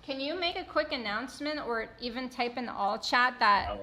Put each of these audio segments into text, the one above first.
Can you make a quick announcement or even type in the all chat that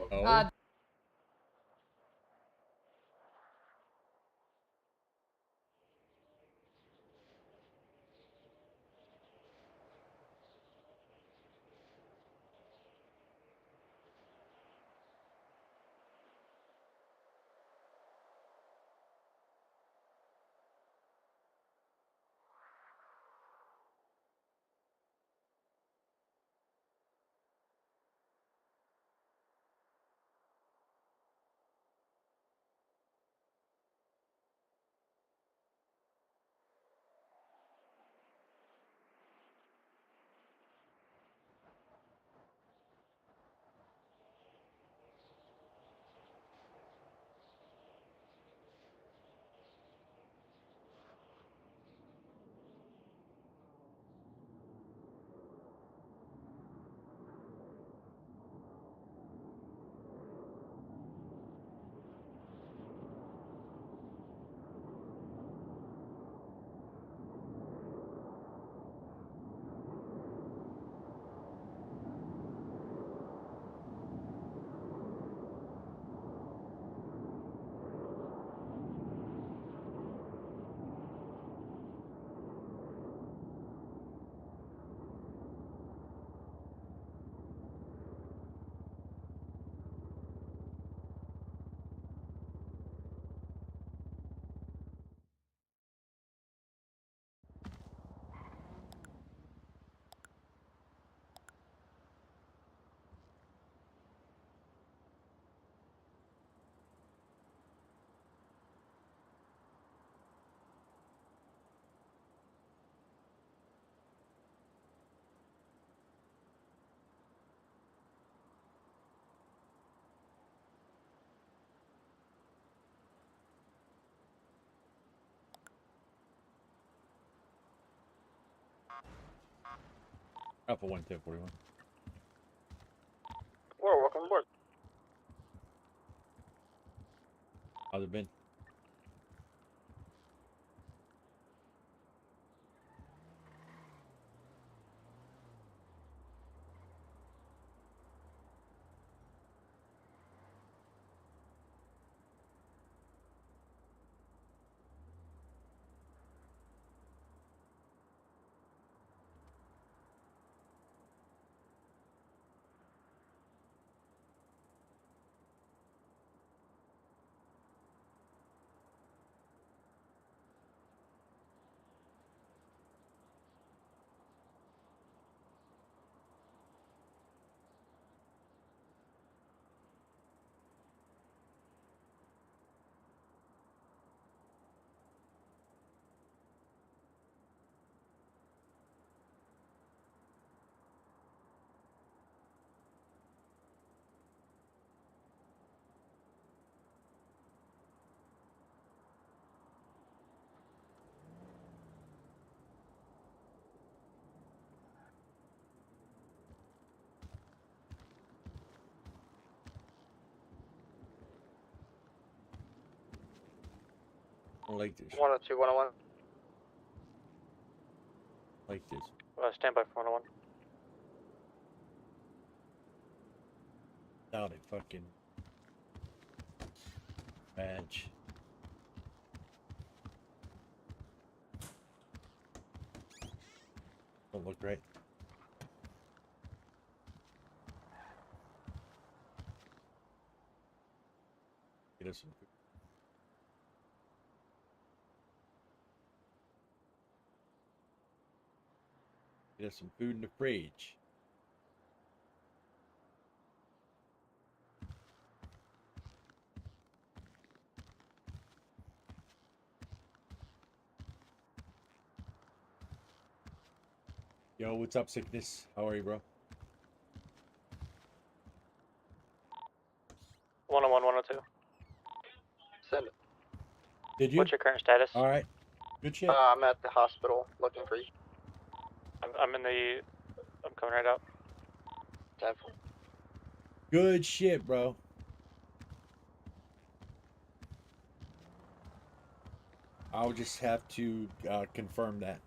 Alpha 11041. Whoa, welcome aboard. How's it been? I don't like this. 102, 101. Like this. Stand by for 101. Not a fucking badge. Don't look right. Get us some food. Get us some food in the fridge. Yo, what's up, Sickness? How are you, bro? 101, 102. Send it. Did you? What's your current status? All right. Good shit. I'm at the hospital looking for you. I'm coming right out. 10-4. Good shit, bro. I'll just have to confirm that.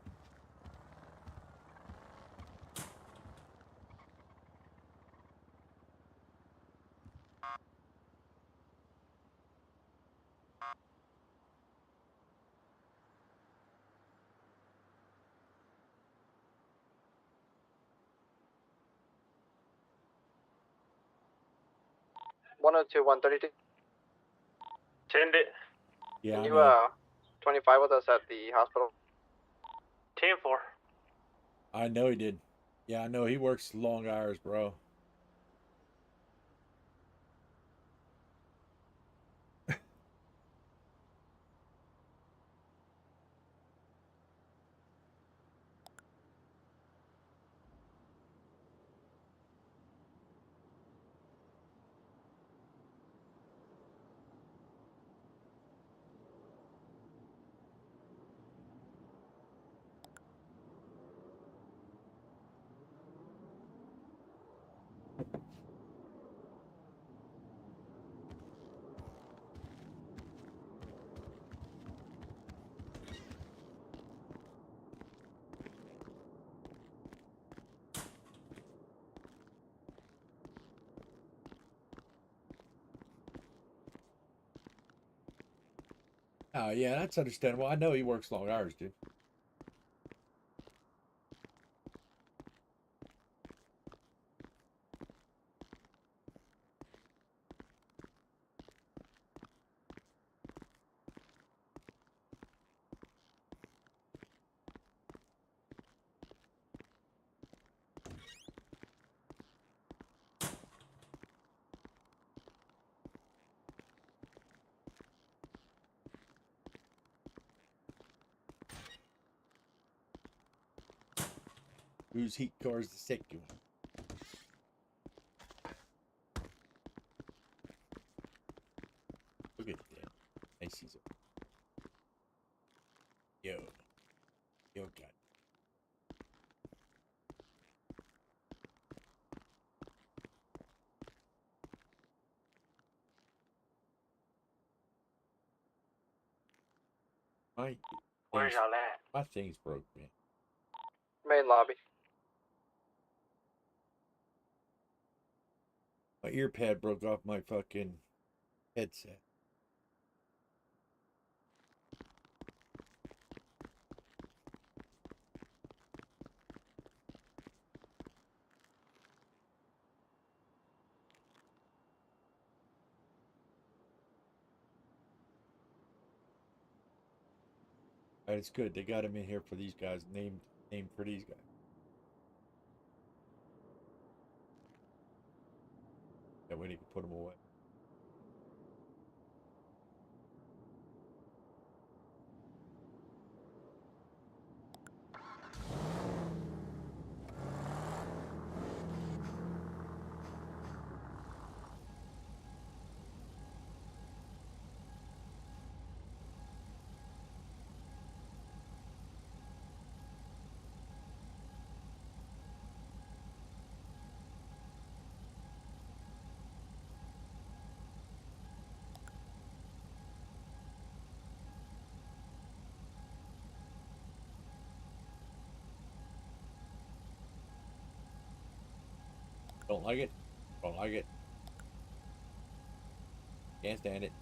102, 132. Tend it. Yeah, Can I you know. 25 with us at the hospital? 10-4. I know he did. Yeah, I know he works long hours, bro. Oh, yeah, that's understandable. I know he works long hours, dude. Whose heat cars the second? Look at that. Nice Caesar. Yo. Yo, God. My Where's y'all at? my thing's broke, man. Main lobby. My ear pad broke off my fucking headset. Alright, it's good. They got him in here for these guys. Named for these guys. That way they can put them away. Don't like it? Don't like it. Can't stand it.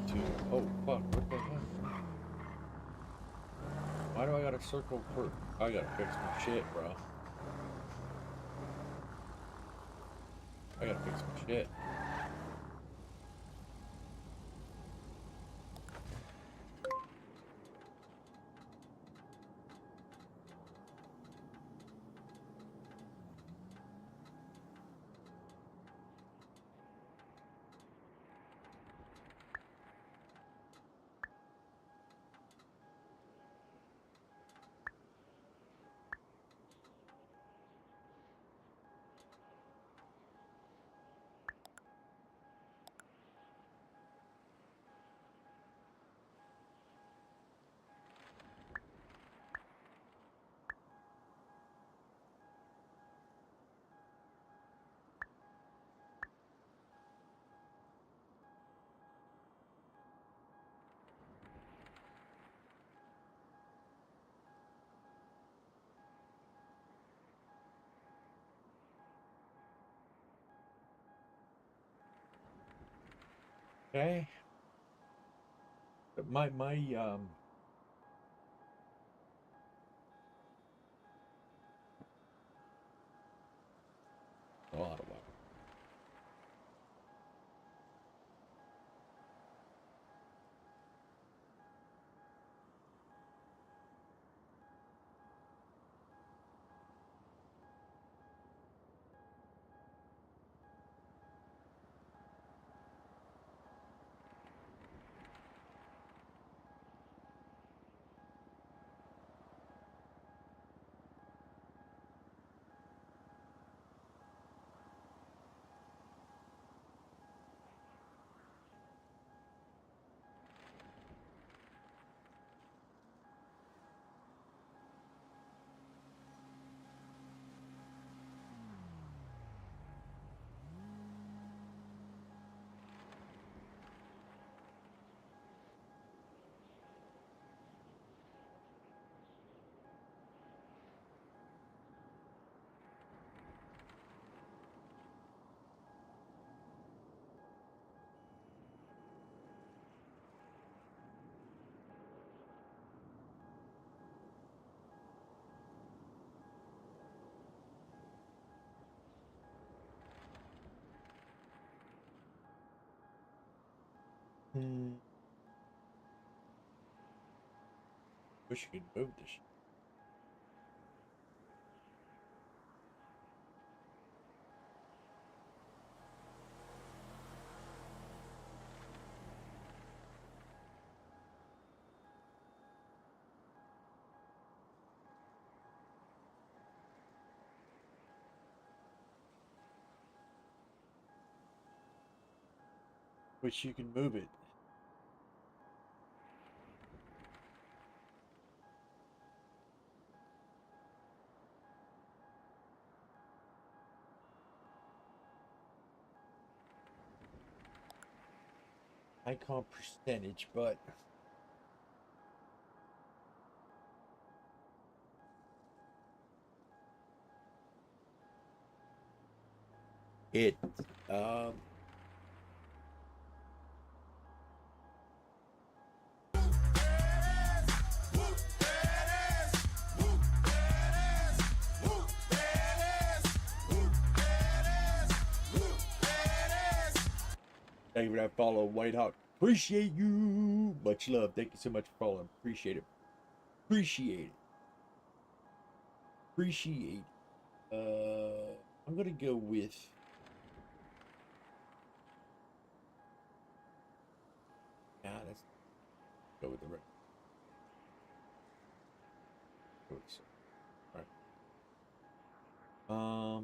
to. Oh fuck! What the hell? Why do I gotta circle for? I gotta fix my shit, bro. I gotta fix my shit. Okay. But my a lot of luck. Wish you could move this shit. Wish you could move it. Icon percentage, but it thank you for that follow, White Hawk. Appreciate you. Much love. Thank you so much for following. Appreciate it. Appreciate it. Appreciate it. I'm gonna go with let's go with the right. Go with this. All right.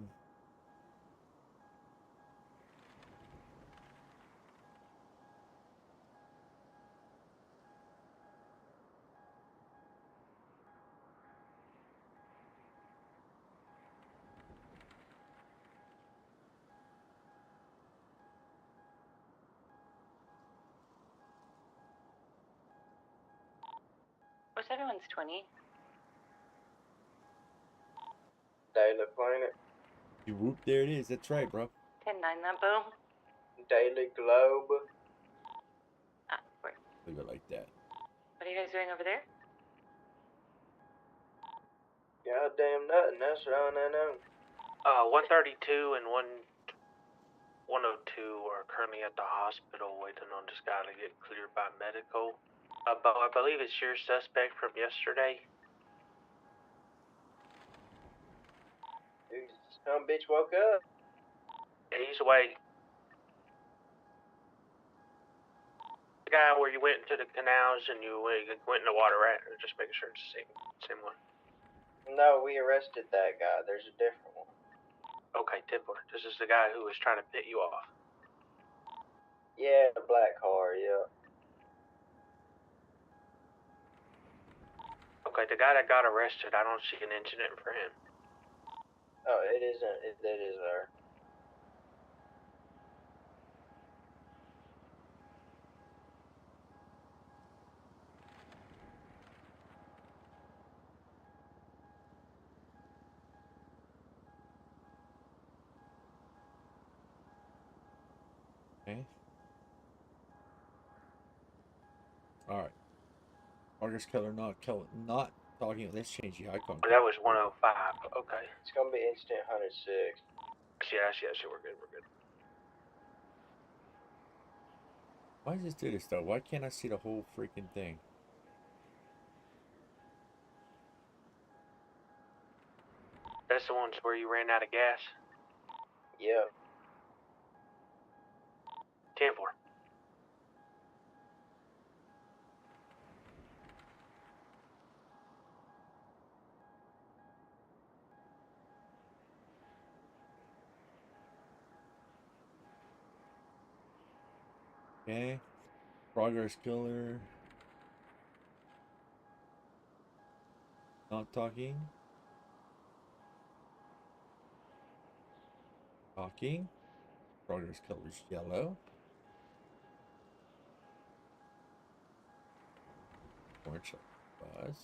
What's everyone's 20? Daily Planet. You whoop, there it is. That's right, bro. 10-9 that bow. Daily Globe. What are you guys doing over there? Goddamn nothing. That's right, I know. 132 and 102 are currently at the hospital waiting on this guy to get cleared by medical. But I believe it's your suspect from yesterday. Dude, some bitch woke up. And he's awake. The guy where you went into the canals and you went in the water, right? Just making sure it's the same one. No, we arrested that guy. There's a different one. Okay, Tipler. This is the guy who was trying to pit you off. Yeah, the black car, yeah. Okay, the guy that got arrested, I don't see an incident for him. Oh, it isn't. It is there. Okay. All right. August Keller not talking. Let's change the icon. That was 105. Okay. It's gonna be instant 106. Yeah, we're good. Why does this do this though? Why can't I see the whole freaking thing? That's the ones where you ran out of gas. Yeah. 10-4. Okay. Progress Killer. Not talking. Talking. Progress Killer's yellow. Orange buzz.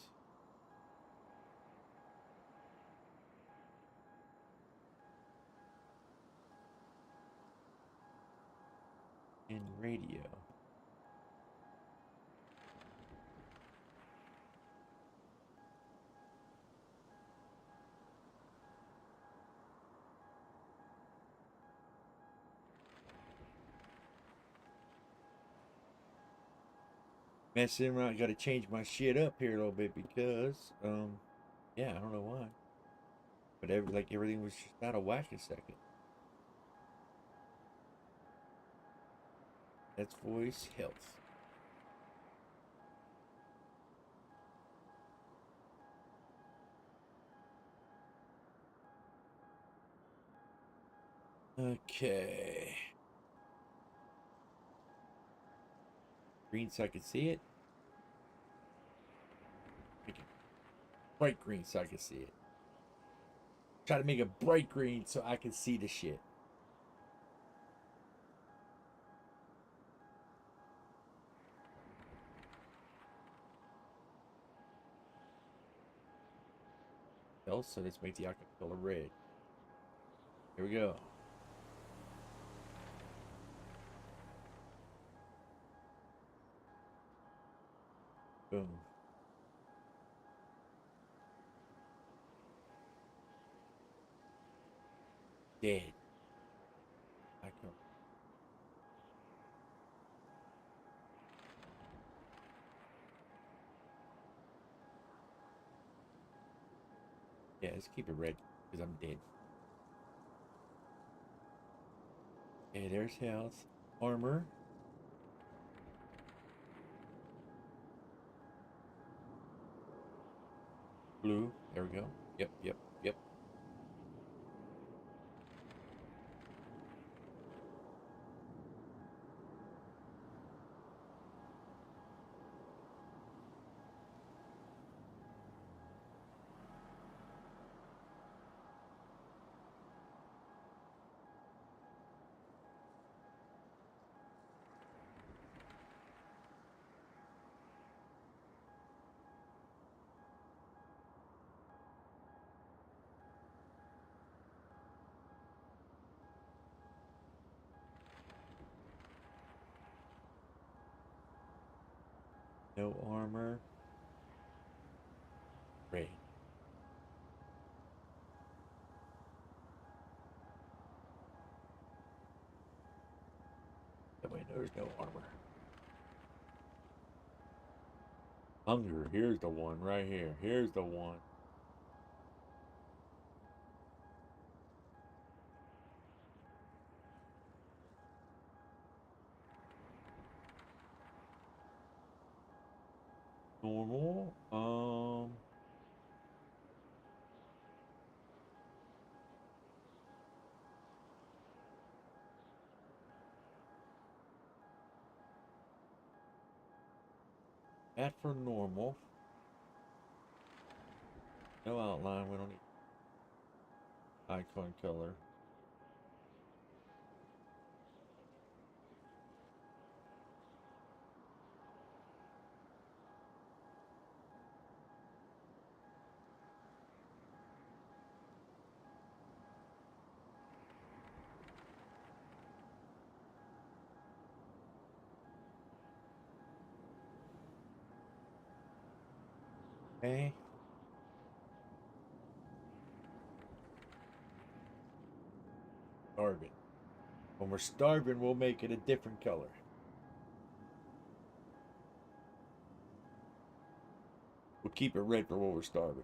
And radio. Messing around, gotta change my shit up here a little bit because, yeah, I don't know why. But everything was just out of whack a second. That's voice health. Okay. Green so I can see it. Make it bright green so I can see it. Try to make it bright green so I can see the shit. So let's make the acapella red. Here we go. Boom. Dead. Acapella. Yeah, let's keep it red because I'm dead. Okay, there's health. Armor. Blue. There we go. Yep. No armor. Red. Oh, wait, there's no armor. Hunger. Here's the one right here. Here's the one. Normal. That for normal. No outline. We don't need icon color. Okay. Starving. When we're starving, we'll make it a different color. We'll keep it red for when we're starving.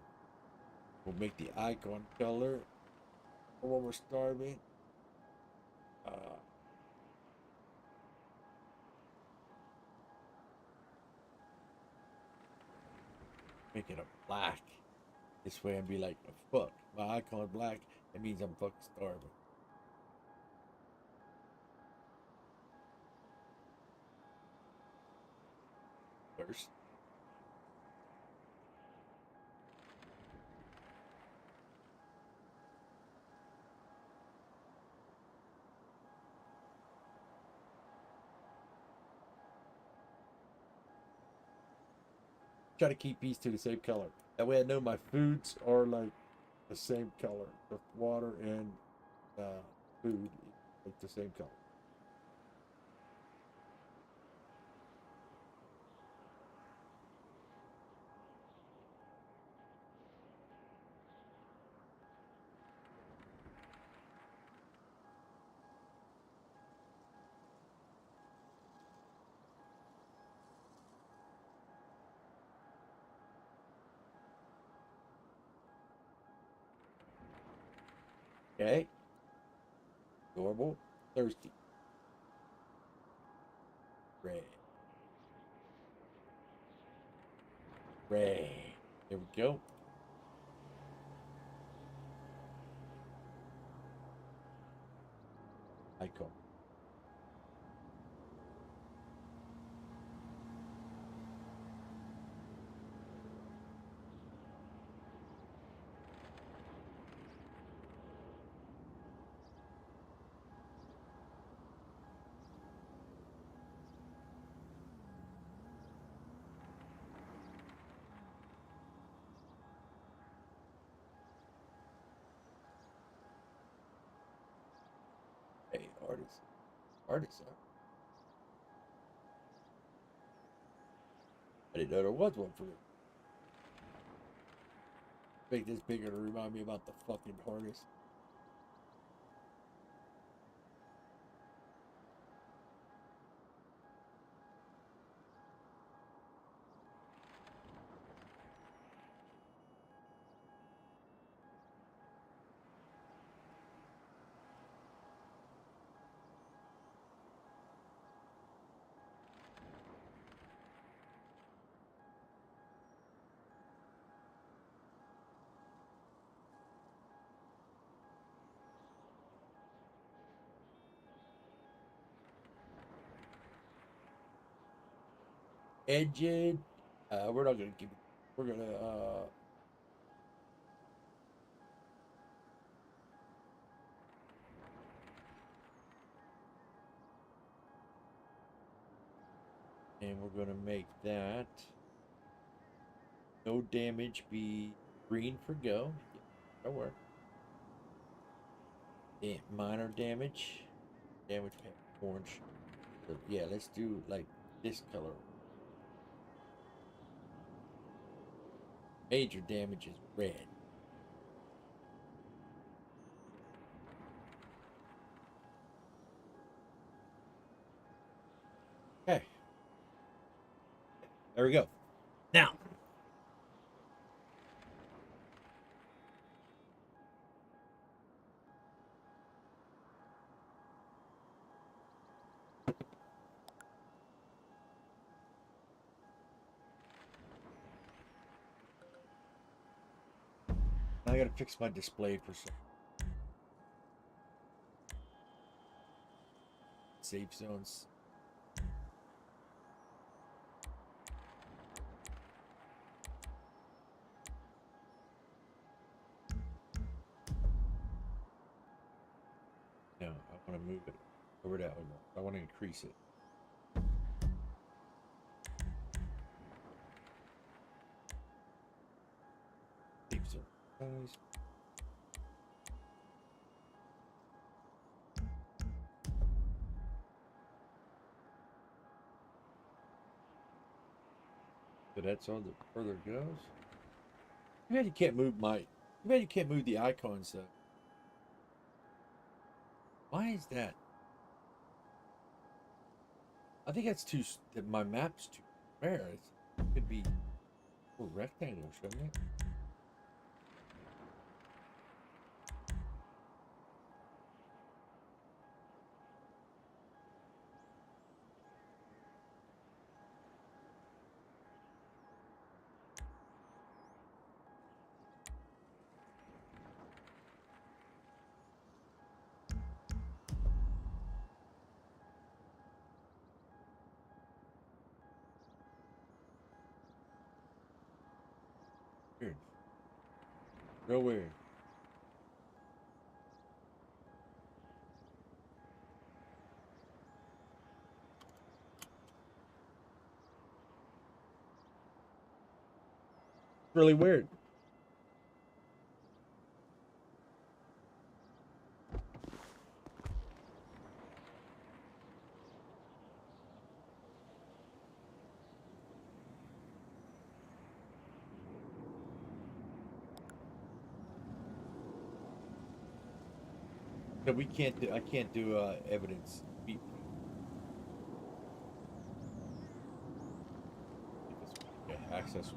We'll make the icon color for when we're starving. Make it a black. This way I'd be like, fuck, my icon black. That means I'm fucking starving. First. Try to keep these two the same color. That way I know my foods are like the same color. The water and food like the same color. Okay. Normal. Thirsty. Red. Red. There we go. Icon. Hey, artist. Artist, huh? I didn't know there was one for it. Make this bigger to remind me about the fucking harness. Engine. We're not gonna keep it. We're gonna and we're gonna make that no damage be green for go. Yeah, that'll work. And minor damage. Damage orange. So, yeah, let's do like this color. Major damage is red. Okay. There we go. Now. I gotta fix my display for some safe zones. No, I want to move it over that way. I want to increase it. Safe zone size. So that's all the further it goes. Too bad you can't move the icons though. Why is that? I think that's too. That my map's too square. It could be more rectangle, shouldn't it? Weird. Real weird. Really weird. So we can't do. I can't do evidence. Okay, access.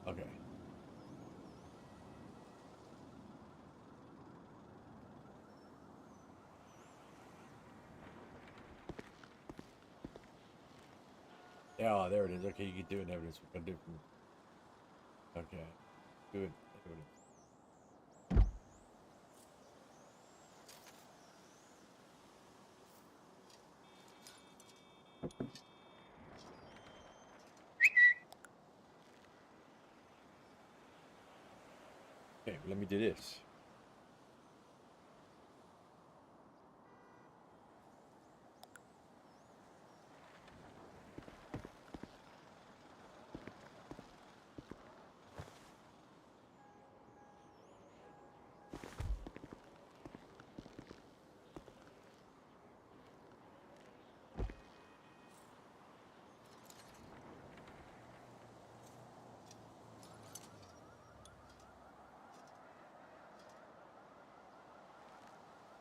Okay. Yeah, there it is. Okay, you can do an evidence. We can do from. Okay, do it. Evidence. Okay, let me do this.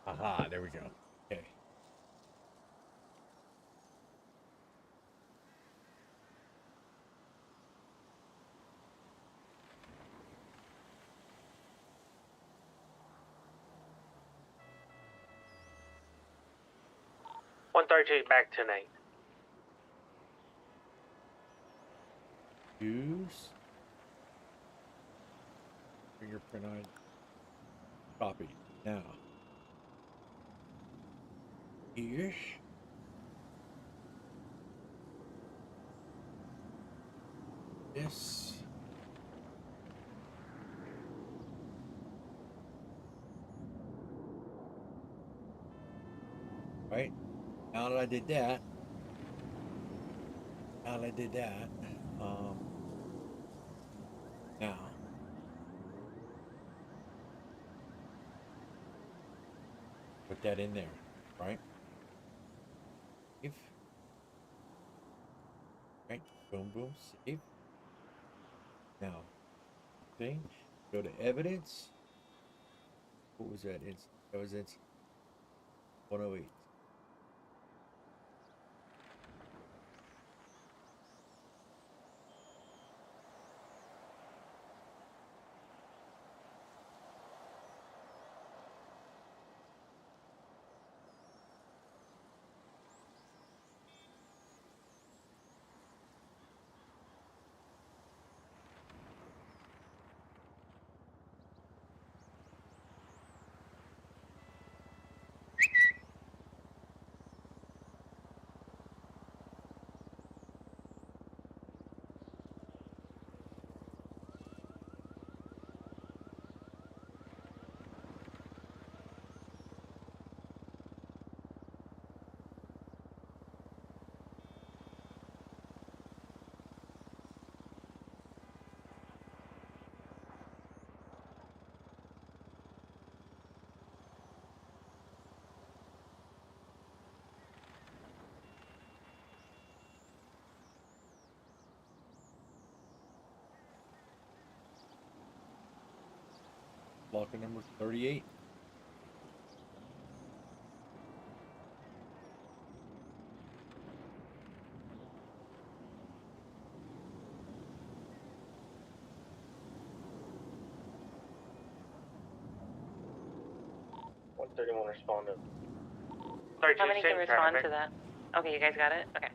Aha, there we go. Okay. One 132 back tonight. Use fingerprint ID. Copy. Now. Here. This. Right. Now that I did that. Now. Put that in there, right? Save. Right, boom, boom, save. Now, okay, go to evidence. What was that? That was incident 108. Locker number 38. Responded. How many can respond to that? Okay, you guys got it? Okay.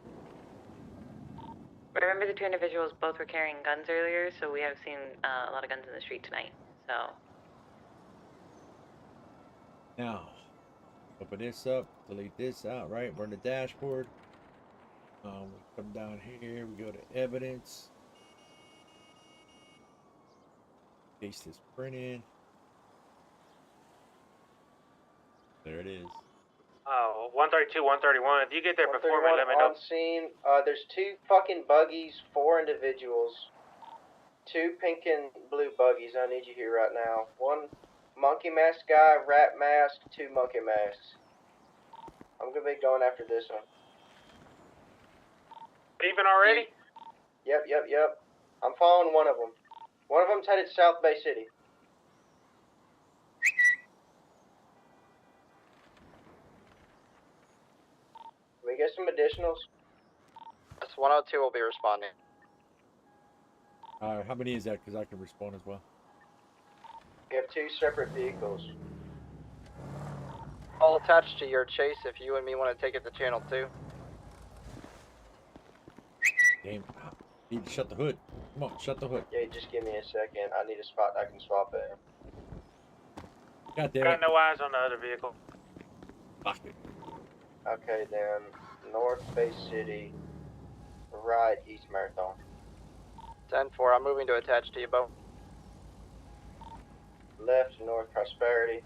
Remember the two individuals both were carrying guns earlier, so we have seen a lot of guns in the street tonight, so. Now, open this up, delete this out, right? We're in the dashboard. We come down here, we go to evidence. Paste this print in. There it is. Oh, 132, 131. If you get there before me, let me know. On scene. There's 2 fucking buggies, 4 individuals. 2 pink and blue buggies. I need you here right now. 1 monkey mask guy, rat mask, 2 monkey masks. I'm gonna be going after this one. Leaving already? Yep. I'm following one of them. One of them's headed South Bay City. Can we get some additionals? This 102 will be responding. How many is that? Because I can respond as well. We have 2 separate vehicles. All attached to your chase if you and me want to take it to channel 2. Damn. Need to shut the hood. Come on, shut the hood. Yeah, just give me a second. I need a spot I can swap in. God damn Got it. no eyes on the other vehicle. Fuck it. Okay, then. North Bay City. Right, East Marathon. 10-4, I'm moving to attach to you, Bo. Left, North Prosperity.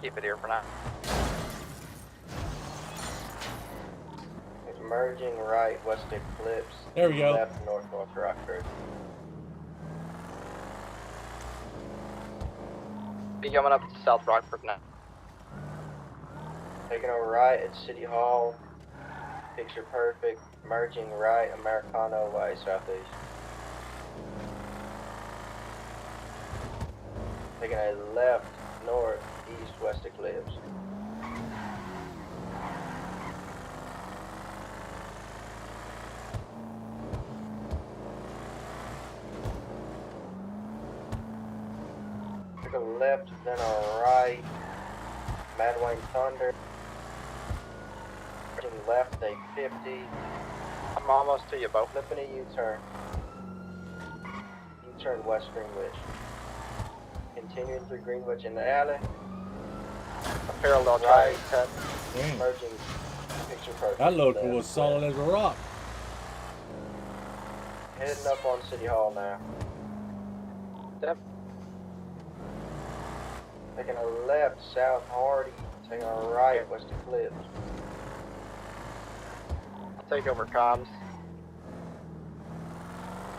Keep it here for now. Merging right, West Eclipse. There we go. Left, North Rockford. Be coming up to South Rockford now. Taking a right at City Hall. Picture perfect. Merging right, Americano Way, southeast. Taking a left, north, east, West Eclipse. Took a left, then a right. Mad Wayne Thunder. Left, a 50. I'm almost to you, Bo. Flipping a U-turn. U-turn West Greenwich. Continuing through Greenwich in the alley. A parallel Right. cut. Damn. Merging picture perfect. That local Left, was solid left. as a rock. Heading up on City Hall now. Yep. Taking a left, South Hardy. Taking a right, West Eclipse. I'll take over comms.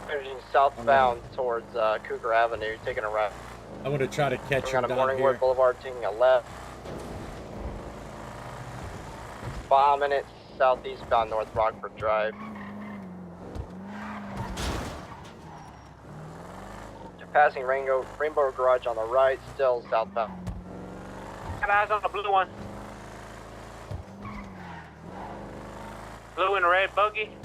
Merging southbound towards Cougar Avenue, taking a right. I'm gonna try to catch We're him on down Morningwood here. Boulevard, taking a left. 5 minutes southeastbound North Rockford Drive. Passing Rainbow Garage on the right, still southbound. Got eyes on the blue one. Blue and red buggy.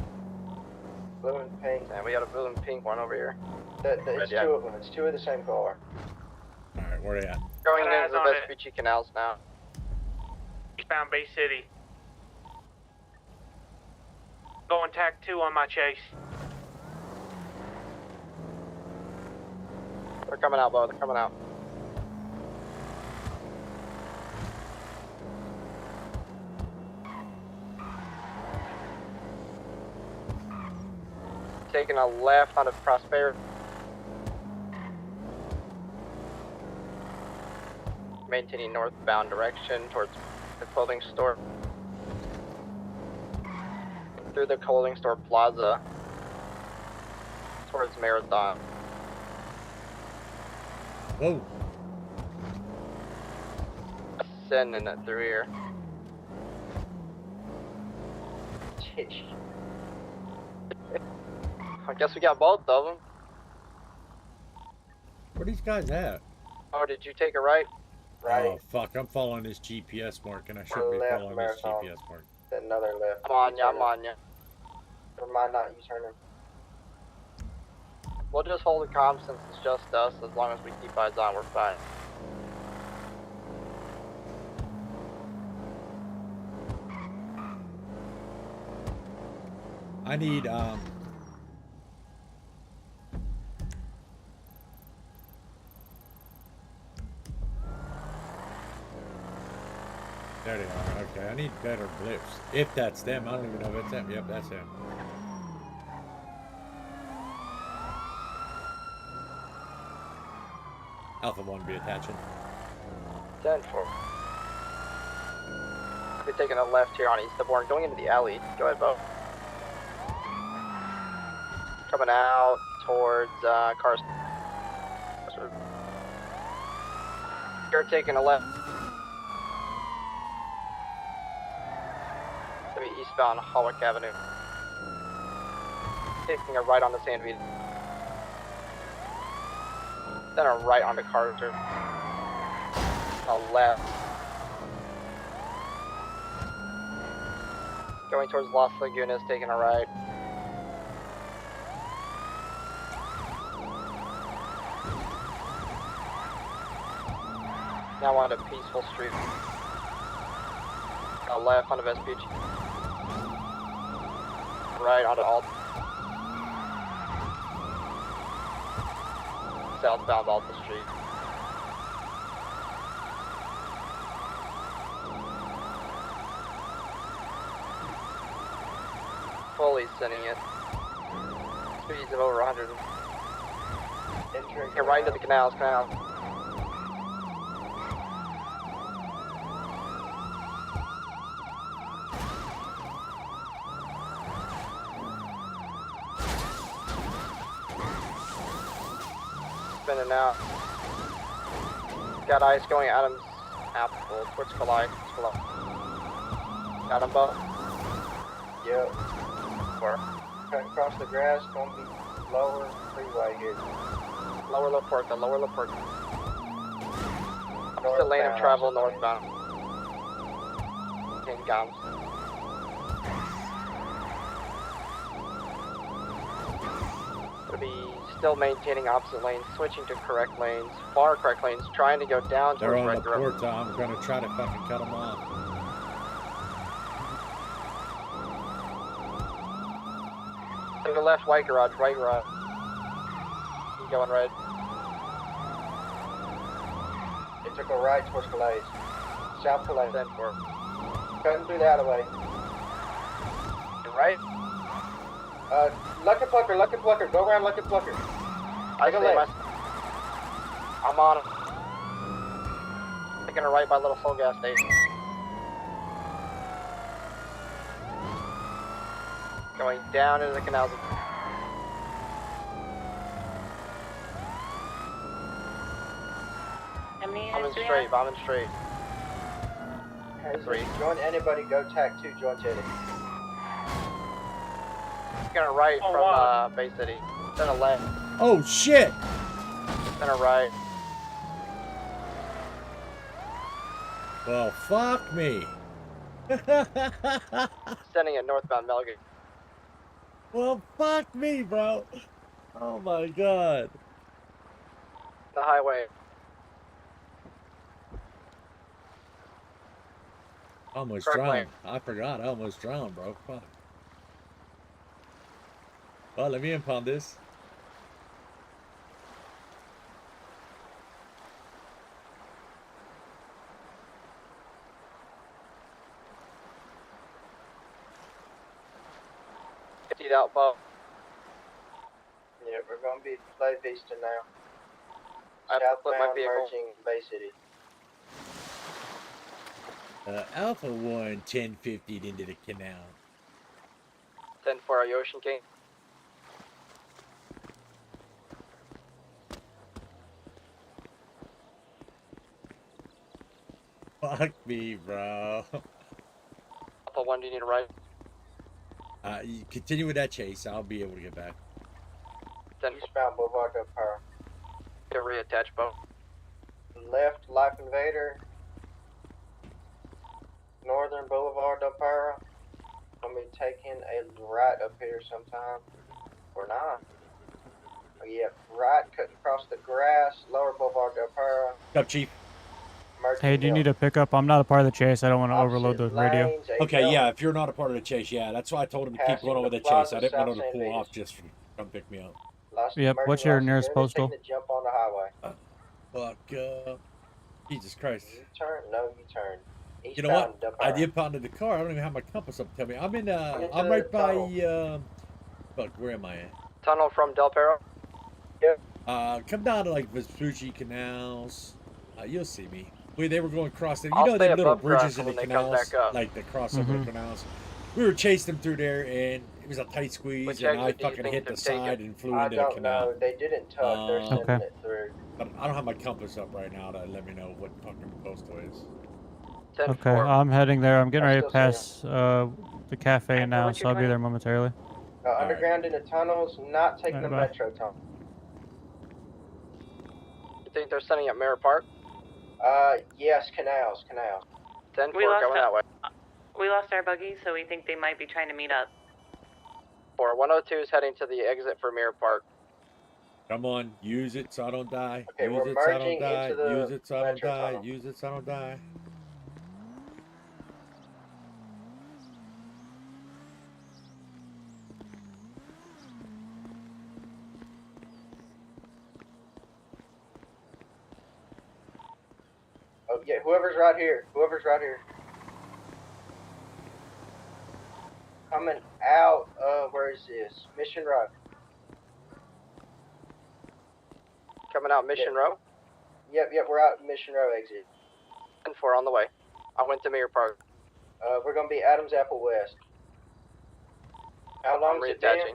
Blue and pink. And we got a blue and pink one over here. It's Yeah. two of them. It's two of the same car. Alright, where they at? Going Got eyes into the on it. Vespucci canals now. Eastbound Bay City. Going tack 2 on my chase. They're coming out, Bo. They're coming out. Taking a left onto Prosperity. Maintaining northbound direction towards the clothing store. Through the clothing store plaza towards Marathon. Whoa. Sending it through here. I guess we got both of them. Where these guys at? Oh, did you take a right? Right. Oh, fuck. I'm following this GPS mark, and I shouldn't be Left, following this Marathon. GPS mark. Another left. I'm on ya, I'm on ya. Never mind, not you turning. We'll just hold the comm since it's just us. As long as we keep eyes on, we're fine. I need, there they are. Okay, I need better blips. If that's them, I don't even know if it's them. Yep, that's them. Alpha 1 be attaching. 10-4. We're taking a left here on East of Bourne, going into the alley. Go ahead, Bo. Coming out towards Carson. You're taking a left. To be eastbound Hawick Avenue. Taking a right onto Sandview. Then a right onto Carter. A left. Going towards Las Lagunas, taking a right. Now onto Peaceful Street. A left onto Vespucci. Right onto Alta. Southbound Alta Street. Fully sending it. Speeds of over 100. Get right into the canals. Spinning out. Got ice going Adams Apple towards Kalai. Got him both. Yep. Or Cutting across the grass, gonna be lower freeway here. lower La Puerta. It's the lane of travel northbound. In Gums. It'll be still maintaining opposite lanes, switching to correct lanes, far correct lanes, trying to go down They're towards on Red the Grove. Porta. I'm gonna try to fucking cut them off. To the left, white garage. Keep going red. They took a right towards Calais. South Calais. 10-4. Cutting through the alleyway. Right? Lucky Plucker, go around Lucky Plucker. I Take a see left. I'm on him. Taking a right by Little Soul gas station. Going down into the canals. Bombing straight. Three. Join anybody, go tack 2, join Teddy. Gonna right Oh, from wow. Bay City. Then a left. Oh shit! Center right. Well, fuck me. Standing at northbound Melgate. Well, fuck me, bro. Oh my god. The highway. Almost Correct drowned. lane. I forgot. I almost drowned, bro. Fuck. Well, let me impound this. Emptied out above. Yeah, we're gonna be Play Vista now. I have to flip my Southbound vehicle. merging Bay City. Alpha 1 1050'd into the canal. 10-4 at Ocean King. Fuck me, bro. Alpha 1, do you need a ride? You continue with that chase. I'll be able to get back. 10-4. Eastbound Boulevard Del Perro. Get reattached boat. Left Life Invader. Northern Boulevard Del Perro. Gonna be taking a right up here sometime. Or not. Oh, yeah, right, cutting across the grass, Lower Boulevard Del Perro. What's up, Chief? Hey, do you need a pickup? I'm not a part of the chase. I don't want to overload the radio. Okay, yeah, if you're not a part of the chase, yeah, that's why I told him to keep going over the chase. I didn't want him to pull off just to come pick me up. Yep, what's your nearest postal? Jump on the highway. Fuck, Jesus Christ. U-turn? No U-turn. You know what? I did pounded the car. I don't even have my compass up to tell me. I'm in, I'm right by, fuck, where am I at? Tunnel from Del Perro. Come down to, like, Vespucci Canals. You'll see me. They were going across them. You I'll know stay the little above ground bridges in the when they come canals? back up. Like the crossover canals. We were chasing them through there, and it was a tight squeeze, Which and I exit do you fucking think hit the they've taken? side and flew I into the don't canal. know. They didn't tug. They're sending Okay. it through. But I don't have my compass up right now to let me know what fucking postal is. 10-4. Okay, I'm heading there. I'm getting I'm ready to still pass the cafe now, what's so your I'll be 20? there momentarily. Underground in the tunnels, not taking Alright, the bye. metro tunnel. You think they're sending at Mirror Park? Yes, canals. 10-4, We lost going that way. We lost our buggy, so we think they might be trying to meet up. 102 is heading to the exit for Mirror Park. Come on, use it so I don't die. Okay, use we're it so I merging don't die. into the Use it so I don't metro die. tunnel. Use it so I don't die. Oh, yeah, whoever's right here. Coming out of, where is this? Mission Road. Coming out Mission Row. Yep, we're out Mission Row exit. 10-4 on the way. I went to Mirror Park. We're gonna be Adams Apple West. How I'm long's it been? reattaching.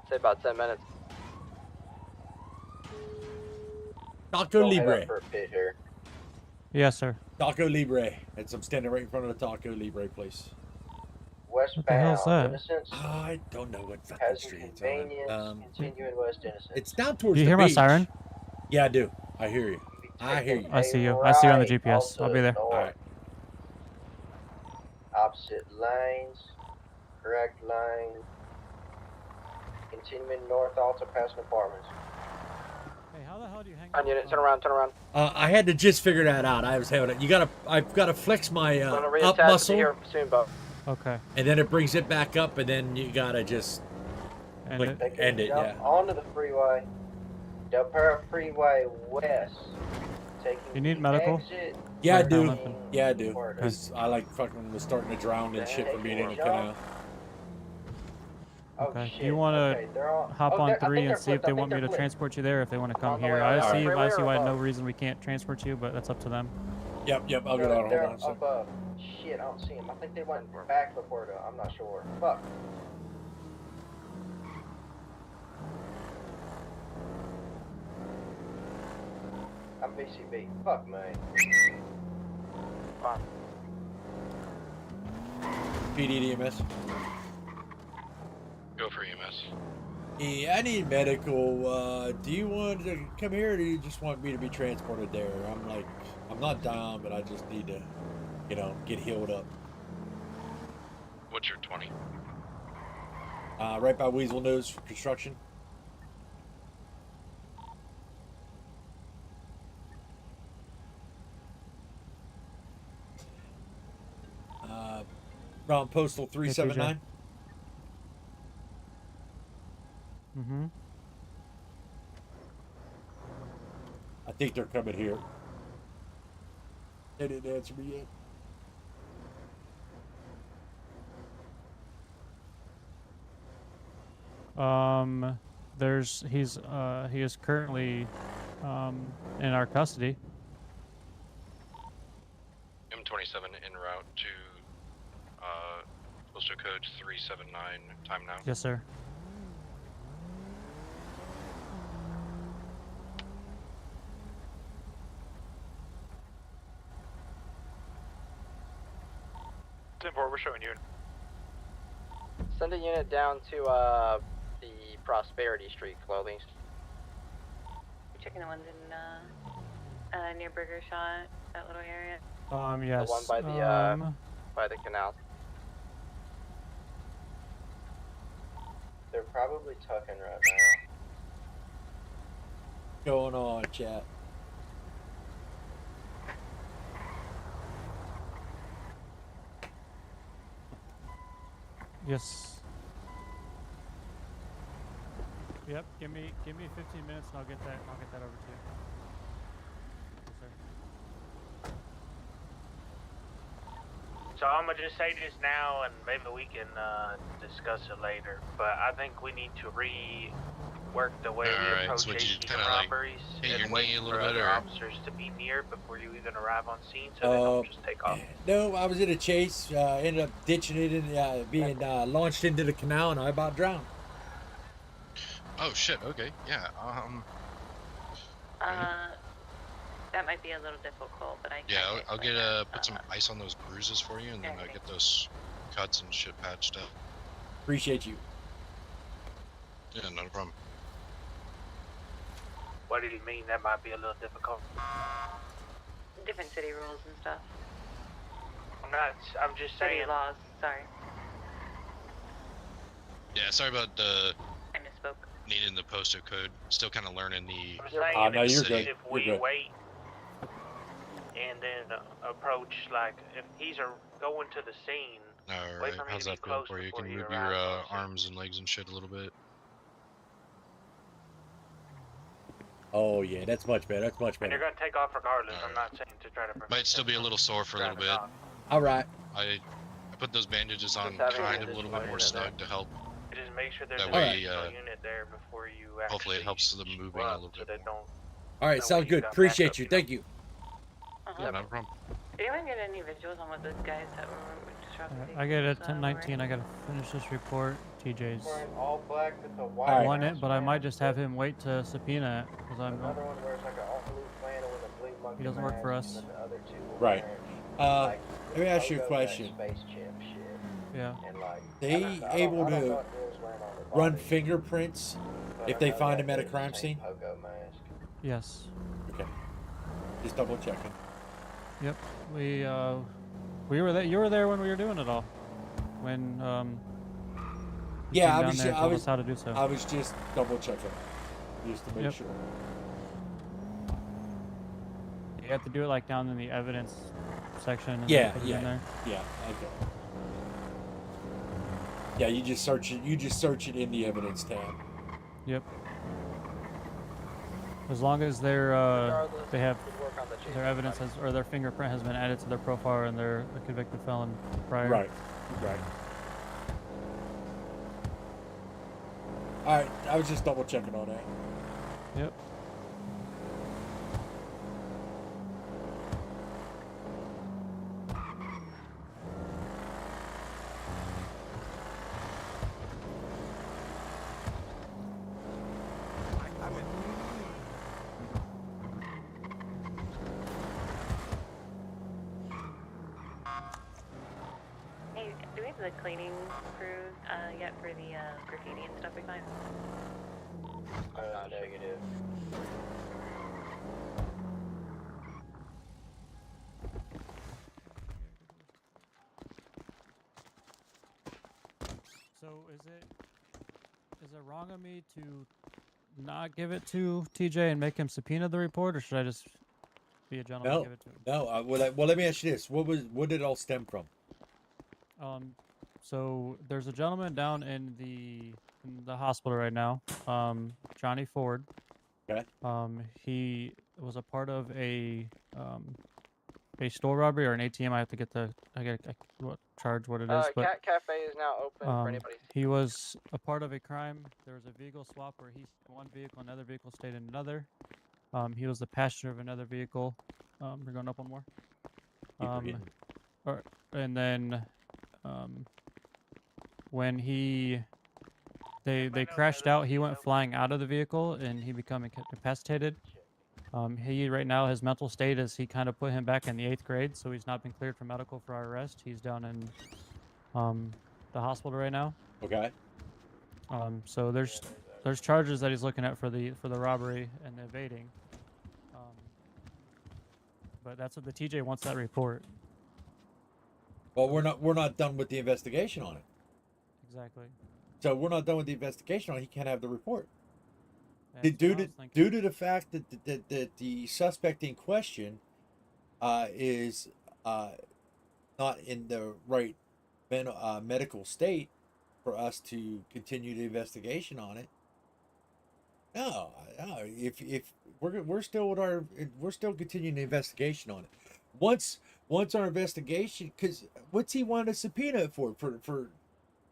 Say about 10 minutes. Taco Gonna head Libre. up for a pit here. Yes, sir. Taco Libre. I'm standing right in front of the Taco Libre place. Westbound. the hell's that? Innocence. I don't know what fucking Has street it's convenience. on. Continuing West Innocence. It's down towards Do you the hear my beach. siren? Yeah, I do. I hear you. I hear you. I see you. I see you on the Right GPS. off I'll the be there. north. Alright. Opposite lanes. Correct lane. Continuing north, Alta past apartments. Hey, how the hell do you hang On unit, turn around. I had to just figure that out. I was having it. I've got to flex my I'm gonna up reattach to muscle, here soon, Bo. Okay. and then it brings it back up, and then you gotta just And Like- it, They can End it, jump yeah. onto the freeway. Del Perro Freeway West. Taking You need the medical? exit. yeah, I Or do. nothing. Yeah, I do. Okay. 'Cause I like fucking was starting to drown and shit from being in the canal. Oh, Okay. shit. Do you wanna Okay, they're on- hop oh, on they're- I think 3 they're and see if flipped. they I want me think to they're transport you there if they want to come On the here. way. I Alright. see Freeway or why no above? reason we can't transport you, but that's up to them. Yep, I'll flipped. get on. Hold They're on a second. above. Shit, I don't see them. I think they went back before though. I'm not sure. Fuck. I'm BCB. Fuck me. PD EMS. Go for EMS. Yeah, I need medical. Do you want to come here, or do you just want me to be transported there? I'm like, I'm not down, but I just need to, get healed up. What's your 20? Right by Weasel Nose for construction. From Postal 379. Mm-hmm. I think they're coming here. They didn't answer me yet. He is currently in our custody. M27 en route to postal code 379. Time now. Yes, sir. We're showing you. Send a unit down to the Prosperity Street clothing. Checking the ones in near Burger Shot, that little area. Yes. The one by the canal. They're probably tucking right now. Going on, chat. Yes. Yep. Give me 15 minutes and I'll get that over to you. Yes, sir. So I'm gonna just say this now, and maybe we can discuss it later. But I think we need to rework the way we Alright, approach so would you ATM kinda, like, robberies hit your and wait knee a for little bit, other or? officers to be near before you even arrive on scene, so they don't just take off. No, I was in a chase. Ended up ditching it and being launched into the canal, and I about drowned. Oh shit. Okay. Yeah. That might be a little difficult, but I can. Yeah. I'll explain get that. put some ice on those bruises for you, and then Okay. get those cuts and shit patched up. Appreciate you. Yeah. Not a problem. What did he mean? That might be a little difficult. Different city rules and stuff. I'm just City saying. laws. Sorry, Yeah. Sorry about I misspoke. needing the postal code. Still kind of learning the. I'm saying Oh, no, you're city. good. if You're we good. wait and then approach, like, if he's going to the scene, All wait right. for me How's to be that feel close for you? before Can he you move your arrives on scene. arms and legs and shit a little bit? Oh yeah, that's much better. That's much And you're better. gonna take off regardless. I'm not saying to try to prevent Might still him be a from little sore for a little driving bit. off. All right. I put those bandages on Just having kind a of a little bit more discussion snug to help. Just make sure there's That an way, additional unit there before you actually hopefully it helps them shoot moving a up, little so bit they more. don't. All right, That sounds way you good. got Appreciate backup, you. you know? Thank you. Yeah, not a problem. Did anyone get any visuals on what those guys that were disrupting? I get it at 10:19. I gotta finish this report. TJ's Wearing all black with a white. Alright. won it, mask but I around might just his have foot. him wait to subpoena it because I'm. Another one wears like an all blue flannel with a blue monkey He doesn't work mask, for and us. then the other two were Right. wearing, like, Let me ask you a logo question. Space Chimp shit. Yeah. And like, They I don't able know to what they was wearing on their run body, fingerprints but if I they know find that him at a dude was crime saying scene? Pogo mask. Yes. Okay. Just double checking. Yep. We were there. You were there when we were doing it all. When you Yeah, came I down was. there and I told was. us how to do so. I was just double checking, just to make Yep. sure. You have to do it like down in the evidence section. And Yeah, put it yeah. in there. Yeah. Okay. Yeah, you just search it. You just search it in the evidence tab. Yep. As long as they have Good work on the chase, their evidence everybody. has or their fingerprint has been added to their profile and they're a convicted felon prior. Right. Right. All right. I was just double checking on that. Yep. Hey, do we have the cleaning crews yet for the graffiti and stuff we find? Negative. So is it wrong of me to not give it to TJ and make him subpoena the report, or should I just be a gentleman and give it to him? No. Well, let me ask you this: what did it all stem from? So there's a gentleman down in the hospital right now, Johnny Ford. Okay. He was a part of a store robbery or an ATM. I gotta what it is, but Cat Cafe is now open for anybody. he was a part of a crime. There was a vehicle swap where he stayed in one vehicle, another vehicle stayed in another. He was the passenger of another vehicle. We're going up one more. And then when they crashed out, he went flying out of the vehicle and he became incapacitated. He right now, his mental state is he kind of put him back in the 8th grade, so he's not been cleared for medical for our arrest. He's down in the hospital right now. Okay. So there's charges that he's looking at for the robbery and the evading. But that's what the TJ wants, that report. Well, we're not done with the investigation on it. Exactly. So we're not done with the investigation on it. He can't have the report. That's Due what I was thinking. to the fact that the suspect in question is not in the right medical state for us to continue the investigation on it. No, if we're still continuing the investigation on it. Once our investigation, because what's he want a subpoena for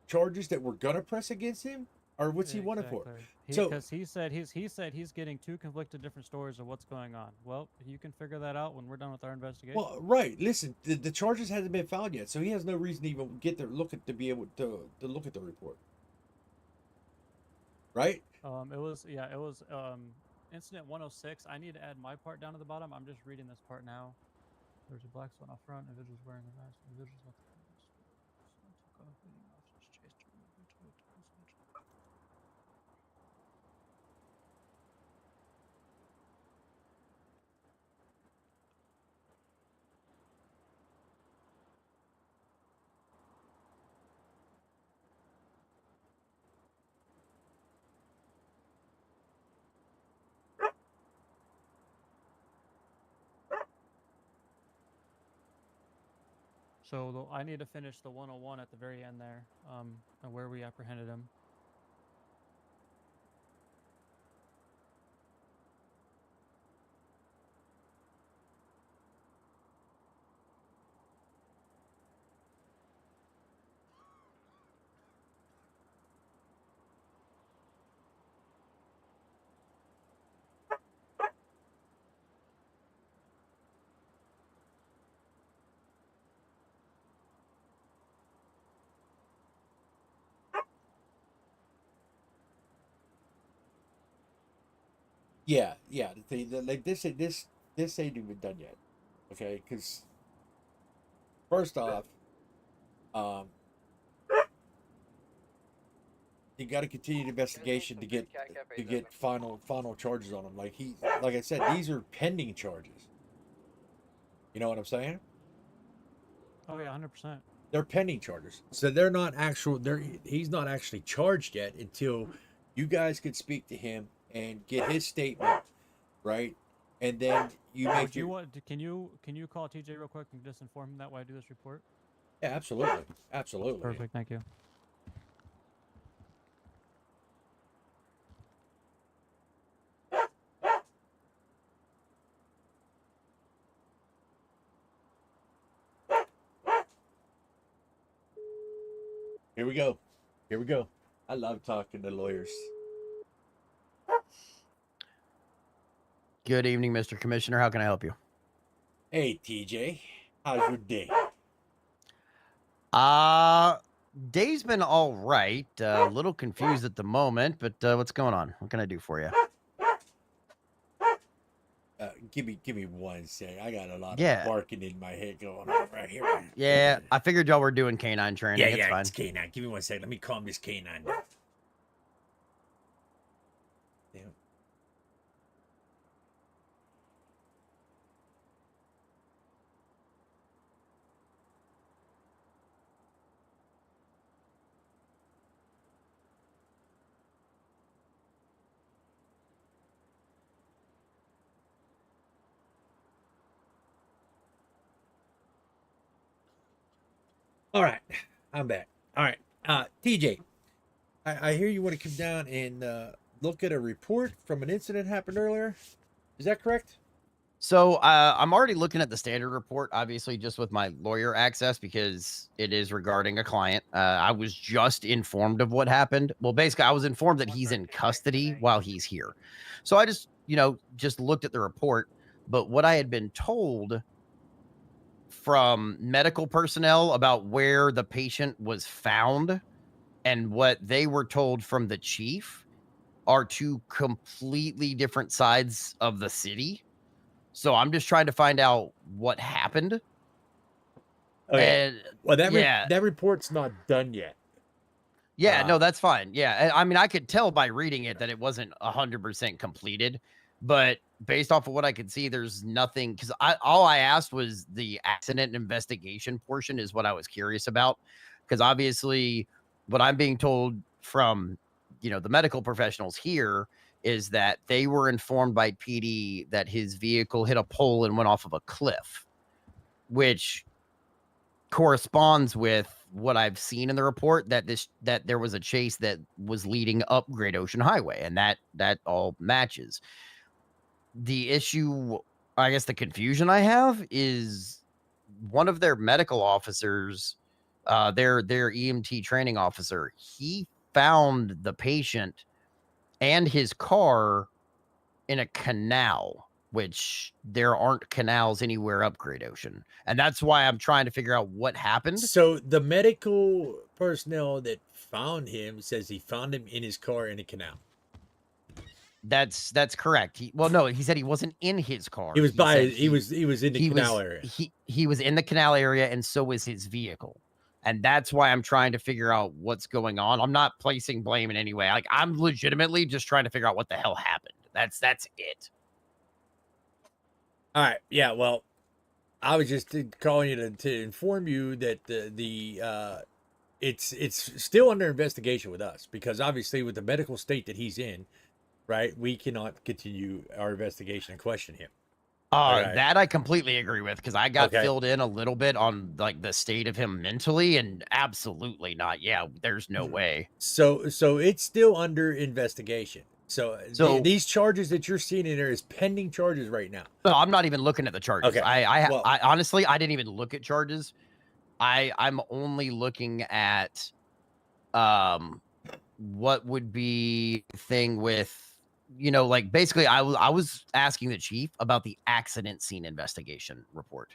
charges that we're gonna press against him, or what's he want it for? Because he said he's getting 2 conflicted different stories of what's going on. Well, you can figure that out when we're done with our investigation. Well, right. Listen, the charges hasn't been filed yet, so he has no reason to even get there, to be able to look at the report. Right? It was incident 106. I need to add my part down to the bottom. I'm just reading this part now. There's a black swan out front. Individuals wearing a mask. Individuals left the took off, leading officers chased her. So I need to finish the 101 at the very end there, where we apprehended him. Yeah. Like this ain't even done yet. Okay, because first off, you got to continue the investigation to get final charges on him. Like I said, these are pending charges. You know what I'm saying? Oh yeah, 100%. They're pending charges, so they're not actual. He's not actually charged yet until you guys could speak to him and get his statement, right? And then you make Can you call TJ real quick and just inform him that while I do this report? Yeah, absolutely. Perfect, thank you. Here we go. I love talking to lawyers. Good evening, Mr. Commissioner. How can I help you? Hey, TJ. How's your day? Day's been all right. A little confused at the moment, but what's going on? What can I do for you? give me 1 sec. I got a lot Yeah. of barking in my head going on right here. Yeah, I figured y'all were doing canine training. Yeah, It's yeah, fine. it's canine. Give me 1 sec. Let me calm this canine down. Damn. All right, I'm back. All right, TJ, I hear you want to come down and look at a report from an incident happened earlier. Is that correct? So I'm already looking at the standard report, obviously, just with my lawyer access because it is regarding a client. I was just informed of what happened. Well, basically, I was informed that he's in custody while he's here. So I just, just looked at the report. But what I had been told from medical personnel about where the patient was found and what they were told from the chief are two completely different sides of the city. So I'm just trying to find out what happened. Okay. And Well, yeah, that report's not done yet. no, that's fine. Yeah, I mean, I could tell by reading it that it wasn't 100% completed, but based off of what I could see, there's nothing because all I asked was the accident investigation portion is what I was curious about, because obviously what I'm being told from the medical professionals here is that they were informed by PD that his vehicle hit a pole and went off of a cliff, which corresponds with what I've seen in the report that there was a chase that was leading up Great Ocean Highway, and that all matches. The issue, I guess, the confusion I have is one of their medical officers, their EMT training officer, he found the patient and his car in a canal, which there aren't canals anywhere up Great Ocean. And that's why I'm trying to figure out what happened. So the medical personnel that found him says he found him in his car in a canal. That's correct. No, he said he wasn't in his car. He was he was in the canal area. He was in the canal area, and so was his vehicle. And that's why I'm trying to figure out what's going on. I'm not placing blame in any way. Like, I'm legitimately just trying to figure out what the hell happened. That's it. All right. Yeah. Well, I was just calling you to inform you that it's still under investigation with us because obviously with the medical state that he's in, right, we cannot continue our investigation and question him. Okay. That I completely agree with because I got Okay. filled in a little bit on like the state of him mentally, and absolutely not. Yeah, there's no way. So it's still under investigation. So these charges that you're seeing in there is pending charges right now. No, I'm not even looking at the charges. Okay. I honestly I didn't even look at charges. I'm only looking at what would be the thing with like basically I was asking the chief about the accident scene investigation report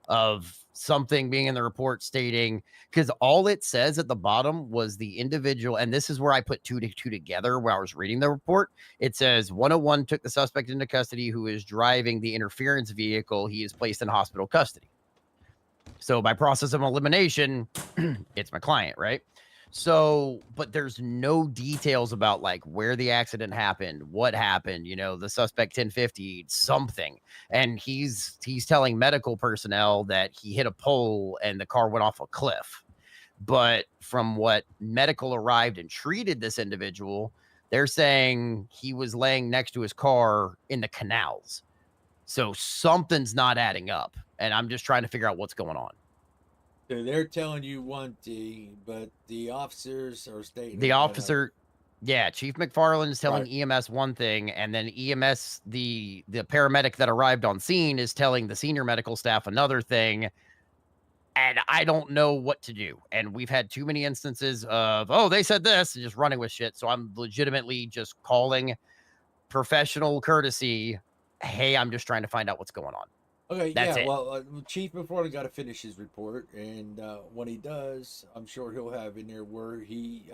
of something being in the report stating, because all it says at the bottom was the individual, and this is where I put two together while I was reading the report. It says 101 took the suspect into custody who is driving the interference vehicle. He is placed in hospital custody. So by process of elimination, it's my client, right? So, but there's no details about like where the accident happened, what happened, the suspect 1050 something. And he's telling medical personnel that he hit a pole and the car went off a cliff. But from what medical arrived and treated this individual, they're saying he was laying next to his car in the canals. So something's not adding up. And I'm just trying to figure out what's going on. So they're telling you one thing, but the officers are stating the officer. Yeah, Chief McFarland is telling Right. EMS one thing, and then EMS, the paramedic that arrived on scene, is telling the senior medical staff another thing. And I don't know what to do. And we've had too many instances of, oh, they said this, and just running with shit. So I'm legitimately just calling professional courtesy. Hey, I'm just trying to find out what's going on. Okay, That's yeah. it. Well, Chief McFarland got to finish his report, and when he does, I'm sure he'll have in there where he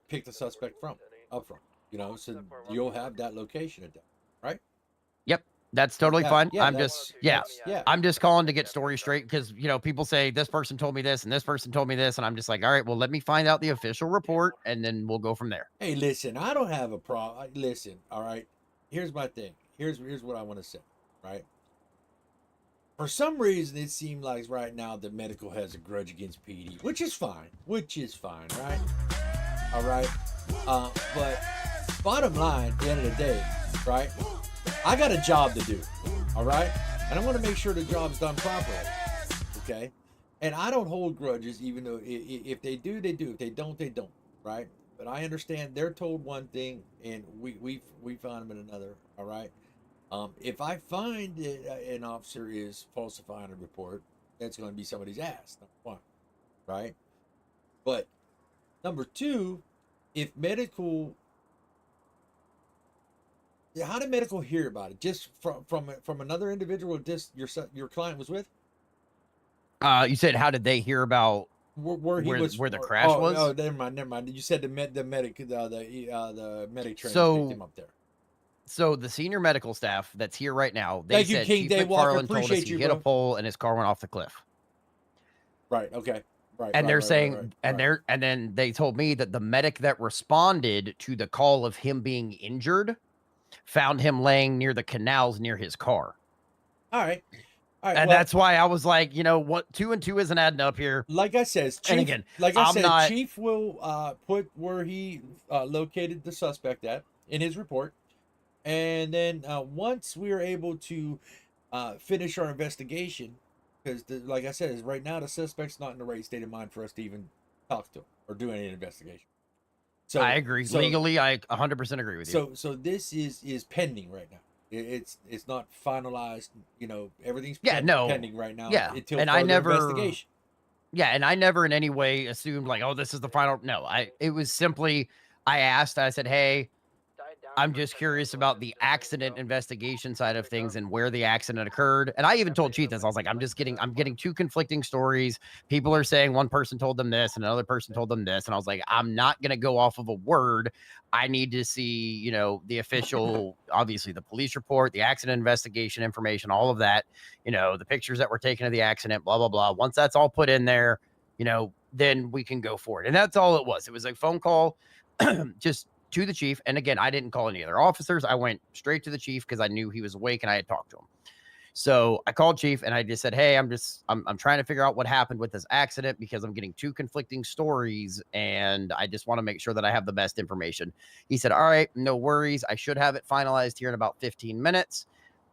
picked the suspect up from. So you'll have that location at that, right? Yep, that's totally fine. Yeah, I'm that's- just yeah. yeah. I'm just calling to get stories straight because people say this person told me this and this person told me this, and I'm just like, all right, well, let me find out the official report and then we'll go from there. Hey, listen, I don't have a problem. Listen, all right. Here's my thing. Here's what I want to say. Right. For some reason, it seems like right now that medical has a grudge against PD, which is fine. Right. All right. But bottom line, at the end of the day, right? I got a job to do. All right. And I want to make sure the job's done properly. Okay. And I don't hold grudges, even though if they do, they do. If they don't, they don't. Right. But I understand they're told one thing and we find them in another. All right. If I find that an officer is falsifying a report, that's going to be somebody's ass. Number one. Right. But number two, if medical, how did medical hear about it? Just from another individual just your client was with? You said how did they hear about Where he was, where the crash was? Oh, never mind. You said the medic trainer So- picked him up there. So the senior medical staff that's here right now, they Thank you, said King Chief Dave Walker. McFarland told us Appreciate he you, hit a bro. pole and his car went off the cliff. Right. Okay. Right. And right, they're right, saying, right, and right. then they told me that the medic that responded to the call of him being injured found him laying near the canals near his car. All right. All right. And well, that's why I was like, what, 2 and 2 isn't adding up here. like I said, Chief, And again, like I I'm said, not- Chief will put where he located the suspect at in his report, and then once we are able to finish our investigation, because like I said, is right now the suspect's not in the right state of mind for us to even talk to him or do any investigation. So I agree. so- Legally, I 100% agree with you. So this is pending right now. It's not finalized. Everything's pending right now. Yeah, Until and further I never- investigation. Yeah, and I never in any way assumed like, oh, this is the final. No, it was simply, I asked, I said, hey, I'm just curious about the accident investigation side of things and where the accident occurred. And I even told Chief this. I was like, I'm getting two conflicting stories. People are saying one person told them this and another person told them this. And I was like, I'm not going to go off of a word. I need to see, the official, obviously the police report, the accident investigation information, all of that, the pictures that were taken of the accident, blah, blah, blah. Once that's all put in there, then we can go forward. And that's all it was. It was a phone call, just to the chief. And again, I didn't call any other officers. I went straight to the chief because I knew he was awake and I had talked to him. So I called Chief and I just said, hey, I'm trying to figure out what happened with this accident because I'm getting two conflicting stories and I just want to make sure that I have the best information. He said, all right, no worries. I should have it finalized here in about 15 minutes.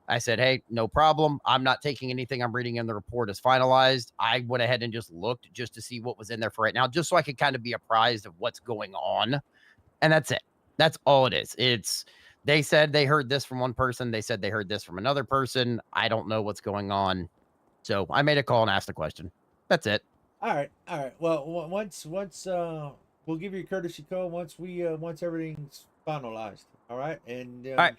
I said, hey, no problem. I'm not taking anything I'm reading in the report as finalized. I went ahead and just looked just to see what was in there for right now, just so I could kind of be apprised of what's going on. And that's it. That's all it is. They said they heard this from one person. They said they heard this from another person. I don't know what's going on. So I made a call and asked a question. That's it. All right. Well, once we'll give you a courtesy call once everything's finalized. All right. And all right.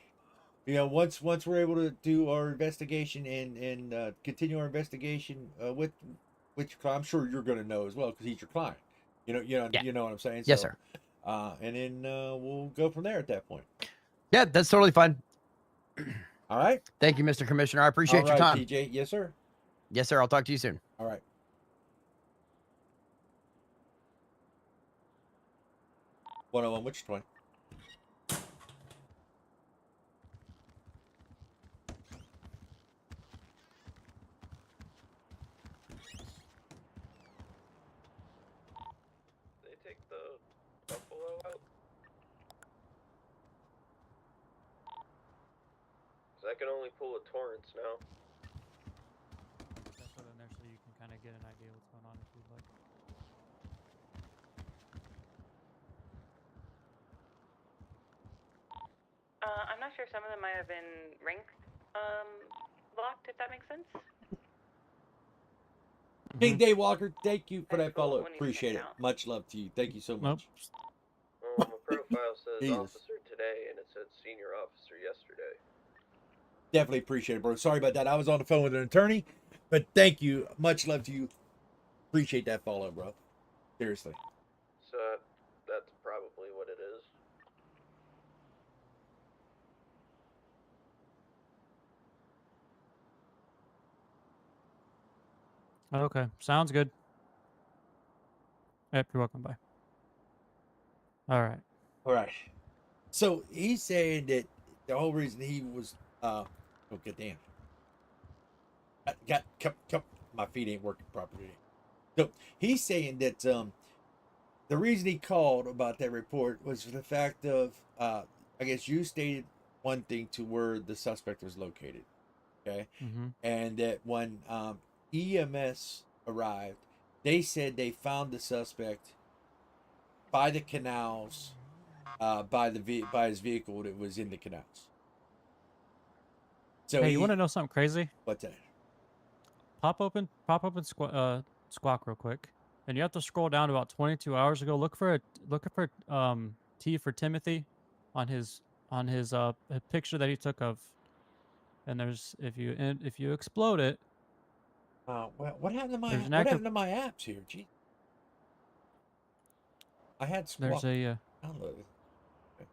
once we're able to do our investigation and continue our investigation with your client, I'm sure you're going to know as well because he's your client. Yeah. You know what I'm saying? Yes, So, sir. And then we'll go from there at that point. Yeah, that's totally fine. All right. Thank you, Mr. Commissioner. I appreciate your time. TJ. Yes, sir. Yes, sir. I'll talk to you soon. All right. 101, which 20? They take the Buffalo out? Cause I can only pull a Torrance now. That's what initially you can kind of get an idea what's going on if you'd like. I'm not sure. Some of them might have been rank locked, if that makes sense. King Dave Walker, thank you for That's that cool. follow. When you Appreciate check it. it out. Much love to you. Thank you so Nope. much. My profile says Jesus. officer today, and it said senior officer yesterday. Definitely appreciate it, bro. Sorry about that. I was on the phone with an attorney, but thank you. Much love to you. Appreciate that follow, bro. Seriously. So that's probably what it is. Okay, sounds good. Yep, you're welcome. Bye. All right. All right. So he's saying that the whole reason he was oh god damn. Got my feet ain't working properly. So he's saying that the reason he called about that report was for the fact of I guess you stated one thing to where the suspect was located. Okay. Mm-hmm. And that when EMS arrived, they said they found the suspect by the canals, by his vehicle that was in the canals. So Hey, you want to know something crazy? What's that? Pop open Squawk real quick, and you have to scroll down about 22 hours ago. Look for T for Timothy on his a picture that he took of, and there's if you explode it. What happened to my There's an what active. happened to my apps here? Gee, I had There's Squawk a. downloaded. Okay.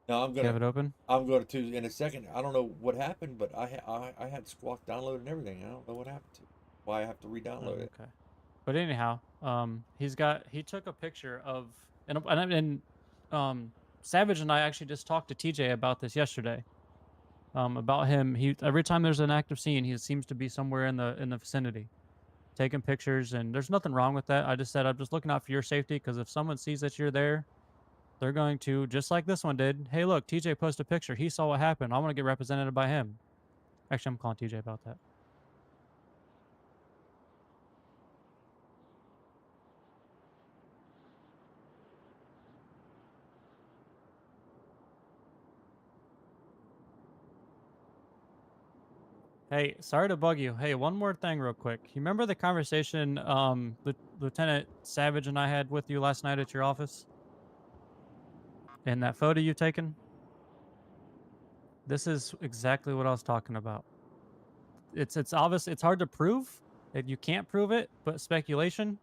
No, You have it open. I'm going to in a second. I don't know what happened, but I had Squawk downloaded and everything. I don't know what happened to it. Why I have to re-download it. Okay. But anyhow, he took a picture of and Savage and I actually just talked to TJ about this yesterday. About him, every time there's an active scene, he seems to be somewhere in the vicinity, taking pictures, and there's nothing wrong with that. I just said I'm just looking out for your safety because if someone sees that you're there, they're going to, just like this one did. Hey, look, TJ posted a picture. He saw what happened. I want to get represented by him. Actually, I'm calling TJ about that. Hey, sorry to bug you. Hey, one more thing real quick. You remember the conversation Lieutenant Savage and I had with you last night at your office? And that photo you've taken? This is exactly what I was talking about. It's obvious, it's hard to prove. If you can't prove it, but speculation.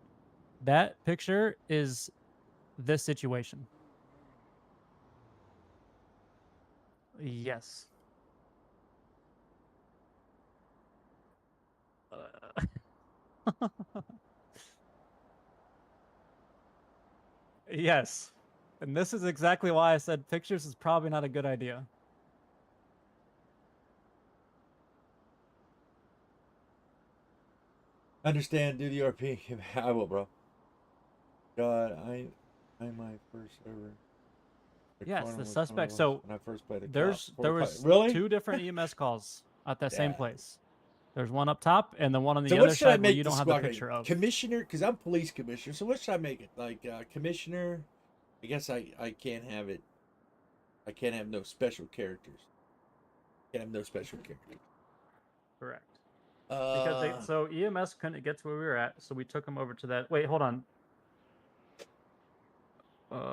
That picture is this situation. Yes. Yes. And this is exactly why I said pictures is probably not a good idea. Understand, do the RP. I will, bro. God, I'm my first ever. Yes, the suspect. So when I first played there was really 2 different EMS calls at that same place. There's one up top and the one on the so other what should I side where make you the don't have the squad picture of. Commissioner? Because I'm police commissioner. So what should I make it? Like commissioner? I guess I can't have it. I can't have no special characters. Can't have no special characters. Correct. Because so EMS couldn't get to where we were at, so we took them over to that. Wait, hold on.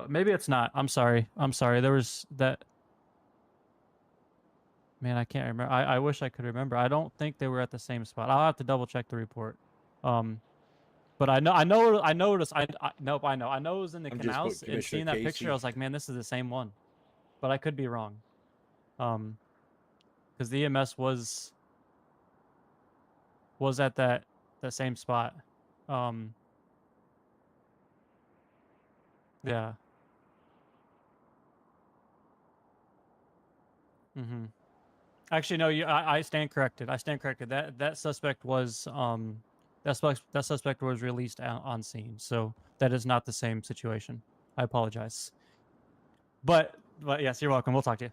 Maybe it's not. I'm sorry. There was that. Man, I can't remember. I wish I could remember. I don't think they were at the same spot. I'll have to double check the report. But I know it was. Nope. I know it was in the canals. And seeing that picture, I was like, man, this is the same one. But I could be wrong. Because the EMS was at that same spot. Yeah. Mm-hmm. Actually, no. I stand corrected. That suspect was that suspect was released on scene. So that is not the same situation. I apologize. But yes, you're welcome. We'll talk to you.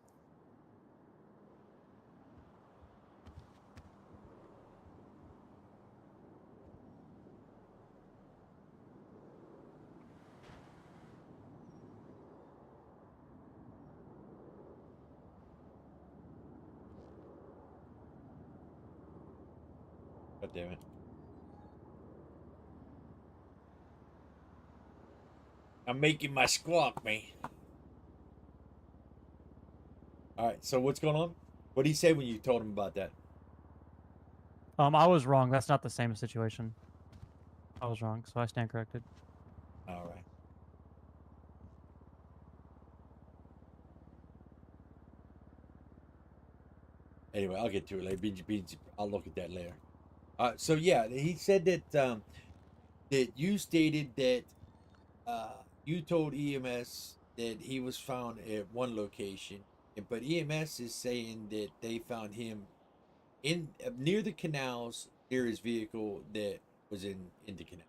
God damn it. I'm making my squawk, man. Alright, so what's going on? What did he say when you told him about that? I was wrong. That's not the same situation. I was wrong, so I stand corrected. Alright. Anyway, I'll get to it later. I'll look at that later. So yeah, he said that that you stated that you told EMS that he was found at one location, but EMS is saying that they found him in near the canals near his vehicle that was in the canal.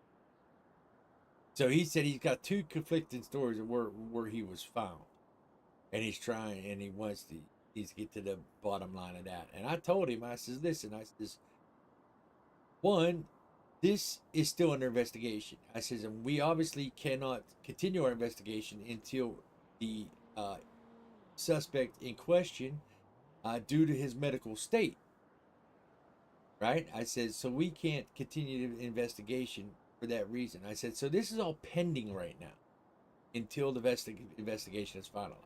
So he said he's got two conflicting stories of where he was found, and he's trying and he wants to get to the bottom line of that. And I told him, I says, listen, I says, one, this is still under investigation. I says, and we obviously cannot continue our investigation until the suspect in question, due to his medical state, right? I said, so we can't continue the investigation for that reason. I said, so this is all pending right now until the investigation is finalized.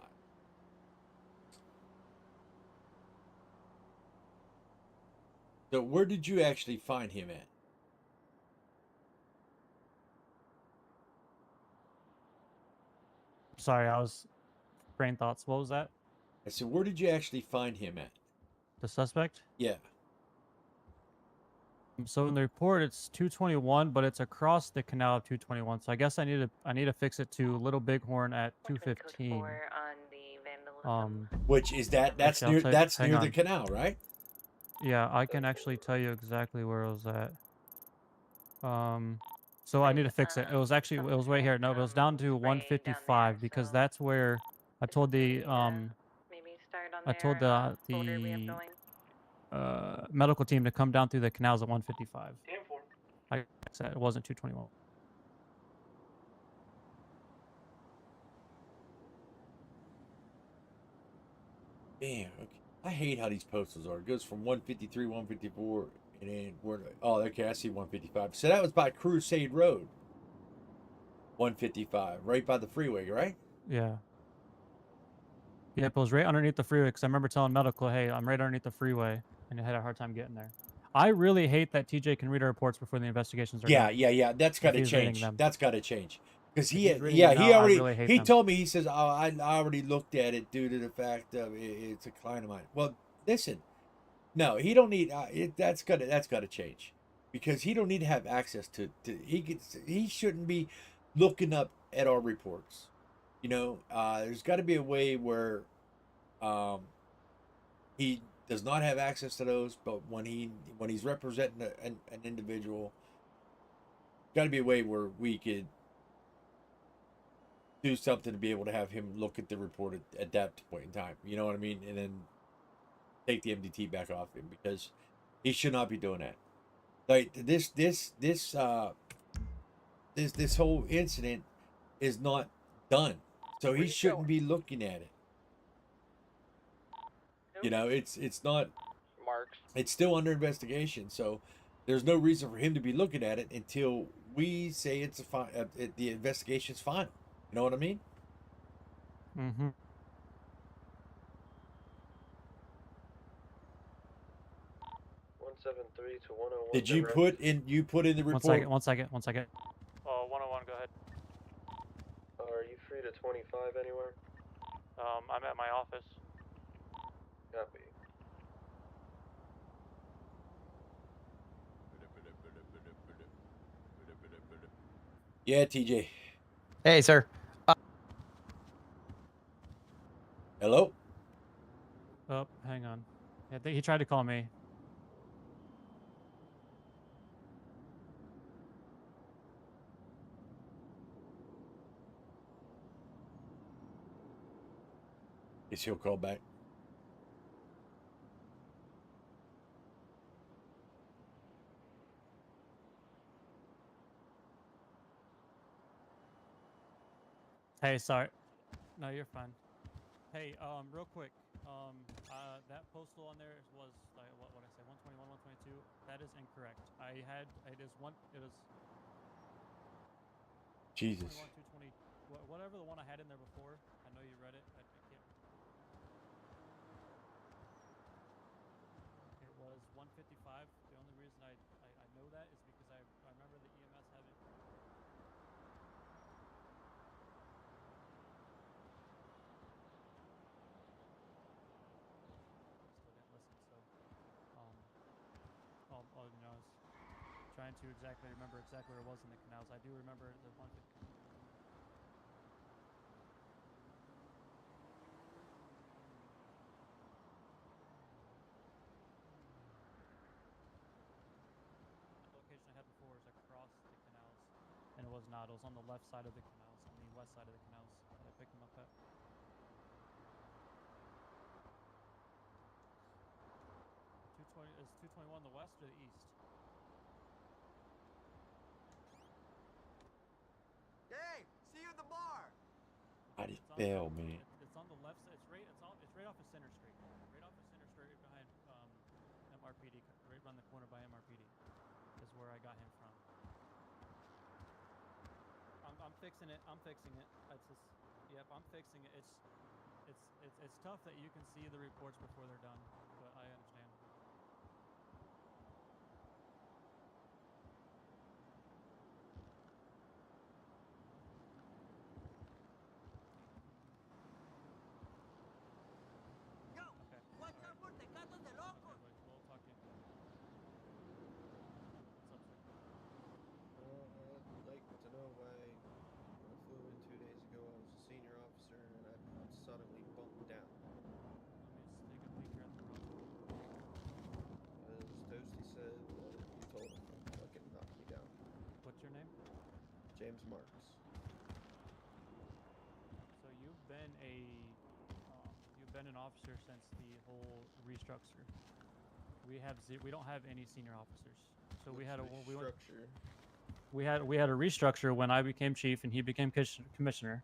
So where did you actually find him at? Sorry, I was brain thoughts. What was that? I said, where did you actually find him at? The suspect? Yeah. So in the report, it's 221, but it's across the canal of 221. So I guess I need to fix it to Little Bighorn at 215. On the vandalism. Which is that's actually, near hang the on. canal, right? Yeah, I can actually tell you exactly where it was at. So I need to fix it. It was right here. No, it was down to 155 because that's where I told the maybe start on I told the medical team to come down through the canals at 155. Like I said, it wasn't 221. Damn. Okay. I hate how these postals are. It goes from 153, 154, and then okay, I see 155. So that was by Crusade Road. 155, right by the freeway, right? Yeah. Yep, it was right underneath the freeway because I remember telling medical, hey, I'm right underneath the freeway, and I had a hard time getting there. I really hate that TJ can read our reports before the investigations are done. Yeah. That's got to he's reading change. them. That's got to change. Because If he's reading them now, I really hate he them. told me, he says, oh, I already looked at it due to the fact of it's a client of mine. Well, listen, no, he don't need that's got to change, because he don't need to have access to he shouldn't be looking up at our reports. There's got to be a way where he does not have access to those, but when he's representing an individual, got to be a way where we could do something to be able to have him look at the report at that point in time. You know what I mean? And then take the MDT back off him, because he should not be doing that. Like this whole incident is not done, so he shouldn't be looking at it. It's not. Marks. It's still under investigation, so there's no reason for him to be looking at it until we say it's the investigation's final. You know what I mean? Mm-hmm. 173 to 101. Did you put in the report? One second. 101, go ahead. Are you free to 25 anywhere? I'm at my office. Copy. Yeah, TJ. Hey, sir. Hello? Oh, hang on. I think he tried to call me. Guess he'll call back. Hey, sorry. No, you're fine. Hey, real quick. That postal on there was like what I say, 121, 122. That is incorrect. It is Jesus. 220, whatever the one I had in there before. I know you read it. I can't. It was 155. The only reason I know that is because I remember the EMS having. Still didn't listen, so all you know is trying to remember exactly where it was in the canals. I do remember the one. The location I had before was across the canals, and it was not. It was on the left side of the canals, on the west side of the canals that I picked him up at. Is 221 the west or the east? Dave, see you at the bar. I just It's on bail, the, man. It's on the left side. It's right off of Center Street. Right off of Center Street, right behind MRPD. Right around the corner by MRPD is where I got him from. I'm fixing it. I'm fixing it. It's just, yep, I'm fixing it. It's tough that you can see the reports before they're done, but I understand. Okay. Watch out for tecatos de locos. Okay, we'll talk to you. What's up, sir? I'd like to know why when I flew in 2 days ago, I was a senior officer and I suddenly bumped down. Let me just take a peek here at the roster. As Toasty said, you told him to fucking knock me down. What's your name? James Marks. So you've been an officer since the whole restructure. We don't have any senior officers. So we had a restructure when I became chief and he became commissioner.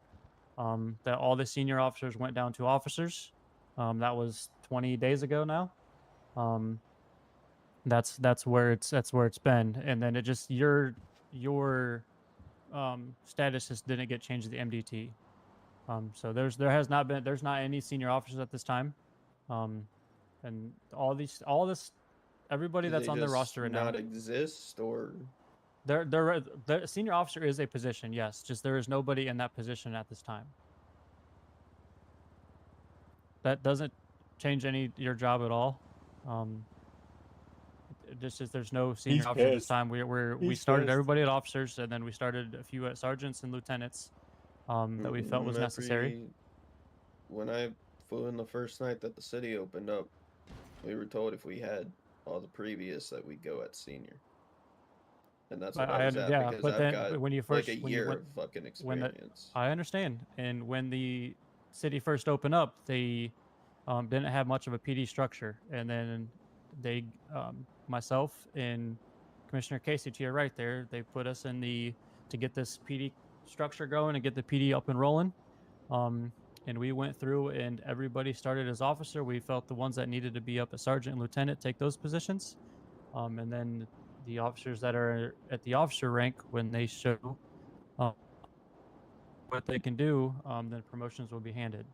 That all the senior officers went down to officers. That was 20 days ago now. That's where it's been, and then it just your status just didn't get changed to the MDT. So there's not any senior officers at this time, and all this everybody that's on the roster right now. Not exist, or The senior officer is a position, yes. Just there is nobody in that position at this time. That doesn't change your job at all. Just as there's no senior officer this time. We started everybody at officers, and then we started a few at sergeants and lieutenants that we felt was necessary. When I flew in the first night that the city opened up, we were told if we had all the previous that we'd go at senior. And that's what I was at, yeah, because but I've then got when you first, like a year of fucking experience. I understand. And when the city first opened up, they didn't have much of a PD structure, and then they myself and Commissioner Casey to your right there, they put us in to get this PD structure going and get the PD up and rolling. And we went through and everybody started as officer. We felt the ones that needed to be up as sergeant and lieutenant take those positions. And then the officers that are at the officer rank, when they show what they can do, then promotions will be handed.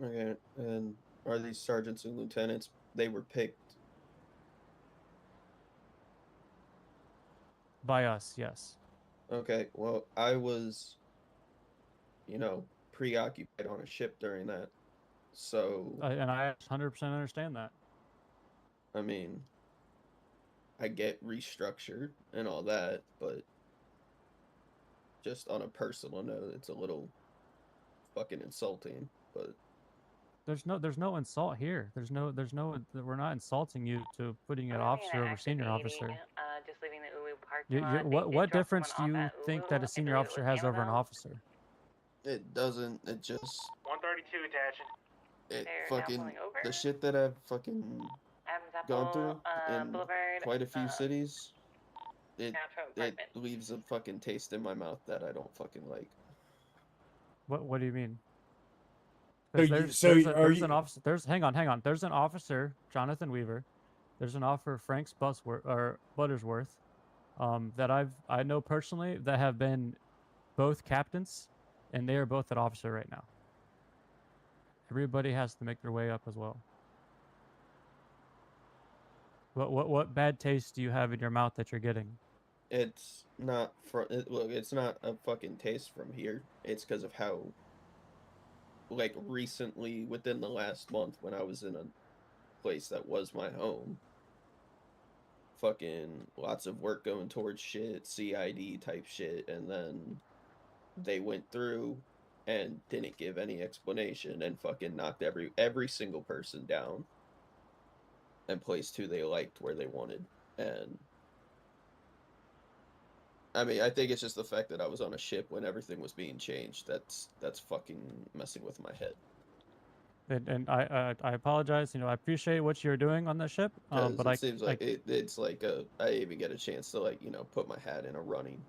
Okay, and are these sergeants and lieutenants, they were picked? By us, yes. Okay, well, I was, preoccupied on a ship during that. So, And I 100% understand that. I mean, I get restructured and all that, but just on a personal note, it's a little fucking insulting, but There's no insult here. We're not insulting you to putting an officer over senior officer. Just leaving the Ulu parking lot. What difference do you think that a senior officer has over an officer? it doesn't, it just, 132 attaching. it They're now fucking, pulling over. the shit that I've fucking gone through in Boulevard, quite a few cities, it apartment. leaves a fucking taste in my mouth that I don't fucking like. What do you mean? Hang on. There's an officer, Jonathan Weaver. There's an officer, Frank Buttersworth, that I know personally that have been both captains, and they are both at officer right now. Everybody has to make their way up as well. What bad taste do you have in your mouth that you're getting? It's not it's not a fucking taste from here. It's because of how, like, recently, within the last month, when I was in a place that was my home, fucking lots of work going towards shit, CID type shit, and then they went through and didn't give any explanation and fucking knocked every single person down and placed who they liked where they wanted. And I mean, I think it's just the fact that I was on a ship when everything was being changed. That's fucking messing with my head. And I apologize. You know, I appreciate what you're doing on that ship. But It seems like it's like I even get a chance to, like, you know, put my hat in a running.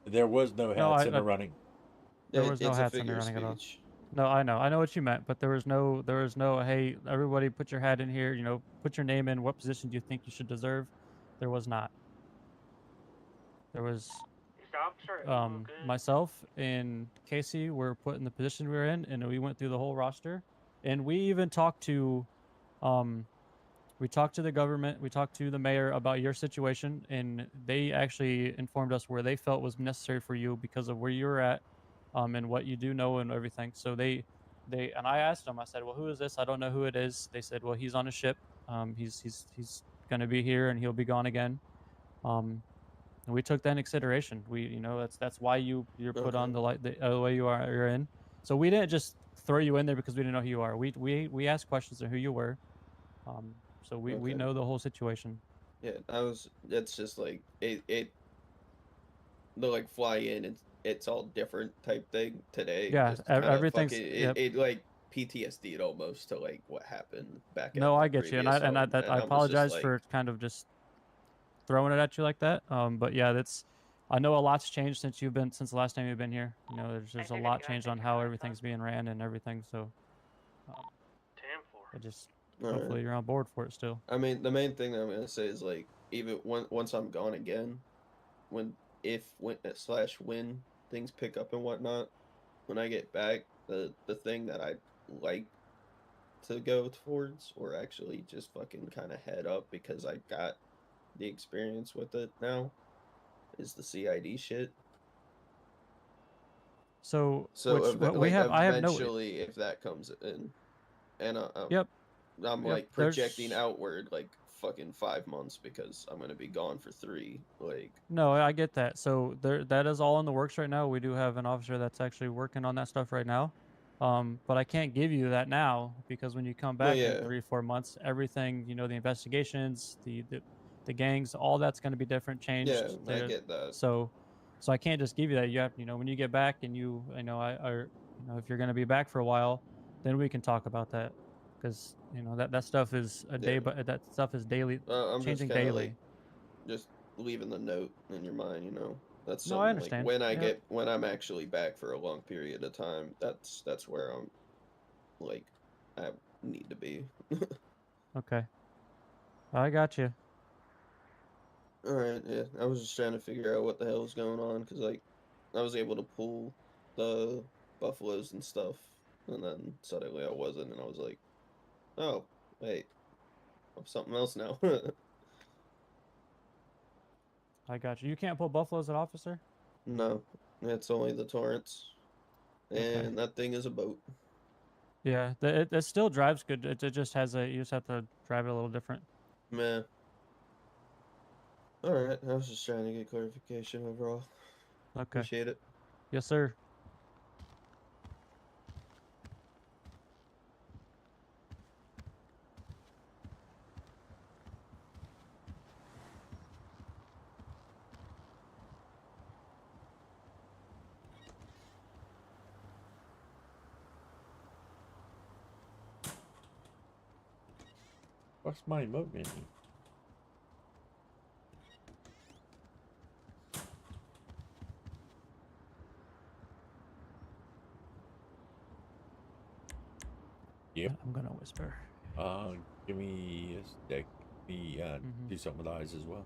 There was no No, hats in the running. There was no It's a hats in the figure of running at all. speech. No, I know what you meant, but there was no, hey, everybody put your hat in here, you know, put your name in, what position do you think you should deserve? There was not. There was, myself and Casey were put in the position we were in, and we went through the whole roster, and we even talked to, we talked to the government, we talked to the mayor about your situation, and they actually informed us where they felt was necessary for you because of where you were at, and what you do know and everything. So they, and I asked them, I said, well, who is this? I don't know who it is. They said, well, he's on a ship. He's going to be here and he'll be gone again. And we took that in consideration. We, you know, that's why you're put on the way you're in. So we didn't just throw you in there because we didn't know who you are. We asked questions of who you were. So we know the whole situation. Yeah, it's just like the like fly in, it's all different type thing today. Yeah, Just kind of everything's fucking yep. it like PTSD'd almost to like what happened back at No, my I get you, and previous I home, and I I'm just apologize like, for kind of just throwing it at you like that. But yeah, that's, I know a lot's changed since the last time you've been here. You know, there's a lot changed on how everything's being ran and everything. So, I just hopefully you're on board for it still. I mean, the main thing that I'm gonna say is, like, even once I'm gone again, when when things pick up and whatnot, when I get back, the thing that I like to go towards, or actually just fucking kind of head up because I got the experience with it now, is the CID shit. So Like, I have no. eventually, if that comes in, and Yep. I'm Yep, like projecting outward like fucking 5 months because I'm gonna be gone for 3. Like, No, I get that. So that is all in the works right now. We do have an officer that's actually working on that stuff right now. But I can't give you that now because when you come no, back in yeah, 3-4 months, everything, you know, the investigations, the gangs, all that's going to be different, changed. yeah, I get that. So I can't just give you that. You have, you know, when you get back and you know, you know, if you're going to be back for a while, then we can talk about that because, you know, that stuff is a day, but that stuff is daily, I'm just changing kind of daily. like just leaving the note in your mind, you know. That's No, I something like understand. when I'm actually back for a long period of time, that's where I'm like I need to be. Okay. I got you. All right, yeah. I was just trying to figure out what the hell was going on because, like, I was able to pull the buffaloes and stuff, and then suddenly I wasn't, and I was like, oh, wait, I'm something else now. I got you. You can't pull buffaloes at officer? No, it's only the torrents, Okay. and that thing is a boat. Yeah, it still drives good. It just has a, you just have to drive it a little different. Meh. All right, I was just trying to get clarification overall. Okay. Appreciate it. Yes, sir. What's my emote menu? Yep. I'm gonna whisper. Give me a stick. Me do something with eyes as well.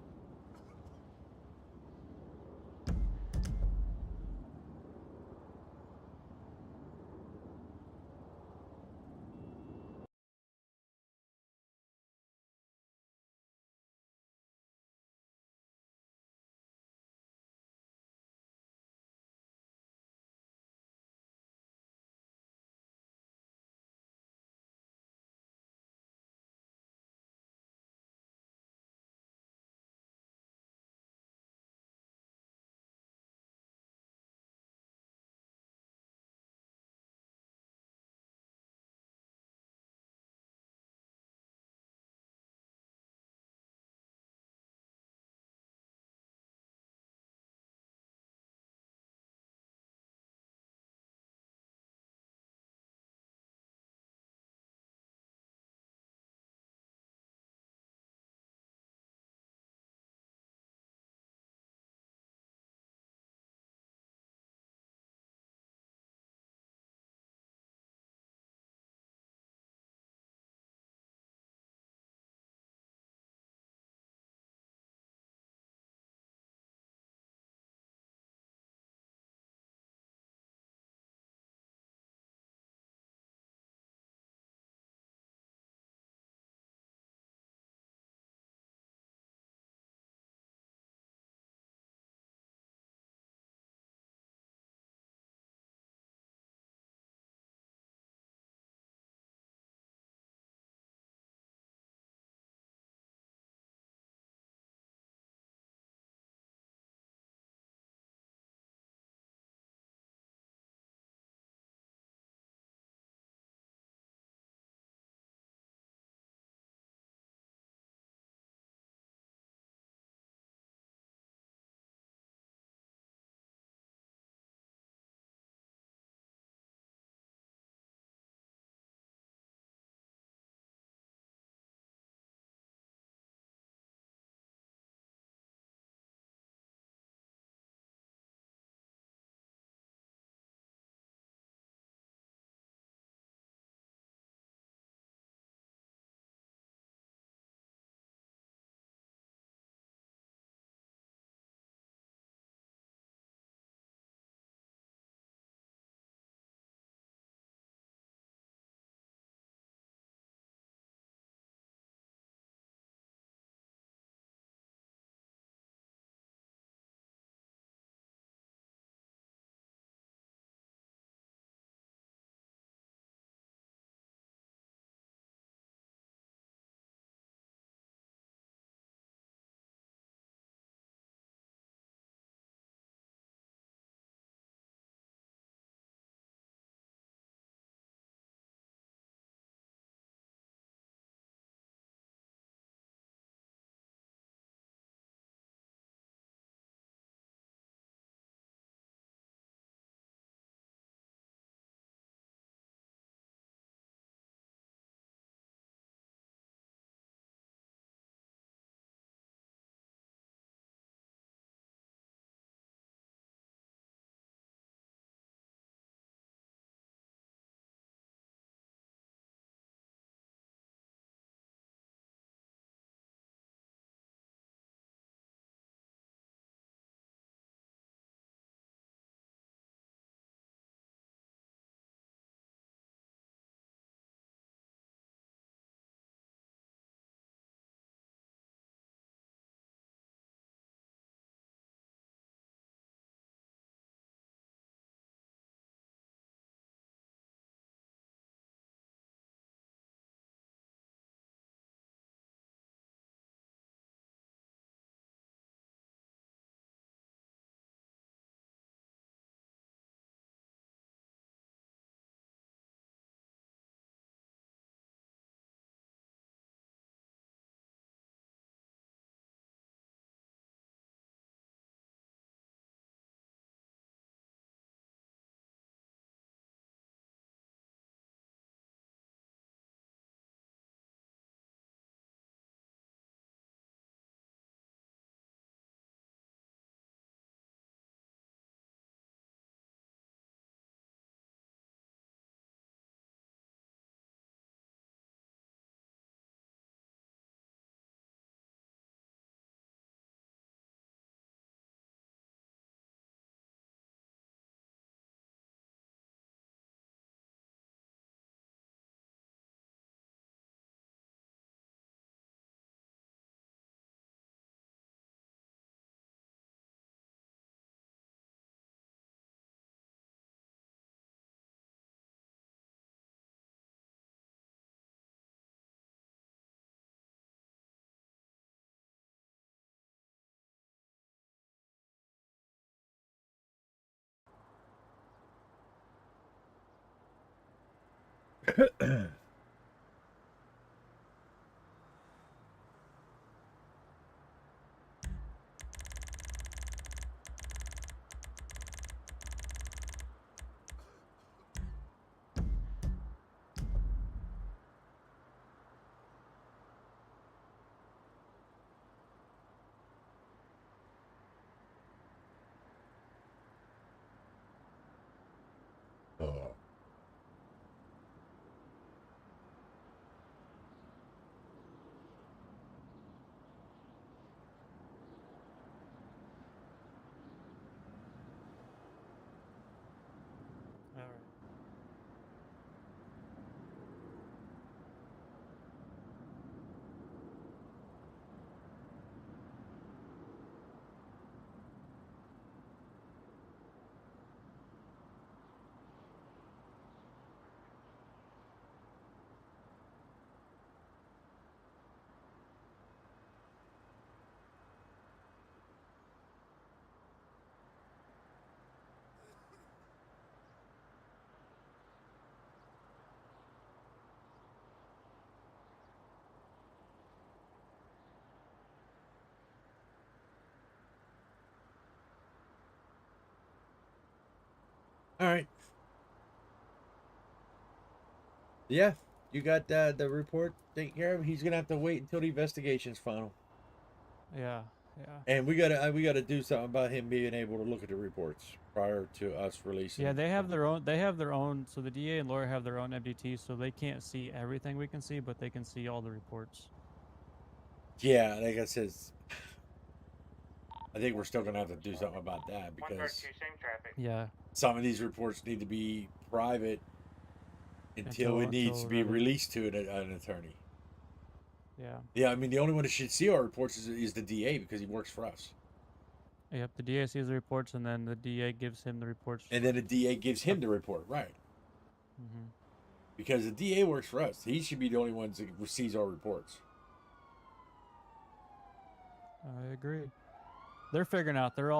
Oh. All right. All right. Yeah, you got the report taken care of. He's gonna have to wait until the investigation's final, Yeah, yeah. and we gotta do something about him being able to look at the reports prior to us releasing. Yeah, they have their own. They have their own. So the DA and lawyer have their own MDT, so they can't see everything we can see, but they can see all the reports. Yeah, like I said, I think we're still gonna have to do something about that because 132, same traffic. Yeah. some of these reports need to be private until it needs to be ready. released to an attorney. Yeah. Yeah, I mean the only one that should see our reports is the DA because he works for us, Yep. The DA sees the reports, and then the DA gives him the reports. and then the DA gives him the report, right? Mm-hmm. Because the DA works for us. He should be the only one that sees our reports. I agree. They're figuring out. They're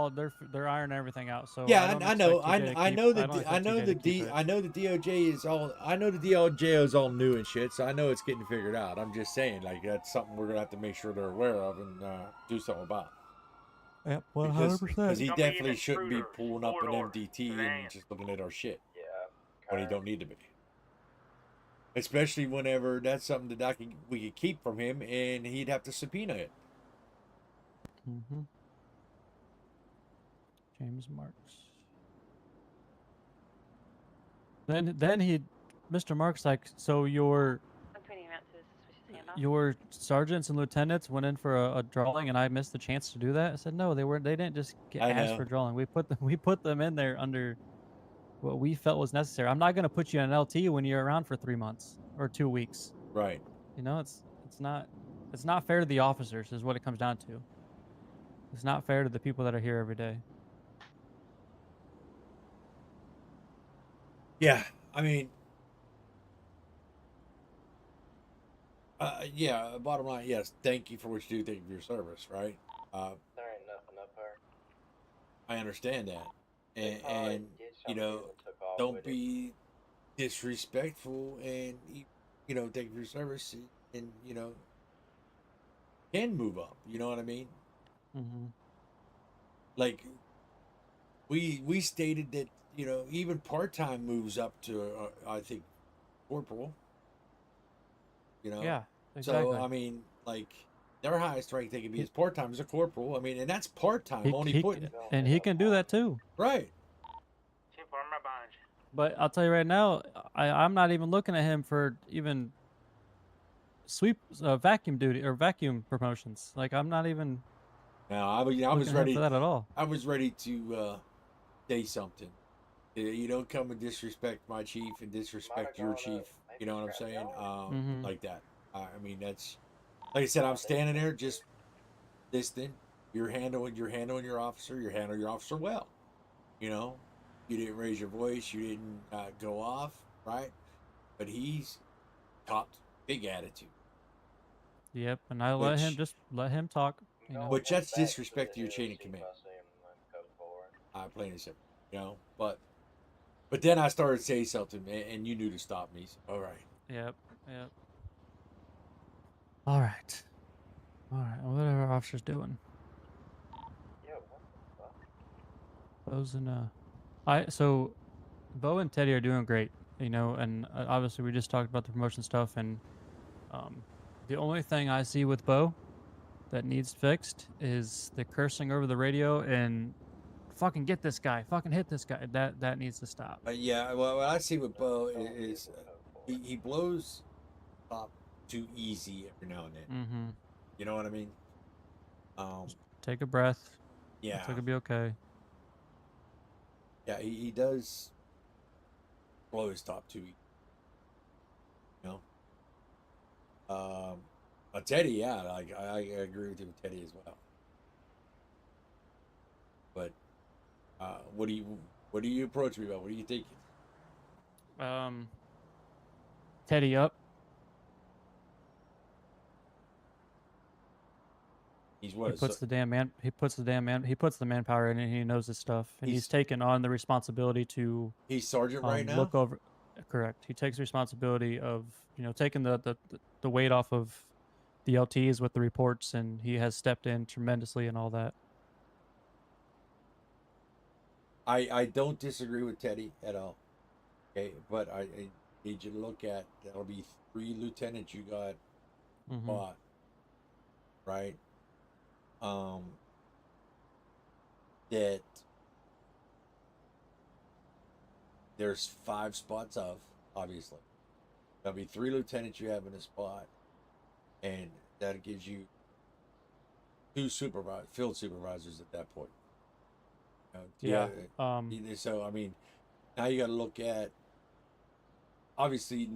ironing everything out. So Yeah, I I know. I know the DOJ is all. I know the DOJ is all new and shit. So I know it's getting figured out. I'm just saying, like that's something we're gonna have to make sure they're aware of and do something about. Yep, Because 100%. he Don't be definitely even shouldn't be cruder, pulling up an four-door MDT sedan. and just looking at our shit Yeah. when he don't need to be. Especially whenever that's something that we could keep from him, and he'd have to subpoena it. Mm-hmm. James Marks. Then Mr. Marks like, so your I'm pointing him out to switch his hand off. your sergeants and lieutenants went in for a drawing, and I missed the chance to do that. I said no, they weren't. They didn't just get I asked know. for drawing. We put them in there under what we felt was necessary. I'm not gonna put you on an LT when you're around for 3 months or 2 weeks. Right. You know, it's not fair to the officers, is what it comes down to. It's not fair to the people that are here every day. Yeah. I mean. Yeah. Bottom line, yes. Thank you for what you do. Thank you for your service. Right. There ain't nothing up there. I understand that, They probably and did you something know, and took off don't with it. be disrespectful, and you know, thank you for your service, and you know, can move up. You know what I mean? Mm-hmm. Like we stated that you know even part-time moves up to I think corporal. You know. Yeah, exactly. So I mean, like their highest rank they can be is part-time as a corporal. I mean, and that's part-time. And he can do that too. Right. 10-4, I'm right behind you. But I'll tell you right now, I'm not even looking at him for even vacuum duty or vacuum promotions. Like I'm not even. Now I was looking at him ready for that at all. I was ready to say something. You don't come and disrespect my chief and disrespect your chief. You know what I'm saying? Like that. I mean, that's like I said. I'm standing there just listening. You're handling your officer. You're handling your officer well. You know, you didn't raise your voice. You didn't go off, right? But he's topped big attitude. Yep, and I let him talk. You know. Which that's disrespect to your chain of command. Plain and simple, you know. But But then I started saying something, and you knew to stop me. So, all right. Yep. Yep. All right. All right. What are our officers doing? Yo, what the fuck? Those and so Bo and Teddy are doing great, you know, and obviously we just talked about the promotion stuff, and the only thing I see with Bo that needs fixed is the cursing over the radio and fucking get this guy, fucking hit this guy. That needs to stop. Yeah, well, what I see with Bo is he blows up too easy every now and then. Mm-hmm. You know what I mean? Take a breath. Yeah. It's gonna be okay. Yeah, he does blow his top too easy. You know? But Teddy, yeah, like I agree with you with Teddy as well. But what do you approach me about? What do you think? Teddy up. He's what? He puts the manpower in, and he knows his stuff, and he's taken on the responsibility to. He's sergeant right now. Look over. Correct. He takes responsibility of taking the weight off of the LTs with the reports, and he has stepped in tremendously and all that. I don't disagree with Teddy at all. Okay, but I need you to look at that'll be 3 lieutenants you got bought, right? That there's 5 spots of, obviously. There'll be 3 lieutenants you have in a spot, and that gives you 2 field supervisors at that point. So I mean, now you got to look at. Obviously,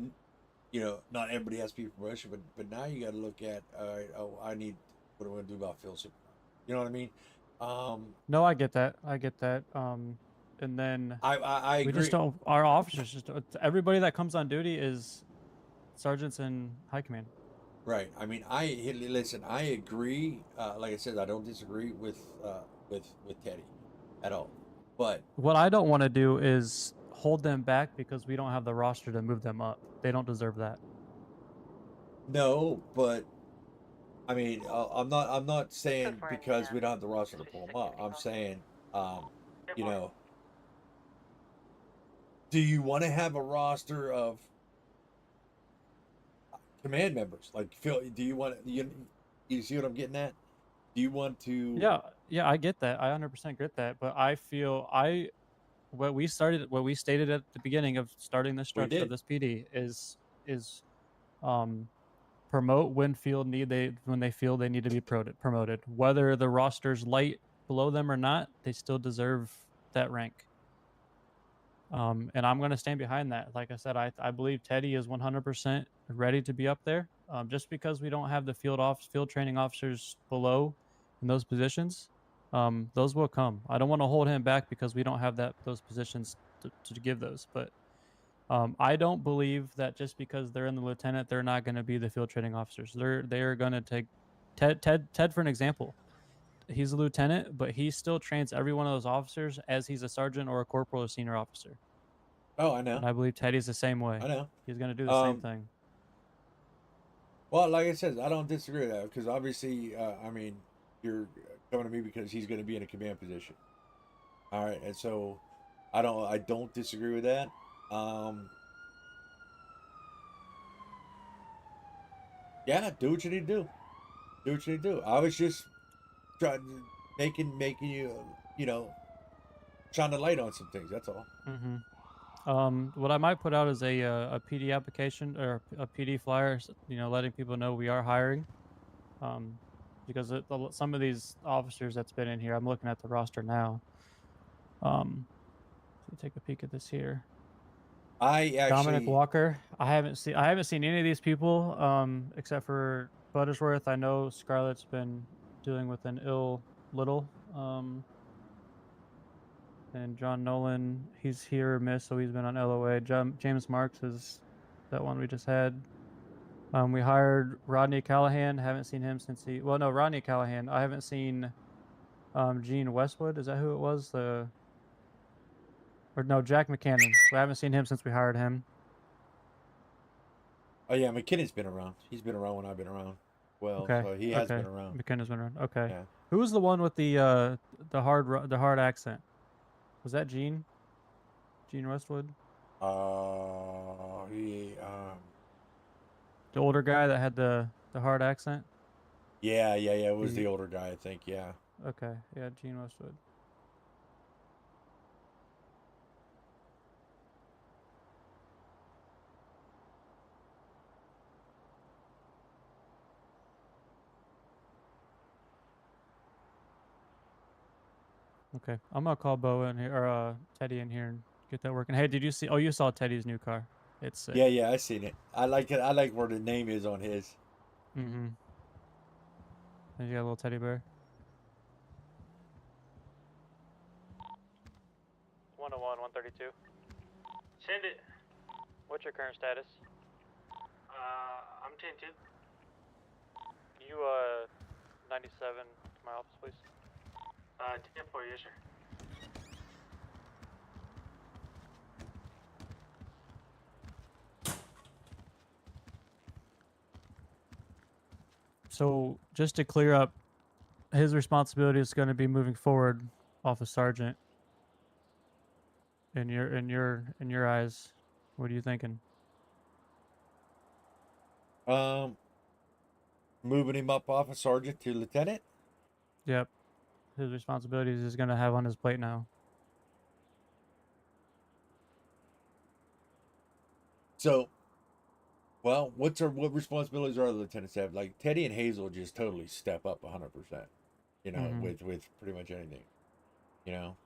not everybody has to be promotion, but now you got to look at. All right, I need. What am I going to do about field supervisor? You know what I mean? No, I get that. And then I agree. We just don't. Our officers just everybody that comes on duty is sergeants and high command. Right. I mean, listen. I agree. Like I said, I don't disagree with Teddy at all. But what I don't want to do is hold them back because we don't have the roster to move them up. They don't deserve that. No, but I mean, I'm not saying because we don't have the roster to pull them up. I'm saying, do you want to have a roster of command members? Like, Phil, do you want you see what I'm getting at? Do you want to? Yeah, I get that. I 100% get that. But I feel what we stated at the beginning of starting the structure of this PD is promote when they feel they need to be promoted. Whether the roster's light below them or not, they still deserve that rank. And I'm going to stand behind that. Like I said, I believe Teddy is 100% ready to be up there. Just because we don't have the field training officers below in those positions, those will come. I don't want to hold him back because we don't have those positions to give those. But I don't believe that just because they're in the lieutenant, they're not going to be the field training officers. They're going to take Ted for an example. He's a lieutenant, but he still trains every one of those officers as he's a sergeant or a corporal or senior officer. Oh, I know. And I believe Teddy's the same way. I know. He's going to do the same thing. Well, like I said, I don't disagree with that because obviously, I mean, you're coming to me because he's going to be in a command position. All right, and so I don't disagree with that. Yeah, do what you need to do. Do what you need to do. I was just trying making you, shine the light on some things. That's all. What I might put out is a PD application or a PD flyer, letting people know we are hiring. Because some of these officers that's been in here, I'm looking at the roster now. So take a peek at this here. Dominic Walker. I haven't seen any of these people except for Buttersworth. I know Scarlett's been dealing with an ill little. And John Nolan, he's here or miss, so he's been on LOA. James Marks is that one we just had. We hired Rodney Callahan. Haven't seen him since Rodney Callahan. I haven't seen Gene Westwood. Is that who it was? Or no, Jack McCannon. We haven't seen him since we hired him. Oh yeah, McKinnon's been around. He's been around when I've been around. Well, Okay. so he has been around. McKinnon's been around. Okay. Yeah. Who was the one with the hard accent? Was that Gene? Gene Westwood? He The older guy that had the hard accent? yeah. It was the older guy, I think. Yeah. Okay. Yeah, Gene Westwood. Okay, I'm gonna call Bo in here or Teddy in here and get that working. Hey, did you see? Oh, you saw Teddy's new car. It's sick. Yeah, I seen it. I like it. I like where the name is on his. Mm-hmm. And you got a little teddy bear. 101, 132. Send it. What's your current status? I'm 10-2. You 97 to my office, please. 10-4, yes, sir. So just to clear up, his responsibility is going to be moving forward off of Sergeant. In your eyes, what are you thinking? Moving him up off of sergeant to lieutenant. Yep, his responsibilities is going to have on his plate now. So, well, what responsibilities are the lieutenants have? Like Teddy and Hazel just totally step up 100%. You know, Mhm. with pretty much anything. You know,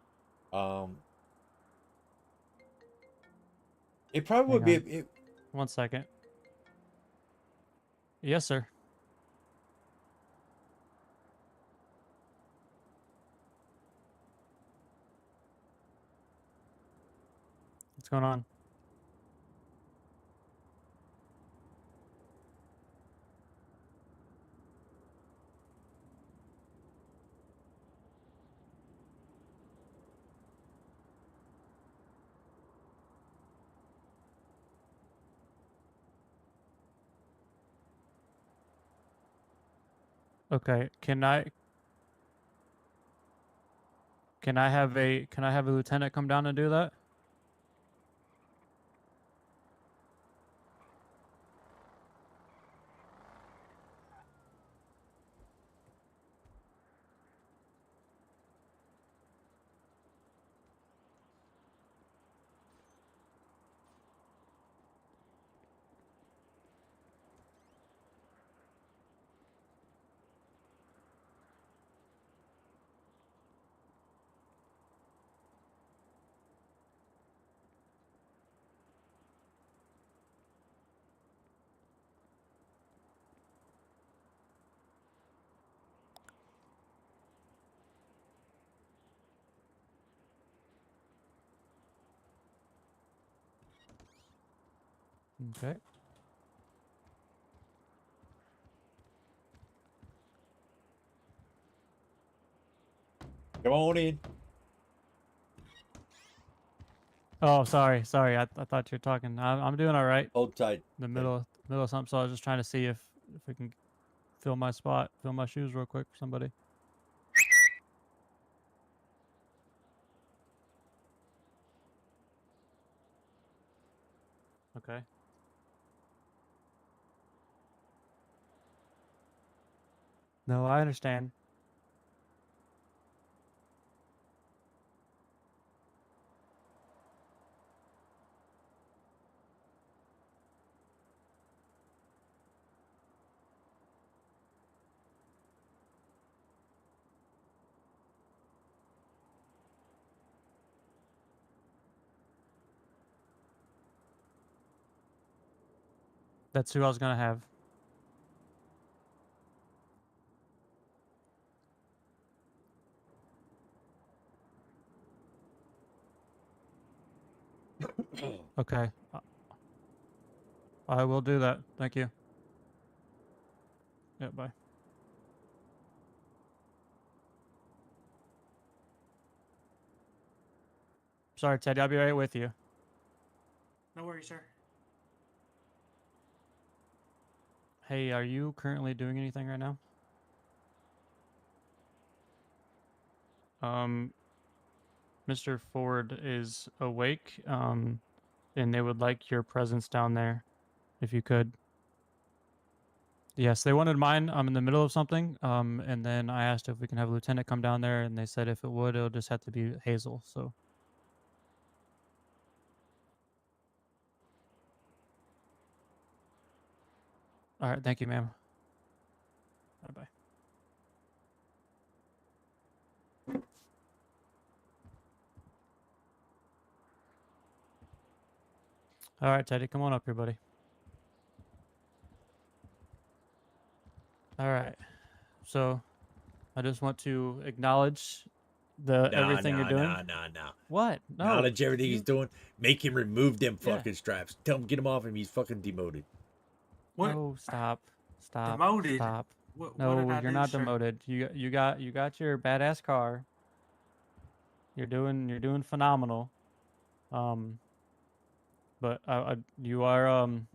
it probably would Hang be. on. 1 second. Yes, sir. What's going on? Okay, can I have a lieutenant come down and do that? Okay. Come on in. Oh, sorry. I thought you were talking. I'm doing all right. Hold tight. The middle of something. So I was just trying to see if we can fill my spot, fill my shoes real quick for somebody. Okay. No, I understand. That's who I was gonna have. Okay. I will do that. Thank you. Yeah, bye. Sorry, Teddy. I'll be right with you. No worries, sir. Hey, are you currently doing anything right now? Mr. Ford is awake, and they would like your presence down there, if you could. Yes, they wanted mine. I'm in the middle of something, and then I asked if we can have a lieutenant come down there, and they said if it would, it'll just have to be Hazel. So. All right, thank you, ma'am. Bye-bye. All right, Teddy, come on up here, buddy. All right. So, I just want to acknowledge everything you're doing. Nah. What? No. Acknowledge everything he's doing. Make him remove them Yeah. fucking straps. Tell him get him off him. He's fucking demoted. What? No, stop. Demoted? Stop. What No, did I you're do, not sir? demoted. You got your badass car. You're doing phenomenal. But you are I'm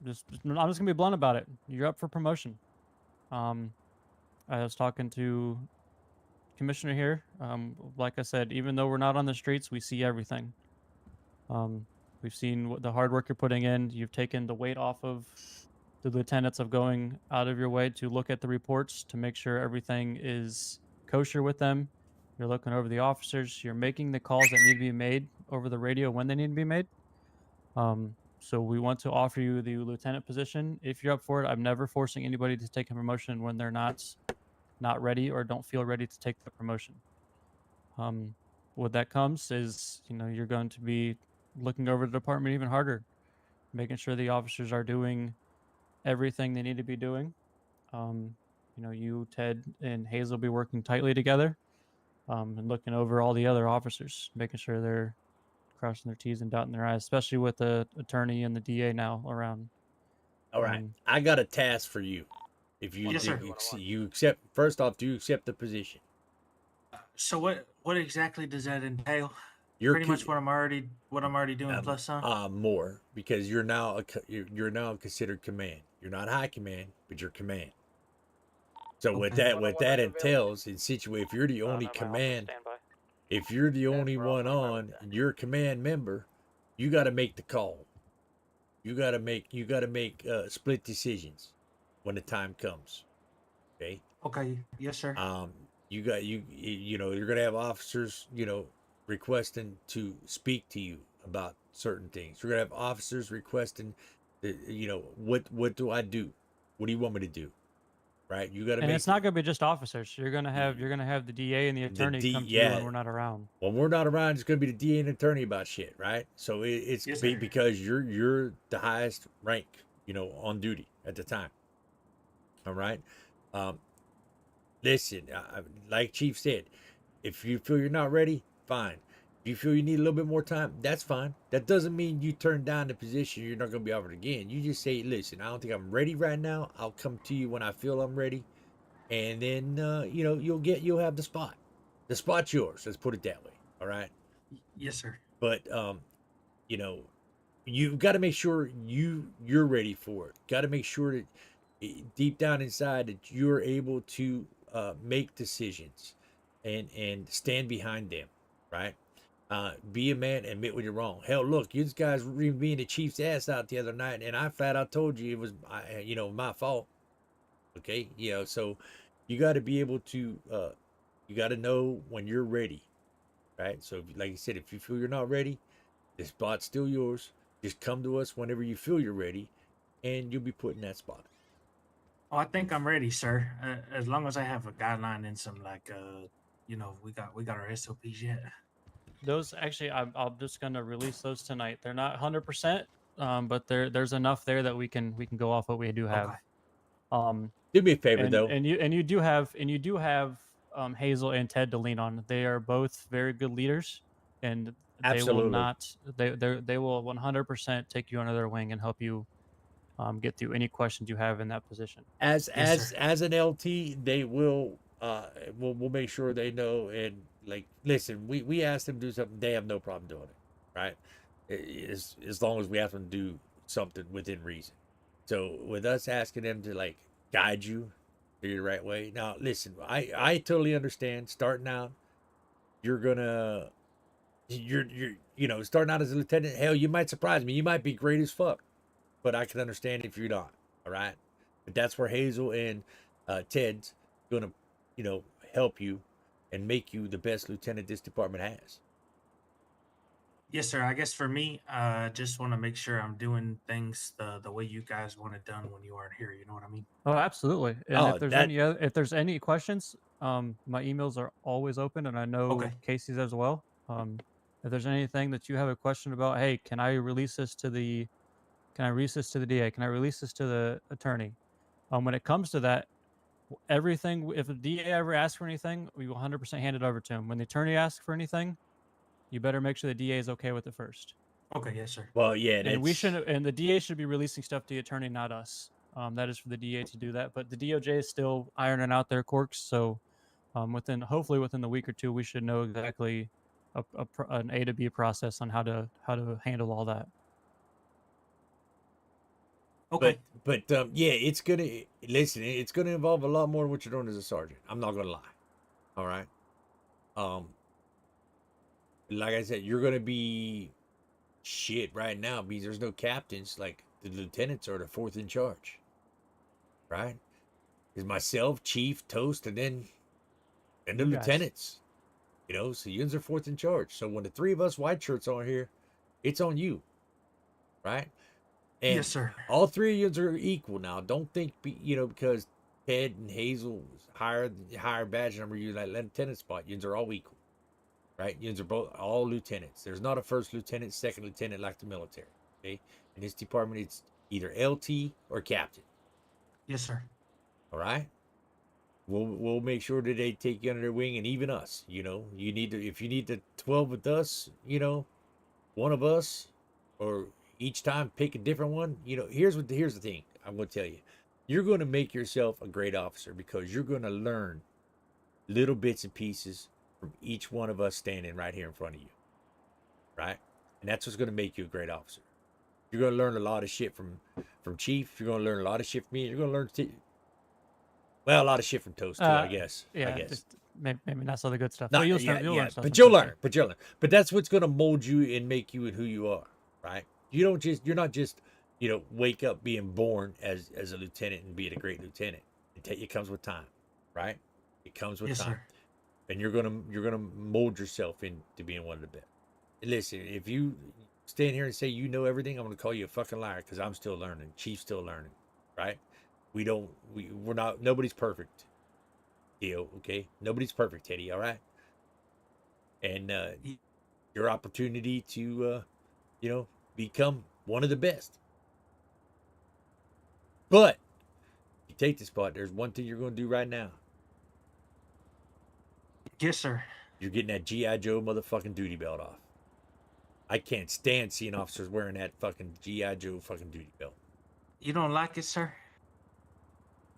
just gonna be blunt about it. You're up for promotion. I was talking to Commissioner here. Like I said, even though we're not on the streets, we see everything. We've seen what the hard work you're putting in. You've taken the weight off of the lieutenants of going out of your way to look at the reports to make sure everything is kosher with them. You're looking over the officers. You're making the calls that need to be made over the radio when they need to be made. So we want to offer you the lieutenant position if you're up for it. I'm never forcing anybody to take a promotion when they're not ready or don't feel ready to take the promotion. What that comes is, you're going to be looking over the department even harder, making sure the officers are doing everything they need to be doing. You, Ted, and Hazel will be working tightly together, and looking over all the other officers, making sure they're crossing their T's and dotting their I's, especially with the attorney and the DA now around. All right. I got a task for you. If you Yes, think sir. you accept, first off, do you accept the position? So what exactly does that entail? You're Pretty much what I'm already doing plus some. More, because you're now you're now considered command. You're not high command, but you're command. So what that entails in situation, if you're the only command, if you're the only one on and you're a command member, you got to make the call. You got to make split decisions when the time comes. Okay. Okay. Yes, sir. You're gonna have officers, requesting to speak to you about certain things. You're gonna have officers requesting, what do I do? What do you want me to do? Right? You got to. And it's not gonna be just officers. You're gonna have the DA and the attorney come to you when we're not around. When we're not around, it's gonna be the DA and attorney about shit, right? So it's Yes, because you're the highest rank, on duty at the time. All right. Listen, like Chief said, if you feel you're not ready, fine. If you feel you need a little bit more time, that's fine. That doesn't mean you turn down the position. You're not going to be offered again. You just say, listen, I don't think I'm ready right now. I'll come to you when I feel I'm ready. And then, you'll have the spot. The spot's yours. Let's put it that way. All right. Yes, sir. But, you've got to make sure you're ready for it. Got to make sure that deep down inside that you're able to make decisions and stand behind them, right? Be a man, admit when you're wrong. Hell, look, you guys were even being the Chief's ass out the other night, and I flat out told you it was my fault. Okay, so you got to be able to you got to know when you're ready, right? So like I said, if you feel you're not ready, the spot's still yours. Just come to us whenever you feel you're ready, and you'll be put in that spot. Oh, I think I'm ready, sir. As long as I have a guideline and some we got our SOPs yet. Those actually, I'm just gonna release those tonight. They're not 100%, but there's enough there that we can go off what we do have. Okay. Do me a favor though. And you do have Hazel and Ted to lean on. They are both very good leaders, and Absolutely. they will 100% take you under their wing and help you get through any questions you have in that position. As an LT, they will we'll make sure they know, and like listen, we asked them to do something, they have no problem doing it, right? As long as we ask them to do something within reason. So with us asking them to like guide you do the right way. Now listen, I totally understand starting out, you're gonna you're you know, starting out as a lieutenant, hell, you might surprise me. You might be great as fuck. But I can understand if you're not. All right. But that's where Hazel and Ted's gonna, you know, help you and make you the best lieutenant this department has. Yes, sir. I guess for me, just want to make sure I'm doing things the way you guys want it done when you aren't here. You know what I mean? Oh, absolutely. And Oh, if there's that if there's any questions, my emails are always open, and I know Okay. Casey's as well. If there's anything that you have a question about, hey, can I release this to the DA? Can I release this to the attorney? When it comes to that, everything, if the DA ever asks for anything, we will 100% hand it over to him. When the attorney asks for anything, you better make sure the DA is okay with it first. Okay. Yes, sir. well, yeah, And we that's should, and the DA should be releasing stuff to the attorney, not us. That is for the DA to do that. But the DOJ is still ironing out their quirks. So hopefully within the week or two, we should know exactly an A to B process on how to handle all that. Okay. but yeah, it's gonna listen. It's gonna involve a lot more than what you're doing as a sergeant. I'm not gonna lie. All right. Um, like I said, you're gonna be shit right now because there's no captains. Like the lieutenants are the fourth in charge, right? Is myself, chief, toast, and then the You guys. lieutenants. You know, so yous are fourth in charge. So when the three of us white shirts are here, it's on you, right? And Yes, sir. all three of yous are equal now. Don't think, you know, because Ted and Hazel higher badge number, you like lieutenant spot. Yous are all equal, right? Yous are both all lieutenants. There's not a first lieutenant, second lieutenant like the military. Okay, in this department, it's either LT or captain. Yes, sir. All right. We'll make sure that they take you under their wing, and even us. You know, you need to if you need to 12 with us. You know, one of us, or each time pick a different one. You know, here's the thing. I'm going to tell you, you're going to make yourself a great officer because you're going to learn little bits and pieces from each one of us standing right here in front of you, right? And that's what's going to make you a great officer. You're going to learn a lot of shit from Chief. You're going to learn a lot of shit from me. You're going to learn a lot of shit from Toast too, I guess. Yeah, I guess. just maybe not so the good stuff. No, But you'll yeah, learn stuff. but from you'll Toast, learn. But you'll learn. But that's what's going to mold you and make you and who you are, right? You're not just, you know, wake up being born as a lieutenant and being a great lieutenant. It comes with time, right? It comes with Yes, time, sir. and you're gonna mold yourself into being one of the best. And listen, if you stand here and say you know everything, I'm gonna call you a fucking liar because I'm still learning. Chief's still learning, right? We're not. Nobody's perfect. Okay? Nobody's perfect, Teddy, all right? And your opportunity to, you know, become one of the best. But if you take this spot, there's one thing you're going to do right now. Yes, sir. You're getting that G.I. Joe motherfucking duty belt off. I can't stand seeing officers wearing that fucking G.I. Joe fucking duty belt. You don't like it, sir?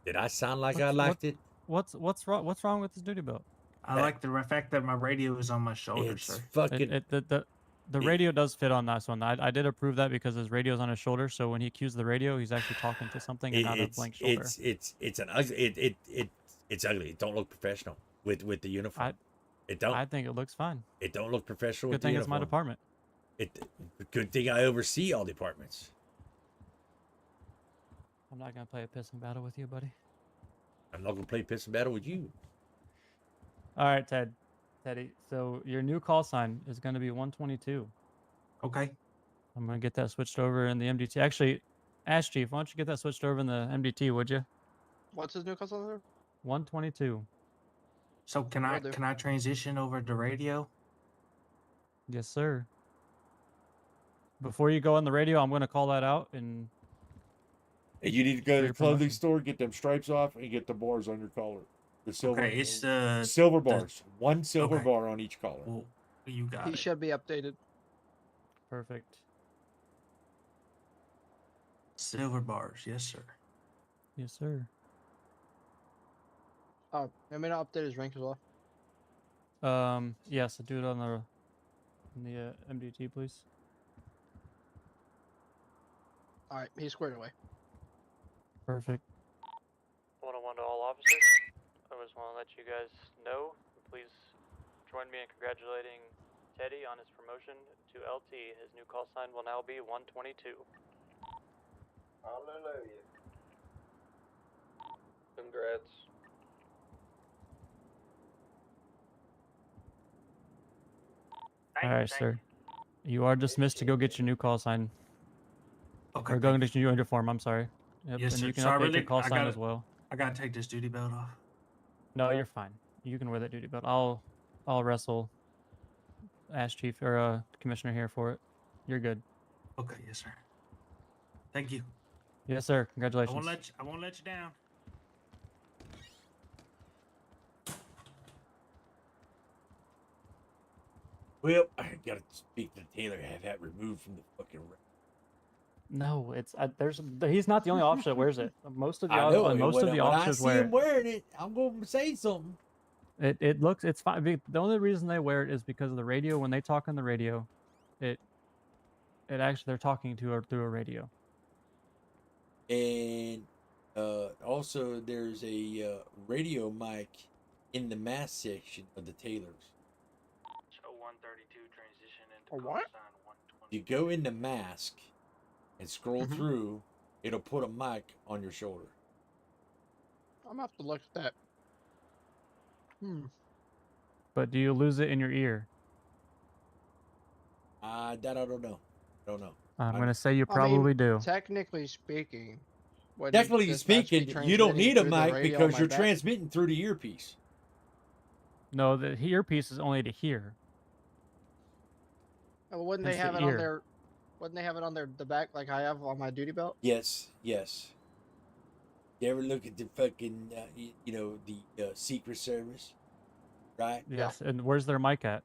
Did I sound like I liked it? What's wrong? What's wrong with this duty belt? I like the fact that my radio is on my shoulder, It's sir. fucking. The radio does fit on this one. I did approve that because his radio's on his shoulder. So when he cues the radio, he's actually talking to something and not a blank shoulder. It's an ugly. It's ugly. It don't look professional with the uniform. It don't. I think it looks fine. It don't look professional. Good with the thing it's my uniform. department. Good thing I oversee all departments. I'm not gonna play a pissing battle with you, buddy. I'm not gonna play piss and battle with you. All right, Teddy. So your new call sign is gonna be 122. Okay. I'm gonna get that switched over in the MDT. Actually, Ash Chief, why don't you get that switched over in the MDT, would you? What's his new console there? 122. So can I transition over to radio? Yes, sir. Before you go on the radio, I'm gonna call that out and. And you need to go to your the clothing promotion. store, get them stripes off, and get the bars on your collar. The silver. Okay, it's the silver bars. One silver okay. bar on each collar. Well, you got He it. should be updated. Perfect. Silver bars, yes, sir. Yes, sir. Oh, I may not update his rank as well. Yes, do it on the MDT, please. All right, he's squared away. Perfect. 101 to all officers. I just want to let you guys know, please join me in congratulating Teddy on his promotion to LT. His new call sign will now be 122. Hallelujah. Congrats. Thank All you, right, thank sir. You are dismissed to go get your new call sign. Okay. Or go get your new uniform. I'm sorry. Yep, Yes, and sir. you can So I update your really, call I sign gotta, as well. I gotta take this duty belt off. No, you're fine. You can wear that duty belt. I'll wrestle Ash Chief or Commissioner here for it. You're good. Okay, yes, sir. Thank you. Yes, sir. I Congratulations. won't let you down. Well, I gotta speak to Taylor. Have that removed from the fucking. No, it's he's not the only officer that wears it. Most of the I know. most of the when I officers see wear him it. wearing it, I'm gonna say something. It's fine. The only reason they wear it is because of the radio. When they talk on the radio, it actually they're talking to through a radio. And also, there's a radio mic in the mass section of the Taylors. Show 132 transition into A call what? sign 120. You go into mask and scroll Mhm. through. It'll put a mic on your shoulder. I'm gonna have to look at that. But do you lose it in your ear? That I don't know. I don't know. I'm I- gonna say you I mean, probably do. Technically speaking, wouldn't Technically this match be speaking, you don't transmitting need a through the mic radio on because my you're back? transmitting through the earpiece. No, the earpiece is only to hear. Well, wouldn't It's they the have it on ear. their? Wouldn't they have it on the back like I have on my duty belt? Yes, yes. You ever look at the fucking, the Secret Service, right? Yes. And where's their mic at?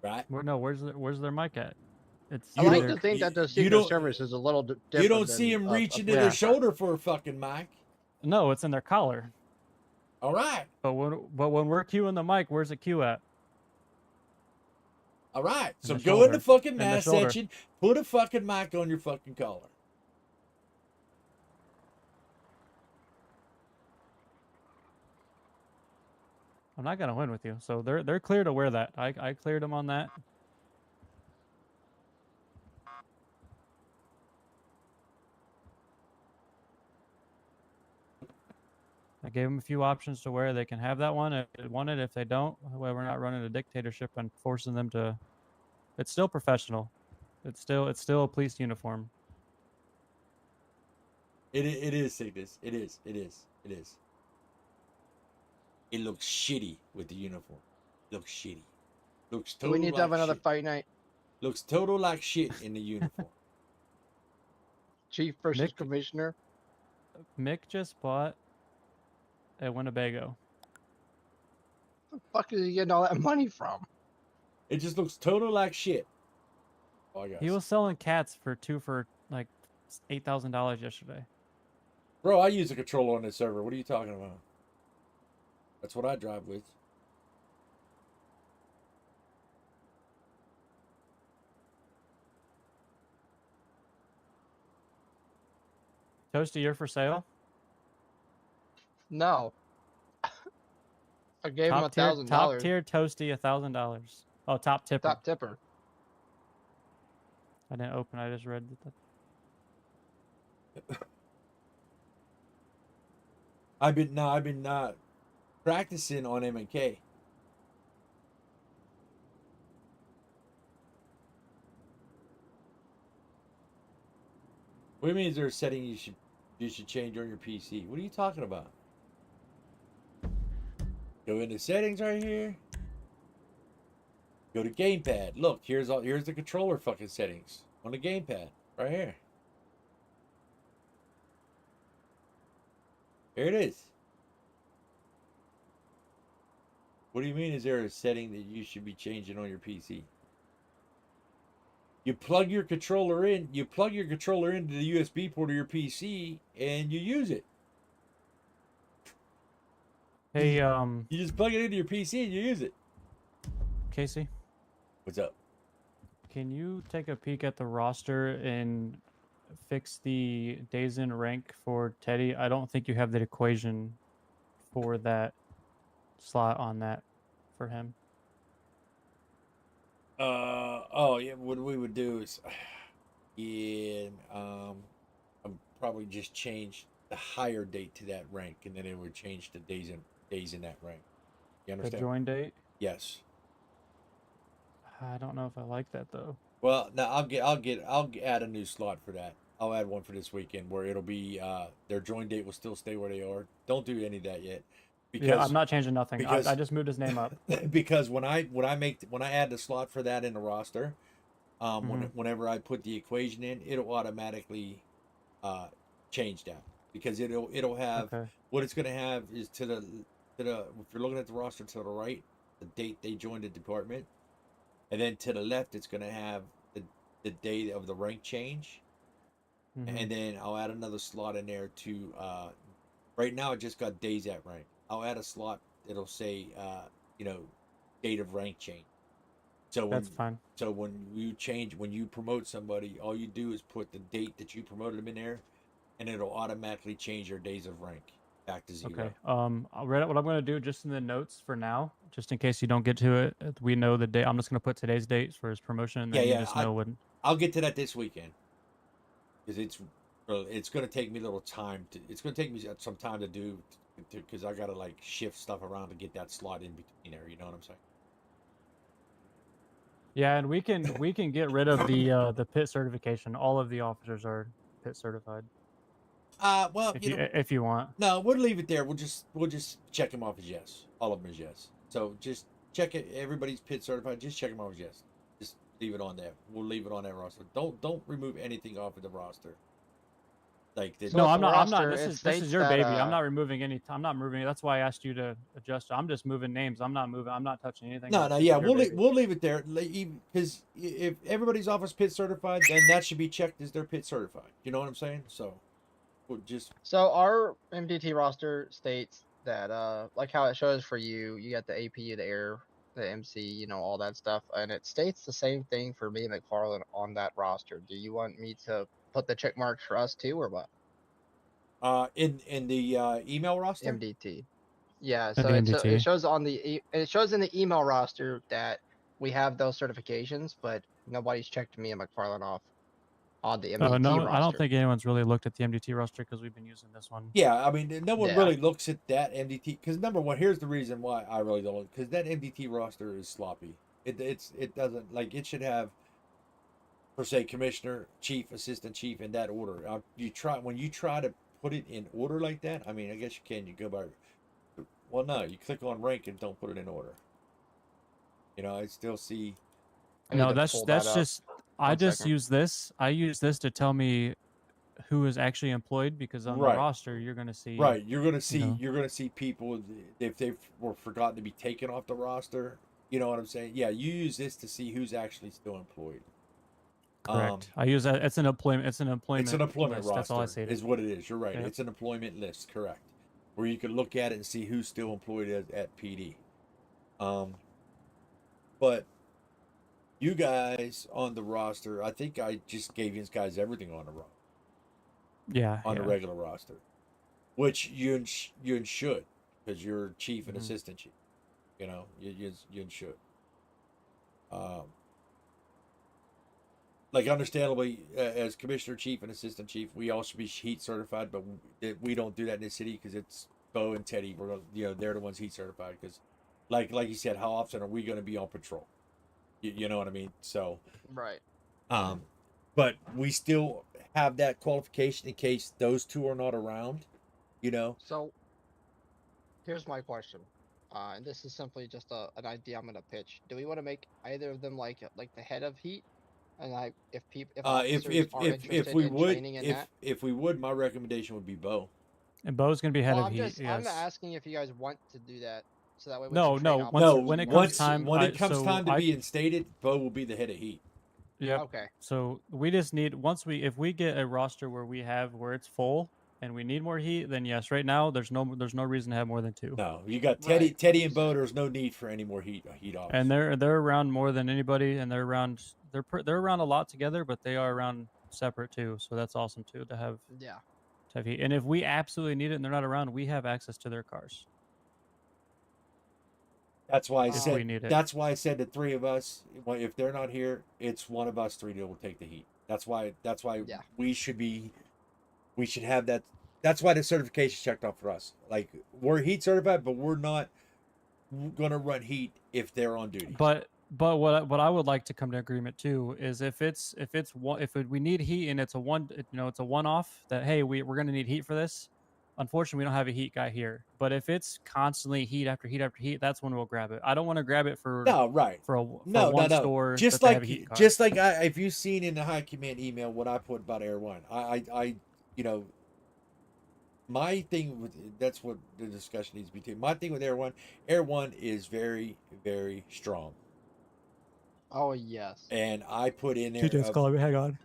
Right. Where's their mic at? It's I like either- to think that the you Secret don't- Service is a little different. You don't see than him a reaching to police their department. shoulder for a fucking mic. No, it's in their collar. All right. But when we're queuing the mic, where's the queue at? All right. In So the go in the shoulder. fucking In the mass shoulder. section, put a fucking mic on your fucking collar. I'm not gonna win with you. So they're clear to wear that. I cleared them on that. I gave them a few options to wear. They can have that one if they want it. If they don't, well, we're not running a dictatorship and forcing them to. It's still professional. It's still a police uniform. It is sickness. It is. It looks shitty with the uniform. Looks shitty. Looks Do total we need to have like another shit. fight night? Looks total like shit in the uniform. Chief versus Nick- Commissioner. Mick just bought a Winnebago. Where the fuck is he getting all that money from? It just looks total like shit. Oh, I got He was selling cats for like $8,000 yesterday. Bro, I use a controller on this server. What are you talking about? That's what I drive with. Toasty, you're for sale. No. I gave him Top tier, $1,000. top tier Toasty, $1,000. Oh, top tipper. Top tipper. I didn't open. I just read that. I've been practicing on M&K. What do you mean? Is there a setting you should change on your PC? What are you talking about? Go into settings right here. Go to gamepad. Look, here's the controller fucking settings on the gamepad right here. Here it is. What do you mean? Is there a setting that you should be changing on your PC? You plug your controller in. You plug your controller into the USB port of your PC, and you use it. Hey, You just plug it into your PC and you use it. Casey, What's up? can you take a peek at the roster and fix the days in rank for Teddy? I don't think you have the equation for that slot on that for him. Oh yeah, what we would do is, yeah, I'm probably just change the higher date to that rank, and then it would change the days in that rank. You The understand? join date? Yes. I don't know if I like that though. Well, now I'll add a new slot for that. I'll add one for this weekend where it'll be their join date will still stay where they are. Don't do any of that yet, Yeah, I'm because not changing nothing. because I just moved his name up. because when I add the slot for that in the roster, whenever I put the equation in, it'll automatically change that, because it'll have Okay. what it's going to have is to the if you're looking at the roster to the right, the date they joined the department, and then to the left it's going to have the date of the rank change, and then I'll add another slot in there to right now it just got days at rank. I'll add a slot that'll say date of rank change. So That's fine. So when you promote somebody, all you do is put the date that you promoted them in there, and it'll automatically change your days of rank back to 0. Okay. I'll read what I'm going to do just in the notes for now, just in case you don't get to it. We know the date. I'm just going to put today's date for his promotion, and then you just know when. I'll get to that this weekend, because it's going to take me a little time to. It's going to take me some time to do, because I got to like shift stuff around to get that slot in between there. You know what I'm saying? Yeah, and we can get rid of the pit certification. All of the officers are pit certified. Well, if you want. No, we'll leave it there. We'll just check them off as yes. All of them as yes. So just check it. Everybody's pit certified. Just check them off as yes. Just leave it on there. We'll leave it on that roster. Don't remove anything off of the roster. Like So no, with I'm the not. roster, This it is states your that, baby. I'm not removing any. I'm not moving. That's why I asked you to adjust. I'm just moving names. I'm not moving. I'm not touching anything. No, else. no, This is yeah, your baby. we'll leave it there, because if everybody's office pit certified, then that should be checked as they're pit certified. You know what I'm saying? So we'll just So our MDT roster states that, like how it shows for you, you got the APU, the air, the MC, you know, all that stuff, and it states the same thing for me, McFarland, on that roster. Do you want me to put the check marks for us too, or what? in the email roster. MDT. Yeah, The so it MDT. shows on it shows in the email roster that we have those certifications, but nobody's checked me and McFarland off on the MDT No, roster. I don't think anyone's really looked at the MDT roster because we've been using this one. Yeah, I mean, no one Yeah. really looks at that MDT, because number one, here's the reason why I really don't, because that MDT roster is sloppy. It doesn't, like, it should have, per se, commissioner, chief, assistant chief, in that order. When you try to put it in order like that, I mean, I guess you can. You go by, well, no, you click on rank and don't put it in order. You know, I still see. No, that's just. I just use this. I use this to tell me who is actually employed, because on Right. the roster you're gonna see. Right, you're gonna see know. you're gonna see people if they were forgotten to be taken off the roster. You know what I'm saying? Yeah, you use this to see who's actually still employed. Correct. I use that. It's an employment. It's an employment. It's an employment list. roster. That's all I say. Is what it is. You're right. Yeah. It's an employment list. Correct. Where you can look at it and see who's still employed at PD. But you guys on the roster, I think I just gave you guys everything on the roster. Yeah. On the regular roster, which you should, because you're chief and assistant chief. You know, you should. Like, understandably, as commissioner, chief, and assistant chief, we all should be heat certified, but we don't do that in this city because it's Bo and Teddy. We're gonna, they're the ones heat certified, because, like you said, how often are we going to be on patrol? You know what I mean? So, right. But we still have that qualification in case those two are not around. You know. So, here's my question, and this is simply just an idea I'm gonna pitch. Do we want to make either of them like the head of heat? And if officers are interested in training in that, if we would, my recommendation would be Bo. And Bo's gonna be head well, of heat. I'm Yes. asking if you guys want to do that, so that way we No, can train no. officers. When it comes time, when it comes time to be instated, Bo will be the head of heat. Yeah. Okay. So we just need if we get a roster where it's full, and we need more heat, then yes, right now there's no reason to have more than 2. No, you got Right, Teddy and 100%. Bo. There's no need for any more heat off. And they're around more than anybody, and they're around a lot together, but they are around separate too. So that's awesome too to have heat. And if we absolutely need it and they're not around, we have access to their cars. That's why I If we said. need it. That's why I said the 3 of us. If they're not here, it's one of us 3 that will take the heat. That's why. We should be. We should have that. That's why the certification checked off for us. Like, we're heat certified, but we're not gonna run heat if they're on duty. But what I would like to come to agreement too is if we need heat and it's a one off that, hey, we're gonna need heat for this. Unfortunately, we don't have a heat guy here. But if it's constantly heat after heat after heat, that's when we'll grab it. I don't want to grab it for one store. Just that they like have a heat car. just like if you've seen in the high command email what I put about Air One, I my thing with that's what the discussion needs to be. My thing with Air One is very, very strong. Oh yes. And I put in there. TJ's calling me. Hang on.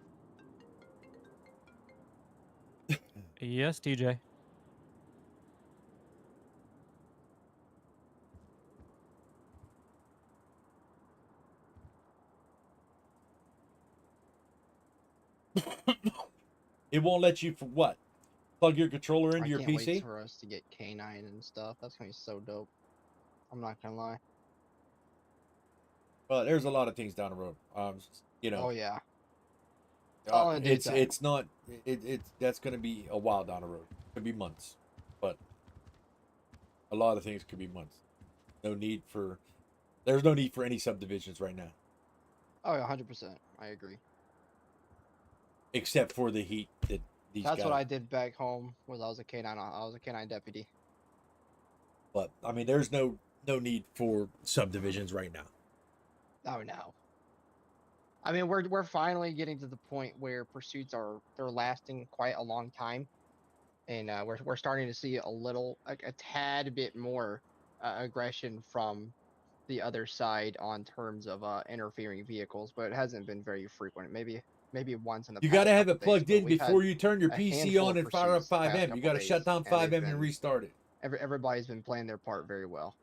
Yes, TJ. It won't let you for what? Plug your controller into your I can't PC? wait for us to get K9 and stuff. That's gonna be so dope. I'm not gonna lie. Well, there's a lot of things down the road. Oh yeah. It's not. That's going to be a while down the road. It could be months, but a lot of things could be months. There's no need for any subdivisions right now. Oh, 100%. I agree. Except for the heat that these That's guys. what I did back home when I was a K9. I was a K9 deputy. But I mean, there's no need for subdivisions right now. Oh no. I mean, we're finally getting to the point where pursuits they're lasting quite a long time, and we're starting to see a tad bit more aggression from the other side on terms of interfering vehicles, but it hasn't been very frequent. Maybe once in the You past got to have couple it plugged days, in but we've before had you turn your a PC handful on of and fire up pursuits the past 5M. You couple got to days, shut down and they've 5M and been- restart it. Everybody's been playing their part very well.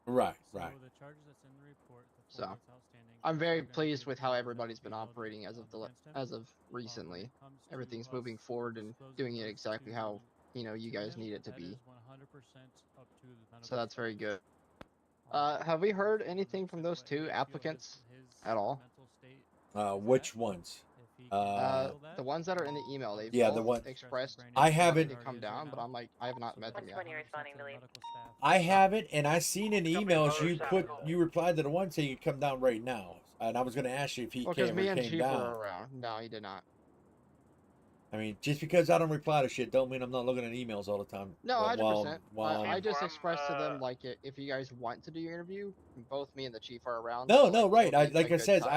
Right. So the charges that's in the report, the So, full that's outstanding, I'm we're very gonna pleased give with you how the everybody's been penalty operating as against him. of When recently. it comes to Everything's us moving forward and disclosing doing it those exactly to how you guys him, need it to that be. is 100% up to the medical So that's very staff. good. Have we heard anything from those 2 applicants at all? Which ones? The ones that are in the email, they've Yeah, both the one expressed I wanting haven't. to come down, but I'm like, I have not met them Which yet. one are you responding to, Lee? I haven't, and I seen in emails you replied to the one saying you come down right now, and I was going to ask you if he Well, because came me or and came Chief down. were around. No, he did not. I mean, just because I don't reply to shit, don't mean I'm not looking at emails all the time. No, 100%. While I I'm- just expressed to them like if you guys want to do your interview, both me and the Chief are around. No, so, no, like, right. it'll I be like a I good said, time,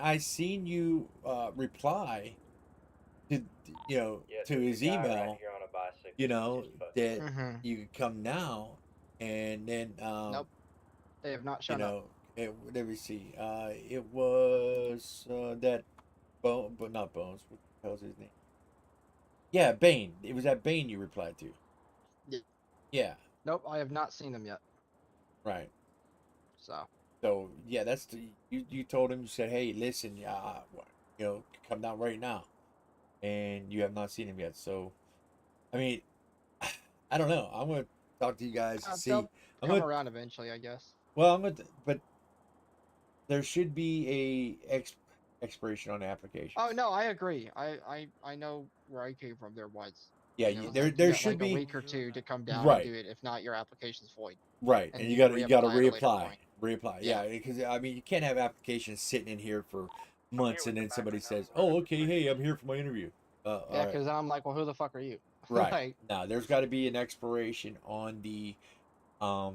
I seen you reply to to his email. That Mhm. you could come now, and then Nope, they have not shown up. let me see. It was that Bone, but not Bones. What the hell's his name? Yeah, Bane. It was that Bane you replied to. Yeah. Yeah. Nope, I have not seen them yet. Right. So. So yeah, that's you told him, you said, hey, listen, come down right now, and you have not seen him yet. So, I mean, I don't know. I'm gonna talk to you guys and see. They'll I'm come gonna, around eventually, I guess. well, but there should be a expiration on the application. Oh no, I agree. I know where I came from. There was. Yeah, You know, there like, you got, should like, be a week or 2 to come down right. and do it. If not, your application's void. Right, and you got to reapply. Yeah, because I mean, you can't have applications sitting in here for months and then somebody says, "Oh, okay, hey, I'm here for my interview." Yeah, because I'm like, well, who the fuck are you? Right. Like, Now, there's got to be an expiration on the Okay,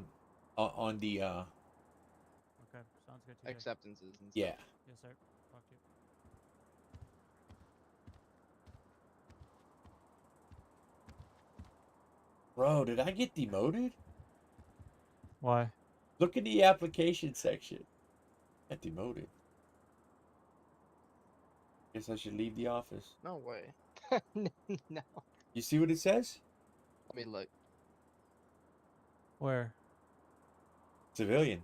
sounds good. TJ. acceptances and stuff. Yeah. Yes, sir. Talk to you. Bro, did I get demoted? Why? Look at the application section. Got demoted. Guess I should leave the office. No way. No. You see what it says? Let me look. Where? Civilian.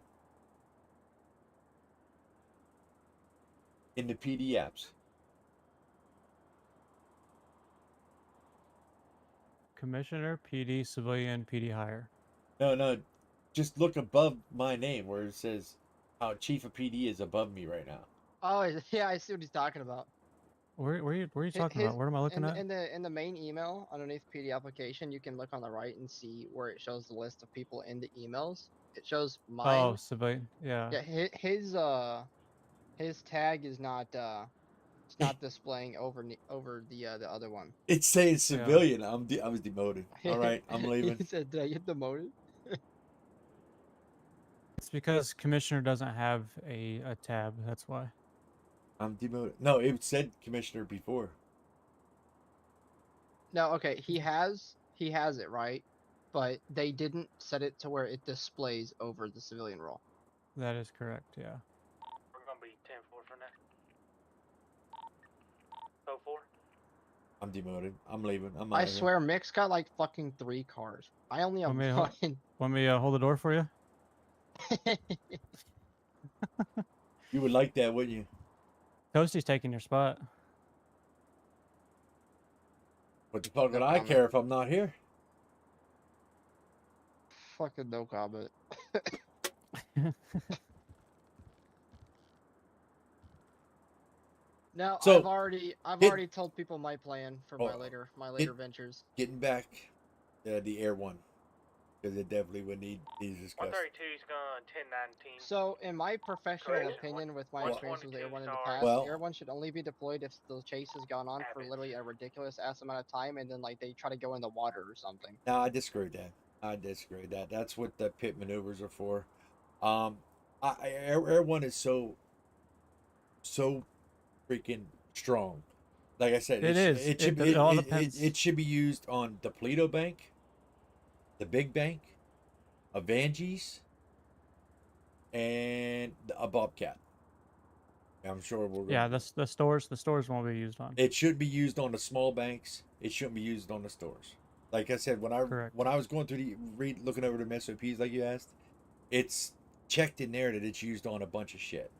In the PD apps. Commissioner, PD, civilian, PD hire. No. Just look above my name where it says Chief of PD is above me right now. Oh yeah, I see what he's talking about. Where are you talking His, about? What am I looking at? in the main email underneath PD application, you can look on the right and see where it shows the list of people in the emails. It shows mine. Oh, civilian. Yeah. Yeah, his tag is not it's not displaying over the other one. It's saying Yeah. civilian. I was demoted. All right, I'm leaving. He said, "Did I get demoted?" It's because commissioner doesn't have a tab. That's why. I'm demoted. No, it said commissioner before. No, okay, he has it right, but they didn't set it to where it displays over the civilian role. That is correct. Yeah. We're gonna be 10-4 for now. 04. I'm demoted. I'm leaving. I'm I out of here. swear, Mick's got like fucking 3 cars. I only have Want me to one. Want me to hold the door for you? You would like that, wouldn't you? Toasty's taking your spot. What the fuck would No I comment. care if I'm not here? Fucking no comment. Now So, I've already it- already told people my plan for Oh, my later ventures. Getting back the air one. Because it definitely would need to discuss. 132 is going 10-19. So, in my professional Correct. opinion, with my Well- experience with Air 1 in the 122 past, Well- Air 1 should only be deployed if the chase has gone on for literally a ridiculous ass amount of time, and then like they try to go in the water or something. No, I disagree with that. I disagree with that. That's what the pit maneuvers are for. Air one is so freaking strong. Like I said, It is. It should It be. all It depends. should be used on the Paleto Bank, the Big Bank, a Vangees, and a Bobcat. I'm sure we're. Yeah, the stores won't be used on. It should be used on the small banks. It shouldn't be used on the stores. Like I said, when I was going through looking over the SOPs like you asked, it's checked in there that it's used on a bunch of shit.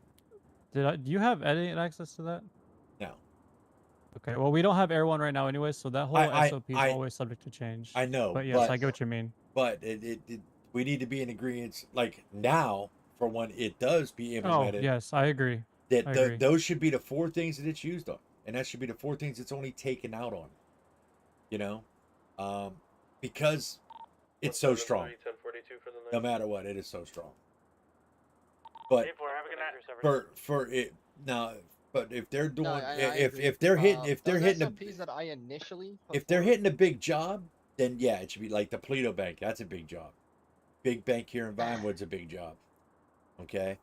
Do you have editing access to that? No. Okay, well we don't have Air 1 right now anyway, so that whole SOP is always subject to change. I know, But yes, I get what you mean. But we need to be in agreement, like now, for when it does be implemented. Oh, yes, I agree. That I agree. those should be the 4 things that it's used on, and that should be the 4 things it's only taken out on. You know, because it's so strong. 1042 for the night. No matter what, it is so strong. But 10-4, have a good night. for it now, but if they're doing No, I if agree. they're hitting Those hitting SOPs that I initially put if they're forward- hitting a big job, then yeah, it should be like the Paleto Bank. That's a big job. Big bank here in Vinewood's a big job. Okay,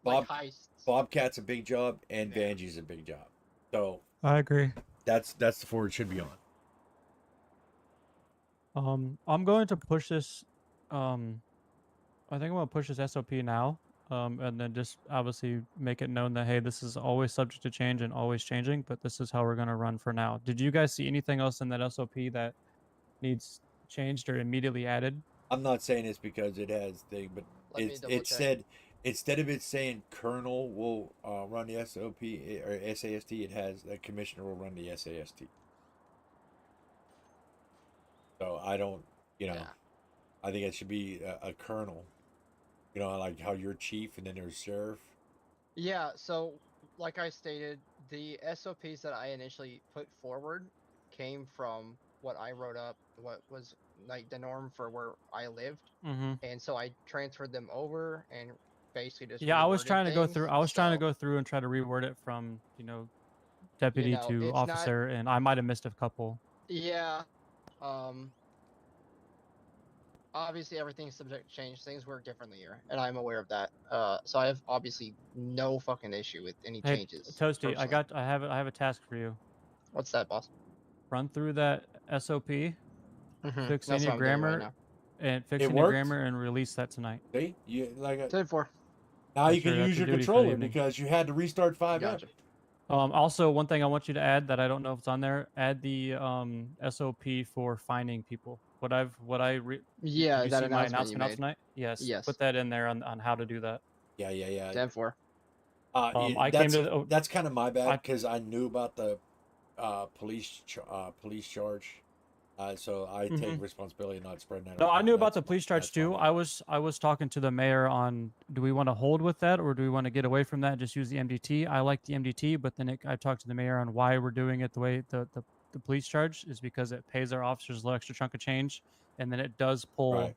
like heists. Bobcat's a big job, and Vangee's a big job. So I agree. that's the 4 it should be on. I'm going to push this. I think I'm gonna push this SOP now. And then just obviously make it known that hey, this is always subject to change and always changing, but this is how we're gonna run for now. Did you guys see anything else in that SOP that needs changed or immediately added? I'm not saying this because it has thing, but Let me it double check. said instead of it saying Colonel will run the SOP or SAST, it has the Commissioner will run the SAST. So I don't, Yeah. I think it should be a Colonel. You know, like how you're chief and then there's sheriff. Yeah, so like I stated, the SOPs that I initially put forward came from what I wrote up, what was like the norm for where I lived, Mm-hmm. and so I transferred them over and basically just Yeah, I was reworded trying to go things, through. I was trying to so, go through and try to reword it from deputy know, to it's not- officer, and I might have missed a couple. Yeah. Obviously everything's subject to change. Things work differently here, and I'm aware of that. So I have obviously no fucking issue with any Hey, changes. Toasty, personally. I have a task for you. What's that, boss? Run through that SOP, Mhm, fix that's any what I'm doing right grammar, now. and fix It any worked? grammar, and release that tonight. See, you like 10-4. now Yes, you can sir, that's use your your duty for the controller evening. because you had to restart 5 Gotcha. Also, one thing I want you to add that I don't know if it's on there, add the SOP for finding people. Did Yeah, you that see my announcement you announcement out made. tonight? Yes. Yes. Put that in there on how to do that. Yeah. 10-4. I came to That's kind of my bad I- because I knew about the police charge, so I take responsibility of not spreading that. No, I around. knew about That's the police charge that's my too. bad. I was talking to the mayor on do we want to hold with that or do we want to get away from that and just use the MDT? I like the MDT, but then I talked to the mayor on why we're doing it the way the police charge is because it pays our officers a little extra chunk of change, and then it does pull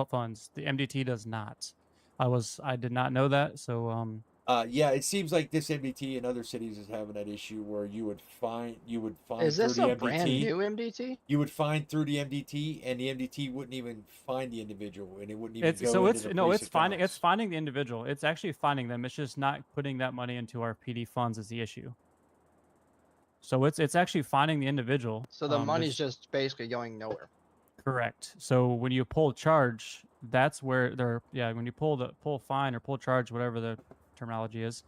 funds. The MDT does not. I did not know that, so Yeah, it seems like this MDT in other cities is having that issue where you would find Is through this the a brand MDT. new MDT? You would find through the MDT, and the MDT wouldn't even find the individual, and it wouldn't even it's go so into it's the no police it's accounts. finding the individual. It's actually finding them. It's just not putting that money into our PD funds is the issue. So it's actually finding the individual. So the money's just basically going nowhere. Correct. So when you pull charge, that's where when you pull fine or pull charge, whatever the terminology is,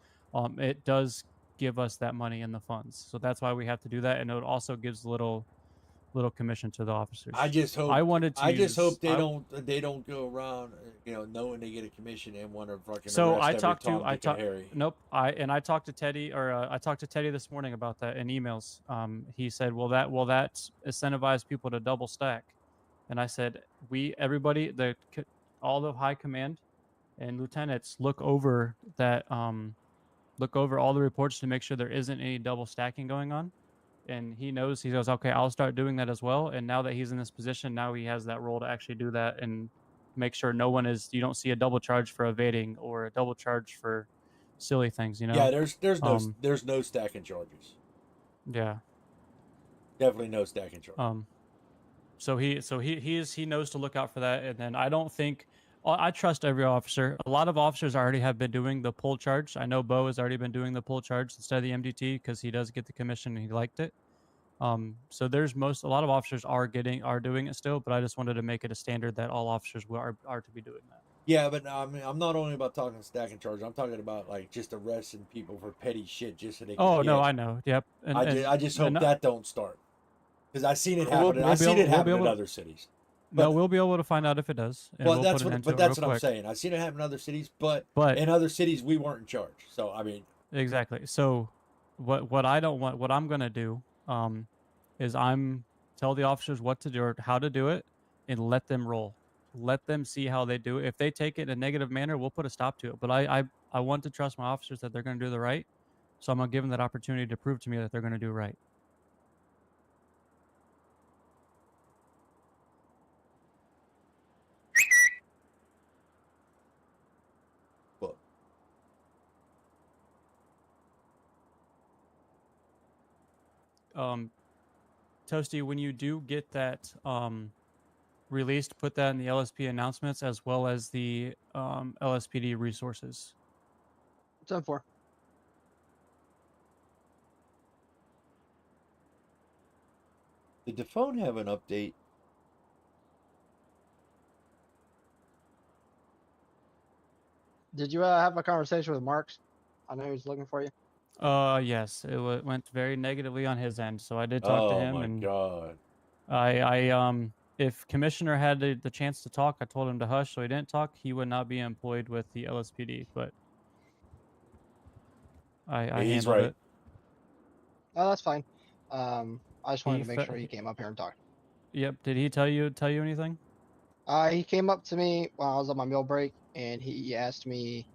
it does give us that money in the funds. So that's why we have to do that, and it also gives little commission to the officers. I just hope they don't go around, knowing they get a commission and want to fucking So arrest I every talked Tom, to Dick, and Harry. I talked to Teddy I talked to Teddy this morning about that in emails. He said, "Will that incentivize people to double stack?" And I said, everybody, all the high command and lieutenants look over that, look over all the reports to make sure there isn't any double stacking going on. And he knows, he goes, okay, I'll start doing that as well. And now that he's in this position, now he has that role to actually do that and make sure you don't see a double charge for evading or a double charge for silly things, Yeah, there's no stacking charges. Yeah. Definitely no stacking charges. So he knows to look out for that, and then I don't think I trust every officer. A lot of officers already have been doing the pull charge. I know Bo has already been doing the pull charge instead of the MDT because he does get the commission and he liked it. So a lot of officers are doing it still, but I just wanted to make it a standard that all officers are to be doing that. Yeah, but I'm not only about talking stacking charges. I'm talking about like just arresting people for petty shit just so they can Oh no, I know. Yep. I just hope that don't start. Because I've seen it happen. I've seen it happen in other cities. No, we'll be able to find out if it does. And Well, we'll that's put what I'm saying. I've seen it happen in other cities, but in other cities we weren't in charge. So I mean, exactly. So what I don't want, what I'm gonna do, is tell the officers what to do or how to do it, and let them roll. Let them see how they do it. If they take it in a negative manner, we'll put a stop to it. But I want to trust my officers that they're gonna do the right. So I'm gonna give them that opportunity to prove to me that they're gonna do right. Toasty, when you do get that released, put that in the LSP announcements as well as the LSPD resources. 10-4. Did the phone have an update? Did you have a conversation with Marks? I know he was looking for you. Yes, it went very negatively on his end. So I did talk to him. Oh my god. I if Commissioner had the chance to talk, I told him to hush, so he didn't talk. He would not be employed with the LSPD, but I He's handled right. it. Oh, that's fine. I just wanted to make sure he came up here and talked. Yep. Did he tell you anything? He came up to me while I was on my meal break, and he asked me,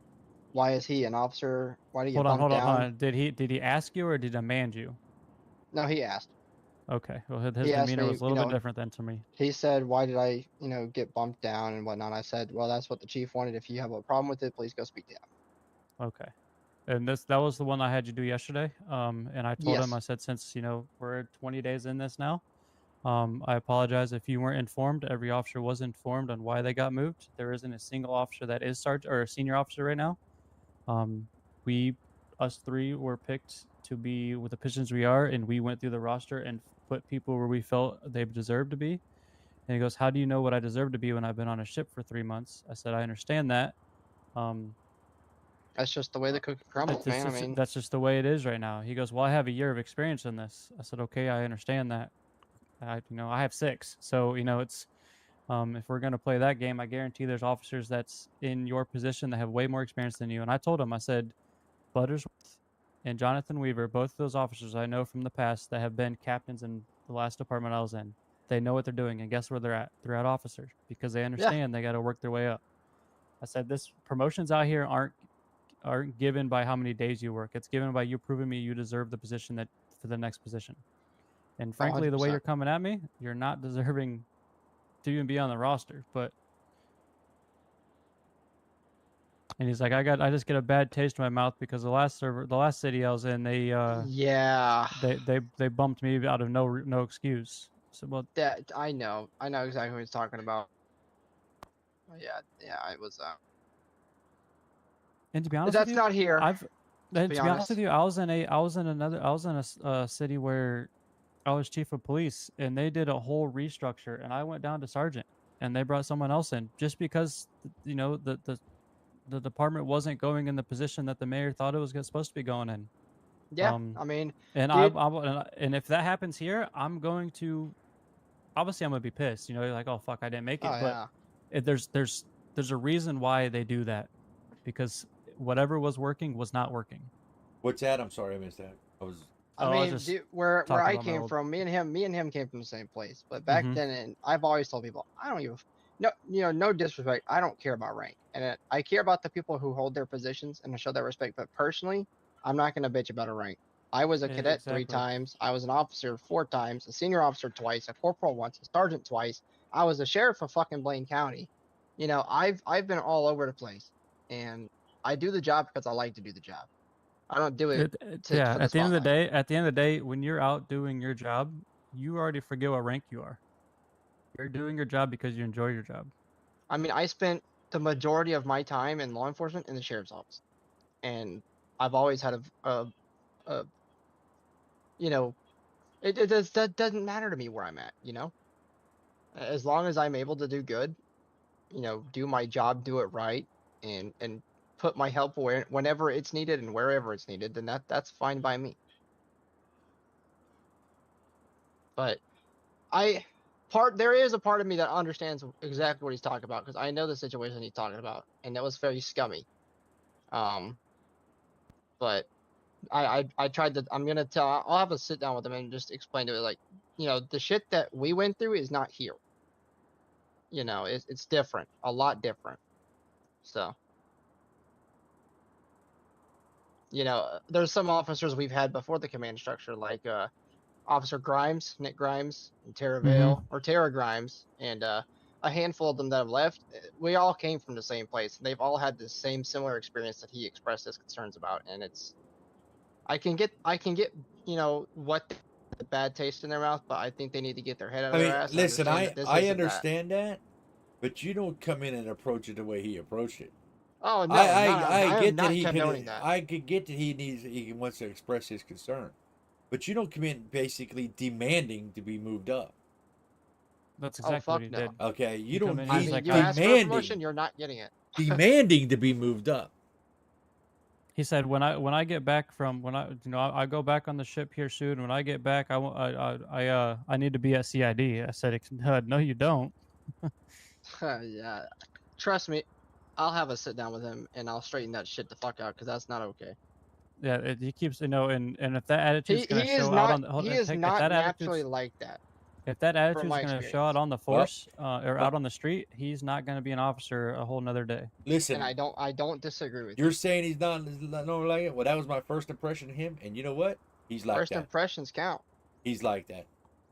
"Why is he an officer? Why did he get bumped down?" Hold on. Did he ask you or did he demand you? No, he asked. Okay. Well, his He asked demeanor me, was a little bit different than to me. He said, "Why did I, get bumped down and whatnot?" I said, "Well, that's what the chief wanted. If you have a problem with it, please go speak to him." Okay. And that was the one I had you do yesterday. And I told him, Yes. I said, since we're 20 days in this now, I apologize if you weren't informed. Every officer was informed on why they got moved. There isn't a single officer that is sergeant or a senior officer right now. Us three were picked to be with the positions we are, and we went through the roster and put people where we felt they deserved to be. And he goes, "How do you know what I deserve to be when I've been on a ship for 3 months?" I said, "I understand that. That's just the way the cookie crumbles, It's man. I just- mean, that's just the way it is right now. He goes, well, I have a year of experience in this. I said, okay, I understand that. I have 6. So, it's, if we're going to play that game, I guarantee there's officers that's in your position that have way more experience than you. And I told him, I said, Buttersworth and Jonathan Weaver, both of those officers I know from the past that have been captains in the last department I was in. They know what they're doing, and guess where they're at? They're at officers because they understand they got to work their way up. I said, this promotions out here aren't given by how many days you work. It's given by you proving me you deserve the position that for the next position. And frankly, the way 100%. you're coming at me, you're not deserving to even be on the roster. But and he's like, I just get a bad taste in my mouth because the last city I was in, they bumped me out of no excuse. So well, that I know exactly what he's talking about. Yeah, it was. and to be honest That's with you, not here. To be honest with you, I was in a city where I was chief of police, and they did a whole restructure, and I went down to sergeant, and they brought someone else in just because the department wasn't going in the position that the mayor thought it was supposed to be going in. Yeah, I mean, and dude, and if that happens here, I'm going to obviously I'm gonna be pissed. You're like, oh fuck, I didn't make it. yeah. There's a reason why they do that, because whatever was working was not working. What's that? I'm sorry, I missed that. I mean, dude, where I came from, me and him came from the same place. But back Mhm. then, and I've always told people, I don't give no disrespect. I don't care about rank, and I care about the people who hold their positions and show that respect. But personally, I'm not gonna bitch about a rank. I was a cadet 3 times. I was an officer 4 times, a senior officer twice, a corporal once, a sergeant twice. I was a sheriff of fucking Blaine County. I've been all over the place, and I do the job because I like to do the job. I don't do it for the At the end of the spotlight. day, when you're out doing your job, you already forget what rank you are. You're doing your job because you enjoy your job. I mean, I spent the majority of my time in law enforcement in the sheriff's office, and I've always had that doesn't matter to me where I'm at. As long as I'm able to do good, do my job, do it right, and put my help whenever it's needed and wherever it's needed, then that's fine by me. But there is a part of me that understands exactly what he's talking about, because I know the situation he's talking about, and that was very scummy. But I tried to. I'll have a sit down with him and just explain to it, like, the shit that we went through is not here. It's different, a lot different. So, there's some officers we've had before the command structure, like Officer Grimes, Nick Grimes, and Tara Vale, or Tara Grimes, and a handful of them that have left. We all came from the same place. They've all had the same similar experience that he expressed his concerns about, and I can get what the bad taste in their mouth, but I think they need to get their head out of their ass. Listen, I understand that, but you don't come in and approach it the way he approached it. Oh no, I get that I could get that he wants to express his concern, but you don't come in basically demanding to be moved up. That's exactly what he did. Okay, you don't I mean, you ask for a promotion, you're not getting it. Demanding to be moved up. He said, when I get back from I go back on the ship here soon. When I get back, I need to be at CID. I said, no, you don't. Yeah, trust me, I'll have a sit down with him and I'll straighten that shit the fuck out, because that's not okay. Yeah, he keeps and if that attitude's gonna show not, out on he is not naturally like that. If that attitude's gonna show out on the force or out on the street, he's not gonna be an officer a whole nother day. Listen, and I don't disagree with you're saying he's not like it. Well, that was my first impression of him, and you know what? He's like first that. impressions count. He's like that.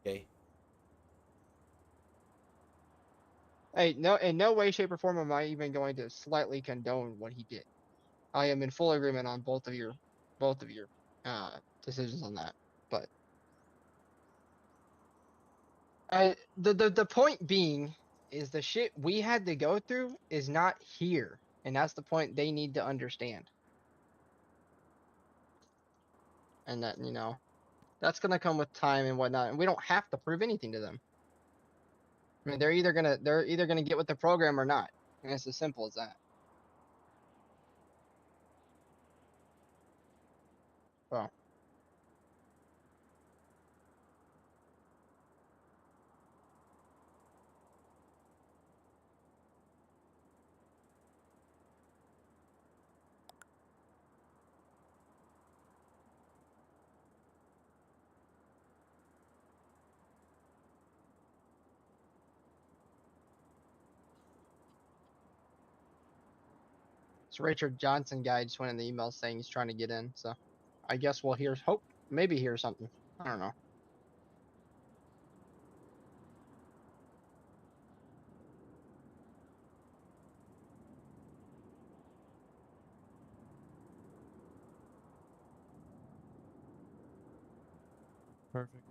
Okay. Hey, no, in no way, shape, or form am I even going to slightly condone what he did. I am in full agreement on both of your decisions on that. But the point being is the shit we had to go through is not here, and that's the point they need to understand. And that that's gonna come with time and whatnot, and we don't have to prove anything to them. I mean, they're either gonna get with the program or not, and it's as simple as that. This Richard Johnson guy just went in the email saying he's trying to get in. So I guess we'll maybe hear something. I don't know. Perfect.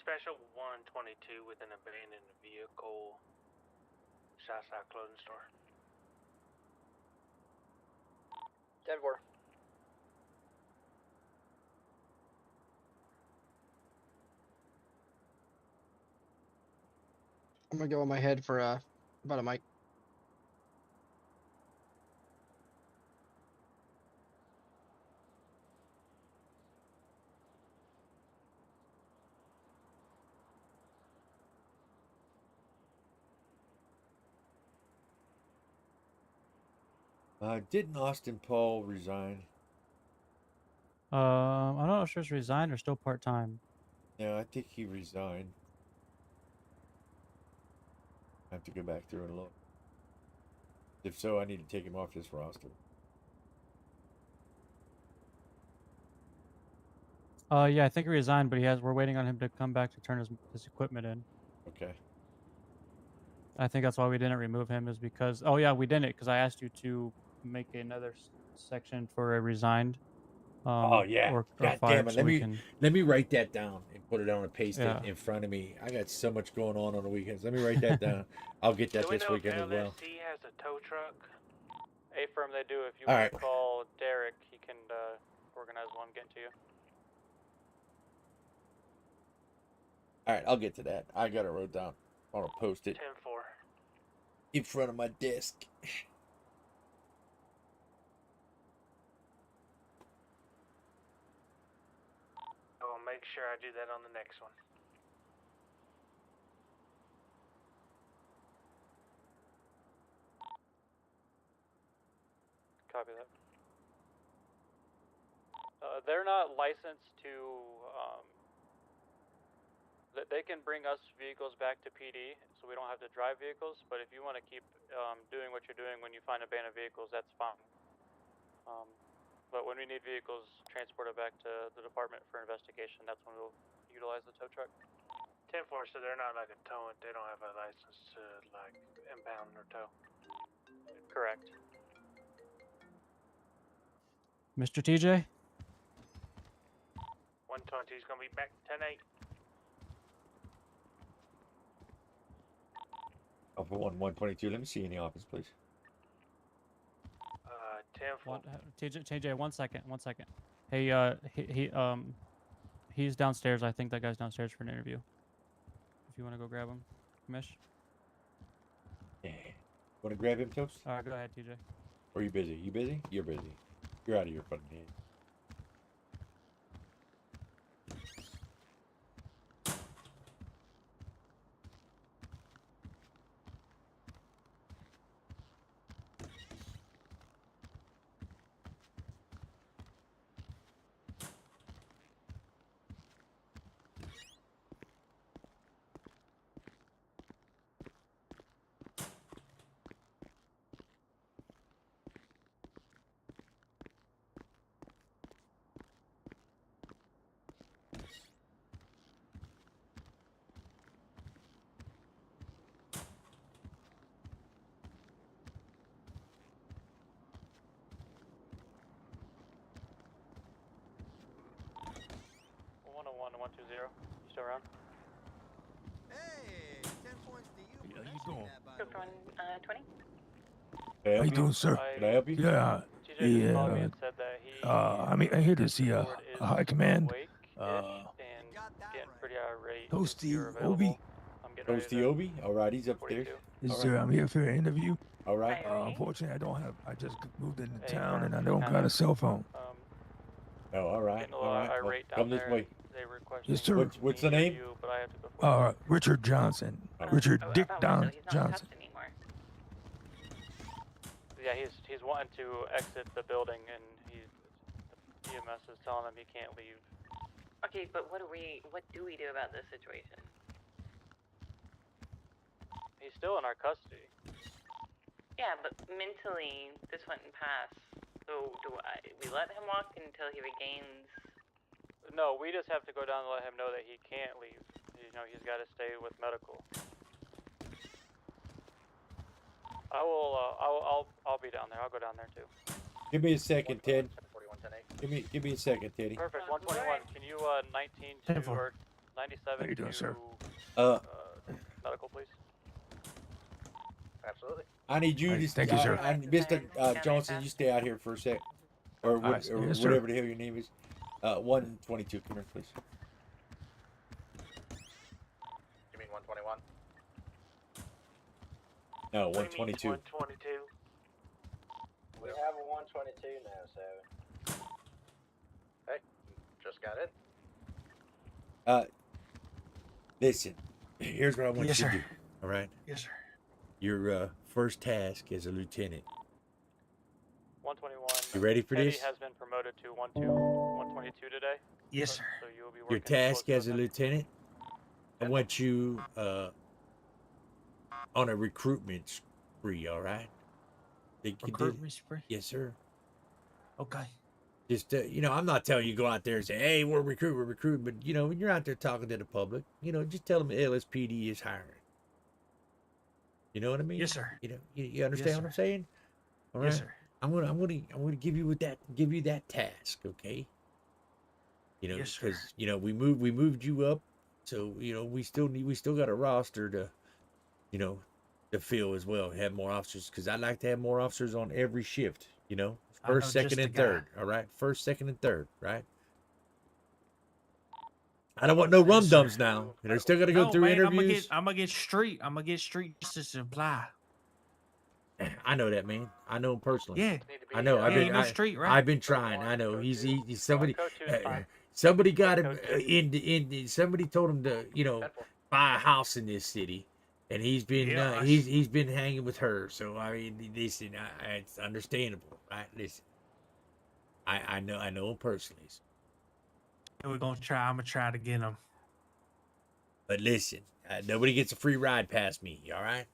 Special 122 with an abandoned vehicle. Southside clothing store. 10-4. I'm gonna go on my head for about a mic. Didn't Austin Paul resign? I'm not sure if he's resigned or still part time. Yeah, I think he resigned. I have to go back through and look. If so, I need to take him off this roster. Yeah, I think he resigned, but we're waiting on him to come back to turn his equipment in. Okay. I think that's why we didn't remove him, is because we didn't, because I asked you to make another section for a resigned. Oh yeah. Or God fired, damn it. so Let me write that down and put it on a paste Yeah. it in front of me. I got so much going on the weekends. Let me write that down. I'll get that this weekend as well. LSC has a tow truck. A-firm, they do. If you All want right. to call Derek, he can organize one, get to you. All right, I'll get to that. I got it wrote down. I want to post it 10-4. in front of my desk. I will make sure I do that on the next one. Copy that. They're not licensed to, they can bring us vehicles back to PD, so we don't have to drive vehicles, but if you want to keep doing what you're doing when you find abandoned vehicles, that's fine. But when we need vehicles transported back to the department for investigation, that's when we'll utilize the tow truck. 10-4, so they're not like a towing, they don't have a license to like impound or tow. Correct. Mr. TJ? 120 is going to be back 10-8. Alpha 122. Let me see you in the office, please. 10-4. TJ, 1 second. Hey, he's downstairs. I think that guy's downstairs for an interview. If you want to go grab him, Mish. Yeah. Want to grab him, Toast? All right, go ahead, TJ. Or are you busy? You busy? You're busy. You're out of your fucking head. You still around? Hey, 10 points to you. How you doing? Group 120. Hey, How you doing, sir? Can I help you? Yeah. TJ just called me and said that he I mean, I here to see a high command. and getting Toasty you're Obi. available. I'm getting ready Toasty to Obi. All right, he's upstairs. 42. Yes, All sir. I'm here for an interview. All right. Unfortunately, I don't have. I just moved into Hey, town sir, and I just don't kind got a of, cell phone. Oh, all right. Getting a All little right. Well, irate down come this there. way. They requesting Yes, sir. What's the name? you, but I have to go for Richard Johnson. Richard Dick Don Johnson. Yeah, he's wanting to exit the building, and EMS is telling him he can't leave. Okay, but what do we do about this situation? He's still in our custody. Yeah, but mentally, this wouldn't pass. So we let him walk until he regains? No, we just have to go down and let him know that he can't leave. You know, he's got to stay with medical. I'll be down there. I'll go down there too. Give me a second, Ted. Give me a second, Teddy. Perfect. 121. Can you 19 to or 97 How you doing, to sir? medical, please? Absolutely. I need you to. Thank you, sir. Mr. Johnson, you stay out here for a sec, or, Yes, sir. whatever the hell your name is. 122. Come here, please. You mean 121? No, 122. 122. We have a 122 now, so. Hey, just got it. Listen, here's what I want Yes, you to sir. do. All right. Yes, sir. Your first task as a lieutenant. 121. You ready for Teddy this? has been promoted to 122 today. Yes, sir. So you will be Your working task close as a with him. lieutenant. I want you on a recruitment spree. All right. Think you did it? Recruitment spree? Yes, sir. Okay. Just I'm not telling you to go out there and say, "Hey, we're recruiting," but when you're out there talking to the public, just tell them the LSPD is hiring. You know what I mean? Yes, sir. You understand Yes, what I'm sir. saying? All right. Yes, sir. I'm gonna give you that task, okay? Yes, sir. Because we moved you up, so we still got a roster to to fill as well, have more officers, because I'd like to have more officers on every shift. First, second, and third. All right, first, second, and third. Right. I don't want no rum dums now. They're still gonna go through interviews. I'm gonna get street. I'm gonna get street just to supply. I know that man. I know him personally. Yeah. I know. you know street, right? I've been trying. I know. He's somebody. Code 2 is fine. Somebody got him Code 2. in. Somebody told him to buy a house in this city, and he's been Yeah, he's been hanging with her. So I mean, listen, it's understandable. Right? Listen, I know him personally. We're gonna try. I'm gonna try to get him. But listen, nobody gets a free ride past me. All right.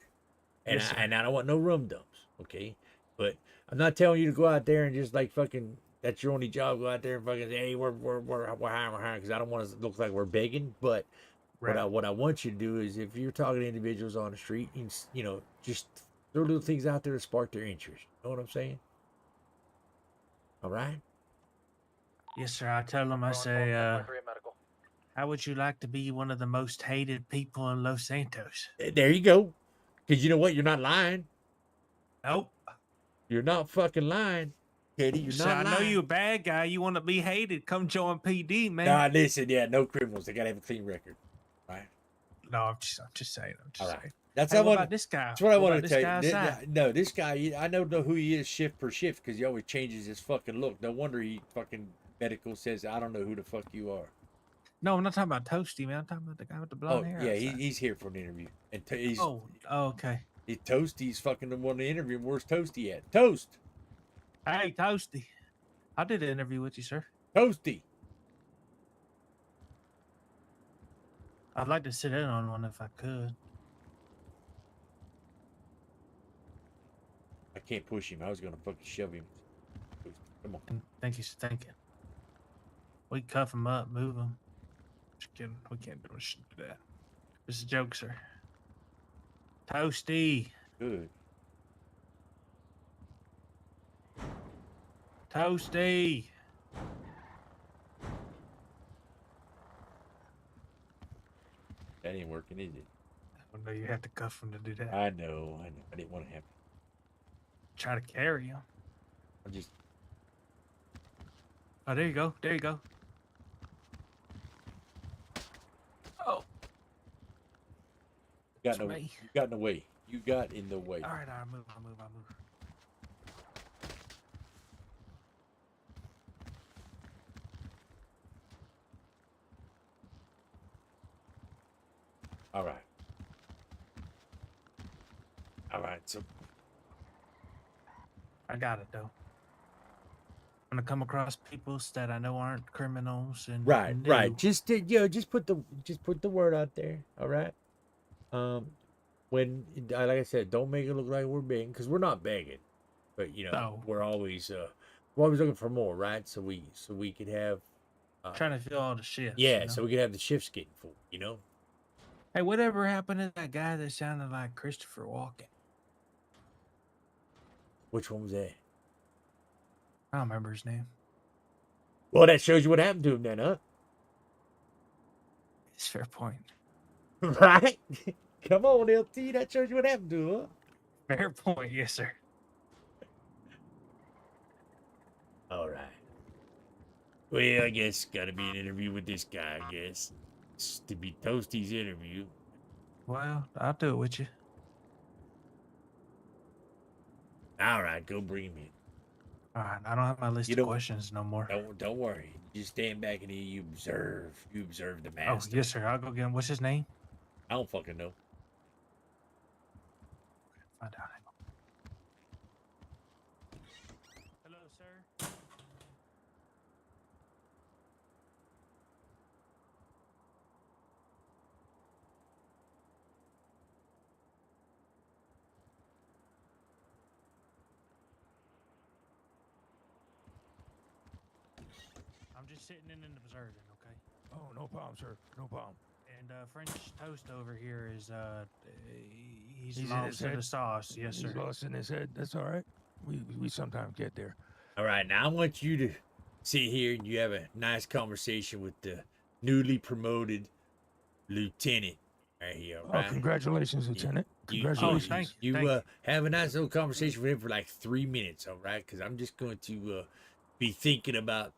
And Yes, sir. I don't want no rum dumps, okay? But I'm not telling you to go out there and just like fucking. That's your only job. Go out there and fucking say, hey, we're hiring, because I don't want to look like we're begging. But Right. what I want you to do is, if you're talking to individuals on the street, just throw little things out there to spark their interest. You know what I'm saying? All right. Yes, sir. I tell him. I say, how would you like to be one of the most hated people in Los Santos? There you go. Because you know what? You're not lying. Nope. You're not fucking lying, Katie. You're So not I lying. know you're a bad guy. You want to be hated? Come join PD, man. Nah, listen, no criminals. They gotta have a clean record, right? No, I'm just saying. All saying. right. That's Hey, what what about this guy? That's what I What wanted about to this tell you. guy outside? No, this guy, I don't know who he is shift per shift, because he always changes his fucking look. No wonder he fucking medical says, I don't know who the fuck you are. No, I'm not talking about Toasty, man. I'm talking about the guy with the blonde hair. Yeah, outside. he's here for an interview. And he's okay. Toasty's fucking the one to interview. Where's Toasty at? Toast. Hey, Toasty. I did an interview with you, sir. Toasty. I'd like to sit in on one if I could. I can't push him. I was gonna fucking shove him. Come on. Thank you for thinking. We cuff him up, move him. Just kidding. We can't do that. It's a joke, sir. Toasty. Good. Toasty. That ain't working, is it? I know you have to cuff him to do that. I know. I didn't want to have. Try to carry him. I just. Oh, there you go. There you go. Oh, got in the way. You got in the way. All right, I'll move. All right. All right. So I got it though. I'm gonna come across people that I know aren't criminals and right. new. Just just put the word out there. All right. When like I said, don't make it look like we're begging, because we're not begging, but No. we're always looking for more, right? So we could have Trying to fill all the shifts. yeah, you know? so we could have the shifts getting full. Hey, whatever happened to that guy that sounded like Christopher Walken? Which one was that? I don't remember his name. Well, that shows you what happened to him then, huh? It's a fair point. Right? Come on, LT. That shows you what happened to him, huh? Fair point, yes, sir. All right. Well, I guess gotta be an interview with this guy, I guess. It's to be Toasty's interview. Well, I'll do it with you. All right, go bring him in. All right, I don't have my list of questions no more. Don't worry. You stand back and you observe. You observe the Oh, master. yes, sir. I'll go get him. What's his name? I don't fucking know. Find out. Hello, sir. I'm just sitting in and observing, okay? Oh, no problem, sir. No problem. And French toast over here is he's in his lost to the head? sauce. Yes, sir. He's lost in his head. That's all right. We sometimes get there. All right, now I want you to sit here and you have a nice conversation with the newly promoted lieutenant right here. Oh, Right? congratulations, Lieutenant. Congratulations. You have a nice little conversation with him for like 3 minutes, all right? Because I'm just going to be thinking about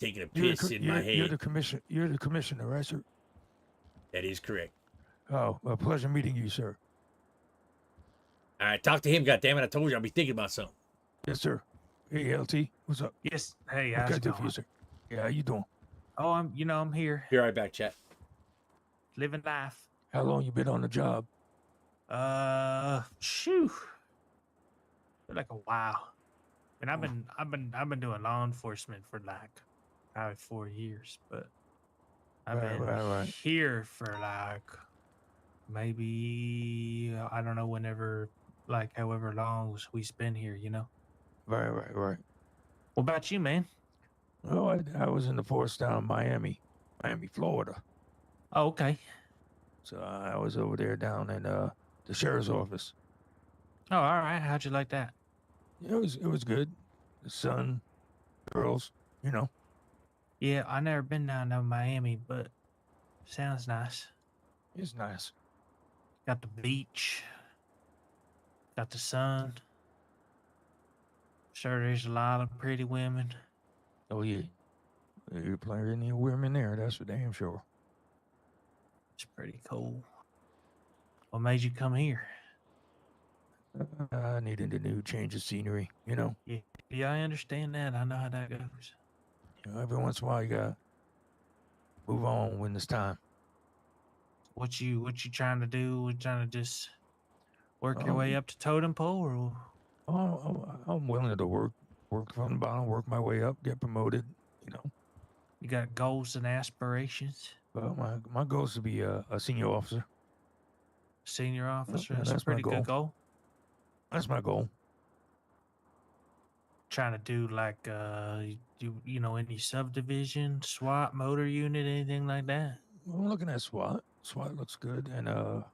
taking a piss in my head. You're the commissioner, right, sir? That is correct. Oh, a pleasure meeting you, sir. All right, talk to him, goddammit. I told you I'll be thinking about something. Yes, sir. Hey, LT, what's up? Yes. Hey, What how's can I it do going? for you, sir? Yeah, how you doing? Oh, I'm here. Be right back, chat. Living life. How long you been on the job? Shoo. Feel like a while. And I've been doing law enforcement for like probably 4 years, but I've been here for like maybe I don't know whenever, like however long we spend here, you know. Right. What about you, man? Oh, I was in the force down in Miami, Florida. Oh, okay. So I was over there down in the sheriff's office. Oh, all right. How'd you like that? It was good. The sun, girls, you know. Yeah, I never been down to Miami, but sounds nice. It's nice. Got the beach. Got the sun. Sure, there's a lot of pretty women. Oh yeah, you're plenty of women there. That's for damn sure. It's pretty cool. What made you come here? I needed a new change of scenery, you know. Yeah, I understand that. I know how that goes. You know, every once in a while, you gotta move on when it's time. What you trying to do? You trying to just work your way up to totem pole, or? I'm willing to work from the bottom, work my way up, get promoted. You know. You got goals and aspirations? Well, my goal is to be a senior officer. Senior officer. Yeah, That's a pretty good goal. That's my goal. Trying to do like you know, any subdivision, SWAT, motor unit, anything like that? I'm looking at SWAT. SWAT looks good, and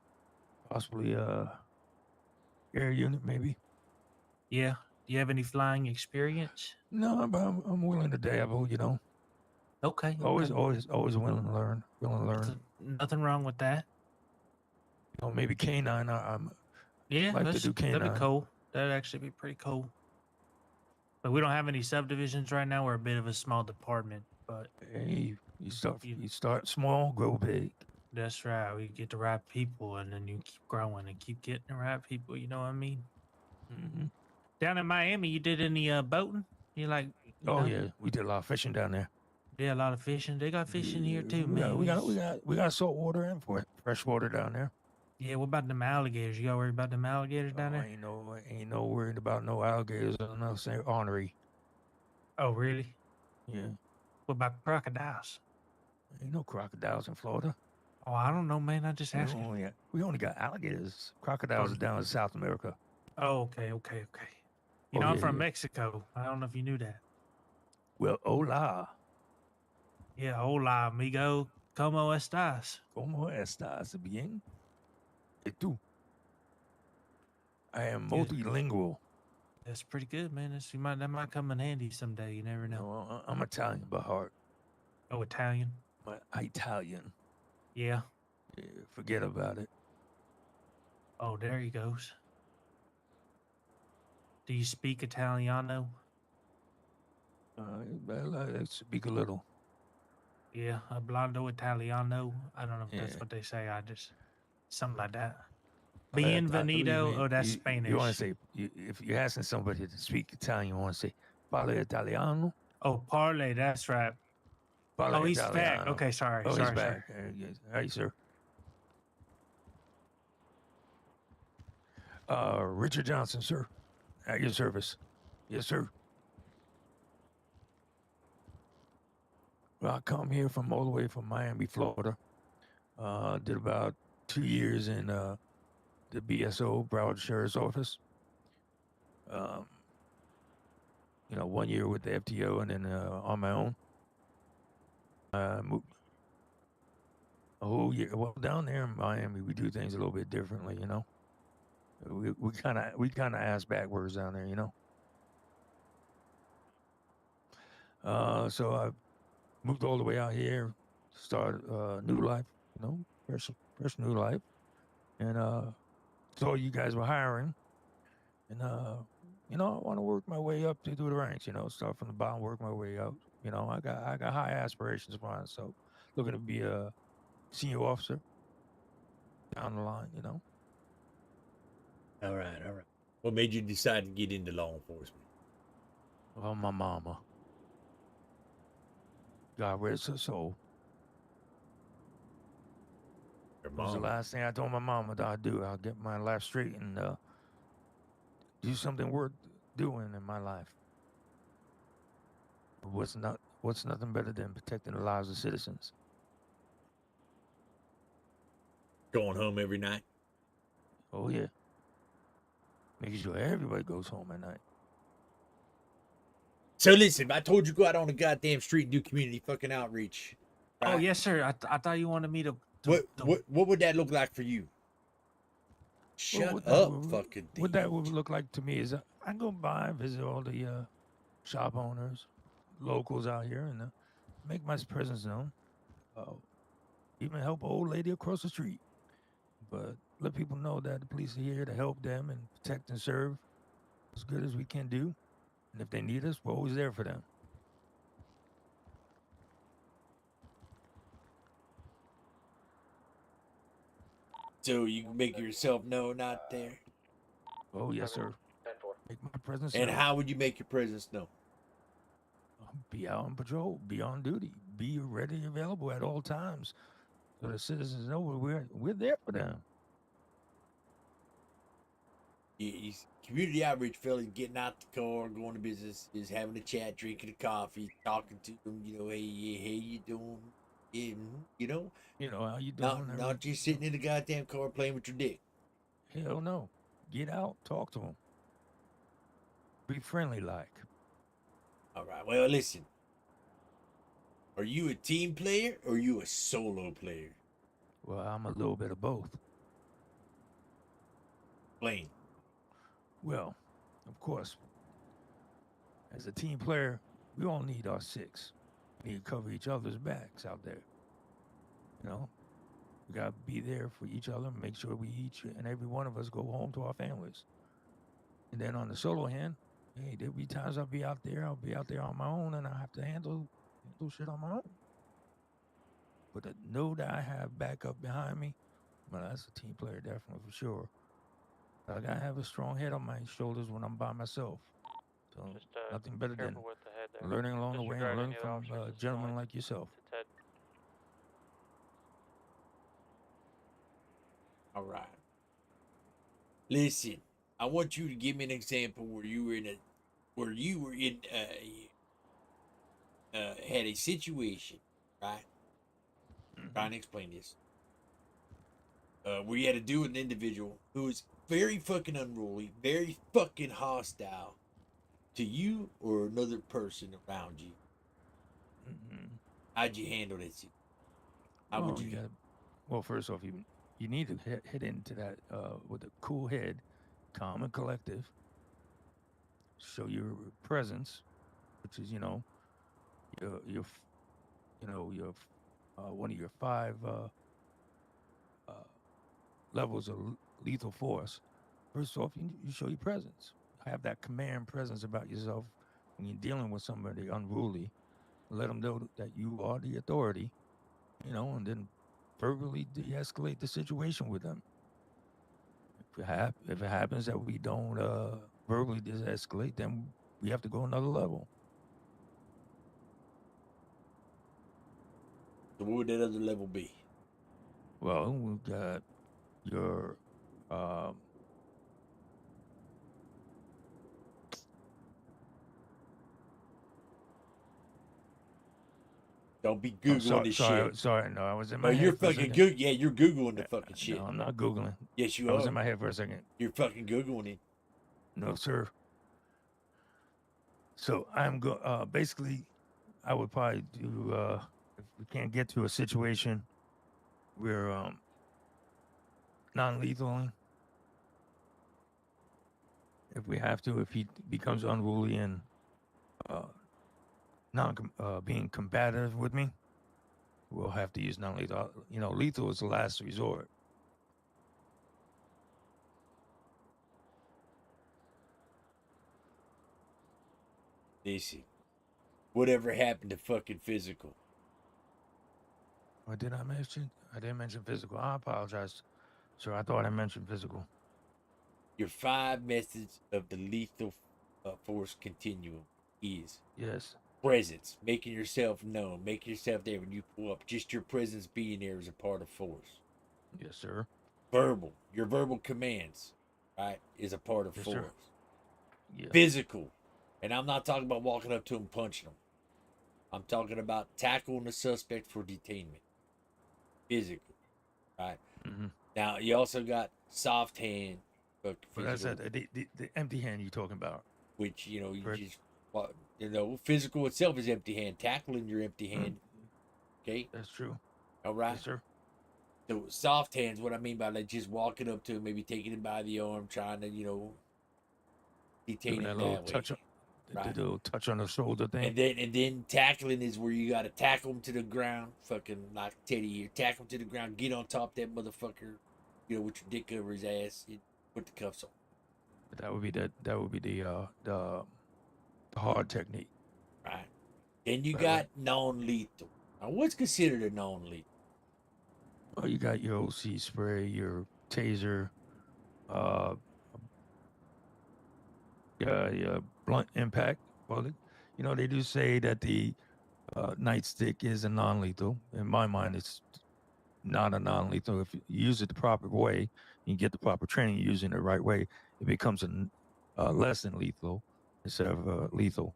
possibly air unit maybe. Yeah. Do you have any flying experience? No, but I'm willing to dabble. You know. Okay. Always willing to learn. Nothing wrong with that. You know, maybe canine. I'm Yeah, like to do canine. that'd be cool. That'd actually be pretty cool. But we don't have any subdivisions right now. We're a bit of a small department, but hey, you start small, grow big. That's right. We get the right people, and then you keep growing and keep getting the right people. You know what I mean? Mm-hmm. Down in Miami, you did any boating? You like? You Oh know? yeah, we did a lot of fishing down there. Yeah, a lot of fishing. They got fishing here too, we man. we got salt water and fresh water down there. Yeah, what about them alligators? You got worried about them alligators down there? Ain't no worried about no alligators on no St. Ornery. Oh, really? Yeah, What about crocodiles? ain't no crocodiles in Florida. Oh, I don't know, man. I just asked. We only got alligators. Crocodiles Oh. are down in South America. Oh, okay. You know, Oh, I'm yeah, from yeah. Mexico. I don't know if you knew that. Well, hola. Yeah, hola, amigo. ¿Cómo estás? ¿Cómo estás? Bien. ¿Y tú? I am Good. multilingual. That's pretty good, man. That might come in handy someday. You never know. No, I'm Italian by heart. Oh, Italian? I'm Italian. Yeah. Yeah, forget about it. Oh, there he goes. Do you speak Italiano? I speak a little. Yeah, hablando Italiano. I don't know if that's Yeah. what they say. I just something like that. Believe Bienvenido. me, Oh, that's you Spanish. want to say, if you're asking somebody to speak Italian, you want to say, parle Italiano? Oh, parle. That's right. Parle Oh, he's Italiano. back. Okay, sorry. Oh, sorry, he's back. sorry. Yes. Hi, sir. Richard Johnson, sir. At your service. Yes, sir. Well, I come here from all the way from Miami, Florida. Did about 2 years in the BSO, Broward Sheriff's Office. 1 year with the FTO, and then on my own. Moved a whole year. Well, down there in Miami, we do things a little bit differently. We kind of ass backwards down there. So I moved all the way out here, started new life. Fresh new life, and saw you guys were hiring, and I want to work my way up to do the ranks. Start from the bottom, work my way up. I got high aspirations for myself. Looking to be a senior officer down the line. All right. What made you decide to get into law enforcement? Well, my mama. God rest her soul. Your It was the mom. last thing I told my mama that I'd do. I'll get my life straight and do something worth doing in my life. What's nothing better than protecting the lives of citizens? Going home every night. Oh yeah. Making sure everybody goes home at night. So listen, I told you go out on the goddamn street and do community fucking outreach. Oh, right? yes, sir. I thought you wanted me to. What would that look like for you? Shut up, fucking thing. What that would look like to me is I go by, visit all the shop owners, locals out here, and make my presence known. Even help an old lady across the street. But let people know that the police are here to help them and protect and serve as good as we can do. And if they need us, we're always there for them. So you can make yourself known out there. Oh yes, sir. Make my presence And known. how would you make your presence known? Be out on patrol, be on duty, be ready and available at all times, so the citizens know we're there for them. Community outreach, fellas, getting out the car, going to business, is having a chat, drinking a coffee, talking to them. Hey, you doing? How you doing? Not just sitting in the goddamn car playing with your dick. Hell no. Get out, talk to them. Be friendly like. All right. Well, listen. Are you a team player or are you a solo player? Well, I'm a little bit of both. Plain. Well, of course, as a team player, we all need our six. We need to cover each other's backs out there. We got to be there for each other, make sure we each and every one of us go home to our families. And then on the solo hand, hey, there'll be times I'll be out there on my own and I have to handle shit on my own. but to know that I have backup behind me, well, that's a team player, definitely for sure. I gotta have a strong head on my shoulders when I'm by myself. So Just nothing better than careful with the head there. learning along the way and Disregard learning any other from officers at this gentlemen point. like yourself. To Ted. All right. Listen, I want you to give me an example where you were in had a situation, right? Trying to explain this. Where you had to do with an individual who is very fucking unruly, very fucking hostile to you or another person around you. How'd you handle that situation? How would you? Well, first off, you need to hit into that with a cool head, calm and collective. Show your presence, which is your one of your 5 levels of lethal force. First off, you show your presence. Have that command presence about yourself when you're dealing with somebody unruly. Let them know that you are the authority, and then verbally de-escalate the situation with them. If it happens that we don't verbally de-escalate, then we have to go another level. So what would that other level be? Well, we've got your Don't be googling this shit. Sorry, no, I was in my No, head you're for a fucking second. Yeah, you're googling the fucking shit. No, I'm not googling. Yes, you I are. was in my head for a second. You're fucking googling it. No, sir. So I'm basically, I would probably do if we can't get to a situation where non-lethal. If we have to, if he becomes unruly and being combative with me, we'll have to use non-lethal. Lethal is the last resort. Listen, whatever happened to fucking physical? What did I mention? I didn't mention physical. I apologize, sir. I thought I mentioned physical. Your 5 methods of the lethal force continuum is Yes. presence, making yourself known, making yourself there when you pull up. Just your presence being there is a part of force. Yes, sir. Verbal, your verbal commands, right, is a part of Yes, force. sir. Yes. Physical, and I'm not talking about walking up to him punching him. I'm talking about tackling the suspect for detainment. Physical, right? Mm-hmm. Now you also got soft hand, But that's the empty hand you're talking about. which physical itself is empty hand. Tackling your empty hand. Okay, that's true. All right, yes, sir. So soft hands, what I mean by like just walking up to him, maybe taking him by the arm, trying to detain Doing him that little that way. touch, Right. the little touch on the shoulder thing. And then tackling is where you got to tackle him to the ground, fucking like Teddy here. Tackle him to the ground, get on top of that motherfucker, with your dick over his ass, and put the cuffs on. That would be the hard technique. Right. Then you Right, got right. non-lethal. Now, what's considered a non-lethal? Well, you got your OC spray, your taser, your blunt impact. Well, they do say that the nightstick is a non-lethal. In my mind, it's not a non-lethal. If you use it the proper way, you get the proper training using it the right way, it becomes a less than lethal instead of lethal.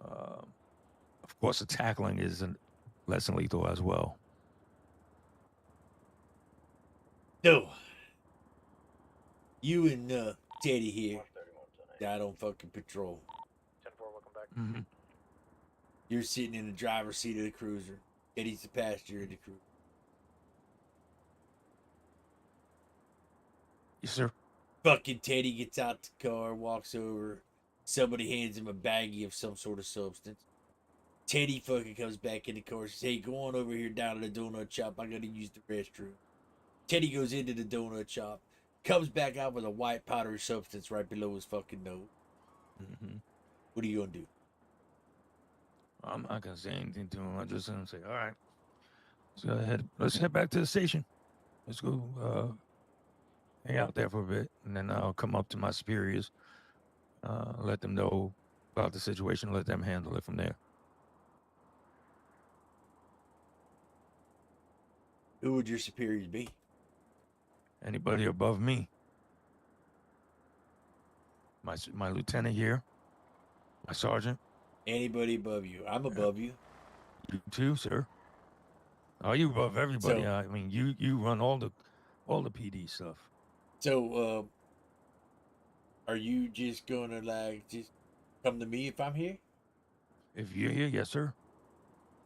Of course, the tackling is less than lethal as well. No. You and Teddy here died on fucking patrol. 10-4, welcome back. Mm-hmm. You're sitting in the driver's seat of the cruiser. Teddy's the passenger of the cruiser. Yes, sir. Fucking Teddy gets out the car, walks over. Somebody hands him a baggie of some sort of substance. Teddy fucking comes back in the car and says, hey, go on over here down to the donut shop. I gotta use the restroom. Teddy goes into the donut shop, comes back out with a white powdery substance right below his fucking nose. Mm-hmm. What are you gonna do? I'm not gonna say anything to him. I'm just gonna say, all right, let's head back to the station. Let's go hang out there for a bit, and then I'll come up to my superiors, let them know about the situation, let them handle it from there. Who would your superiors be? Anybody above me? My lieutenant here, my sergeant. Anybody above you? I'm above you. You too, sir. Oh, you above everybody. So- I mean, you run all the PD stuff. So, are you just gonna like just come to me if I'm here? If you're here, yes, sir.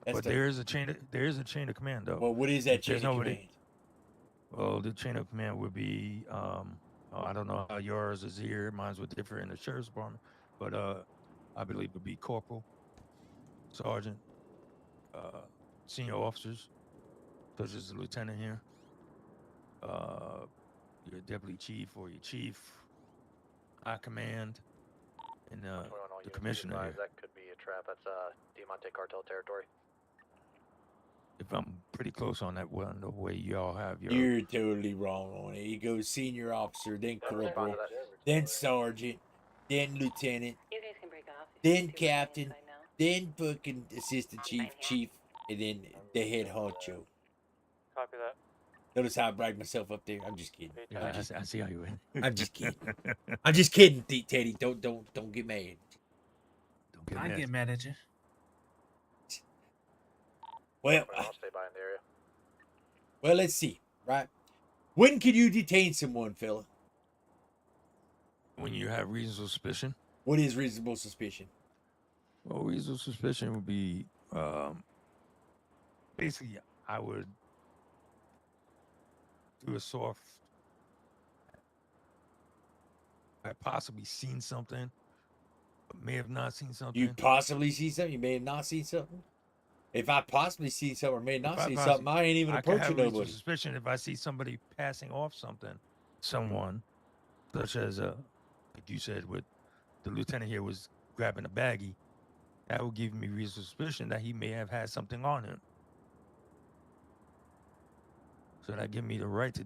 That's But the- there is a chain of command, though. Well, what is that If there's chain of nobody- command? Well, the chain of command would be, I don't know how yours is here. Mine's would differ in the sheriff's department, but I believe it would be corporal, sergeant, senior officers, such as the lieutenant here, your deputy chief or your chief, high command, and the commissioner here. That could be a trap. That's Diamante cartel territory. If I'm pretty close on that one, the way y'all have your... You're totally wrong on it. It goes senior officer, then corporal, then sergeant, then lieutenant, You guys can break off. then captain, then fucking assistant chief, and then the head honcho. Copy that. Notice how I brag myself up there? I'm just kidding. I see how you went. I'm just kidding. I'm just kidding, Teddy. Don't get mad. Don't get I mad. get mad at you. Well, I'll stay by in the area. well, let's see. Right? When can you detain someone, fella? When you have reasonable suspicion. What is reasonable suspicion? Well, reasonable suspicion would be basically I would do a soft. I possibly seen something, but may have not seen something. You possibly see something. You may have not seen something. If I possibly see something or may not see something, I ain't even I can have approaching reasonable nobody. suspicion if I see somebody passing off something, someone, such as like you said, with the lieutenant here was grabbing a baggie. That would give me reasonable suspicion that he may have had something on him. So that give me the right to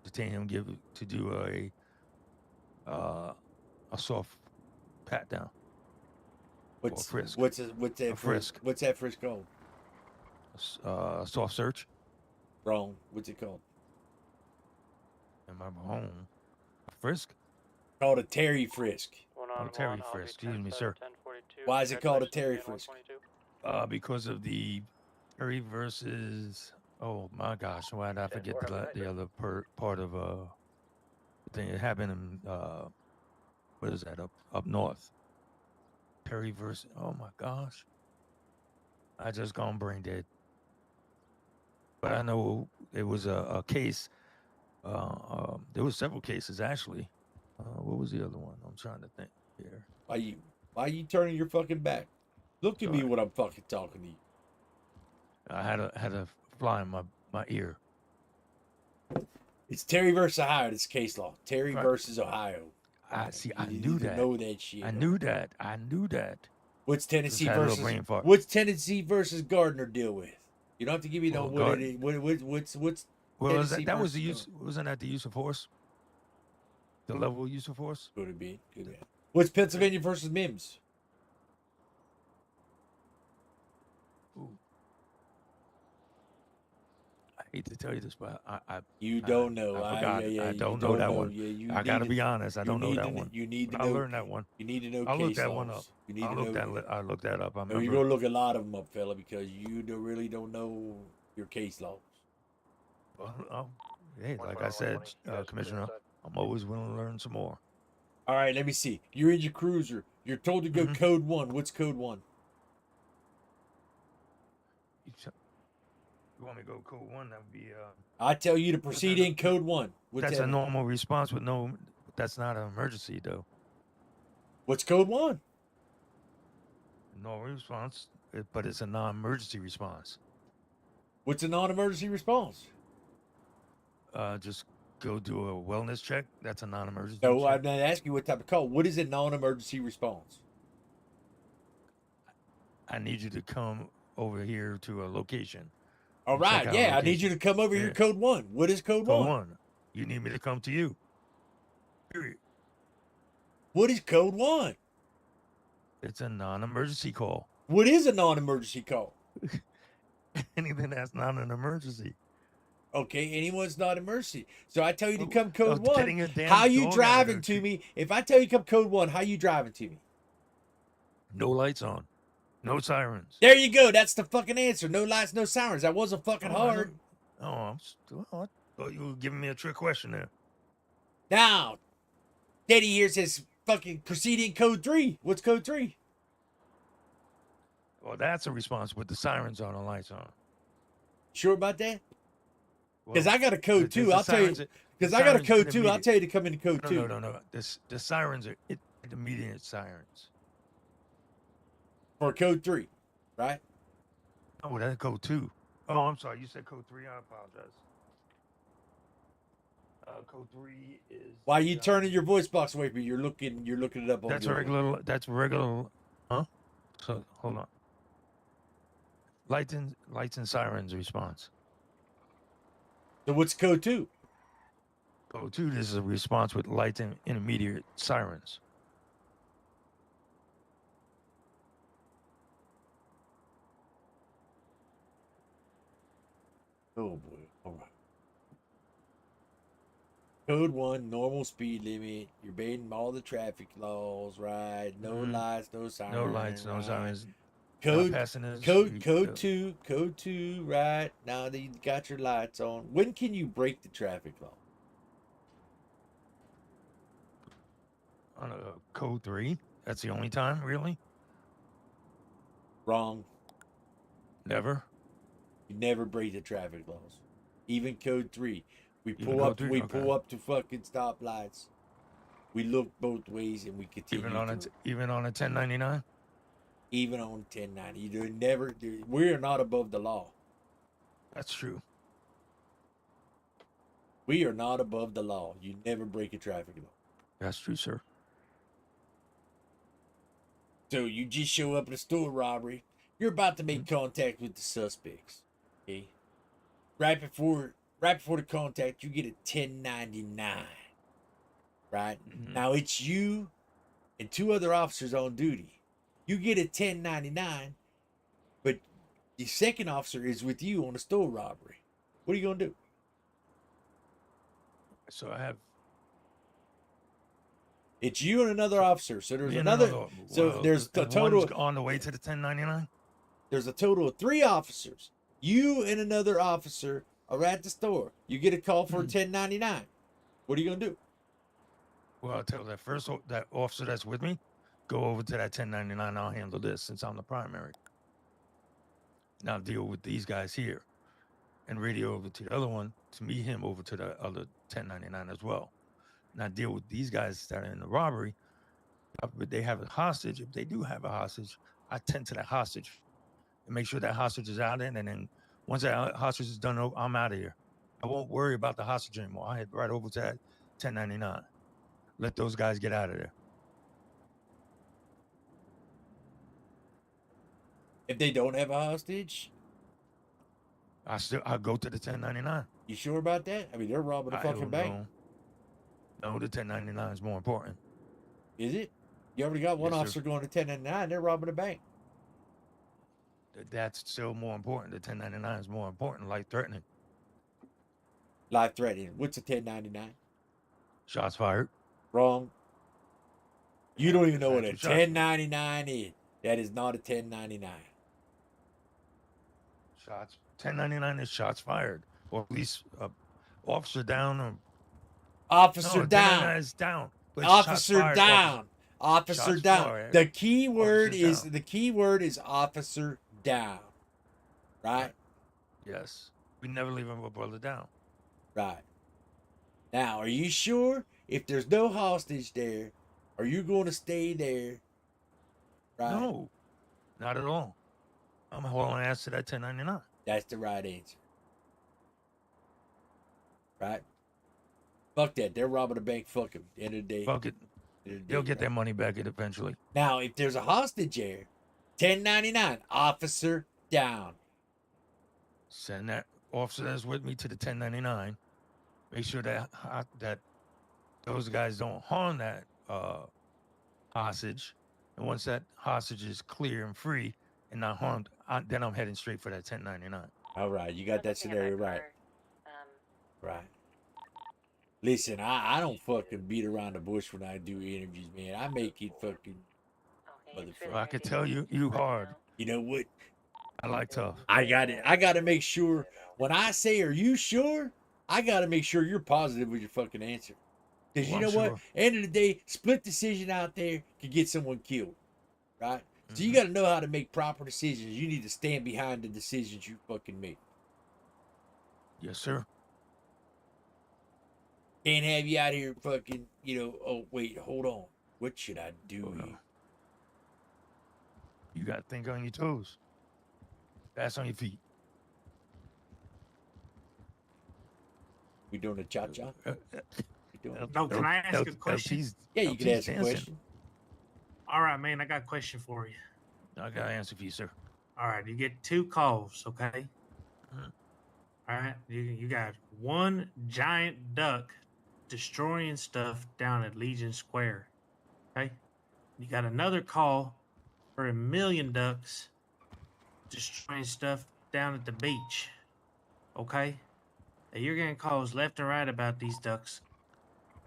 detain him, to do a soft pat down. What's frisk. What's that A frisk. What's that frisk called? Soft search. Wrong. What's it called? Am I home? A frisk? Called a Terry frisk. Oh, Terry frisk. Excuse me, sir. Why is it called a Terry frisk? Because of the Terry versus. Oh my gosh! Why did I forget the other part of the thing? It happened in what is that up north? Terry versus. Oh my gosh! I just gone brain dead. But I know it was a case. There was several cases actually. What was the other one? I'm trying to think here. Why you turning your fucking back? Look at me Sorry. when I'm fucking talking to you. I had a fly in my ear. It's Terry versus Ohio. It's case law. Terry Right. versus Ohio. I see. I You knew that. know that shit. I knew that. What's Tennessee had a little versus brain fart. What's Tennessee versus Gardner deal with? You don't have to give me no Well, what it is. What's Well, Tennessee that was the versus use. Wasn't that the use of force? The level of use of force. Could it be? Could it be? What's Pennsylvania versus Mims? Ooh. I hate to tell you this, but You don't know. I forgot. Yeah, I you don't know that know. one. Yeah, you I gotta need be to- honest. I you don't know need that to- one. You need to I'll know. learn that one. You need to know I'll case look that laws. one up. You need I'll to look know. that. I'll look that up. I No, remember. you're gonna look a lot of them up, fella, because you really don't know your case laws. Well, hey, like I said, Commissioner, I'm always willing to learn some more. All right, let me see. You're in your cruiser. You're told to go Mhm. code 1. What's code 1? You want me to go code 1? That would be. I tell you to proceed in code 1. What's That's that? a normal response with no. That's not an emergency though. What's code 1? Normal response, but it's a non-emergency response. What's a non-emergency response? Just go do a wellness check. That's a non-emergency. No, check. I'm not asking you what type of call. What is a non-emergency response? I need you to come over here to a location. All and check right, out yeah, I need you location. to come over here, Yeah. code 1. What is code 1? Code 1. You need me to come to you. Period. What is code 1? It's a non-emergency call. What is a non-emergency call? Anything that's not an emergency. Okay, anyone's not emergency. So I tell you to come Oh, code 1. getting a damn How you dog out of driving there, to too. me? If I tell you come code 1, how you driving to me? No lights on. No sirens. There you go. That's the fucking answer. No lights, no sirens. That wasn't fucking hard. I thought you were giving me a trick question there. Now, Daddy here says fucking proceeding code 3. What's code 3? Well, that's a response with the sirens on and lights on. Sure about that? Because Well, I got a code there's 2. the I'll tell you. sirens- Because the I got a sirens code 2. I'll intermediate. tell you to come into code 2. No. The sirens are intermediate sirens. For code 3, right? Oh, that's code 2. Oh, I'm sorry. You said code 3. I apologize. Code 3 is. Why you turning your voice box away from me? You're looking it up on That's Google. regular. Huh? So hold on. Lights and sirens response. So what's code 2? Code 2 is a response with lights and intermediate sirens. Oh boy. All right. Code 1, normal speed limit. You're obeying all the traffic laws, right? No lights, no sirens. No lights, no right? sirens. Code passing this, code 2, right? Now that you got your lights on. When can you break the traffic law? On a code 3. That's the only time, really? Wrong. Never. You never break the traffic laws. Even code 3. We Even pull code up 3? we Okay. pull up to fucking stoplights. We look both ways and we continue. Even on a 1099. Even on 1090. You never. We are not above the law. That's true. We are not above the law. You never break a traffic law. That's true, sir. So you just show up at a store robbery. You're about to make contact with the suspects. Okay. Right before the contact, you get a 1099. Right? Now it's you and 2 other officers on duty. You get a 1099, but the second officer is with you on a store robbery. What are you gonna do? So I have. It's you and another officer. So there's me and another. another- So well, there's a and total. one's on the way to the 1099. There's a total of 3 officers. You and another officer are at the store. You get a call for a 1099. What are you gonna do? Well, I'll tell that that officer that's with me, go over to that 1099. I'll handle this since I'm the primary. Now deal with these guys here, and radio over to the other one to meet him over to the other 1099 as well. Now deal with these guys that are in the robbery. But they have a hostage. If they do have a hostage, I tend to that hostage and make sure that hostage is out in. And then once that hostage is done, I'm out of here. I won't worry about the hostage anymore. I head right over to that 1099. Let those guys get out of there. If they don't have a hostage, I'll go to the 1099. you sure about that? I mean, they're robbing a I fucking don't bank. know. No, the 1099 is more important. Is it? You already got one Yes, sir. officer going to 1099. They're robbing a bank. That's still more important. The 1099 is more important, life threatening. Life threatening. What's a 1099? Shots fired. Wrong. You don't even know what a Actual shots. 1099 is. That is not a 1099. Shots. 1099 is shots fired, or at least officer down. Or Officer no, down. 1099 is down. But shots Officer fired, down. Officer shots down. fired. The key word Officer is down. the key word is officer down. Right? Yes. We never leave our brother down. Right. Now, are you sure if there's no hostage there, are you going to stay there? Right. No, not at all. I'm hauling ass to that 1099. That's the right answer. Right? Fuck that. They're robbing a bank. Fuck them. End of the day. Fuck it. End of the They'll day, get right? their money back eventually. Now, if there's a hostage there, 1099, officer down. Send that officer that's with me to the 1099. Make sure that that those guys don't harm that hostage. And once that hostage is clear and free and not harmed, then I'm heading straight for that 1099. All right, you got that scenario right. Right. Listen, I don't fucking beat around the bush when I do interviews, man. I make it fucking motherfucker. I could tell you hard. You know what? I like tough. I got to make sure when I say, "Are you sure?" I got to make sure you're positive with your fucking answer. Because you I'm know what? sure. End of the day, split decision out there could get someone killed, right? So you got to know how to make proper decisions. You need to stand behind the decisions you fucking make. Yes, sir. Can't have you out here fucking, oh, wait, hold on. What should I do here? You got to think on your toes. Fast on your feet. We doing a cha-cha? No, can I ask a question? Yeah, you can ask a question. All right, man, I got a question for you. I got an answer for you, sir. All right, you get 2 calls, okay? All right, you got one giant duck destroying stuff down at Legion Square, okay? You got another call for 1,000,000 ducks destroying stuff down at the beach, okay? Now you're getting calls left and right about these ducks.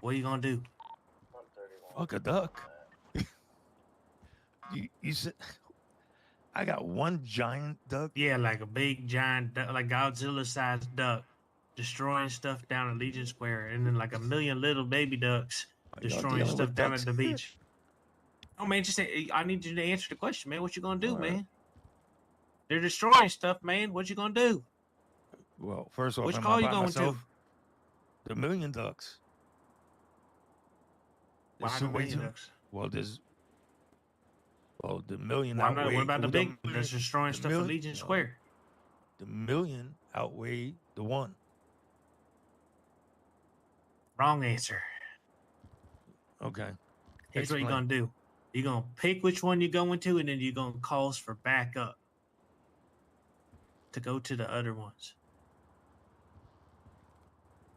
What are you gonna do? Fuck a duck. you said I got one giant duck? Yeah, like a big giant duck, like Godzilla-sized duck, destroying stuff down at Legion Square, and then like 1,000,000 little baby ducks destroying dealing stuff with down ducks? at the beach. Oh man, just I need you to answer the question, man. What you gonna do, All right. man? They're destroying stuff, man. What you gonna do? Well, first off, Which am call I you by going myself? to? The 1,000,000 ducks. Why There's the two ways 1,000,000 to- ducks? Well, the 1,000,000 Why not? outweigh. What about the well, big one that's destroying the stuff at Legion no, Square? The 1,000,000 outweigh the one. Wrong answer. Okay. Here's what you're Explain. gonna do. You're gonna pick which one you're going to, and then you're gonna cause for backup to go to the other ones.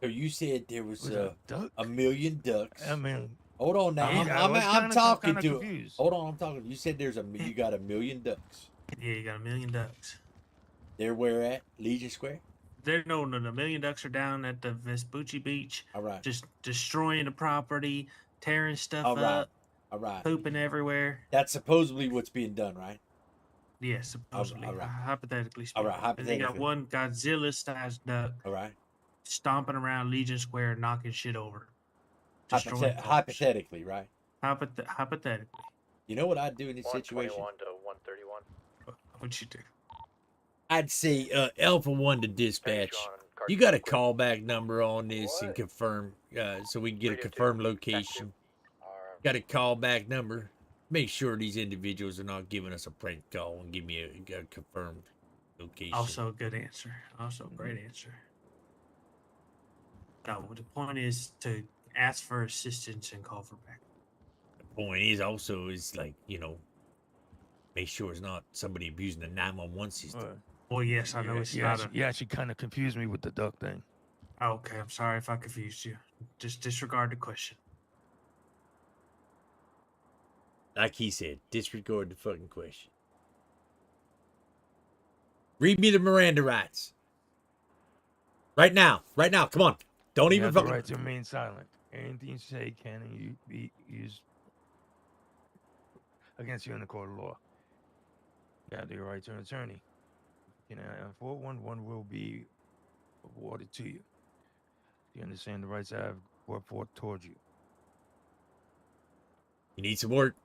So you said there was Was it a duck? 1,000,000 ducks. I mean, Hold on now. I was I'm kinda talking to. confused. Hold on, I'm talking. You said you got 1,000,000 ducks. Yeah, you got 1,000,000 ducks. They're where at? Legion Square. They're no, the 1,000,000 ducks are down at the Vespucci Beach. All right. Just destroying the property, tearing stuff All right. up, All right. pooping everywhere. That's supposedly what's being done, right? Yeah, supposedly. all right. Hypothetically All speaking. right, And they got hypothetically. one Godzilla-sized duck All right. stomping around Legion Square, knocking shit over. Destroying cars. Hypothetically, right? Hypothetically. You know what I'd do in this situation? 121 to 131. What'd you do? I'd say Alpha 1 to dispatch. You got a callback number on this and confirm, so we can get a confirmed location. Got a callback number. Make sure these individuals are not giving us a prank call and give me a confirmed location. Also a good answer. Also a great answer. No, the point is to ask for assistance and call for backup. The point is also like, make sure it's not somebody abusing the 911 system. Well, yes, I know it's not a... You actually kind of confused me with the duck thing. Okay, I'm sorry if I confused you. Just disregard the question. Like he said, disregard the fucking question. Read me the Miranda rights. Right now, come on. Don't You even have the fucking... right to remain silent. Anything you say can be used against you in the court of law. You have the right to an attorney. You know, for one will be awarded to you. You understand the rights I have brought forth towards you. You need some work.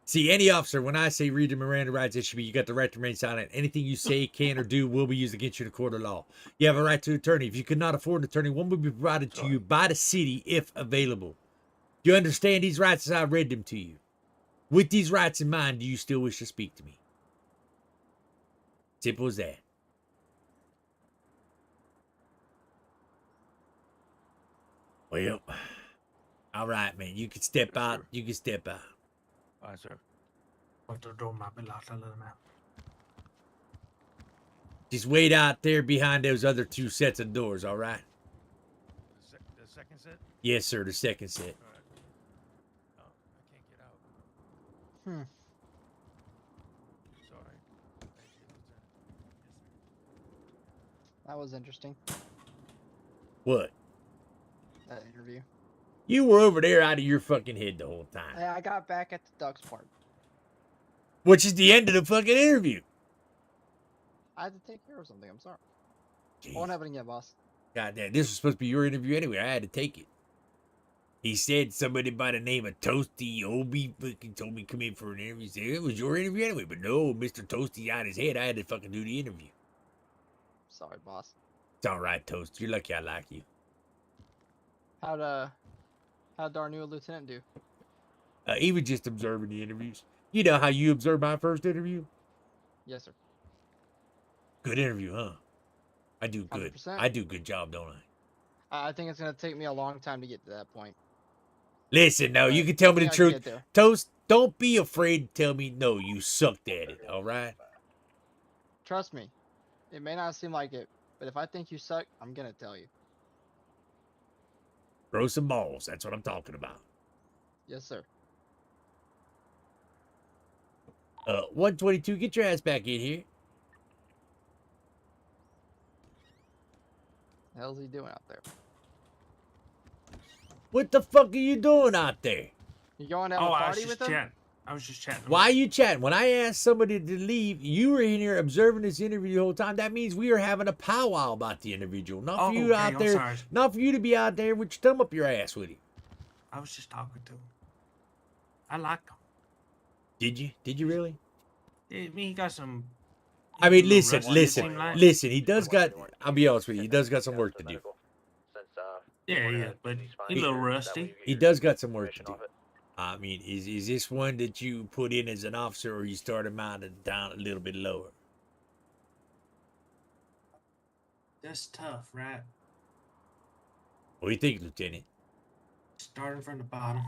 See, any officer, when I say read the Miranda rights, it should be you got the right to remain silent. Anything you say, can, or do will be used against you in a court of law. You have a right to an attorney. If you could not afford an attorney, one will be provided to you by the city if available. Do you understand these rights as I read them to you? With these rights in mind, do you still wish to speak to me? Simple as that. Well, all right, man. You can step out. You can step out. All right, sir. Otro door might be locked. I'll let him out. Just wait out there behind those other 2 sets of doors, all right? The second set? Yes, sir, the second set. All right. Oh, I can't get out. Sorry. Thank you, Lieutenant. That was interesting. What? That interview. You were over there out of your fucking head the whole time. I got back at the Ducks part. Which is the end of the fucking interview. I had to take care of something. I'm sorry. Jeez. Won't happen again, boss. God damn, this was supposed to be your interview anyway. I had to take it. He said somebody by the name of Toasty Obi fucking told me to come in for an interview. He said it was your interview anyway. But no, Mr. Toasty out his head. I had to fucking do the interview. Sorry, boss. It's all right, Toast. You're lucky I like you. How'd our new lieutenant do? He was just observing the interviews. You know how you observed my first interview? Yes, sir. Good interview, huh? I do good. 100%. I do good job, don't I? I think it's gonna take me a long time to get to that point. Listen, no, you But can tell I me the think I can truth. get there. Toast, don't be afraid to tell me no, you sucked at it, all right? Trust me. It may not seem like it, but if I think you suck, I'm gonna tell you. Throw some balls. That's what I'm talking about. Yes, sir. 122, get your ass back in here. The hell's he doing out there? What the fuck are you doing out there? You going to have a I was party just with him? chatting. I was just chatting. Why are you chatting? When I asked somebody to leave, you were in here observing this interview the whole time. That means we are having a powwow about the individual. Not for you out there. Sorry. Not for you to be out there with your thumb up your ass with him. I was just talking to him. I liked him. Did you? Did you really? I mean, he got some. I mean, he was a listen, little rusty, it seemed like. listen. He does got. I'll be honest with you. He does got some work to do. Yeah, but he's a little rusty. He does got some work to do. I mean, is this one that you put in as an officer, or you start him out and down a little bit lower? That's tough, right? What do you think, Lieutenant? Starting from the bottom.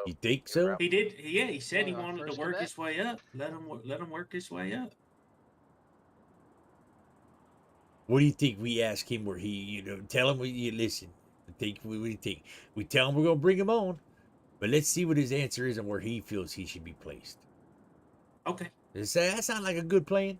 You think so? He did. Yeah, he said he Well, wanted to first work cadet. his way up. Let him work his way up. What do you think we ask him where he, tell him you listen. What do you think? We tell him we're going to bring him on, but let's see what his answer is and where he feels he should be placed. Okay. Does that sound like a good plan?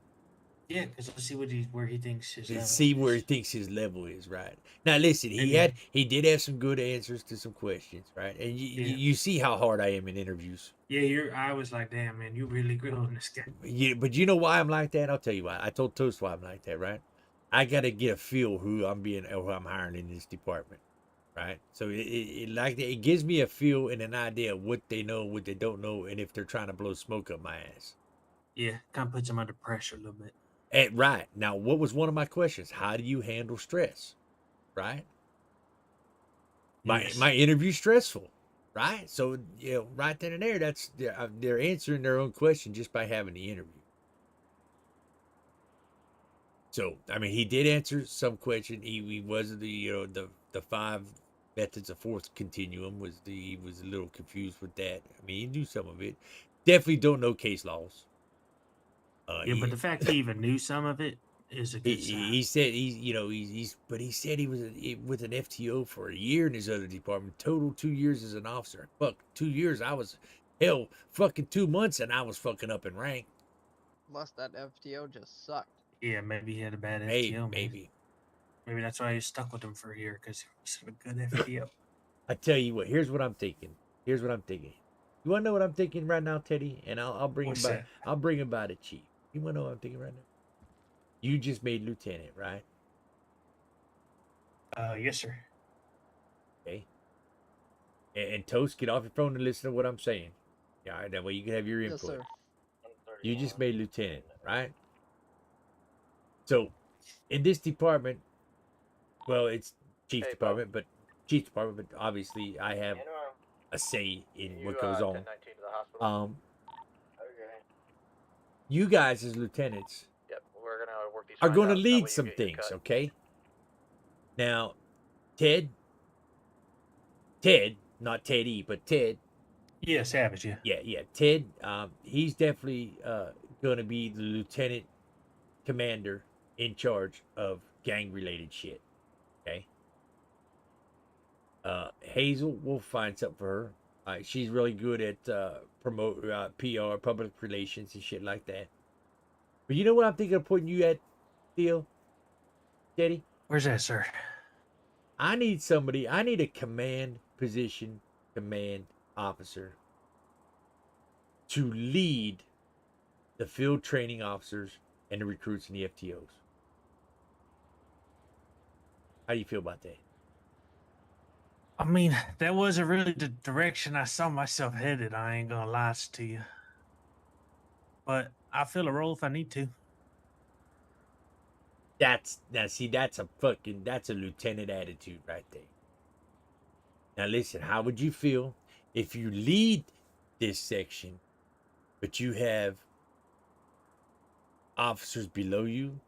Yeah, because let's see where he thinks his level Let's see where he is. thinks his level is, right? Now, listen, he did have some good answers to some questions, right? And you see how hard I am in interviews. Yeah, I was like, damn, man, you really grilling this guy. But you know why I'm like that? I'll tell you why. I told Toast why I'm like that, right? I got to get a feel who I'm hiring in this department, right? So it gives me a feel and an idea of what they know, what they don't know, and if they're trying to blow smoke up my ass. Yeah, kind of puts him under pressure a little bit. Right. Now, what was one of my questions? How do you handle stress? Right? My interview's stressful, right? So, right then and there, that's they're answering their own question just by having the interview. So, I mean, he did answer some question. He was the 5 methods of fourth continuum he was a little confused with that. I mean, he knew some of it. Definitely don't know case laws. But the fact he even knew some of it is a good sign. He said he said he was with an FTO for a year in his other department. Total 2 years as an officer. Fuck, 2 years. I was fucking 2 months and I was fucking up in rank. Unless that FTO just sucked. Yeah, maybe he had a bad FTO. Maybe that's why he stuck with him for a year, because he's a good FTO. I tell you what. Here's what I'm thinking. You want to know what I'm thinking right now, Teddy? And I'll bring him by. I'll bring him by the chief. You want to know what I'm thinking right now? You just made lieutenant, right? Yes, sir. Okay. And Toast, get off your phone and listen to what I'm saying. Yeah, all right, that way you can have your input. Yes, sir. You just made lieutenant, right? So, in this department, well, it's chief's department, but obviously I have a say in what goes on. You guys as lieutenants are going to lead some things, okay? Now, Ted, not Teddy, but Ted, Yeah, Savage. Yeah. Yeah. Ted, he's definitely going to be the lieutenant commander in charge of gang related shit. Okay. Hazel, we'll find something for her. She's really good at promote PR, public relations, and shit like that. But you know what I'm thinking of putting you at, Theo, Teddy? Where's that, sir? I need somebody. I need a command position, command officer to lead the field training officers and the recruits and the FTOs. How do you feel about that? I mean, that wasn't really the direction I saw myself headed. I ain't gonna lie to you. But I fill a role if I need to. That's a lieutenant attitude right there. Now listen, how would you feel if you lead this section, but you have officers below you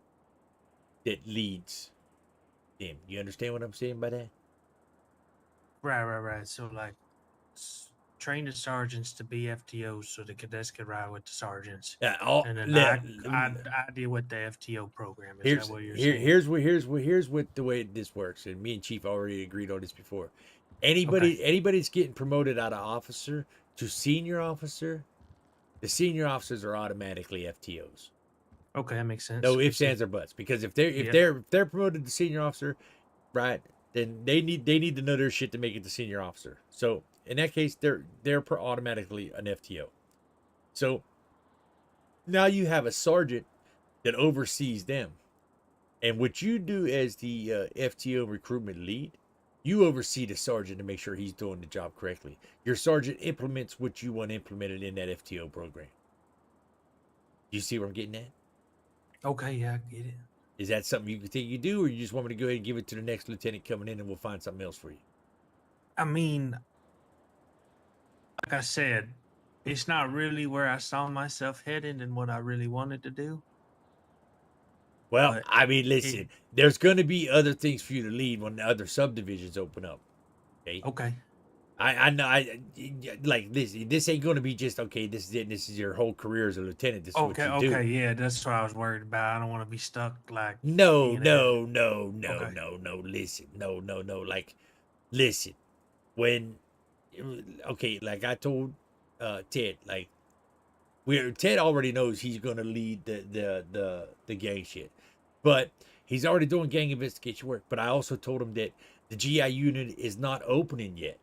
that leads them? You understand what I'm saying by that? Right. So like, train the sergeants to be FTOs so the cadets can ride with the sergeants. And then I deal with the FTO program. Is that what you're saying? Here's what the way this works, and me and Chief already agreed on this before. Anybody that's getting promoted out of officer to senior officer, the senior officers are automatically FTOs. Okay, that makes sense. No ifs, ands, or buts. Because if they're promoted to senior officer, right, then they need to know their shit to make it to senior officer. So in that case, they're automatically an FTO. So now you have a sergeant that oversees them. And what you do as the FTO recruitment lead, you oversee the sergeant to make sure he's doing the job correctly. Your sergeant implements what you want implemented in that FTO program. You see where I'm getting at? Okay, yeah, I get it. Is that something you think you do, or you just want me to go ahead and give it to the next lieutenant coming in and we'll find something else for you? I mean, like I said, it's not really where I saw myself headed and what I really wanted to do. Well, But I mean, listen, there's going to be other things for you to lead when the other subdivisions open up. Okay. I know. Like this ain't going to be just okay. This is it. This is your whole career as a lieutenant. This is what you do. Okay, yeah, that's what I was worried about. I don't want to be stuck like. No. Okay. Listen, no. Like, listen. When, okay, like I told Ted, like Ted already knows he's going to lead the gang shit, but he's already doing gang investigation work. But I also told him that the GI unit is not opening yet.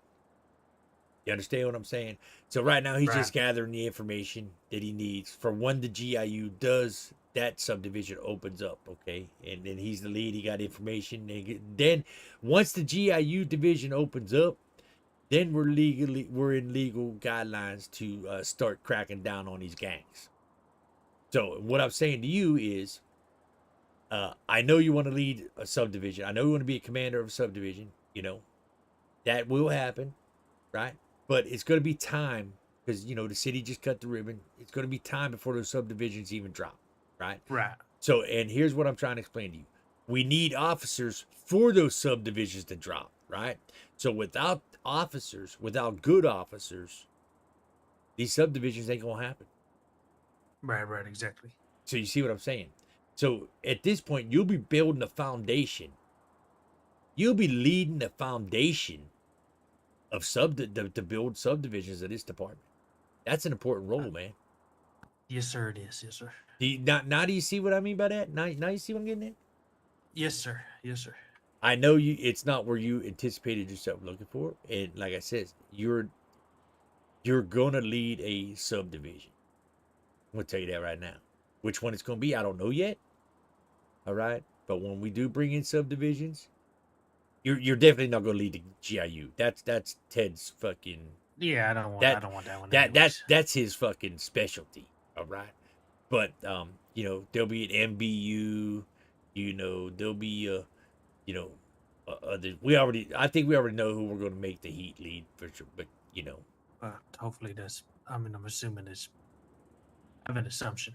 You understand what I'm saying? So right now he's just gathering the information that he needs for when the GIU does that subdivision opens up, okay? And then he's the lead. He got information. Then once the GIU division opens up, then we're in legal guidelines to start cracking down on these gangs. So what I'm saying to you is, I know you want to lead a subdivision. I know you want to be a commander of a subdivision. You know, that will happen, right? But it's going to be time because, you know, the city just cut the ribbon. It's going to be time before those subdivisions even drop, right? Right. So, and here's what I'm trying to explain to you. We need officers for those subdivisions to drop, right? So without officers, without good officers, these subdivisions ain't going to happen. Right, exactly. So you see what I'm saying? So at this point, you'll be building a foundation. You'll be leading the foundation of to build subdivisions of this department. That's an important role, man. Yes, sir, it is. Yes, sir. Now do you see what I mean by that? Now you see what I'm getting at? Yes, sir. Yes, sir. I know it's not where you anticipated yourself looking for. And like I said, you're gonna lead a subdivision. I'm gonna tell you that right now. Which one it's gonna be, I don't know yet. All right. But when we do bring in subdivisions, you're definitely not gonna lead the GIU. That's Ted's fucking. Yeah, I don't want that one. That's his fucking specialty. All right. But you know, there'll be an MBU. You know, there'll be other. I think we already know who we're gonna make the Heat lead for sure. But you know, hopefully that's. I mean, I'm assuming it's. I have an assumption.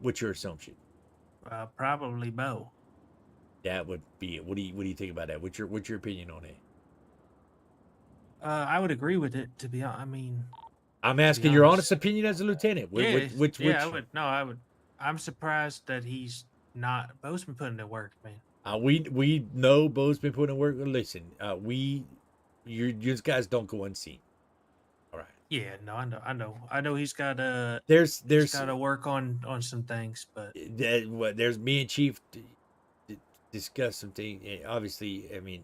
What's your assumption? Probably Bo. That would be it. What do you think about that? What's your opinion on it? I would agree with it. To be honest, I mean, I'm asking your honest opinion as a lieutenant. Which I would. No, I would. I'm surprised that he's not. Bo's been putting in work, man. we know Bo's been putting in work. Listen, you guys don't go unseen. All right. Yeah, no, I know. He's got There's got to work on some things, but there's me and Chief discuss some things. Obviously, I mean,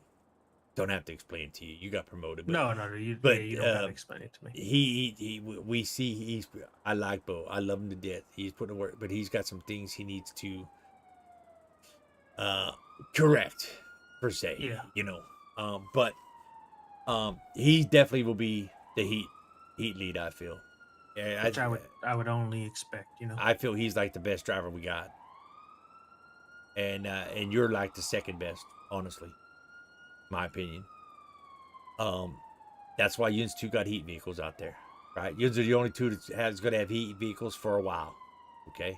don't have to explain it to you. You got promoted. But, no, you don't have to explain it to me. We see I like Bo. I love him to death. He's putting in work, but he's got some things he needs to correct per se. Yeah. You know. But he definitely will be the heat lead, I feel. Yeah, Which I would only expect, you know. I feel he's like the best driver we got. And you're like the second best, honestly. My opinion. That's why Yun's 2 got heat vehicles out there. Right? Yun's are the only 2 that's gonna have heat vehicles for a while. Okay.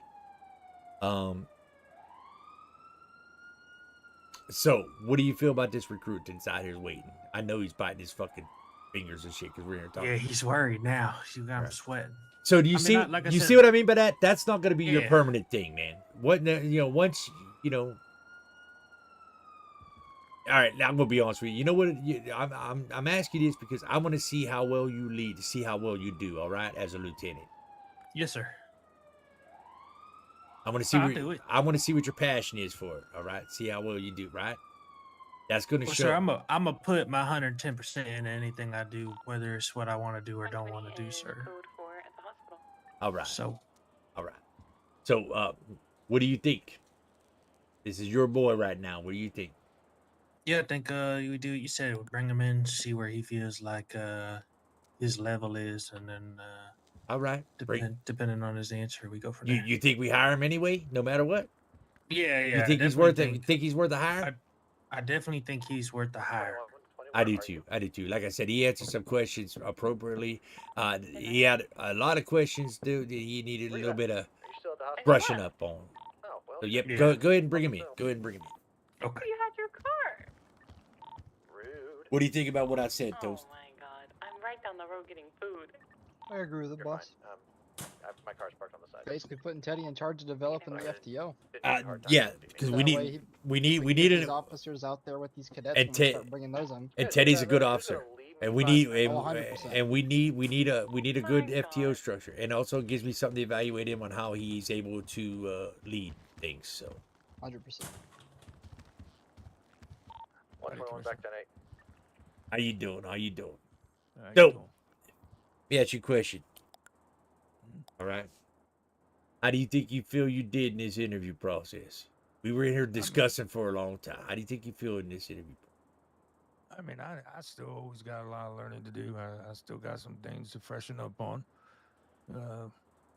So what do you feel about this recruit inside here waiting? I know he's biting his fucking fingers and shit because we're here talking. Yeah, he's worried now. You got him sweating. So do you see? Like you said, see what I mean by that? That's not going to be your Yeah. permanent thing, man. What once All right, now I'm gonna be honest with you. You know what? I'm asking you this because I want to see how well you lead, to see how well you do. All right, as a lieutenant. Yes, sir. I want to see. I'll do it. I want to see what your passion is for it. All right, see how well you do. Right. That's gonna show. Sir, I'm gonna put my 110% in anything I do, whether it's what I want to do or don't want to do, sir. All right. So, all right. So, what do you think? This is your boy right now. What do you think? yeah, I think you do what you said. We'll bring him in, see where he feels like his level is, and then all right, depending on his answer, we go from there. You think we hire him anyway, no matter what? Yeah. You think he's worth it? You think he's worth a hire? I definitely think he's worth the hire. I do too. Like I said, he answered some questions appropriately. He had a lot of questions, dude. That he needed a little bit of brushing up on. So yep, Yeah. go ahead and bring him in. Go ahead and bring him in. Okay. You had your car. What do you think about what I said, Toast? Oh my god, I'm right down the road getting food. I agree with the boss. My car's parked on the side. Basically putting Teddy in charge of developing the FTO. Yeah, because we need these officers out there with these cadets and and we start bringing those in. And Teddy's a good officer, and we need 100%. we need a good FTO structure, and also it gives me something to evaluate him on how he's able to lead things. So 100%. 121 back 10-8. How you doing? How you doing? How you So, doing? yeah, it's your question. All right. How do you think you feel you did in this interview process? We were in here discussing for a long time. How do you think you feel in this interview? I mean, I still always got a lot of learning to do. I still got some things to freshen up on.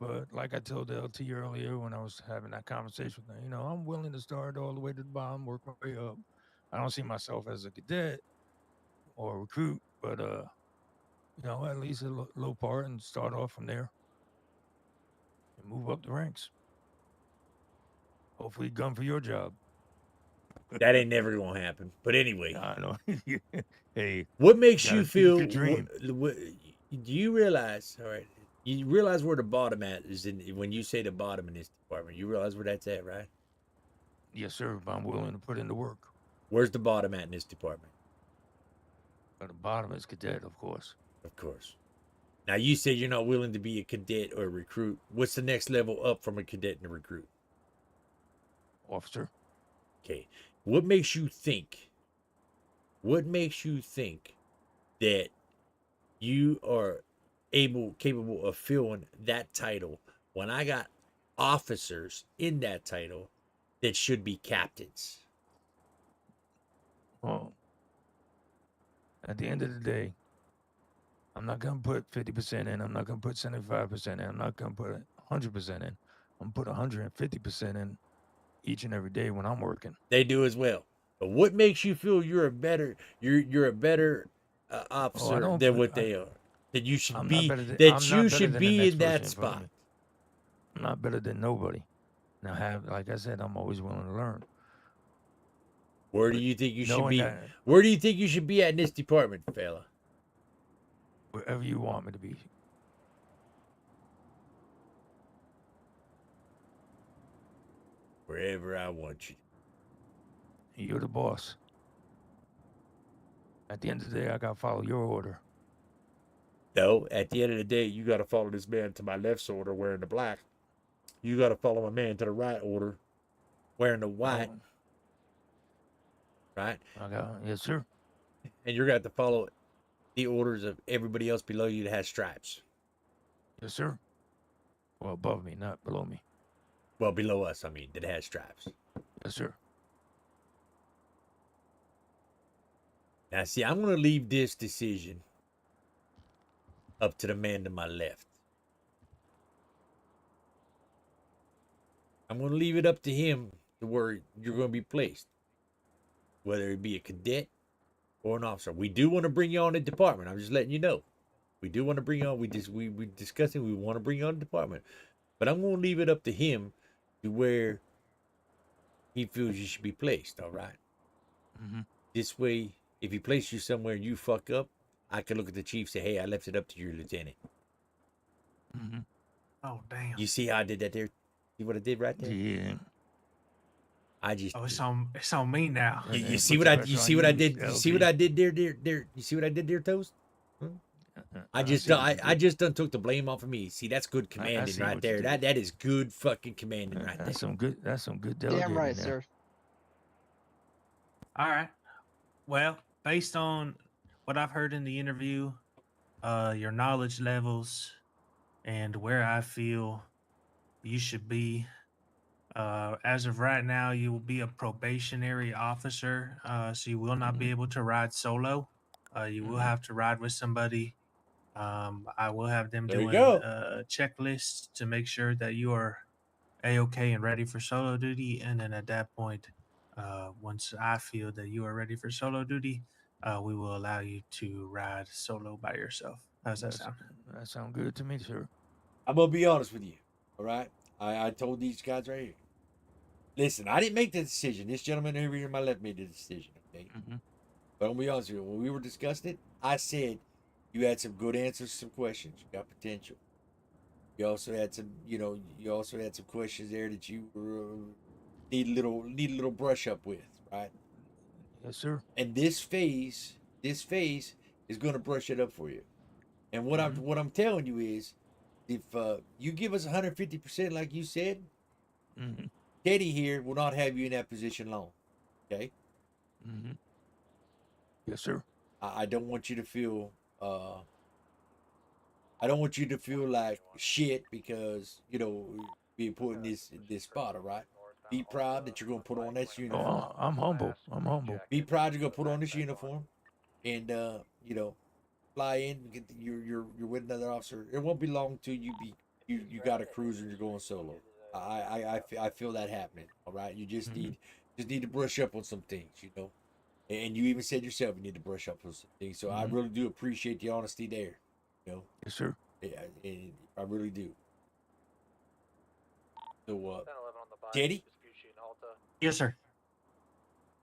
But like I told LT earlier when I was having that conversation with her, I'm willing to start all the way to the bottom, work my way up. I don't see myself as a cadet or a recruit, but at least a low part and start off from there and move up the ranks. Hopefully, gun for your job. That ain't never gonna happen. But anyway, I know. Hey, what makes you gotta feel? keep your dream. Do you realize? All right, you realize where the bottom at is when you say the bottom in this department. You realize where that's at, right? Yes, sir. But I'm willing to put in the work. Where's the bottom at in this department? At the bottom is cadet, of course. Of course. Now you said you're not willing to be a cadet or a recruit. What's the next level up from a cadet and a recruit? Officer. Okay. What makes you think that you are capable of filling that title when I got officers in that title that should be captains? Well, at the end of the day, I'm not going to put 50% in. I'm not going to put 75% in. I'm not going to put 100% in. I'm going to put 150% in each and every day when I'm working. They do as well. But what makes you feel you're a better officer than what they are? That you should be in that spot. I'm not better than nobody. Now, like I said, I'm always willing to learn. Where do you think you should be? that- Where do you think you should be at in this department, fella? Wherever you want me to be. wherever I want you. You're the boss. At the end of the day, I gotta follow your order. No, at the end of the day, you got to follow this man to my left's order wearing the black. You got to follow my man to the right order wearing the white. Oh, Right? yes, sir. And you're going to have to follow the orders of everybody else below you that has stripes. Yes, sir. Well, above me, not below me. Well, below us, I mean, that has stripes. Yes, sir. Now, see, I'm going to leave this decision up to the man to my left. I'm going to leave it up to him to where you're going to be placed, whether it be a cadet or an officer. We do want to bring you on the department. I'm just letting you know. We do want to bring you on. We discussing. We want to bring you on the department, but I'm going to leave it up to him to where he feels you should be placed. All right. Mm-hmm. This way, if he places you somewhere and you fuck up, I can look at the chief and say, "Hey, I left it up to your lieutenant." Mm-hmm. Oh damn. You see how I did that there? See what I did right there? Yeah. I just. Oh, it's on me now. You see what I did? You see what I did there? You see what I did there, Toast? I just done took the blame off of me. See, that's good commanding right there. That is good fucking commanding right there. That's some good delegating. Damn right, there. sir. All right. Well, based on what I've heard in the interview, your knowledge levels, and where I feel you should be, as of right now, you will be a probationary officer, so you will not be able to ride solo. You will have to ride with somebody. I will have them There you doing go. checklists to make sure that you are A-OK and ready for solo duty. And then at that point, once I feel that you are ready for solo duty, we will allow you to ride solo by yourself. How's that sound? That sounds good to me, sir. I'm gonna be honest with you. All right. I told these guys right here. Listen, I didn't make the decision. This gentleman over here on my left made the decision. Okay. Mm-hmm. But I'm gonna be honest with you. When we were discussing it, I said you had some good answers to some questions. You got potential. You also had some, you also had some questions there that you need a little brush up with, right? Yes, sir. And this phase is going to brush it up for you. And what I'm telling you is, if you give us 150%, like you said, Teddy here will not have you in that position long. Okay. Mm-hmm. Yes, sir. I don't want you to feel. I don't want you to feel like shit because being put in this spot. All right. Be proud that you're going to put on this uniform. Oh, I'm humble. Be proud you're going to put on this uniform, and fly in. Get you're with another officer. It won't be long till you got a cruiser and you're going solo. I feel that happening. All right. You just need to brush up on some things. And you even said yourself you need to brush up on some things. So I really do appreciate the honesty there. Yes, sir. Yeah, and I really do. So, Teddy? Yes, sir.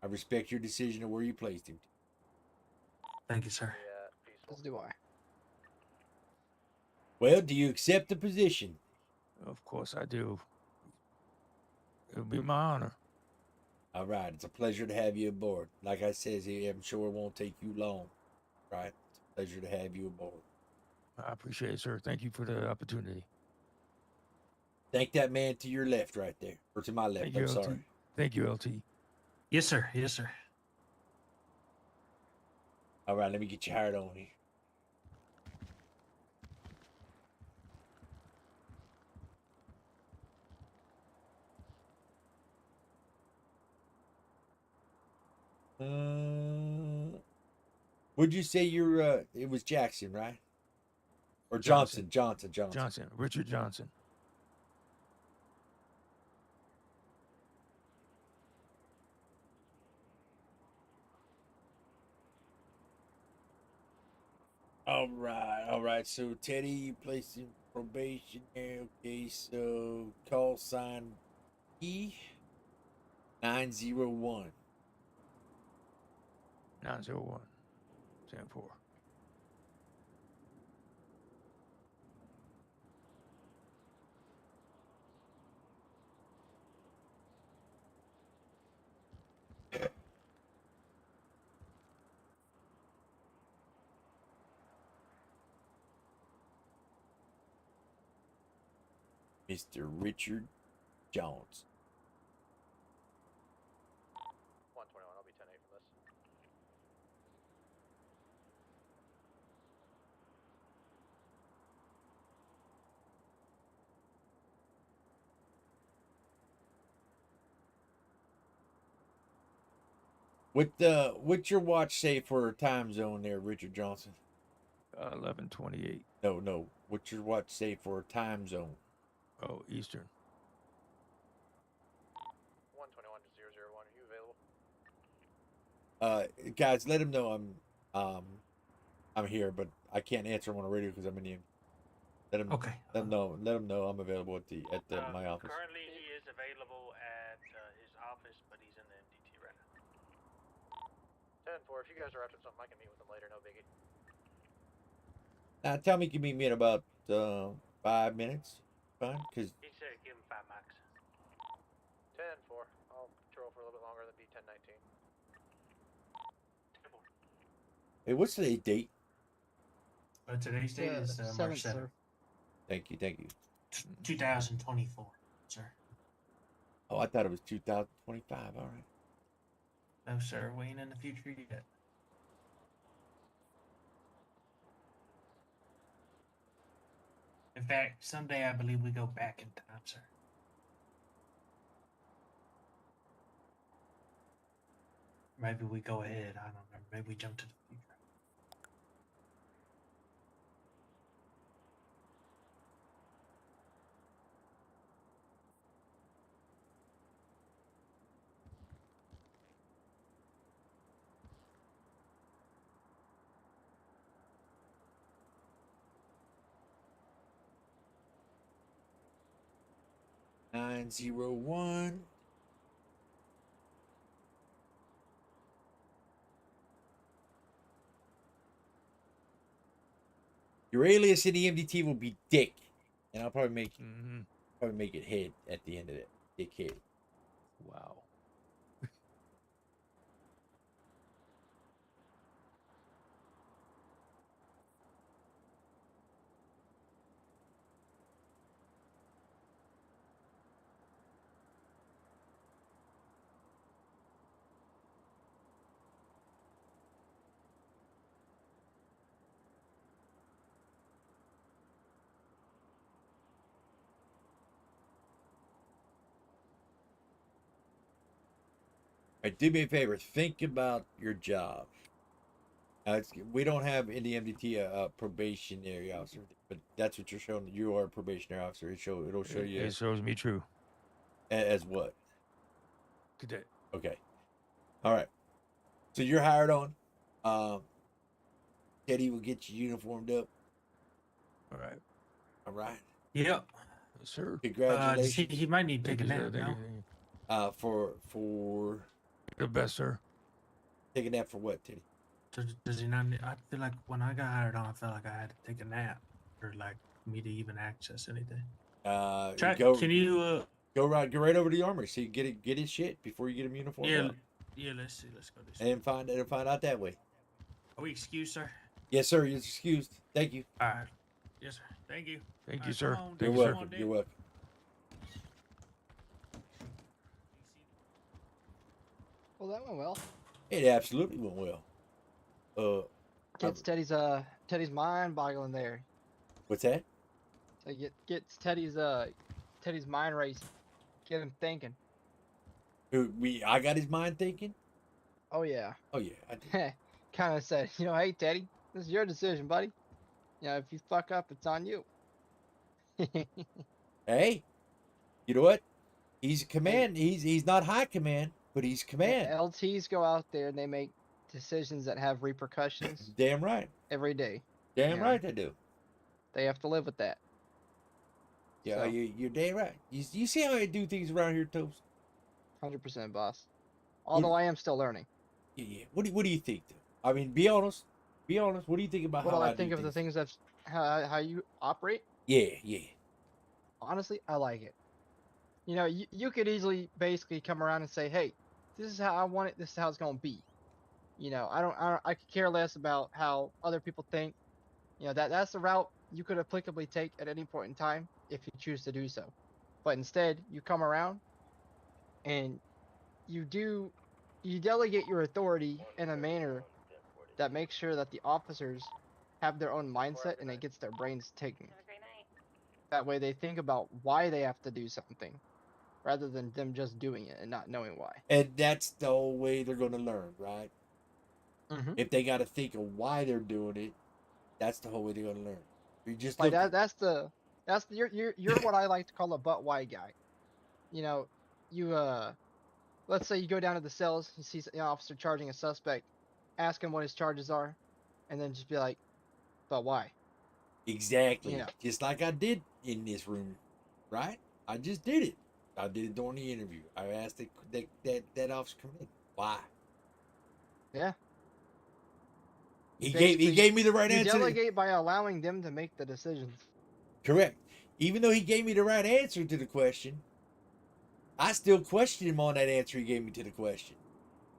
I respect your decision of where you placed him. Thank you, sir. As do I. Well, do you accept the position? Of course I do. It'll be my honor. All right. It's a pleasure to have you aboard. Like I said, I'm sure it won't take you long. Right? It's a pleasure to have you aboard. I appreciate it, sir. Thank you for the opportunity. Thank that man to your left right there. Or to my left. Thank you, I'm LT. sorry. Thank you, LT. Yes, sir. Yes, sir. All right. Let me get you hired on here. Would you say you're it was Jackson, right? Or Johnson. Johnson. Richard Johnson. All right. So Teddy, you placed in probation. Okay, so call sign E901. 901. 10-4. Mr. Richard Jones. 121. I'll be 10-8 from this. What's your watch say for time zone there, Richard Johnson? 11:28. No. What's your watch say for time zone? Oh, Eastern. 121 to 001. Are you available? Guys, let him know I'm here, but I can't answer him on the radio because I'm in the. Let him know. Let him know I'm available at my office. Currently, he is available at his office, but he's in the MDT right now. 10-4. If you guys are after something, I can meet with him later. No biggie. Tell me you can meet me in about 5 minutes. Fine, because He said give him 5 max. 10-4. I'll patrol for a little bit longer than be 10-19. hey, what's today's date? Today's date is March 7th. Thank you. 2024, sir. Oh, I thought it was 2025. All right. No, sir. We ain't in the future yet. In fact, someday I believe we go back in time, sir. Maybe we go ahead. I don't know. Maybe we jump to the future. Nine 901. Your alias in the MDT will be Dick, and I'll probably make it head at the end of it. Dickhead. Wow. All right, do me a favor. Think about your job. We don't have in the MDT a probationary officer, but that's what you're showing. You are a probationary officer. It'll show you. It shows me true. As what? Cadet. Okay. All right. So you're hired on. Teddy will get you uniformed up. All right. All right. Yep. Yes, sir. Congratulations. He might need to take a Thank you, nap sir. now. Thank you. For The best, sir. take a nap for what, Teddy? Does he not? I feel like when I got hired on, I felt like I had to take a nap or like me to even access anything. Can you go right over to the armory so you get his shit before you get him uniformed up. Yeah, let's see. Let's go this way. And find out that way. Are we excused, sir? Yes, sir. You're excused. Thank you. All right. Yes, sir. Thank you. Thank you, sir. You're welcome. You're welcome. Well, that went well. It absolutely went well. Gets Teddy's mind boggling there. What's that? So gets Teddy's mind racing. Get him thinking. I got his mind thinking? Oh yeah. Oh yeah, I did. Kind of said, hey Teddy, this is your decision, buddy. If you fuck up, it's on you. Hey, you know what? He's command. He's not high command, but he's command. LTs go out there and they make decisions that have repercussions. Damn right. Every day. Damn right they do. They have to live with that. Yeah, So. you're damn right. You see how I do things around here, Toast? 100%, boss. Although I am still learning. Yeah. What do you think, though? I mean, be honest. Be honest. What do you think about how I think of the things that how you operate? Yeah. Honestly, I like it. You could easily basically come around and say, hey, this is how I want it. This is how it's gonna be. I could care less about how other people think. That's the route you could applicably take at any point in time if you choose to do so. But instead, you come around and you delegate your authority in a manner that makes sure that the officers have their own mindset and it gets their brains ticking. Have a great night. That way they think about why they have to do something rather than them just doing it and not knowing why. And that's the whole way they're going to learn, right? Mm-hmm. If they got to think of why they're doing it, that's the whole way they're going to learn. You just Like look. you're what I like to call a but why guy. You know, you let's say you go down to the cells, you see an officer charging a suspect, ask him what his charges are, and then just be like, but why? Exactly. Yeah. Just like I did in this room, right? I just did it. I did it during the interview. I asked that officer come in. Why? Yeah. He Basically, gave me the right you answer. delegate by allowing them to make the decisions. Correct. Even though he gave me the right answer to the question, I still question him on that answer he gave me to the question.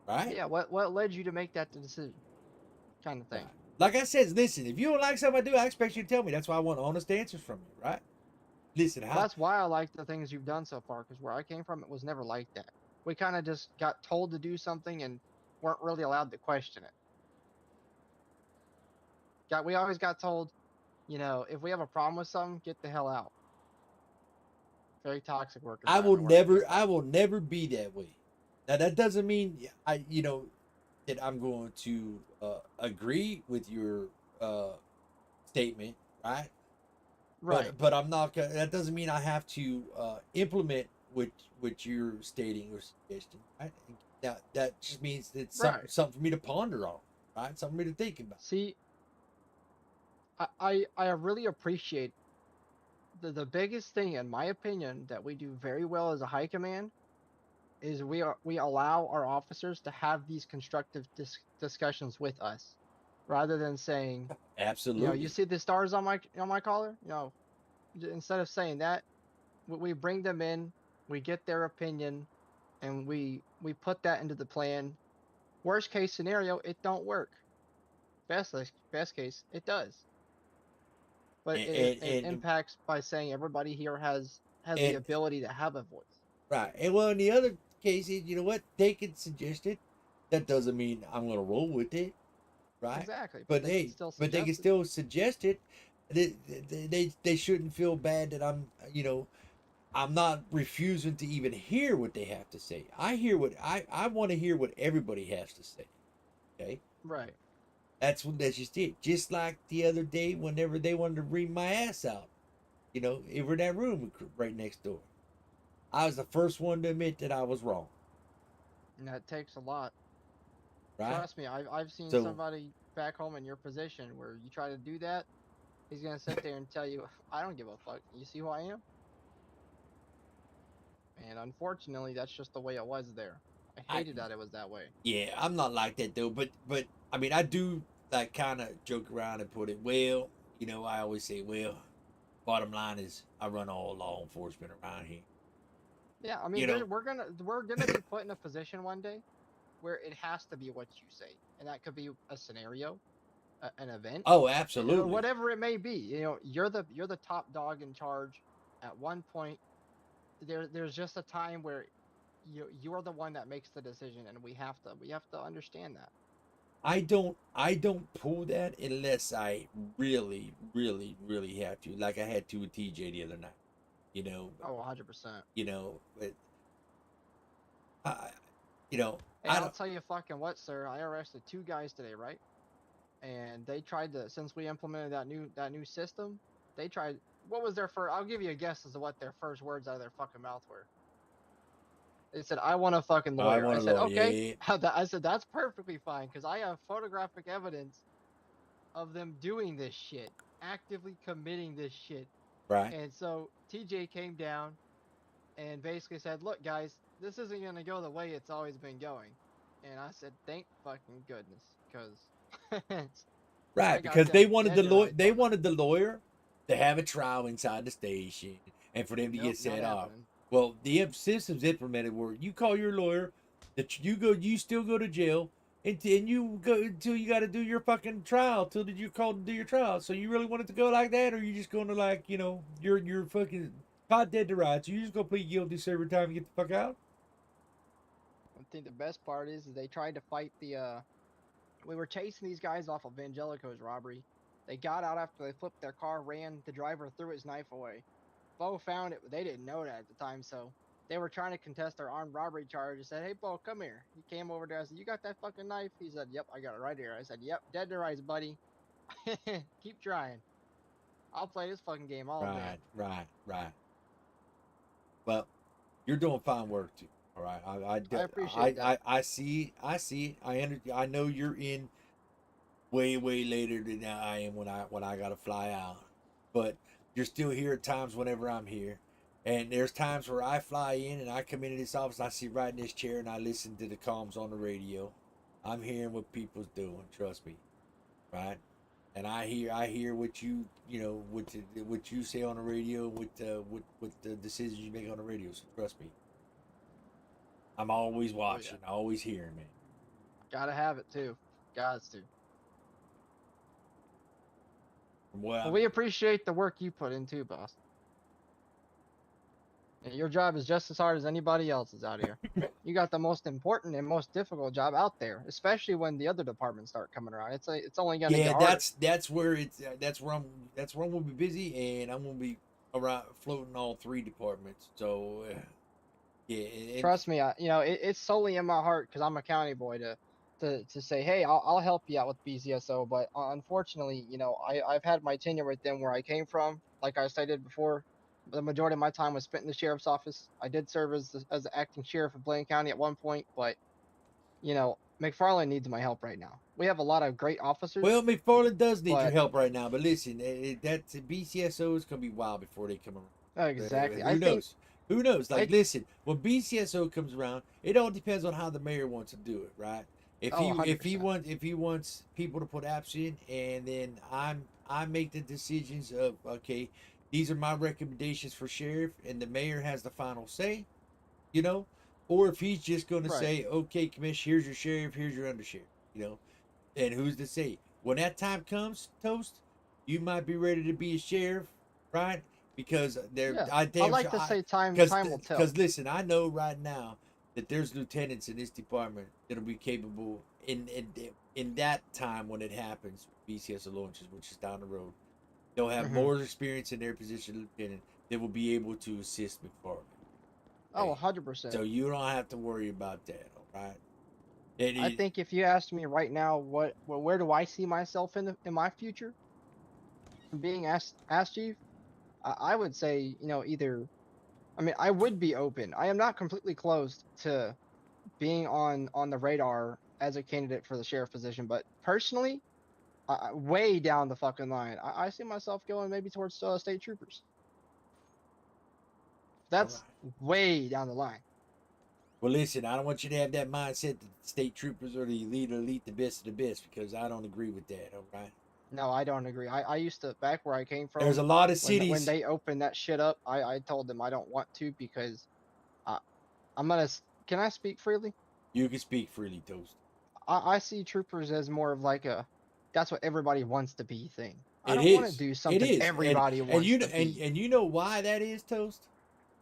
Right? Yeah, what led you to make that decision? Kind of thing. Right. Like I said, listen, if you don't like something I do, I expect you to tell me. That's why I want honest answers from you, right? Listen, Well, that's why I like the things you've done so far, because where I came from, it was never like that. We kind of just got told to do something and weren't really allowed to question it. We always got told, you know, if we have a problem with something, get the hell out. Very toxic work I will environment where I will never be that way. Now that doesn't mean that I'm going to agree with your statement, right? Right. But I'm not gonna. That doesn't mean I have to implement what you're stating or suggesting, right? That just means it's something for me to ponder on, right? Something for me to think about. See, I really appreciate the biggest thing, in my opinion, that we do very well as a high command is we allow our officers to have these constructive discussions with us, rather than saying, Absolutely. you know, you see the stars on my collar, you know, instead of saying that, we bring them in, we get their opinion, and we put that into the plan. Worst case scenario, it don't work. Best case, it does. But it impacts by saying everybody here has the ability to have a voice. Right. And well, in the other cases, you know what? They can suggest it. That doesn't mean I'm going to roll with it. Right. Exactly. But they can still suggest it. They shouldn't feel bad that I'm not refusing to even hear what they have to say. I want to hear what everybody has to say. Okay. Right. That's just it. Just like the other day, whenever they wanted to read my ass out, over in that room right next door. I was the first one to admit that I was wrong. And that takes a lot. Right? Trust me, I've seen somebody back home in your position where you try to do that, he's gonna sit there and tell you, I don't give a fuck. You see who I am? And unfortunately, that's just the way it was there. I hated that it was that way. Yeah, I'm not like that though. But I mean, I do like kind of joke around and put it. Well, I always say, well, bottom line is I run all law enforcement around here. Yeah, I mean, we're gonna be put in a position one day where it has to be what you say, and that could be a scenario, an event. Oh, absolutely. Or whatever it may be. You're the top dog in charge. At one point, there's just a time where you're the one that makes the decision, and we have to understand that. I don't pull that unless I really, really, really have to. Like I had to with TJ the other night. Oh, 100%. But Hey, I'll tell you fucking what, sir. I arrested 2 guys today, right? And they tried to, since we implemented that new system, they tried. What was their first? I'll give you a guess as to what their first words out of their fucking mouth were. They said, "I want a fucking lawyer." I said, "Okay." Yeah. I said, "That's perfectly fine, because I have photographic evidence of them doing this shit, actively committing this shit." Right. And so TJ came down and basically said, "Look, guys, this isn't gonna go the way it's always been going." And I said, "Thank fucking goodness," because right, because they wanted the lawyer to have a trial inside the station and for them to get set off. Well, the system's implemented where you call your lawyer, that you still go to jail, and you go until you got to do your fucking trial till you called to do your trial. So you really want it to go like that, or you just going to your fucking caught dead to rights, you just gonna plead guilty, serve your time, and get the fuck out? I think the best part is they tried to fight the. We were chasing these guys off of Angelico's robbery. They got out after they flipped their car, ran. The driver threw his knife away. Bo found it, but they didn't know that at the time, so they were trying to contest our armed robbery charge. I said, "Hey, Bo, come here." He came over there. I said, "You got that fucking knife?" He said, "Yep, I got it right here." I said, "Yep, dead to rights, buddy. Keep trying. I'll play this fucking game all day." Right. Well, you're doing fine work too. All right, I appreciate that. I see it. I know you're in way later than I am when I gotta fly out, but you're still here at times whenever I'm here. And there's times where I fly in and I come into this office, I sit right in this chair and I listen to the comms on the radio. I'm hearing what people's doing. Trust me, right? And I hear what you know what you say on the radio, with the decisions you make on the radio. So trust me, I'm always watching, always hearing, man. Gotta have it too. Gots to. Well, we appreciate the work you put in too, boss. And your job is just as hard as anybody else's out here. You got the most important and most difficult job out there, especially when the other departments start coming around. It's only gonna get harder. that's where I'm gonna be busy, and I'm gonna be around floating all three departments. So yeah, Trust me, it's solely in my heart because I'm a county boy to say, hey, I'll help you out with BCSO. But unfortunately, I've had my tenure with them where I came from. Like I stated before, the majority of my time was spent in the sheriff's office. I did serve as the acting sheriff of Blaine County at one point, but McFarland needs my help right now. We have a lot of great officers. Well, McFarland does need your help right now, but listen, that BCSO is gonna be wild before they come around. Exactly. Who knows? Like, listen, when BCSO comes around, it all depends on how the mayor wants to do it, right? If he wants people to put apps in, and then I make the decisions of, okay, these are my recommendations for sheriff, and the mayor has the final say, or if he's just going to say, okay, commish, here's your sheriff, here's your undersheriff, and who's to say when that time comes, Toast, you might be ready to be a sheriff, right? Because I like to say time will tell. Because listen, I know right now that there's lieutenants in this department that'll be capable in that time when it happens. BCS launches, which is down the road, they'll have more experience in their position, lieutenant. They will be able to assist McFarland. Oh, 100%. So you don't have to worry about that, all right? I think if you asked me right now, where do I see myself in my future, being asked chief, I would say, either. I mean, I would be open. I am not completely closed to being on the radar as a candidate for the sheriff position, but personally, way down the fucking line, I see myself going maybe towards state troopers. That's way down the line. Well, listen, I don't want you to have that mindset that state troopers are the elite, the best of the best, because I don't agree with that, all right? No, I don't agree. I used to, back where I came from. There's a lot of cities. When they opened that shit up, I told them I don't want to because can I speak freely? You can speak freely, Toast. I see troopers as more of like that's what everybody wants to be thing. I don't want to do something everybody wants to be. And you know why that is, Toast?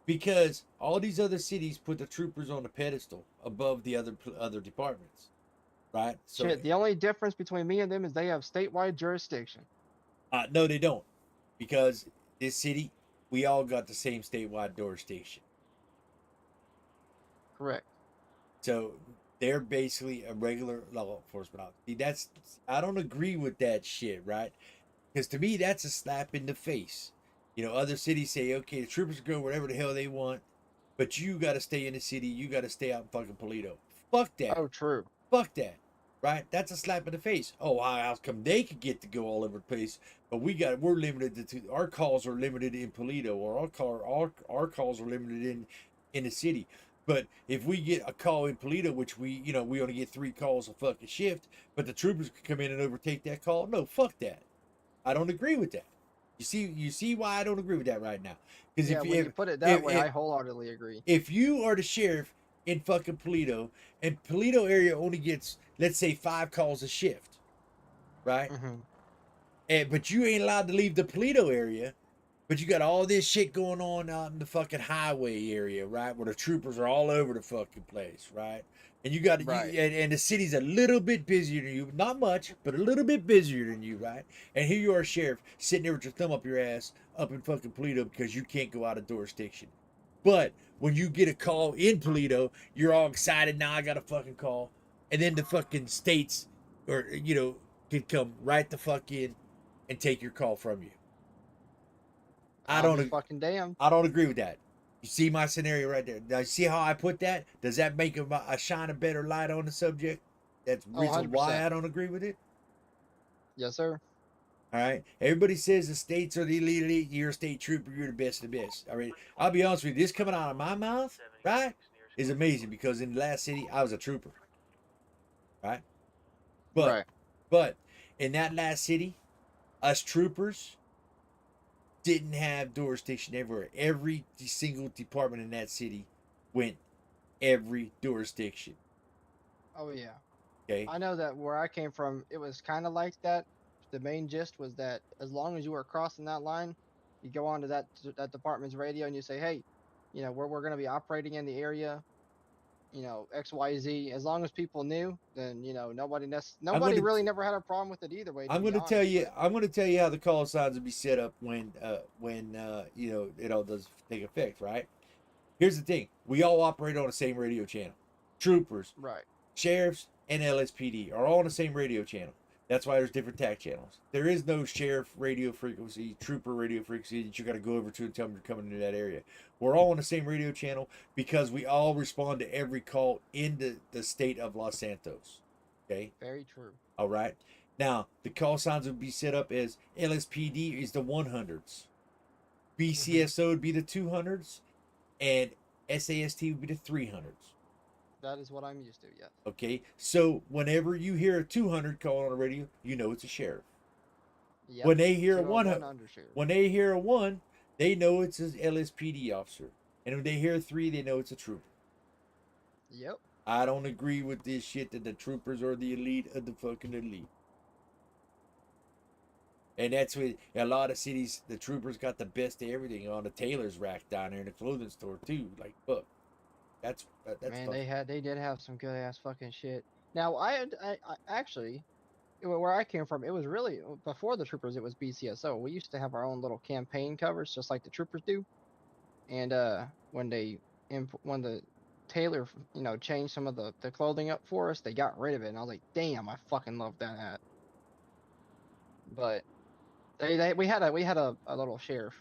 Because all these other cities put the troopers on a pedestal above the other departments, right? So shit, the only difference between me and them is they have statewide jurisdiction. No, they don't, because this city, we all got the same statewide jurisdiction. Correct. So they're basically a regular law enforcement officer. I don't agree with that shit, right? Because to me, that's a slap in the face. Other cities say, okay, the troopers go wherever the hell they want, but you got to stay in the city. You got to stay out in fucking Polito. Fuck that. Oh, true. Fuck that. Right? That's a slap in the face. Oh, how come they could get to go all over the place, but we're limited to our calls are limited in Polito, or our calls are limited in the city. But if we get a call in Polito, which we only get 3 calls a fucking shift, but the troopers could come in and overtake that call. No, fuck that. I don't agree with that. You see why I don't agree with that right now? Because when you put it that way, I wholeheartedly agree. If you are the sheriff in fucking Polito, and Polito area only gets, let's say, 5 calls a shift, right? But you ain't allowed to leave the Polito area, But you got all this shit going on out in the fucking highway area, right? Where the troopers are all over the fucking place, right? And you got Right. and the city's a little bit busier than you, not much, but a little bit busier than you, right? And here you are, sheriff, sitting there with your thumb up your ass, up in fucking Toledo because you can't go out of jurisdiction. But when you get a call in Toledo, you're all excited. Now I got a fucking call, and then the fucking states, or could come right the fuck in and take your call from you. I'll be fucking damned. I don't agree with that. You see my scenario right there. Now, you see how I put that? Does that make a shine a better light on the subject? That's the reason why 100%. I don't agree with it. Yes, sir. All right. Everybody says the states are the elite. You're a state trooper. You're the best of the best. I mean, I'll be honest with you. This coming out of my mouth, right, is amazing because in the last city, I was a trooper. Right. But in that last city, us troopers didn't have jurisdiction everywhere. Every single department in that city went every jurisdiction. Oh yeah. Okay. I know that where I came from, it was kind of like that. The main gist was that as long as you were crossing that line, you go onto that department's radio and you say, hey, we're going to be operating in the area, XYZ. As long as people knew, then nobody really never had a problem with it either way. I'm going to tell you. I'm going to tell you how the call signs will be set up when it all does take effect. Right. Here's the thing: we all operate on the same radio channel. Troopers, right, sheriffs, and LSPD are all on the same radio channel. That's why there's different TAC channels. There is no sheriff radio frequency, trooper radio frequency that you got to go over to and tell them you're coming into that area. We're all on the same radio channel because we all respond to every call in the state of Los Santos. Okay? Very true. All right. Now, the call signs would be set up as LSPD is the 100s. BCSO would be the 200s. And SAST would be the 300s. That is what I'm used to, yes. Okay, so whenever you hear a 200 call on the radio, you know it's a sheriff. Yep. When they hear a 100, 100, when they hear a 1, they know it's an LSPD officer. And when they hear a 3, they know it's a trooper. Yep. I don't agree with this shit that the troopers are the elite of the fucking elite. And that's what a lot of cities, the troopers got the best of everything on the tailor's rack down there in the clothing store too. Like, fuck. That's man, they did have some good ass fucking shit. Now I actually, where I came from, it was really before the troopers. It was BCSO. We used to have our own little campaign covers, just like the troopers do. And when the tailor changed some of the clothing up for us, they got rid of it, and I was like, damn, I fucking love that hat. But we had a little sheriff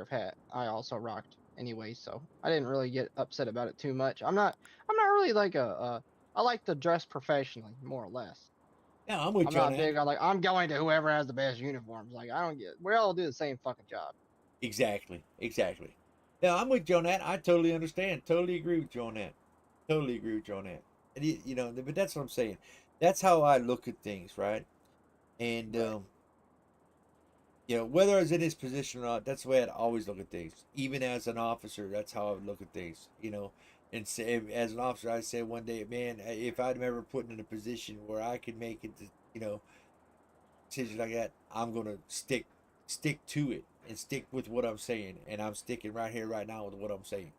hat. I also rocked anyway, so I didn't really get upset about it too much. I'm not really like I like to dress professionally, more or less. Yeah, I'm with you. I'm not big on I'm going to whoever has the best uniforms. Like we all do the same fucking job. Exactly. Now I'm with you on that. I totally understand. Totally agree with you on that. And but that's what I'm saying. That's how I look at things, right? And whether I was in his position or not, that's the way I'd always look at things. Even as an officer, that's how I would look at things. And say, as an officer, I said one day, man, if I'd ever put in a position where I could make it, decisions like that, I'm gonna stick to it and stick with what I'm saying, and I'm sticking right here, right now with what I'm saying.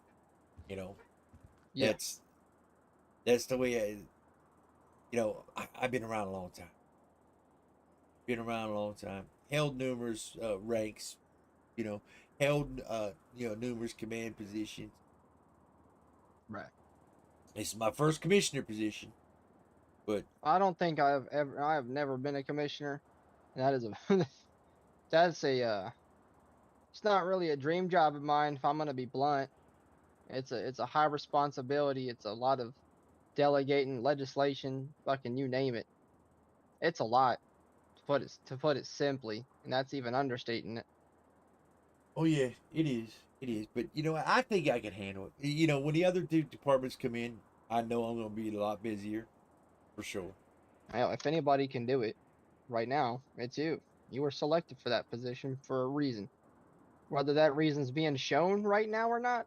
Yeah. That's the way I've been around a long time. Held numerous ranks, held numerous command positions. Right. This is my first commissioner position, but I don't think I have never been a commissioner. That is it's not really a dream job of mine, if I'm gonna be blunt. It's a high responsibility. It's a lot of delegating, legislation, fucking you name it. It's a lot, to put it simply, and that's even understating it. Oh yeah, it is. But I think I can handle it. When the other two departments come in, I know I'm gonna be a lot busier, for sure. Well, if anybody can do it right now, it's you. You were selected for that position for a reason. Whether that reason's being shown right now or not,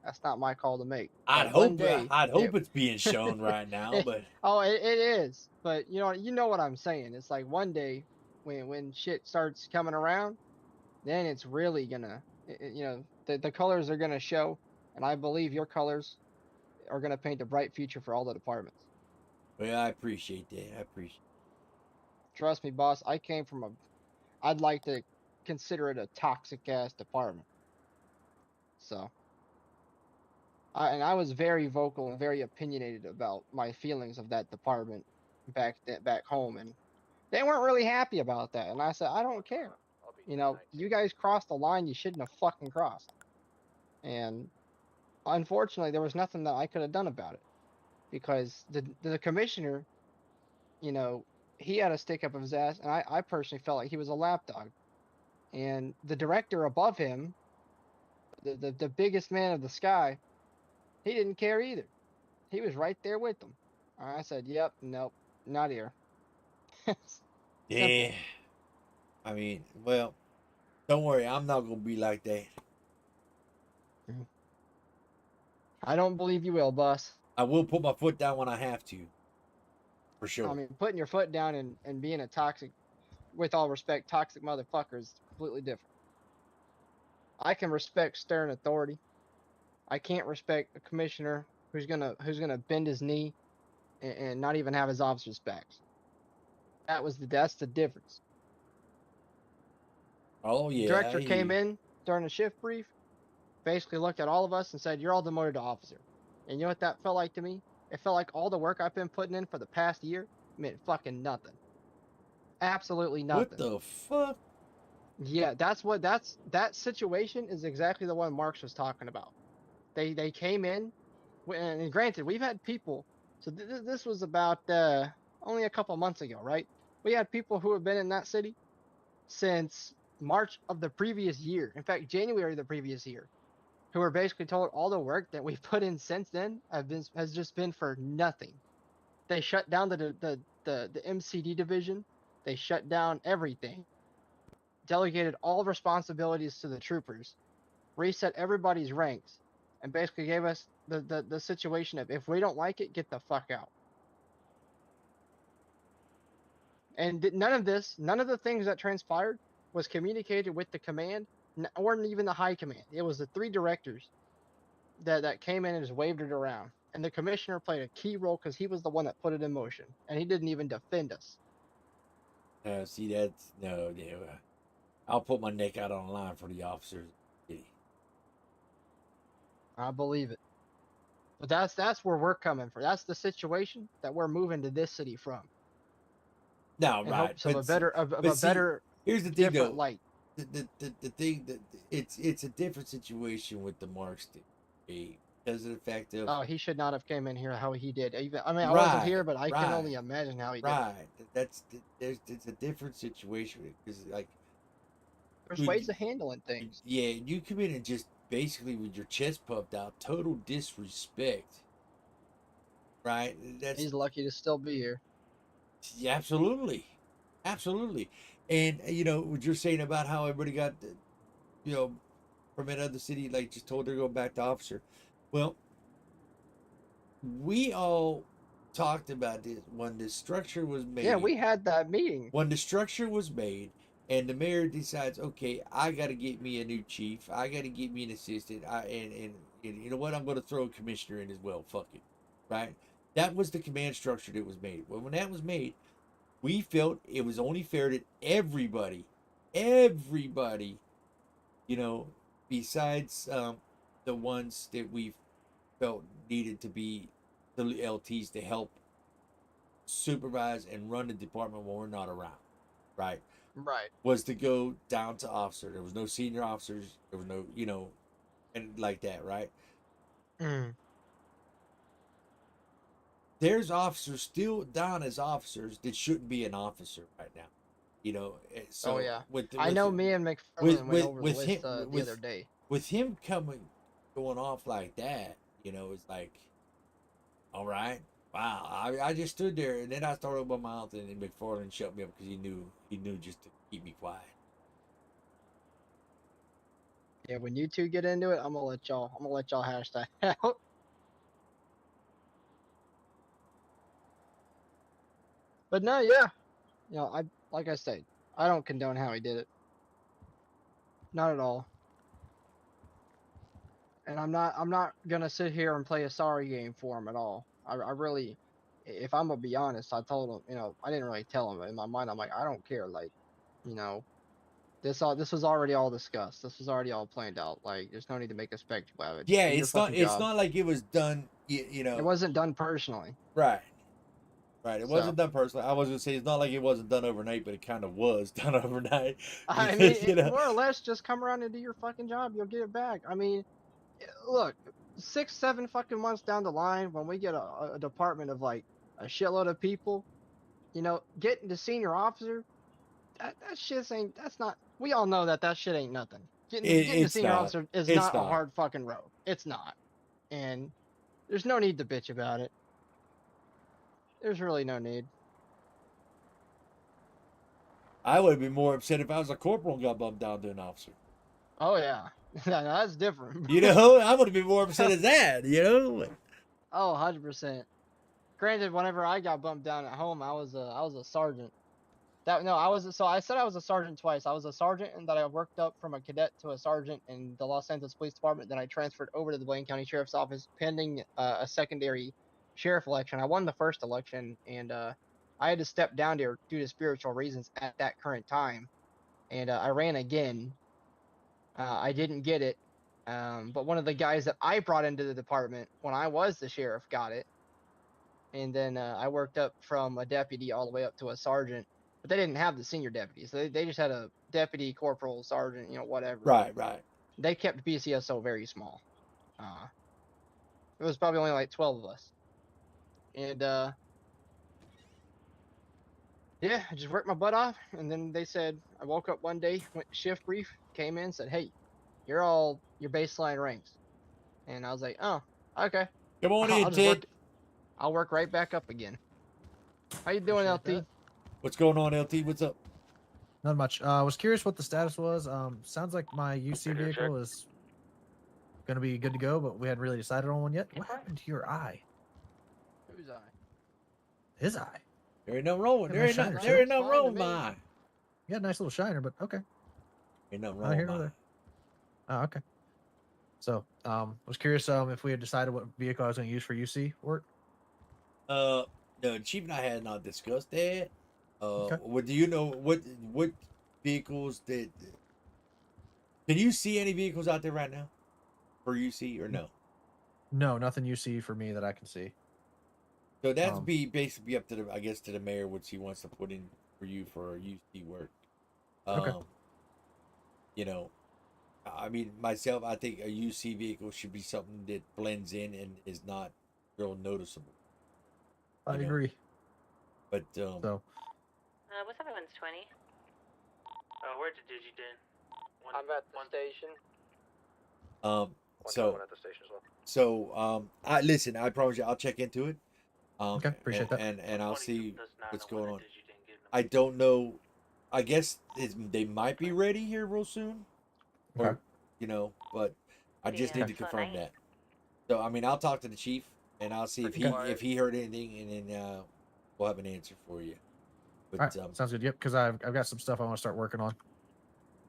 that's not my call to make. I'd hope it's being shown right now, but it is. But you know what I'm saying. It's like one day when shit starts coming around, then it's really gonna, the colors are gonna show, and I believe your colors are gonna paint a bright future for all the departments. Well, I appreciate that. I appreciate. Trust me, boss. I came from I'd like to consider it a toxic ass department. So, I was very vocal and very opinionated about my feelings of that department back home, and they weren't really happy about that. And I said, I don't care. You guys crossed the line you shouldn't have fucking crossed. And unfortunately, there was nothing that I could have done about it because the commissioner, you know, he had a stick up his ass, and I personally felt like he was a lapdog. And the director above him, the biggest man of the sky, he didn't care either. He was right there with them. I said, "Yep, nope, not here." Simple. Yeah. I mean, well, don't worry. I'm not gonna be like that. I don't believe you will, boss. I will put my foot down when I have to. For sure. I mean, putting your foot down and being a toxic, with all respect, toxic motherfucker is completely different. I can respect stern authority. I can't respect a commissioner who's gonna bend his knee and not even have his officers' backs. That's the difference. Oh yeah. Director came in during a shift brief, basically looked at all of us and said, "You're all demoted to officer." And you know what that felt like to me? It felt like all the work I've been putting in for the past year meant fucking nothing. Absolutely nothing. What the fuck? Yeah, that situation is exactly the one Marks was talking about. They came in, and granted, we've had people. So this was about only a couple months ago, right? We had people who have been in that city since March of the previous year. In fact, January of the previous year, who were basically told all the work that we've put in since then has just been for nothing. They shut down the MCD division. They shut down everything. Delegated all responsibilities to the troopers, reset everybody's ranks, and basically gave us the situation of if we don't like it, get the fuck out. And none of the things that transpired was communicated with the command or even the high command. It was the three directors that came in and just waved it around. And the commissioner played a key role because he was the one that put it in motion, and he didn't even defend us. See, that's no. Yeah, I'll put my neck out on the line for the officers. I believe it. But that's where we're coming from. That's the situation that we're moving to this city from. No, In right. hopes of But a better here's the thing, different though. light. The thing that it's a different situation with the Marks because of the fact of Oh, he should not have came in here how he did. Even I right, wasn't here, but I can right, only imagine how he did. right. It's a different situation because like There's ways of handling things. yeah, you come in and just basically with your chest puffed out, total disrespect. Right? He's lucky to still be here. Yeah, absolutely. Absolutely. And what you're saying about how everybody got from another city, like just told they're going back to officer. Well, we all talked about this when the structure was made. Yeah, we had that meeting. When the structure was made and the mayor decides, okay, I got to get me a new chief. I got to get me an assistant. And you know what? I'm going to throw a commissioner in as well. Fuck it. Right? That was the command structure that was made. Well, when that was made, we felt it was only fair that everybody, besides the ones that we felt needed to be the LTs to help supervise and run the department when we're not around, right? Right. Was to go down to officer. There was no senior officers. There was no, and like that, right? Mm. There's officers still down as officers that shouldn't be an officer right now. So oh yeah. with I know me and McFarland went over the list the other day. With him going off like that, it's like, all right, wow. I just stood there and then I started opening my mouth and McFarland shut me up because he knew just to keep me quiet. Yeah, when you two get into it, I'm gonna let y'all hash that out. But no, yeah. Like I said, I don't condone how he did it. Not at all. And I'm not gonna sit here and play a sorry game for him at all. I really, if I'm gonna be honest, I told him, I didn't really tell him. In my mind, I'm like, I don't care. Like, you know, this was already all discussed. This was already all planned out. Like, there's no need to make a spectacle out of it. Just Yeah, do your it's not. fucking It's job. not like it was done. You know, It wasn't done personally. right. Right. It So- wasn't done personally. I was gonna say it's not like it wasn't done overnight, but it kind of was done overnight. I mean, You know? more or less, just come around and do your fucking job. You'll get it back. I mean, look, 6, 7 fucking months down the line, when we get a department of like a shitload of people, getting to senior officer, that shit ain't. That's not. We all know that shit ain't nothing. Getting to It's senior not. officer is It's not a not. hard fucking road. It's not, and there's no need to bitch about it. There's really no need. I would be more upset if I was a corporal and got bumped down to an officer. Oh yeah, that's different. You know, I would be more upset as that. You know. Oh, 100%. Granted, whenever I got bumped down at home, I was a sergeant. I said I was a sergeant twice. I was a sergeant and that I worked up from a cadet to a sergeant in the Los Angeles Police Department. Then I transferred over to the Blaine County Sheriff's Office pending a secondary sheriff election. I won the first election, and I had to step down there due to spiritual reasons at that current time. And I ran again. I didn't get it, but one of the guys that I brought into the department when I was the sheriff got it. And then I worked up from a deputy all the way up to a sergeant. But they didn't have the senior deputies. They just had a deputy, corporal, sergeant, whatever. Right. Right. They kept BCSO very small. It was probably only like 12 of us. And yeah, I just worked my butt off. And then they said, I woke up one day, went to shift brief, came in, said, hey, you're all your baseline ranks. And I was like, oh, okay. Come on in, Ted. I'll work right back up again. How you doing, Appreciate LT? that. What's going on, LT? What's up? Not much. I was curious what the status was. Sounds like my UC vehicle is gonna be good to go, but we hadn't really decided on one yet. What happened to your eye? Whose eye? His eye. There ain't nothing wrong with Yeah, nice there shiner, ain't too. nothing wrong with my eye. You had a nice little shiner, but okay. Ain't nothing Not wrong here with nor my there. Oh, okay. So, was curious if we had decided what vehicle I was gonna use for UC work. No, Chief and I had not discussed that. Okay. What do you know? What vehicles did? Can you see any vehicles out there right now for UC or no? No, nothing UC for me that I can see. So that's be basically up to the, I guess, to the mayor what he wants to put in for you for UC work. Okay. You know, I mean, myself, I think a UC vehicle should be something that blends in and is not real noticeable. I agree. But what's everyone's 20? Where's the Digiden? I'm at the station. So at the station as well. So I listen. I promise you, I'll check into it. Okay, appreciate that. And I'll see what's going on. I don't know. I guess they might be ready here real soon. Okay. Or, but I just need to confirm that. So I mean, I'll talk to the chief and I'll see if he heard anything, and then we'll have an answer for you. But All right, sounds good. Yep, because I've got some stuff I want to start working on.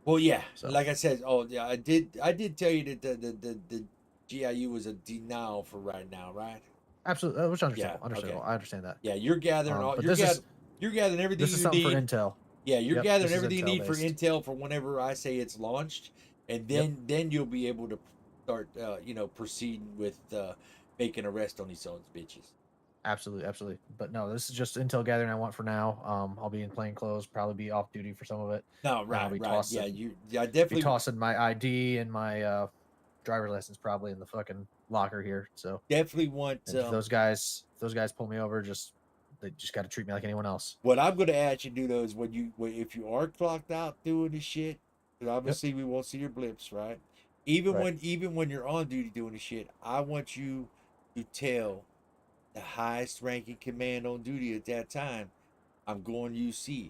Well, yeah, So. like I said, I did tell you that the GIU was a denial for right now, right? Absolutely, which is understandable. Yeah, understandable. okay. I understand that. Yeah, you're gathering all. But You're gathering everything this is you something need for intel. Yeah, you're Yep, gathering this is everything you need for intel-based. intel for whenever I say it's launched, and then you'll be able to start proceeding with making arrest on these sons of bitches. Absolutely. But no, this is just intel gathering I want for now. I'll be in plain clothes, probably be off duty for some of it. No, I'll right, be right. tossing, I definitely be tossing my ID and my driver's license probably in the fucking locker here. So definitely want and if those guys pull me over, they just got to treat me like anyone else. What I'm gonna ask you to do though is if you are clocked out doing this shit, because obviously we won't see your blips, right? Even when you're on duty doing this shit, I want you to tell the highest ranking command on duty at that time, I'm going UC,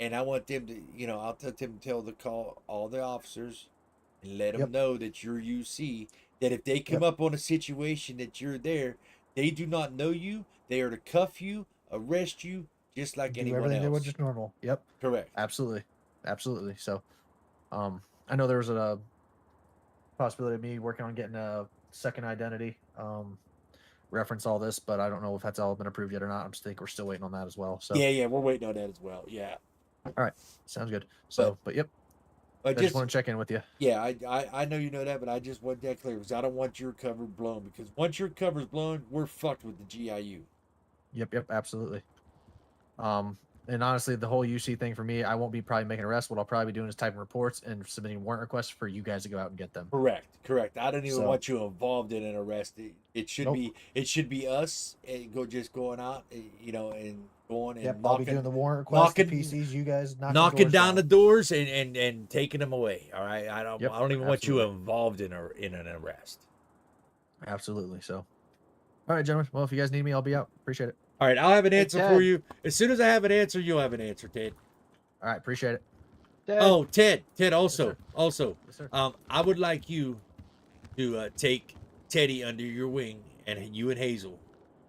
and I want them to, I'll tell them to call all the officers and let them know that you're UC. That if they come up on a situation that you're there, they do not know you. They are to cuff you, arrest you, just like Do anyone everything else. they would just normal. Yep. Correct. Absolutely. So, I know there was a possibility of me working on getting a second identity. Reference all this, but I don't know if that's all been approved yet or not. I just think we're still waiting on that as well. So Yeah, we're waiting on that as well. Yeah. all right, sounds good. So, but yep, I just want to check in with you. Yeah, I know you know that, but I just want that clear because I don't want your cover blown. Because once your cover's blown, we're fucked with the GIU. Yep, absolutely. And honestly, the whole UC thing for me, I won't be probably making arrests. What I'll probably be doing is typing reports and submitting warrant requests for you guys to go out and get them. Correct. I don't even want you involved in an arrest. It should be us and going out, you know, and going and Yep, knocking, I'll be doing the warrant requests, the PCs, you guys knocking down the doors and taking them away. All right, I don't even want you involved in an arrest. Absolutely. So, all right, gentlemen. Well, if you guys need me, I'll be out. Appreciate it. All right, I'll have an answer for you as soon as I have an answer. You'll have an answer, Ted. All right, appreciate it. Ted. Oh, Ted. Also, Yes, sir. I would like you to take Teddy under your wing, and you and Hazel,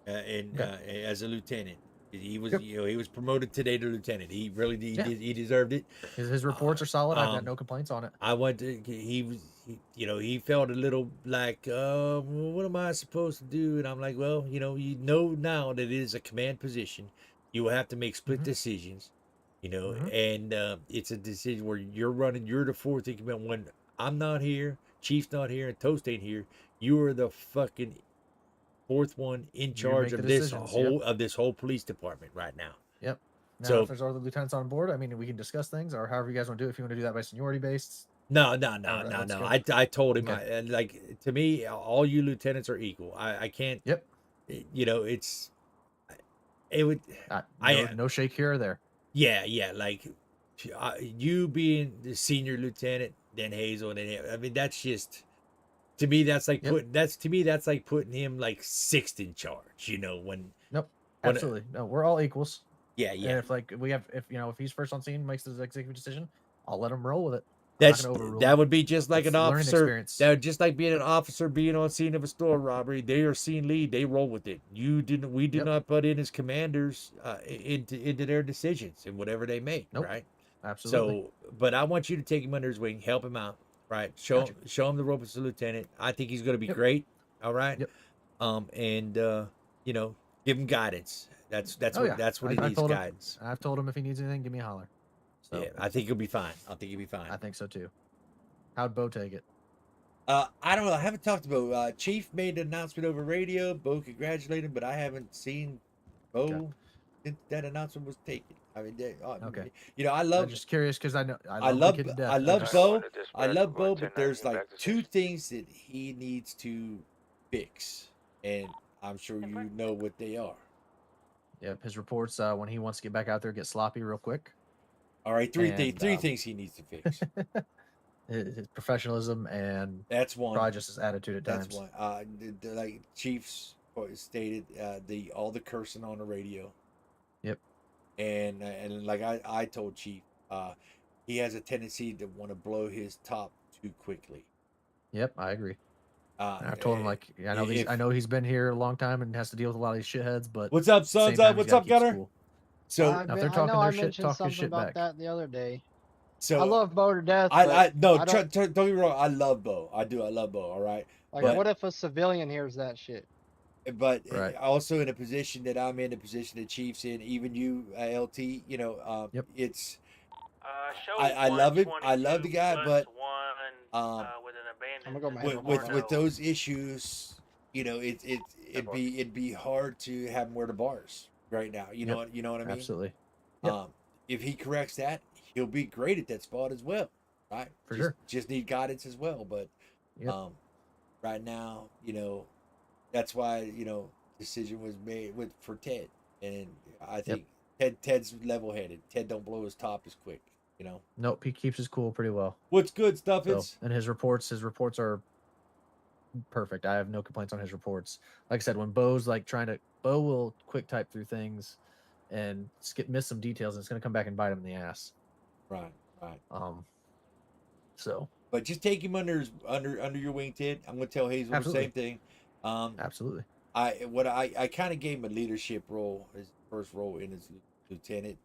as a lieutenant. He was, he was promoted today to lieutenant. He really he deserved it. His reports are solid. I've got no complaints on it. I went to he felt a little like, what am I supposed to do? And I'm like, well, you know now that it is a command position, you will have to make split decisions, and it's a decision where you're the fourth in command. When I'm not here, Chief's not here, and Toast ain't here, you are the fucking fourth one in charge of this whole police department right now. Yep. Now, So if there's other lieutenants on board, I mean, we can discuss things or however you guys want to do it. If you want to do that by seniority based. No. I told him, like, to me, all you lieutenants are equal. I can't. Yep. It would. No shake here or there. Yeah. Like, you being the senior lieutenant, then Hazel, and then him. I mean, that's just. To me, that's like putting him like sixth in charge. Absolutely. No, we're all equals. Yeah. And if he's first on scene, makes the executive decision, I'll let him roll with it. That would be just like an officer. Experience. That would just like being an officer being on scene of a store robbery. They are scene lead. They roll with it. We did not put in as commanders into their decisions and whatever they make. Nope. Right. Absolutely. So, but I want you to take him under his wing, help him out. Right. Show him the ropes as a lieutenant. I think he's going to be great. All right. Yep. And give him guidance. That's what he needs, guidance. I've told him if he needs anything, give me a holler. So, yeah, I think he'll be fine. I think so too. How'd Bo take it? I don't know. I haven't talked to Bo. Chief made an announcement over radio. Bo congratulated him, but I haven't seen Bo since that announcement was taken. I mean, okay. I love. I'm just curious because I love Bo. I love Bo, but there's like two to things that he needs to fix, and I'm sure you know what they are. Yep, his reports when he wants to get back out there, get sloppy real quick. All right, three things he needs to fix. His professionalism and that's one. Probably just his attitude at times. That's one. Like Chiefs stated, all the cursing on the radio. Yep. And like I told Chief, he has a tendency to want to blow his top too quickly. Yep, I agree. I've told him I know he's been here a long time and has to deal with a lot of these shitheads. But what's up, sons? What's up, Gunner? Cool. So I mentioned something about that the other day. So I love Bo to death. Don't get me wrong. I love Bo. I do. I love Bo. All right. Like, what if a civilian hears that shit? But also in a position that I'm in, the position that Chief's in, even you, LT, it's. I love it. I love the guy, but with those issues, it'd be hard to have him wear the bars right now. You know what I mean? Absolutely. If he corrects that, he'll be great at that spot as well, right? For sure. Just need guidance as well, but right now, that's why decision was made for Ted, and I think Ted's level-headed. Ted don't blow his top as quick, Nope, he keeps his cool pretty well. What's good stuff is and his reports are perfect. I have no complaints on his reports. Like I said, when Bo's Bo will quick type through things and miss some details, and it's going to come back and bite him in the ass. Right. So, but just take him under your wing, Ted. I'm going to tell Hazel the same thing. Absolutely. I kind of gave him a leadership role, his first role in his lieutenant.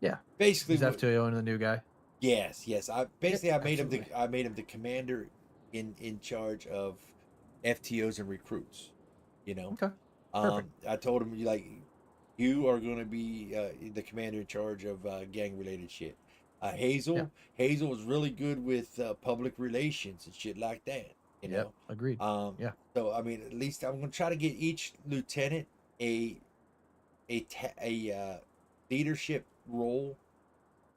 Yeah. Basically, he's F2O and the new guy. Yes. I basically I made absolutely. him the commander in charge of FTOs and recruits. You know, Okay. Perfect. I told him you are going to be the commander in charge of gang related shit. Yeah. Hazel was really good with public relations and shit like that. You Yep. know, Agreed. Yeah. so I mean, at least I'm going to try to get each lieutenant a leadership role.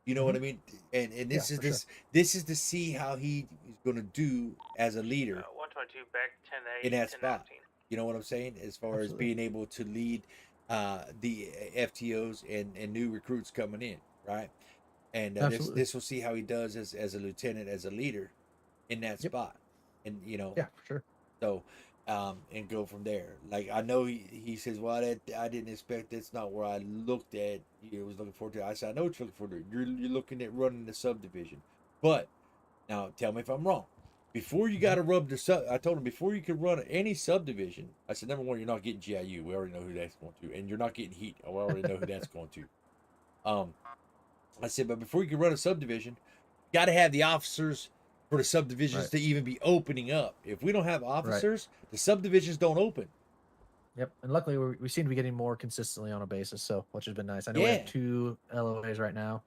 You know what I mean? And Yeah, this is for sure. this is to see how he is going to do as a leader 122 back 10 in 8, that 10 spot. 19. You know what I'm saying? As far as Absolutely. being able to lead the FTOs and new recruits coming in, right? And Absolutely. this will see how he does as a lieutenant, as a leader in that Yep. spot, and you know, Yeah, for sure. so and go from there. Like I know he says, well, that I didn't expect. That's not where I looked at. You was looking forward to. I said, I know what you're looking forward to. You're looking at running the subdivision, but now tell me if I'm wrong. Before you got to rub the sub, I told him before you can run any subdivision. I said number one, you're not getting GIU. We already know who that's going to, and you're not getting heat. We already know who that's going to. I said, but before you can run a subdivision, you got to have the officers for the subdivisions Right. to even be opening up. If we don't have Right. officers, the subdivisions don't open. Yep. And luckily, we seem to be getting more consistently on a basis, so which has been nice. I know we Yeah. have 2 LOAs right now.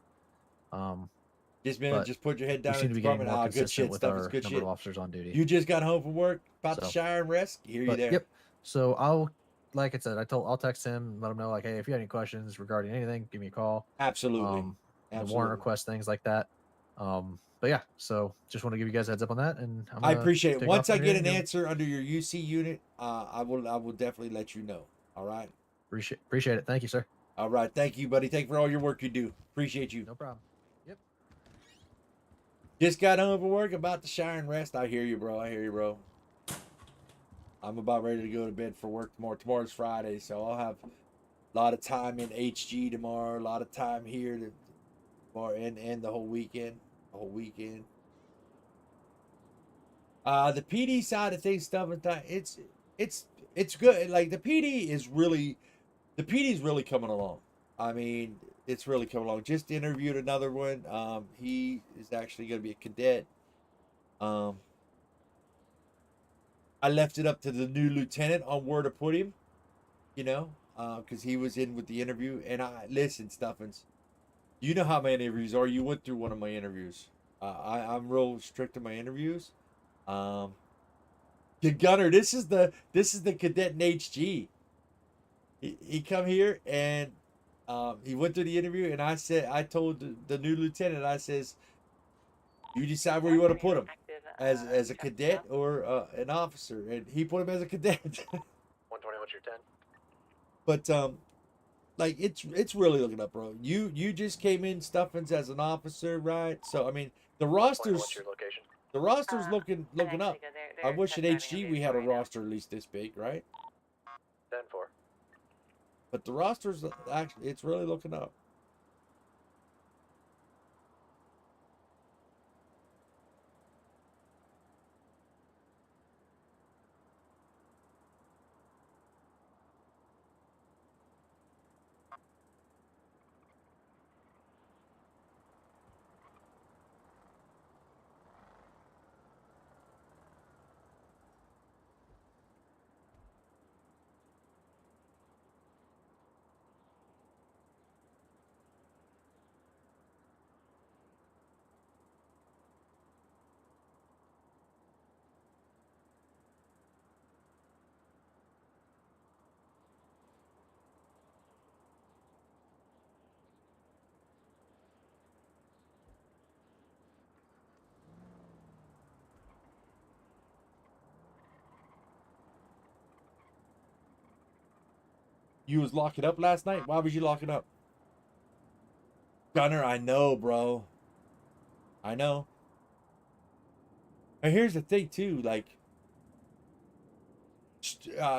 Just put your head we down seem in to the be getting department. more Ah, good consistent shit. with Stuff is our good number shit. of officers on duty. You just got home from work, about to So- shower and rest. Hear you But there. yep. So like I said, I'll text him, let him know like, hey, if you have any questions regarding anything, give me a call. Absolutely. The warrant Absolutely. request, things like that. But yeah, so just want to give you guys a heads up on that, and I'm I gonna appreciate it. take Once off I from here get and an go- answer under your UC unit, I will definitely let you know. All right. Appreciate it. Thank you, sir. All right. Thank you, buddy. Thank you for all your work you do. Appreciate you. No problem. Yep. Just got home from work, about to shower and rest. I hear you, bro. I hear you, bro. I'm about ready to go to bed for work tomorrow. Tomorrow's Friday, so I'll have a lot of time in HG tomorrow. A lot of time here tomorrow and the whole weekend. The whole weekend. The PD side of things, stuff and that, it's good. Like the PD is really coming along. I mean, it's really coming along. Just interviewed another one. He is actually going to be a cadet. I left it up to the new lieutenant on where to put him. You know, because he was in with the interview. And I listen, Stuffins. You know how my interviews are. You went through one of my interviews. I'm real strict in my interviews. The gunner. This is the cadet in HG. He come here and he went through the interview, and I told the new lieutenant, I says, you decide where you want to put him, as a cadet or an officer, and he put him as a cadet. 120, what's your 10? But like it's really looking up, bro. You just came in Stuffins as an officer, right? So I mean the roster's What's your location? the roster's looking up. I wish at driving HG over we had a right now. roster at least this big, right? 10-4. But the roster's actually it's really looking up. You was locking up last night? Why was you locking up? Gunner, I know, bro. I know. And here's the thing too, like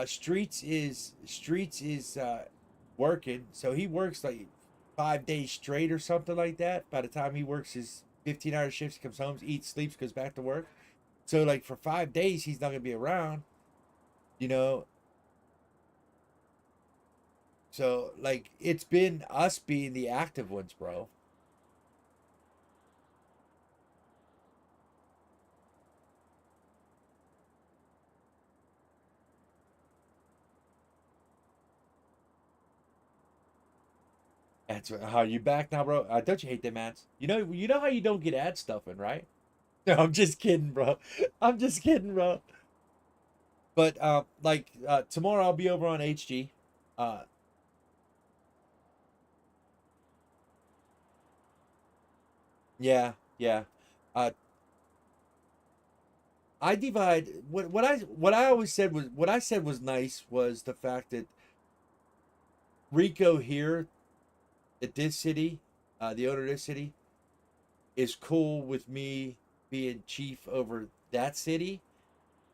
Streets is working, so he works like 5 days straight or something like that. By the time he works his 15-hour shifts, he comes home, eats, sleeps, goes back to work. So like for 5 days he's not gonna be around, you know. So like it's been us being the active ones, bro. That's how you back now, bro. Don't you hate them ads? You know how you don't get ad stuff in, right? No, I'm just kidding, bro. I'm just kidding, bro. But tomorrow I'll be over on HG. Yeah, yeah. Uh, I divide what I always said was what I said was nice was the fact that Rico here at this city, the owner of this city, is cool with me being chief over that city,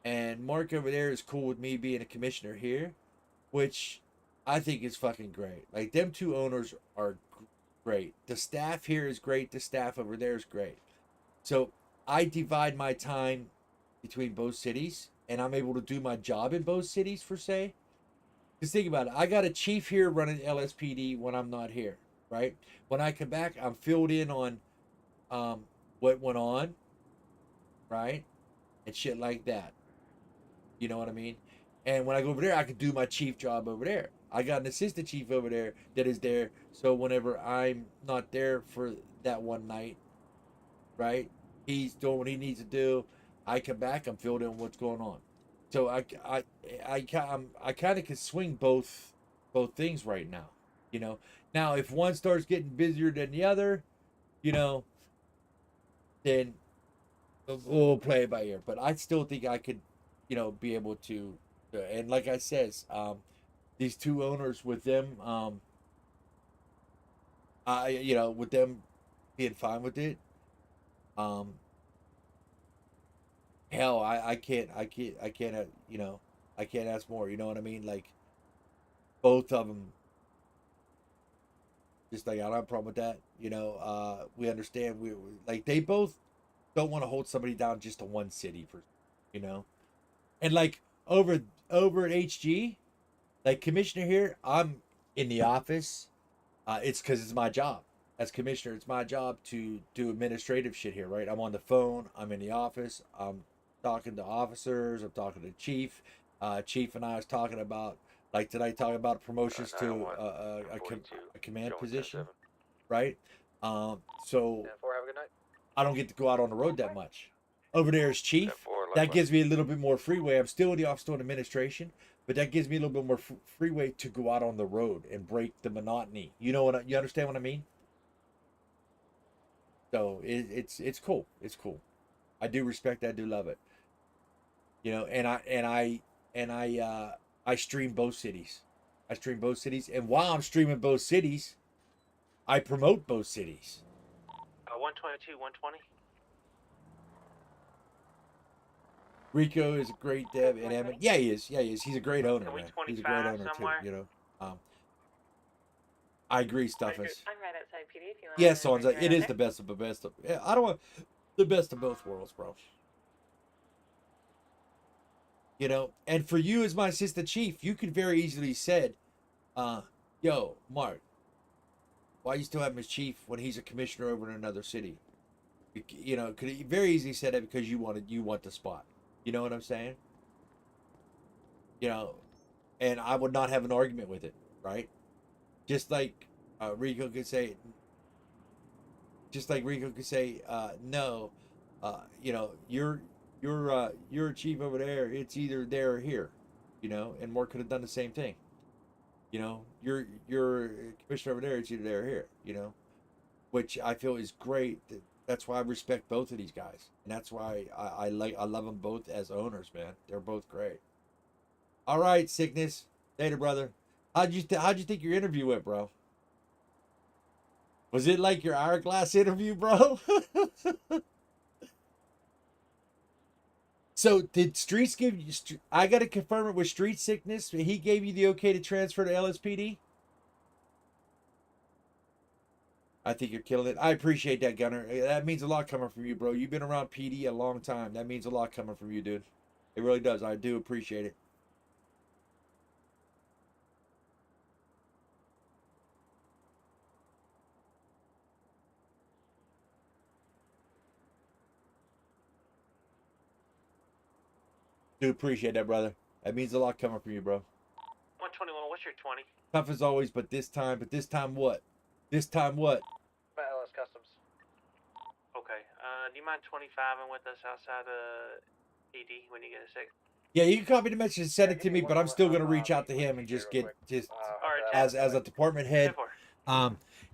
and Mark over there is cool with me being a commissioner here, which I think is fucking great. Like them two owners are great. The staff here is great. The staff over there is great. So I divide my time between both cities, and I'm able to do my job in both cities for say. Because think about it, I got a chief here running LSPD when I'm not here, right? When I come back, I'm filled in on what went on, right, and shit like that. You know what I mean? And when I go over there, I can do my chief job over there. I got an assistant chief over there that is there, so whenever I'm not there for that one night, right? He's doing what he needs to do. I come back, I'm filled in what's going on. So I kind of can swing both things right now. You know. Now if one starts getting busier than the other, you know, then we'll play it by ear. But I still think I could, you know, be able to. And like I says, these two owners with them, you know, with them being fine with it, um, hell, I can't, you know, I can't ask more. You know what I mean? Like both of them, just like I don't have a problem with that. You know, we understand we like they both don't want to hold somebody down just to one city for, you know, and like over at HG, like commissioner here, I'm in the office. It's because it's my job as commissioner. It's my job to do administrative shit here, right? I'm on the phone. I'm in the office. I'm talking to officers. I'm talking to chief. Chief and I was talking about like today, talking about promotions to a command position, right? So I don't get to go out on the road that much. Over there as chief, that gives me a little bit more freeway. I'm still in the office doing administration, but that gives me a little bit more freeway to go out on the road and break the monotony. You know what? You understand what I mean? So it's cool. It's cool. I do respect. I do love it. You know, I stream both cities. I stream both cities, and while I'm streaming both cities, I promote both cities. 122, 120. Rico is a great dev, and Emmett, yeah, he is. Yeah, he is. He's a great owner, man. He's a great owner somewhere? too. You know, I agree, Stuffus. I'm right outside PD if you want. Yes, Sonza, it is the best of the best of. Yeah, I don't want the best of both worlds, bro. You know, and for you as my assistant chief, you could very easily said, yo, Mark, why you still have him as chief when he's a commissioner over in another city? You know, could he very easily said that because you want the spot. You know what I'm saying? You know, and I would not have an argument with it, right? Just like Rico could say, no, you know, you're a chief over there. It's either there or here, you know. And Mark could have done the same thing. You know, you're a commissioner over there. It's either there or here, you know, which I feel is great. That's why I respect both of these guys, and that's why I love them both as owners, man. They're both great. All right, Sickness, later, brother. How'd you think your interview went, bro? Was it like your hourglass interview, bro? So did Streets give you? I got to confirm it with Street Sickness. He gave you the okay to transfer to LSPD. I think you're killing it. I appreciate that, Gunner. That means a lot coming from you, bro. You've been around PD a long time. That means a lot coming from you, dude. It really does. I do appreciate it. Do appreciate that, brother. That means a lot coming from you, bro. 121, what's your 20? Tough as always, but this time what? This time what? By LS Customs. Okay. Do you mind 25ing with us outside of ED when you get a second? Yeah, you can copy the message and send it to me, but I'm still gonna reach out to him and just get as a department head.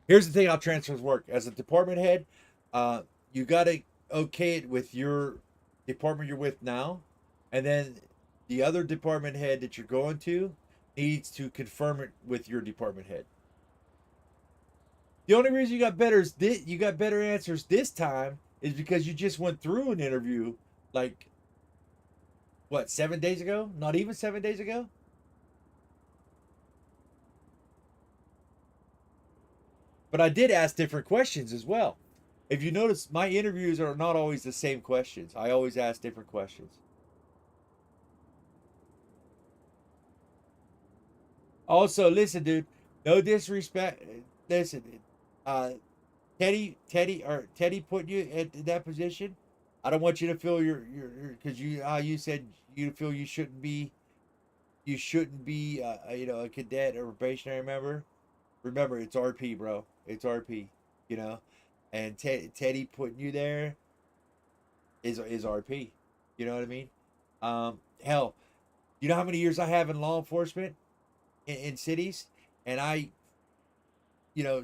Here's the thing how transfers work. As a department head, you gotta okay it with your department you're with now, and then the other department head that you're going to needs to confirm it with your department head. The only reason you got better answers this time is because you just went through an interview like what, 7 days ago? Not even 7 days ago? But I did ask different questions as well. If you notice, my interviews are not always the same questions. I always ask different questions. Also, listen, dude, no disrespect. Listen, Teddy put you in that position. I don't want you to feel your because you said you feel you shouldn't be a cadet or probationary member. Remember, it's RP, bro. It's RP, and Teddy putting you there is RP. You know what I mean? Hell, you know how many years I have in law enforcement in cities, and I,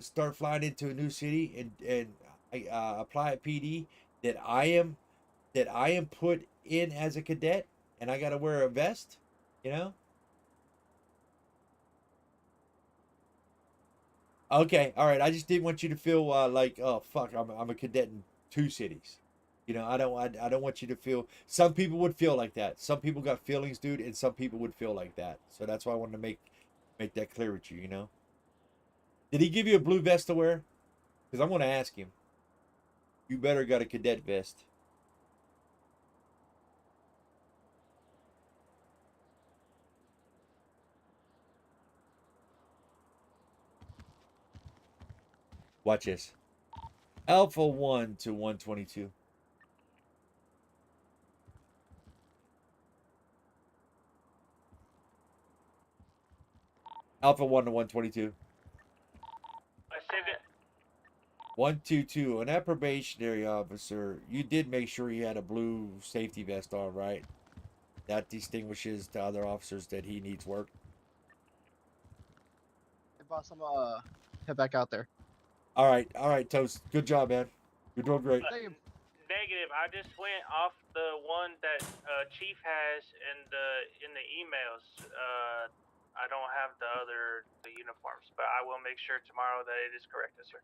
start flying into a new city and I apply at PD that I am put in as a cadet, and I got to wear a vest, Okay, all right. I just didn't want you to feel like, oh fuck, I'm a cadet in two cities. I don't want you to feel. Some people would feel like that. Some people got feelings, dude, and some people would feel like that. So that's why I wanted to make that clear with you. Did he give you a blue vest to wear? Because I'm gonna ask him. You better got a cadet vest. Watch this. Alpha 1 to 122. Alpha 1 to 122. I saved it. 122. On that probationary officer, you did make sure he had a blue safety vest on, right? That distinguishes to other officers that he needs work. Hey, boss, I'm head back out there. All right, Toast. Good job, man. You're doing great. Negative. I just went off the one that Chief has in the emails. I don't have the uniforms, but I will make sure tomorrow that it is corrected, sir.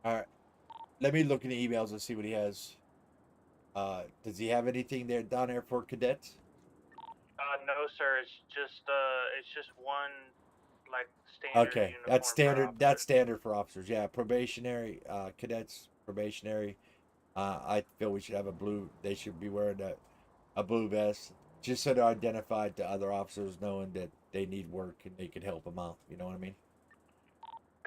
All right. Let me look in the emails and see what he has. Does he have anything there down there for cadets? No, sir. It's just one like standard. Okay, uniform that's standard. for That's standard for officers. Yeah, probationary cadets, probationary. I feel we should have a blue. They should be wearing a blue vest, just so they're identified to other officers, knowing that they need work and they can help them out. You know what I mean?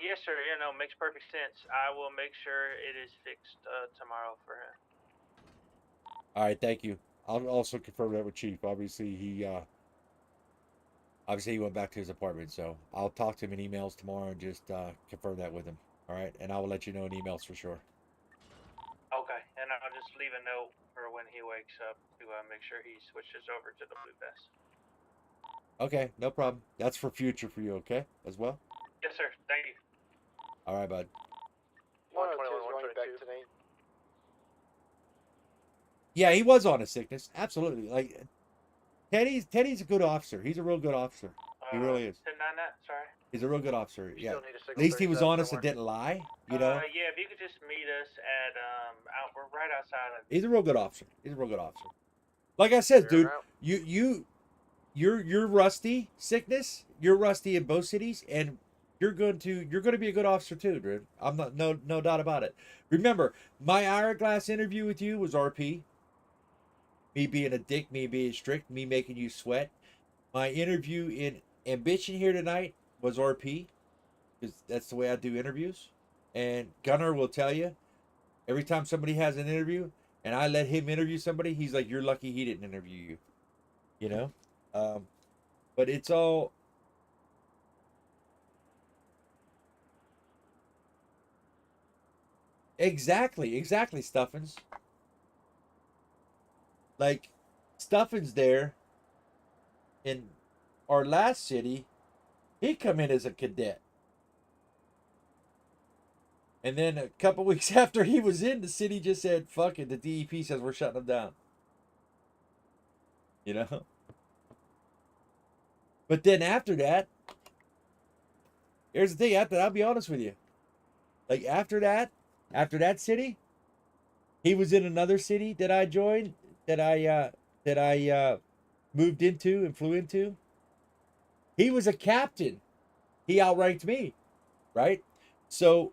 Yes, sir. Makes perfect sense. I will make sure it is fixed tomorrow for him. All right, thank you. I'll also confirm that with Chief. Obviously, he went back to his apartment, so I'll talk to him in emails tomorrow and just confirm that with him. All right, and I will let you know in emails for sure. Okay, and I'll just leave a note for when he wakes up to make sure he switches over to the blue vest. Okay, no problem. That's for future for you, okay, as well? Yes, sir. Thank you. All right, bud. 102 is going back today. Yeah, he was on a sickness. Absolutely. Like, Teddy's a good officer. He's a real good officer. He really is. 10-9 that, sorry. He's a real good officer. Yeah. still need a At signal least he was 37 honest and somewhere. didn't lie, Yeah, if you could just meet us at we're right outside of. He's a real good officer. He's a real good officer. Like I said, dude, Clear you're rusty sickness. You're rusty in both cities, and you're going to be a good officer too, dude. I'm not no doubt about it. Remember, my hourglass interview with you was RP. Me being a dick, me being strict, me making you sweat. My interview in Ambition here tonight was RP, because that's the way I do interviews. And Gunner will tell you, every time somebody has an interview and I let him interview somebody, he's like, "You're lucky he didn't interview you." But it's all Exactly, Stuffins. Like, Stuffins there in our last city, he come in as a cadet. And then a couple weeks after he was in, the city just said, fuck it, the DEP says we're shutting them down. You know? But then after that, here's the thing, I'll be honest with you. Like after that city, he was in another city that I joined, that I moved into and flew into. He was a captain. He outranked me, right? So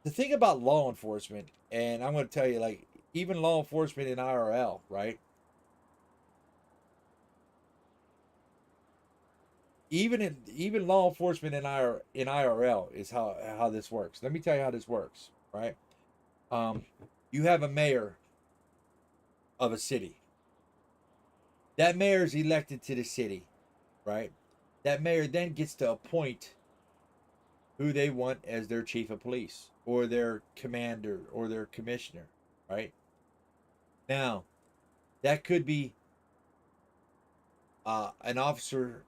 the thing about law enforcement, and I'm going to tell you, like, even law enforcement in IRL, right? Even law enforcement in IRL is how this works. Let me tell you how this works, right? You have a mayor of a city. That mayor is elected to the city, right? That mayor then gets to appoint who they want as their chief of police or their commander or their commissioner, right? Now, that could be an officer.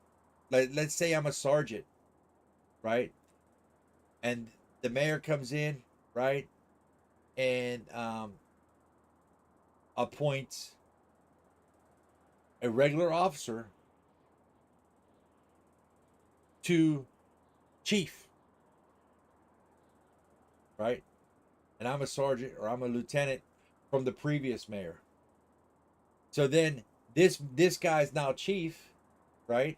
Let's say I'm a sergeant, right? And the mayor comes in, right, and appoints a regular officer to chief, right? And I'm a sergeant or I'm a lieutenant from the previous mayor. So then this guy's now chief, right?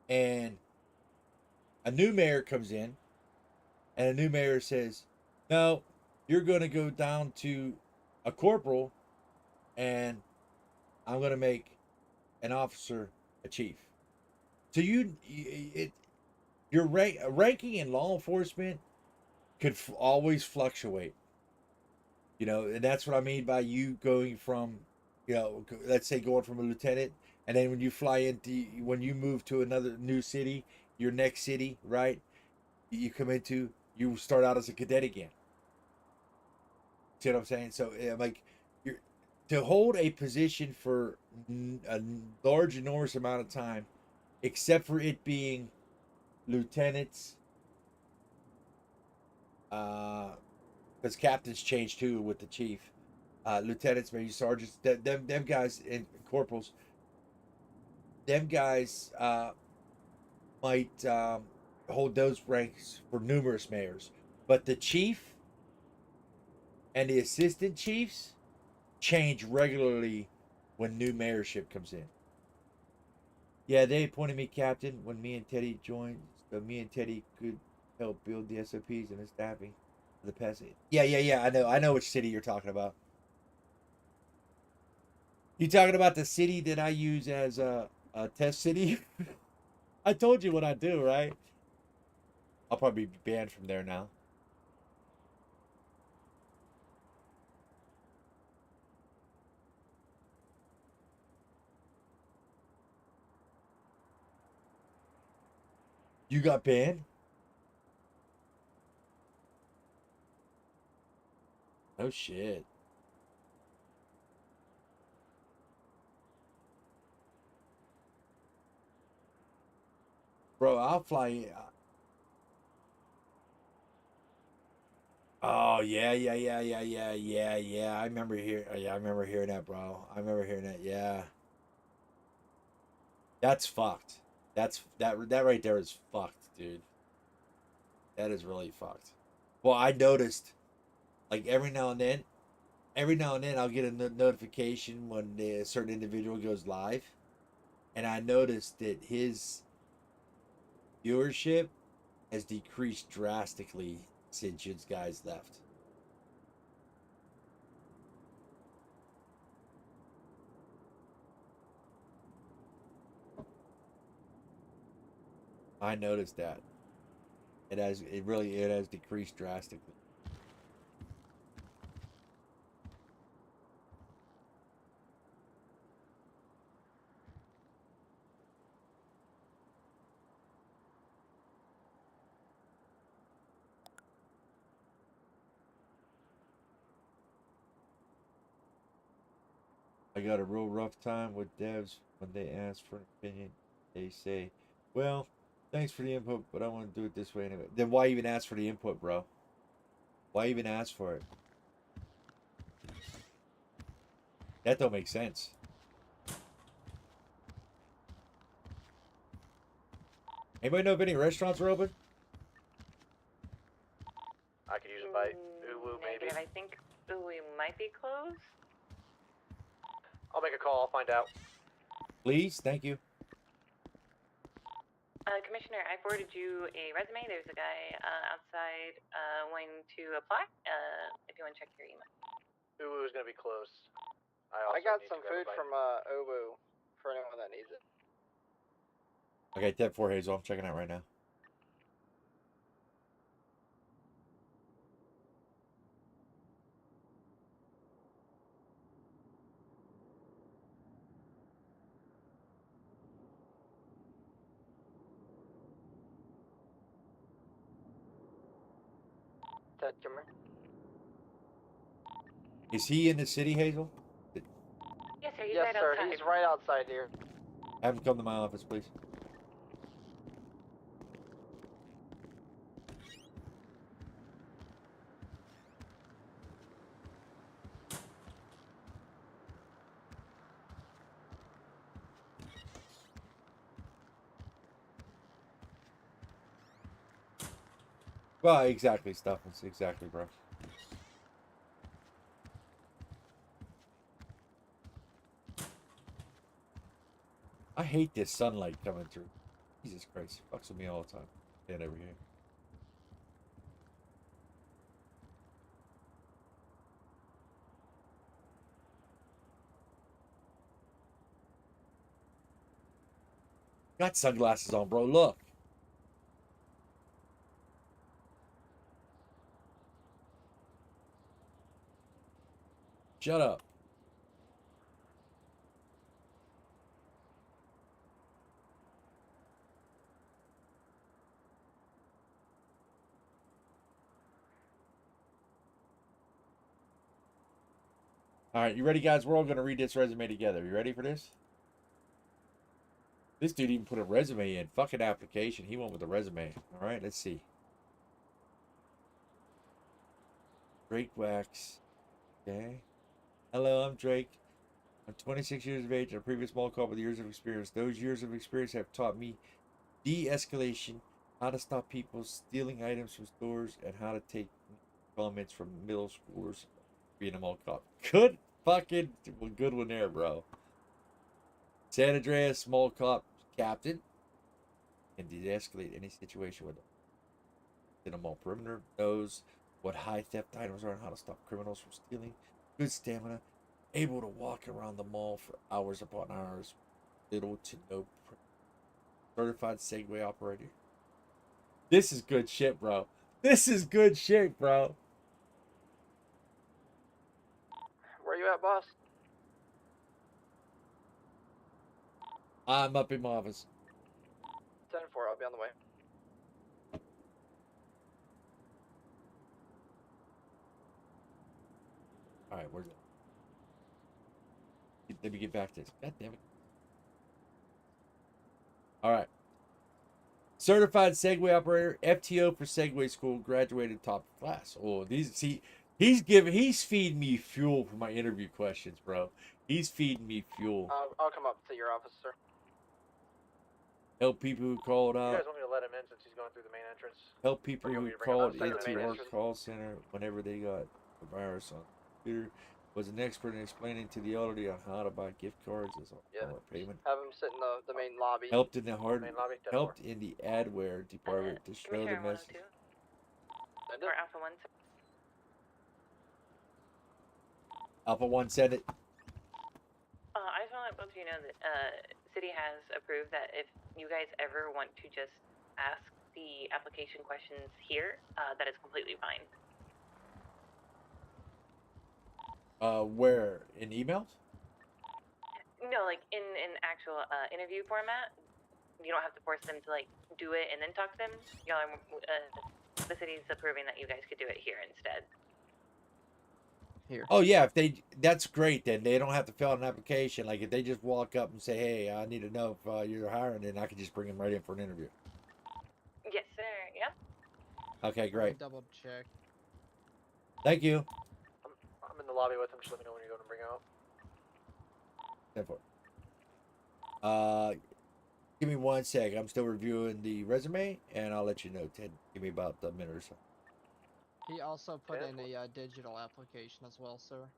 And a new mayor comes in, and a new mayor says, "No, you're going to go down to a corporal, and I'm going to make an officer a chief." So your ranking in law enforcement could always fluctuate, you know, and that's what I mean by you going from, you know, let's say going from a lieutenant, and then when you move to another new city, your next city, right? You come into, you start out as a cadet again. See what I'm saying? So like, you're to hold a position for a large, enormous amount of time, except for it being lieutenants, because captains change too with the chief. Lieutenants, maybe sergeants, them guys and corporals, them guys might hold those ranks for numerous mayors. But the chief and the assistant chiefs change regularly when new mayorship comes in. Yeah, they appointed me captain when me and Teddy joined, so me and Teddy could help build the SOPs and the staffing for the past. Yeah. I know which city you're talking about. You talking about the city that I use as a test city? I told you what I do, right? I'll probably be banned from there now. You got banned? Oh shit. Bro, I'll fly you. Oh yeah. I remember hearing that, bro. I remember hearing that. Yeah. That's fucked. That right there is fucked, dude. That is really fucked. Well, I noticed, like, every now and then I'll get a notification when a certain individual goes live, and I noticed that his viewership has decreased drastically since you guys left. I noticed that. It has decreased drastically. I got a real rough time with devs when they ask for an opinion. They say, well, thanks for the input, but I want to do it this way anyway. Then why even ask for the input, bro? Why even ask for it? That don't make sense. Anybody know if any restaurants are open? I could use a bite. Uwu, maybe. Negative. I think Uwu might be closed. I'll make a call. I'll find out. Please, thank you. Commissioner, I forwarded you a resume. There's a guy outside wanting to apply. If you want to check your email. Uwu is gonna be closed. I got some food from Uwu for anyone that needs it. Okay, 10-4 Hazel. I'm checking out right now. Ted, come here. Is he in the city, Hazel? Yes, sir. He's Yes, right sir. outside. He's right outside here. Have him come to my office, please. Well, exactly, Stuffins. Exactly, bro. I hate this sunlight coming through. Jesus Christ. Fucks with me all the time. Stand over here. Got sunglasses on, bro. Look. Shut up. All right, you ready, guys? We're all going to read this resume together. You ready for this? This dude even put a resume in. Fucking application. He went with a resume. All right, let's see. Drake Wax. Okay. Hello, I'm Drake. I'm 26 years of age and a previous mall cop with years of experience. Those years of experience have taught me de-escalation, how to stop people stealing items from stores, and how to take comments from middle schoolers being a mall cop. Good fucking good one there, bro. San Andreas mall cop captain can de-escalate any situation with them. In a mall perimeter, knows what high theft items are and how to stop criminals from stealing. Good stamina, able to walk around the mall for hours upon hours, little to no. Certified Segway operator. This is good shit, bro. This is good shit, bro. Where you at, boss? I'm up in my office. 10-4. I'll be on the way. All right, where's it? Let me get back to this. God damn it. All right. Certified Segway operator, FTO for Segway school, graduated top class. Oh, these he's feeding me fuel for my interview questions, bro. He's feeding me fuel. I'll come up to your office, sir. Help people who called You out. guys want me to let him in since he's going through the main entrance? Help people Or you who want me to bring him called outside the main into our entrance? call center whenever they got the virus on computer. Was an expert in explaining to the elderly on how to buy gift cards as a payment. Have him sit in the main lobby. Helped in the Main lobby, 10-4. helped in the adware department to show the Commissioner message. 102. Or Alpha 1, sir. Alpha 1 send it. I just want to let both of you know that City has approved that if you guys ever want to just ask the application questions here, that is completely fine. Where in emails? No, like in an actual interview format. You don't have to force them to like do it and then talk to them. Y'all are, the city's approving that you guys could do it here instead. here. Oh yeah, that's great. Then they don't have to fill out an application. Like if they just walk up and say, "Hey, I need to know if you're hiring," then I can just bring them right in for an interview. Yes, sir. Yeah. Okay, great. Double check. Thank you. I'm in the lobby with him. Just let me know when you're going to bring out. 10-4. Give me 1 sec. I'm still reviewing the resume, and I'll let you know, Ted. Give me about a minute or so. He also put in a digital application as well, sir.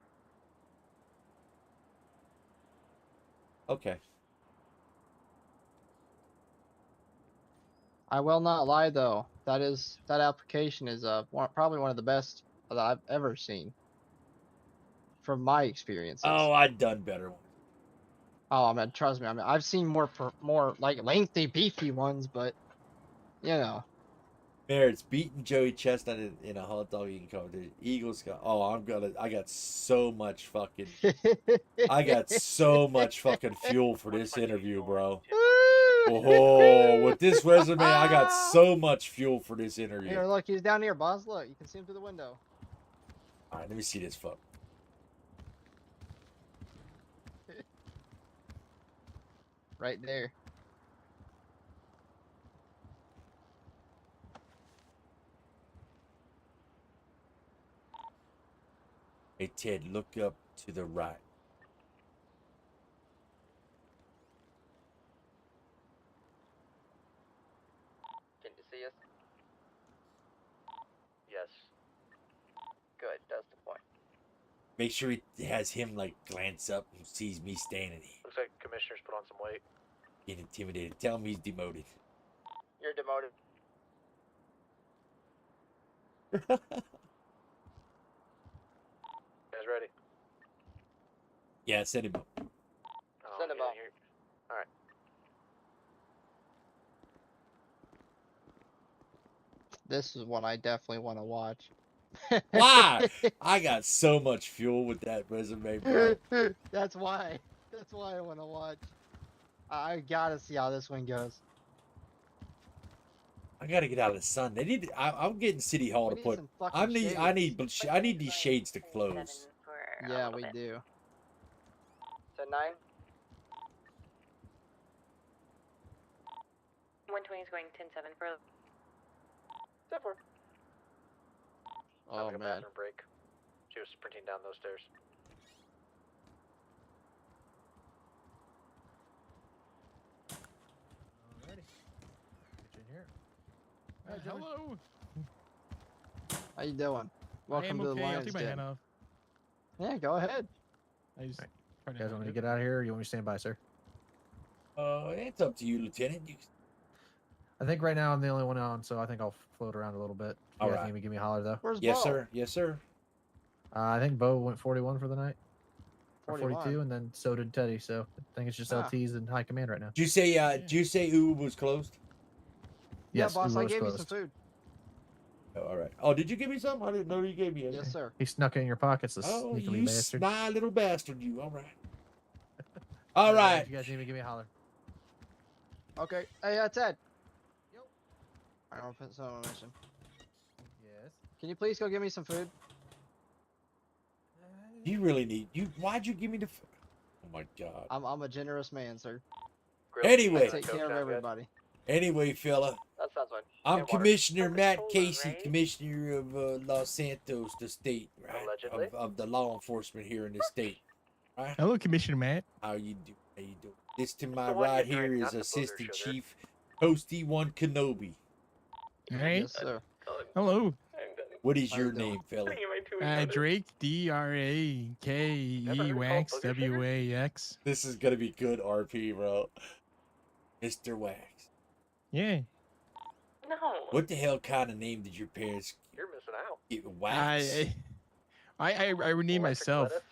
Okay. I will not lie though. That application is probably one of the best that I've ever seen. From my experiences. Oh, I've done better. Oh, man, trust me. I mean, I've seen more like lengthy, beefy ones, but you know. Merritt's beating Joey Chestnut in a hot dog eating competition. Eagles got. Oh, I got so much fucking. I got so much fucking fuel for this interview, bro. Oh, with this resume, I got so much fuel for this interview. Here, look, he's down here, boss. Look, you can see him through the window. All right, let me see this fuck. Right there. Hey, Ted, look up to the right. Can you see us? Yes. Good, that's the point. Make sure he has him, like, glance up and sees me standing here. Looks like Commissioner's put on some weight. Get intimidated. Tell him he's demoted. You're demoted. You guys ready? Yeah, send him up. Oh, Send him yeah, up. All right. This is what I definitely want to watch. Why? I got so much fuel with that resume, bro. That's why. That's why I want to watch. I gotta see how this one goes. I gotta get out of the sun. They need. I'm getting City Hall We to need put. some fucking I shades. need these shades to close. Yeah, we do. 10-9. 120 is going 10-7 for. 10-4. Oh Having a man. bathroom break. She was sprinting down those stairs. Alrighty. Get you in here. Hello. How you doing? Welcome I am to the okay. I'll Lions take my Den. hat off. Yeah, go ahead. I just You guys want me to get out of here, or you want me to stand by, sir? It's up to you, Lieutenant. I think right now I'm the only one on, so I think I'll float around a little bit. You guys Alright. need me to give me a holler though. Where's Yes, Bo? sir. Yes, sir. I think Bo went 41 for the night. Or 41. 42, and then so did Teddy. So I think it's just Ah. LTs and high command right now. Did you say U was closed? Yes, yeah, boss, Uber I was gave you some closed. food. Oh, all right. Oh, did you give me some? I didn't know you gave me any. Yes, sir. He snuck it in your pockets, the Oh, sneakily you bastard. sly little bastard, you. All right. All right. If you guys need me, give me a holler. Okay. Hey, Ted. Yo. I don't put some on a mission. Yes. Can you please go give me some food? You really need you. Why'd you give me the? Oh my God. I'm a generous man, sir. Anyway. I take care of everybody. Anyway, fella. That sounds fine. I'm And water. Commissioner Matt Coca-Cola, Casey, right? Commissioner of Los Santos, the state, right? Allegedly. Of the law enforcement here in the state. Right? Hello, Commissioner Matt. How you do? How you doing? This to my the one right you're here doing, is not the booger Assistant sugar. Chief Toasty One Kenobi. All right. Yes, sir. Hello. What is How your you doing? name, fella? Drake, D-R-A-K-E, Wax, W-A-X. This is gonna be good RP, bro. Mr. Wax. Yeah. No. What the hell kind of name did your parents You're missing out. give? Wax? I renamed myself. Lettuce,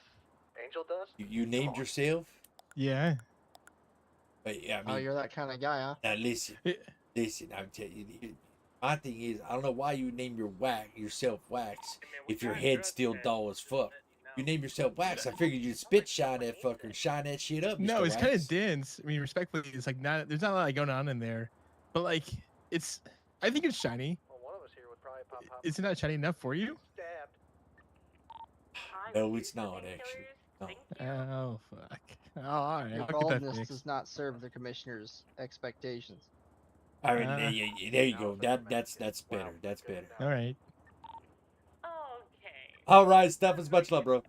angel dust. You named yourself? Yeah. But yeah, I Oh, mean, you're that kind of guy, huh? now listen, I'm telling you. My thing is, I don't know why you name yourself Wax if your head's still dull as fuck. You name yourself Wax, I figured you'd spit shine that fucker and shine that shit up. No, Mr. it's Wax. kind of dense. I mean, respectfully, it's like there's not a lot going on in there, but like I think it's shiny. Well, one of us here would probably pop. Is it not shiny enough for you? Stabbed. No, it's not actually. No. Oh fuck. Oh, all right. Your I'll get that baldness fixed. does not serve the commissioner's expectations. All right, Uh, there you go. That's better. That's better. all right. Okay. All right, Stephens, much love, bro.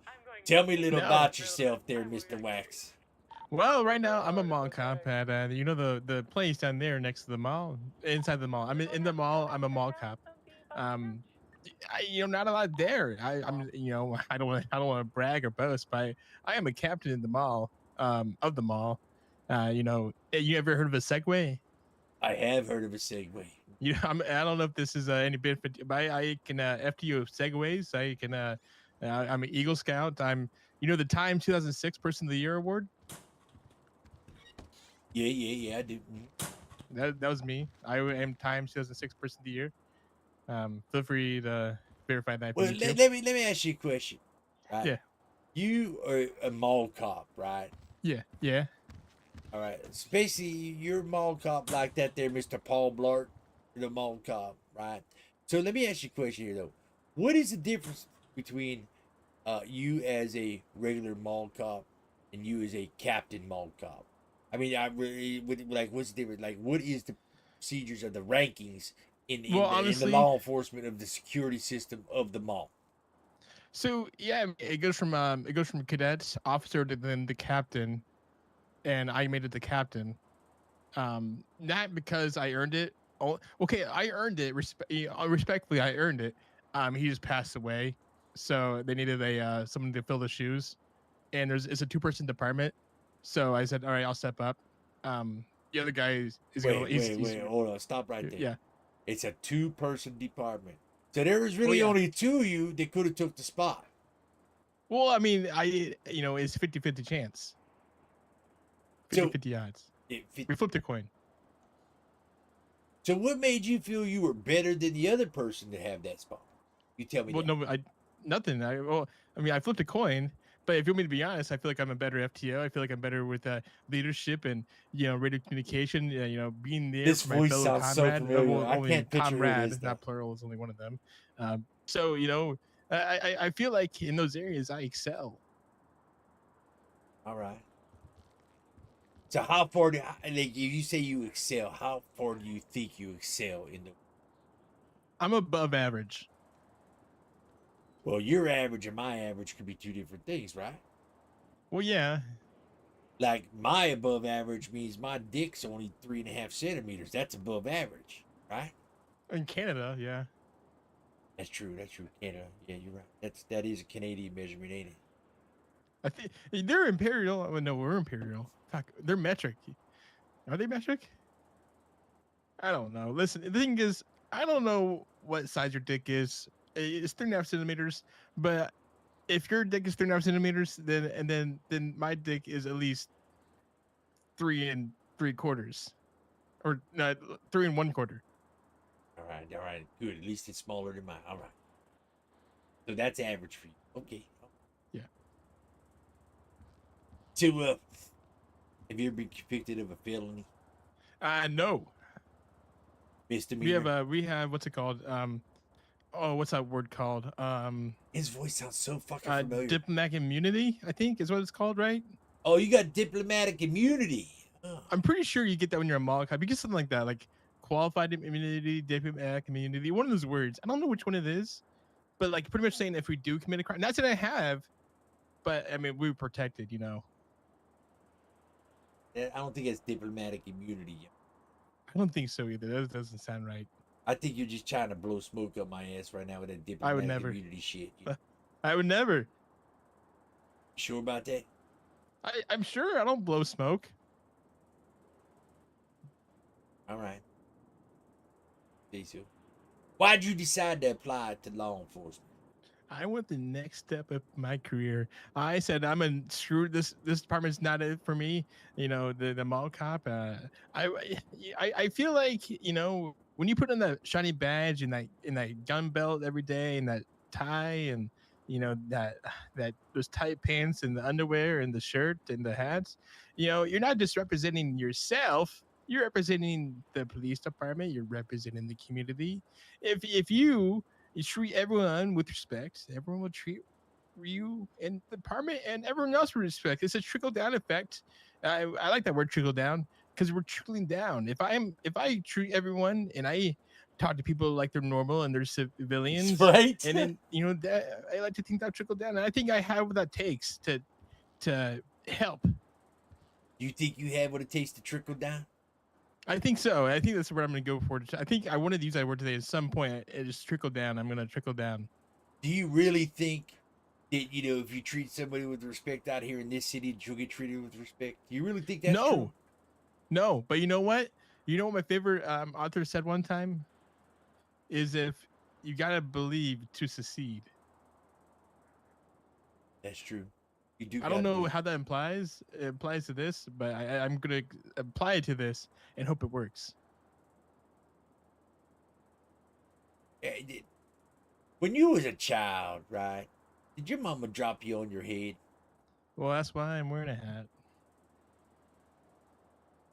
Tell me a little No. about yourself, there, Mr. Wax. Well, right now I'm a mall cop at you know the place down there next to the mall, inside the mall. I'm in the mall. I'm a mall cop. Not a lot there. I'm I don't want to brag or boast, but I am a captain in the mall. Of the mall. You ever heard of a Segway? I have heard of a Segway. I don't know if this is any benefit, but I can FTO Segways. I can. I'm an Eagle Scout. I'm the Time 2006 Person of the Year award. Yeah, I do. That was me. I am Time 2006 Person of the Year. Feel free to verify that. Well, let me ask you a question. Right? Yeah. You are a mall cop, right? Yeah. All right. So basically, you're a mall cop like that there, Mr. Paul Blart. You're the mall cop, right? So let me ask you a question here, though. What is the difference between you as a regular mall cop and you as a captain mall cop? I mean, I really like what's the difference? Like, what is the procedures of the rankings in the law enforcement of the security system of the mall? So yeah, it goes from cadet officer to then the captain, and I made it the captain. Not because I earned it. Oh, okay, I earned it. Respectfully, I earned it. He just passed away, so they needed someone to fill the shoes, and it's a 2-person department. So I said, all right, I'll step up. The other guy is Wait, hold on, stop right there. Yeah. It's a 2-person department, so there was really only 2 of you that could have took the spot. Well, I mean, it's 50-50 chance. 50-50 odds. We flipped a coin. So what made you feel you were better than the other person to have that spot? You tell me. Well, that. Nothing. I flipped a coin. But if you want me to be honest, I feel like I'm a better FTO. I feel like I'm better with leadership and radio communication. Being there This for my voice fellow sounds so comrade. familiar. I Only can't picture who it comrade, is, though. not plural, is only one of them. So I feel like in those areas I excel. All right. So how far do if you say you excel? How far do you think you excel in the? I'm above average. Well, your average and my average could be 2 different things, right? Well, yeah. Like my above average means my dick's only 3.5 centimeters. That's above average, right? In Canada, yeah. That's true. Canada. Yeah, you're right. That is a Canadian measurement, ain't it? I think they're imperial. Oh, no, we're imperial. Fuck, they're metric. Are they metric? I don't know. Listen, the thing is, I don't know what size your dick is. It's 3.5 centimeters, but if your dick is 3.5 centimeters, then my dick is at least 3 3/4, or 3 1/4. All right. Good. At least it's smaller than mine. All right. So that's average for you. Okay. Yeah. So, have you ever been convicted of a felony? No. Misdemeanor. We have what's it called? What's that word called? His voice sounds so fucking familiar. Diplomatic immunity, I think, is what it's called, right? Oh, you got diplomatic immunity. Oh. I'm pretty sure you get that when you're a mall cop. You get something like that, like qualified immunity, diplomatic immunity. One of those words. I don't know which one it is, but like pretty much saying if we do commit a crime. Not that I have, but I mean we're protected, I don't think it's diplomatic immunity. I don't think so either. That doesn't sound right. I think you're just trying to blow smoke up my ass right now with that diplomatic immunity shit. I would never. You sure about that? I'm sure. I don't blow smoke. All right. So, why'd you decide to apply to law enforcement? I want the next step of my career. I said screw this. This department's not it for me. The mall cop. I feel like when you put on that shiny badge and that gun belt every day and that tie and that those tight pants and the underwear and the shirt and the hats, you're not just representing yourself. You're representing the police department. You're representing the community. If you treat everyone with respect, everyone will treat you and the department and everyone else will respect. It's a trickle down effect. I like that word trickle down because we're trickling down. If I treat everyone and I talk to people like they're normal and they're civilians, right? And then that I like to think that trickle down. And I think I have what that takes to help. You think you have what it takes to trickle down? I think so. I think that's what I'm going to go for. I think I wanted to use that word today. At some point, it just trickle down. I'm going to trickle down. Do you really think that, if you treat somebody with respect out here in this city, that you'll get treated with respect? Do you really think that's true? No. But you know what? You know what my favorite author said one time is if you got to believe to succeed. That's true. You do. I don't know how that implies. It applies to this, but I'm gonna apply it to this and hope it works. When you was a child, right? Did your mama drop you on your head? Well, that's why I'm wearing a hat.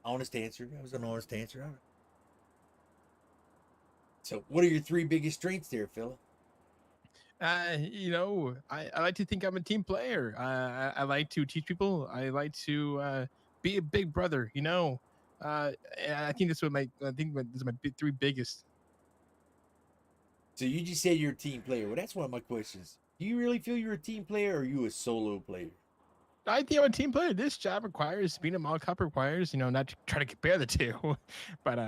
Honest answer. That was an honest answer. All right. So, what are your 3 biggest strengths there, fella? I like to think I'm a team player. I like to teach people. I like to be a big brother. And I think this is my 3 biggest. So you just said you're a team player. Well, that's one of my questions. Do you really feel you're a team player, or are you a solo player? I think I'm a team player. This job requires, being a mall cop requires, not to try to compare the two, but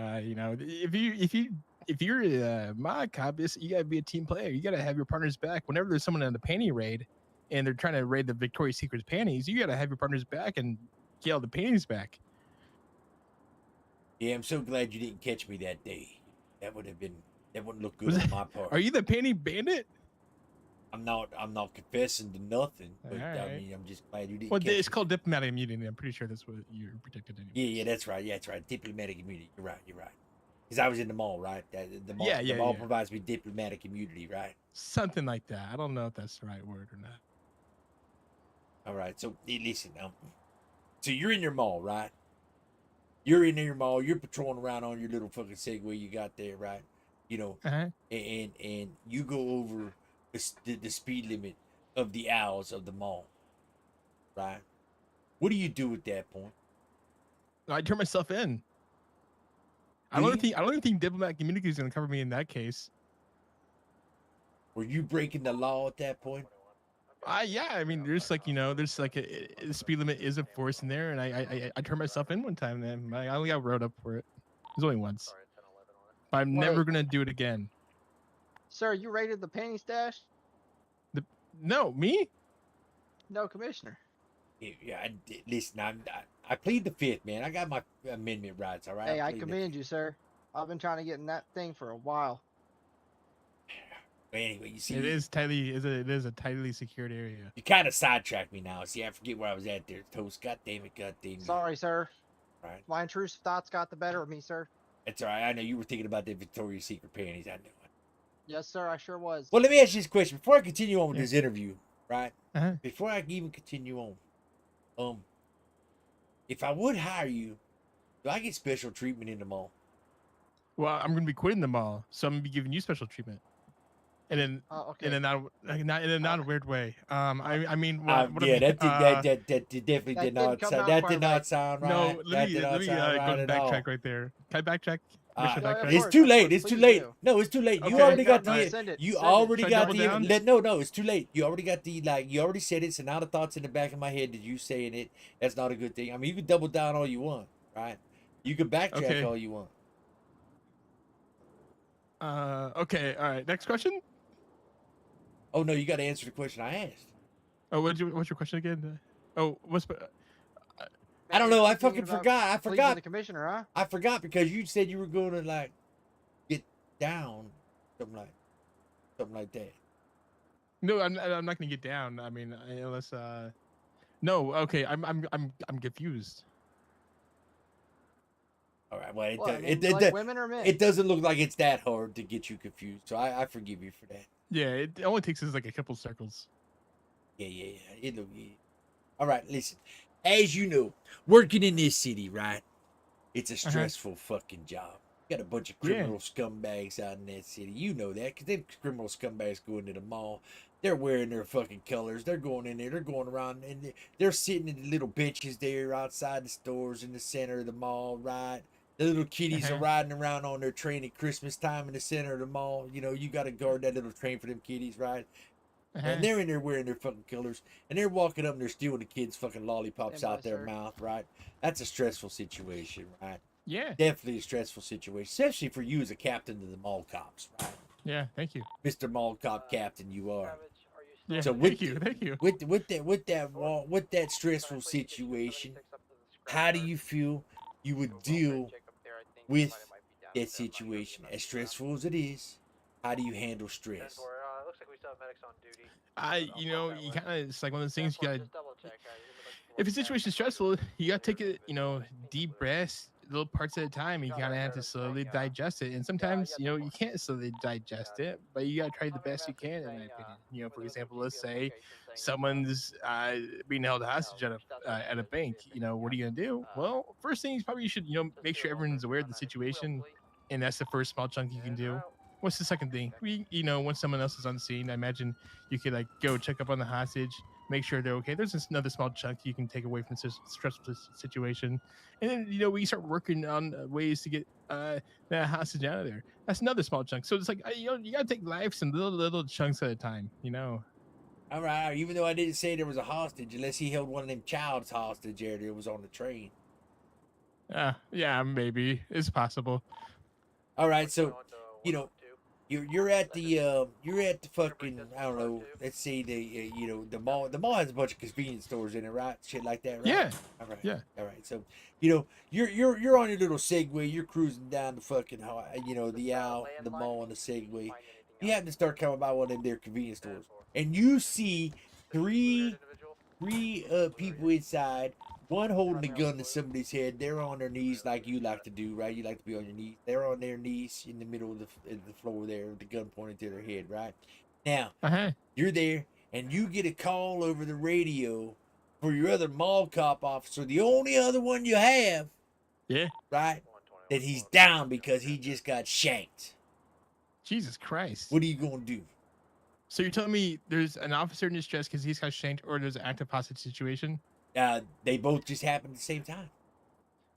if you're a mod cop, you gotta be a team player. You gotta have your partners back. Whenever there's someone in the panty raid, and they're trying to raid the Victoria's Secret's panties, you gotta have your partners back and get all the panties back. Yeah, I'm so glad you didn't catch me that day. That wouldn't look good on my part. Are you the panty bandit? I'm not confessing to nothing, but I Alright. mean, I'm just glad you didn't. Well, catch it's me. called diplomatic immunity. I'm pretty sure that's what you're protected anyway. Yeah, that's right. Yeah, that's right. Diplomatic immunity. You're right. Because I was in the mall, right? The mall, Yeah, the mall provides me diplomatic immunity, right? Something like that. I don't know if that's the right word or not. All right. So listen, so you're in your mall, right? You're in your mall. You're patrolling around on your little fucking Segway you got there, right? Uh-huh. And you go over the speed limit of the owls of the mall, right? What do you do at that point? I turn myself in. I don't even think diplomatic immunity is going to cover me in that case. Were you breaking the law at that point? Yeah. I mean, there's a speed limit is enforced in there, and I turned myself in one time. Then I only got wrote up for it. It was only once. But I'm never Wait. gonna do it again. Sir, you raided the panty stash? No, me? No, Commissioner. Yeah. Listen, I plead the fifth, man. I got my amendment rights. All right. Hey, I commend you, sir. I've been trying to get in that thing for a while. But anyway, you see, It is a tightly secured area. you kind of sidetracked me now. See, I forget where I was at there. Toast. God damn it. Sorry, sir. Right. My intrusive thoughts got the better of me, sir. That's all right. I know you were thinking about the Victoria's Secret panties. I know it. Yes, sir, I sure was. Well, let me ask you this question before I continue on with this interview, right? Uh-huh. Before I even continue on, if I would hire you, do I get special treatment in the mall? Well, I'm gonna be quitting the mall, so I'm gonna be giving you special treatment. And then, okay. and then not in a weird way. I mean, that definitely did not sound. That did not sound right. No, let me go right backtrack right there. Can I backtrack? Backtrack? It's too late. It's too late. No, it's too late. You already got the. You already Should I got double the. down? No, it's too late. You already got the You already said it. So now the thoughts in the back of my head that you saying it. That's not a good thing. I mean, you can double down all you want, right? You can backtrack all you want. Okay. All right. Next question. Oh no, you got to answer the question I asked. Oh, what's your question again? Oh, I don't know. I fucking forgot. I forgot. The commissioner, huh? I forgot because you said you were going to get down, something like that. No, I'm not gonna get down. I mean, unless no. Okay, I'm confused. All right. Well, women or men? It doesn't look like it's that hard to get you confused, so I forgive you for that. Yeah, it only takes us like a couple circles. Yeah. All right, listen. As you know, working in this city, right? It's a stressful fucking job. You got a bunch of criminal scumbags out in that city. You know that, because them criminal scumbags go into the mall. They're wearing their fucking colors. They're going in there. They're going around, and they're sitting in the little benches there outside the stores in the center of the mall, right? The little kiddies are riding around on their train at Christmas time in the center of the mall. You know, you got to guard that little train for them kiddies, right? And they're in there wearing their fucking colors, and they're walking up and they're stealing the kids' fucking lollipops out their mouth, right? That's a stressful situation, right? Yeah. Definitely a stressful situation, especially for you as a captain of the mall cops, right? Yeah, thank you. Mr. Mall Cop Captain, you are. Yeah, So thank you. with that stressful situation, how do you feel you would deal with that situation? As stressful as it is, how do you handle stress? Looks like we still have medics on duty. You kind of, it's like one of those things you gotta, if a situation is stressful, you gotta take it, deep breaths, little parts at a time. You kind of have to slowly digest it. And sometimes, you can't slowly digest it, but you gotta try the best you can, in my opinion. For example, let's say someone's being held hostage at a bank. What are you gonna do? Well, first thing is probably you should, make sure everyone's aware of the situation, and that's the first small chunk you can do. What's the second thing? Once someone else is on scene, I imagine you could like go check up on the hostage, make sure they're okay. There's just another small chunk you can take away from this stressful situation, and then we start working on ways to get that hostage out of there. That's another small chunk. So it's like you gotta take life in little chunks at a time. All right, even though I didn't say there was a hostage, unless he held one of them childs hostage there that was on the train. Yeah, maybe it's possible. All right, so you're at the fucking, I don't know, let's see, the mall. The mall has a bunch of convenience stores in it, right? Shit like that, right? Yeah. All right. Yeah. All right. So you're on your little Segway. You're cruising down the fucking the mall on the Segway. You happen to start coming by one of them there convenience stores, and you see three people inside. One holding a gun to somebody's head. They're on their knees like you like to do, right? You like to be on your knees. They're on their knees in the middle of the floor there with the gun pointed to their head, right? Now, you're there, and you get a call over the radio for your other mall cop officer, the only other one you have. Yeah. Right? That he's down because he just got shanked. Jesus Christ. What are you going to do? So you're telling me there's an officer in distress because he's got shanked, or there's an active hostage situation? They both just happened at the same time.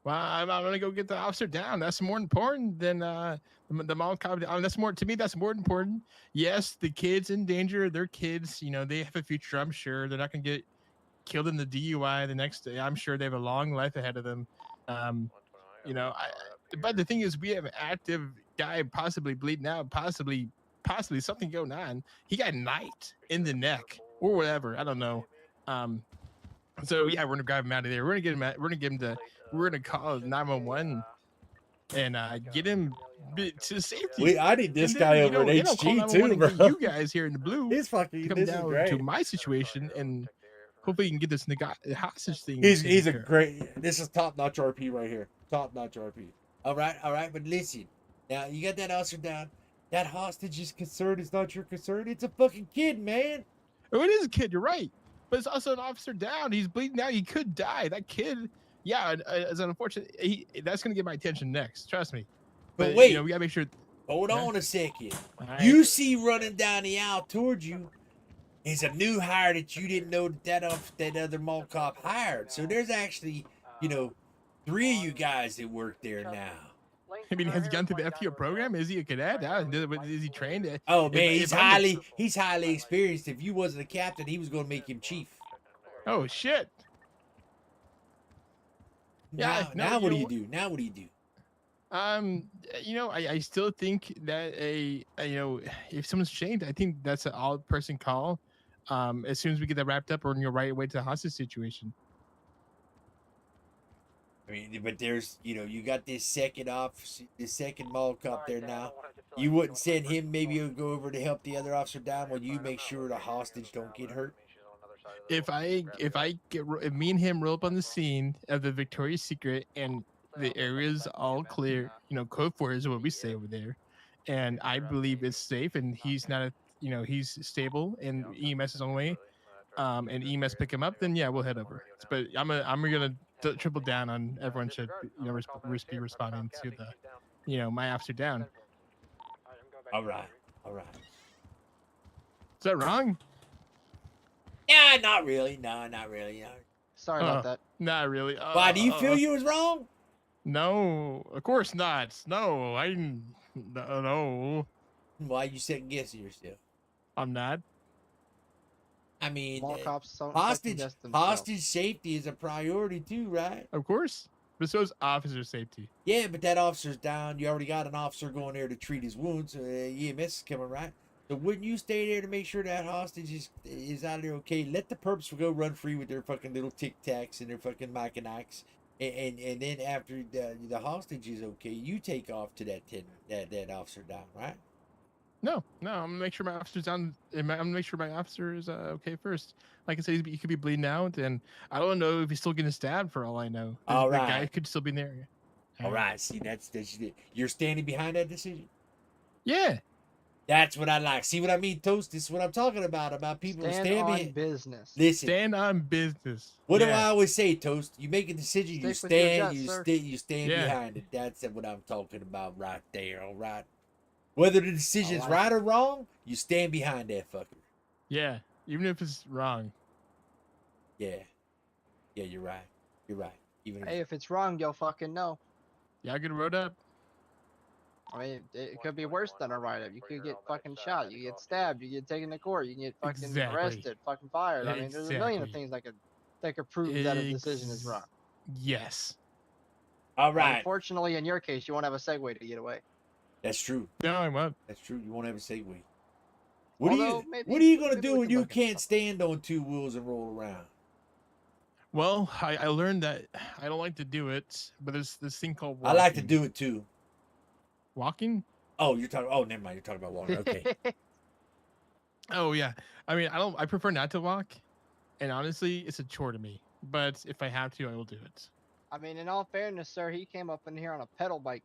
Well, I'm gonna go get the officer down. That's more important than the mall cop. That's more, to me. That's more important. Yes, the kids in danger. They're kids. They have a future. I'm sure they're not gonna get killed in the DUI the next day. I'm sure they have a long life ahead of them. But the thing is, we have an active guy possibly bleeding out, possibly something going on. He got knifed in the neck or whatever. I don't know. So yeah, we're gonna grab him out of there. We're gonna get him. We're gonna call 911 and get him to safety. I need this guy over at HG too, bro. You guys here in the blue. He's fucking. Come This down is great. to my situation and hopefully you can get this hostage thing. He's a great. This is top notch RP right here. Top notch RP. All right. But listen, now you got that officer down. That hostage's concern is not your concern. It's a fucking kid, man. Oh, it is a kid. You're right. But it's also an officer down. He's bleeding out. He could die. That kid, yeah, is unfortunate. That's gonna get my attention next. Trust me. But wait, we gotta make sure. Hold on a second. You see running down the aisle towards you is a new hire that you didn't know that other mall cop hired. So there's actually, 3 of you guys that work there now. I mean, has he gone through the FTO program? Is he a cadet? Is he trained? Oh man, he's highly experienced. If you wasn't a captain, he was going to make him chief. Oh shit! Now what do you do? Now what do you do? I still think that if someone's shamed, I think that's an all-person call. As soon as we get that wrapped up, we're going to go right away to the hostage situation. I mean, but there's, you got this second mall cop there now. You wouldn't send him, maybe he'll go over to help the other officer down while you make sure the hostage don't get hurt? If me and him roll up on the scene of the Victoria's Secret and the area's all clear, code 4 is what we say over there, and I believe it's safe and he's not he's stable and EMS is on the way, and EMS pick him up, then yeah, we'll head over. But I'm gonna triple down on everyone should be responding to the my officer down. All right. Is that wrong? Yeah, not really. No, not really. No. Sorry about that. Not really. Why do you feel you was wrong? No, of course not. No, no. Why you second guessing yourself? I'm not. I mean, Mall cops don't hostage second guess themselves. hostage safety is a priority too, right? Of course. But so is officer safety. Yeah, but that officer's down. You already got an officer going there to treat his wounds. EMS is coming, right? So wouldn't you stay there to make sure that hostage is out there okay? Let the perps go run free with their fucking little tic tacs and their fucking Mackinacs, and then after the hostage is okay, you take off to that officer down, right? No, I'm gonna make sure my officer's down. I'm gonna make sure my officer is okay first. Like I said, he could be bleeding out, and I don't know if he's still getting stabbed. For all I know, All the guy right. could still be in the area. All right. See, that's you're standing behind that decision. Yeah. That's what I like. See what I mean, Toast? This is what I'm talking about people Stand standing on behind. business. Listen. Stand on business. What do Yeah. I always say, Toast? You make a decision, you Stick with your stand, guts, you sir. stand Yeah. behind it. That's what I'm talking about right there, all right? Whether the decision's like right or wrong, you stand behind that fucker. Yeah. Even if it's wrong. Yeah. Yeah, you're right. You're right. Even Hey, if it's wrong, you'll fucking know. Y'all get rode up. I mean, it could be worse than a write-up. You could get fucking shot. You get stabbed. You get taken to court. You can get fucking Exactly. arrested. Fucking fired. I mean, there's a million of Exactly. things that could prove that a decision is wrong. Yes. all But right. unfortunately, in your case, you won't have a segue to get away. That's true. No, I won't. That's true. You won't have a segue. What Although, are maybe- you gonna maybe do we when can you look into can't stand on two wheels and roll around? Well, I learned that I don't like to do it, but there's this thing called I walking. like to do it too. Walking? Oh, you're talking. Oh, never mind. You're talking about walking. Okay. Oh yeah. I mean, I prefer not to walk, and honestly, it's a chore to me. But if I have to, I will do it. I mean, in all fairness, sir, he came up in here on a pedal bike.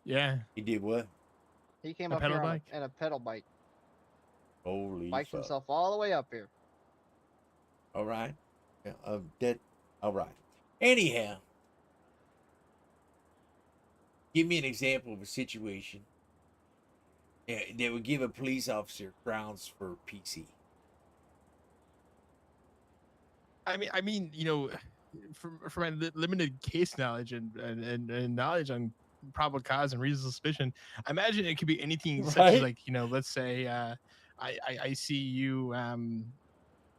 Yeah. He did what? He came A up pedal here bike? on a pedal bike. Holy Biked fuck. himself all the way up here. All right. Yeah, that. All right. Anyhow, give me an example of a situation that would give a police officer grounds for PC. I mean, you know, from my limited case knowledge and knowledge on probable cause and reasonable suspicion, I imagine it could be anything such as, Right? like, you know, let's say I see you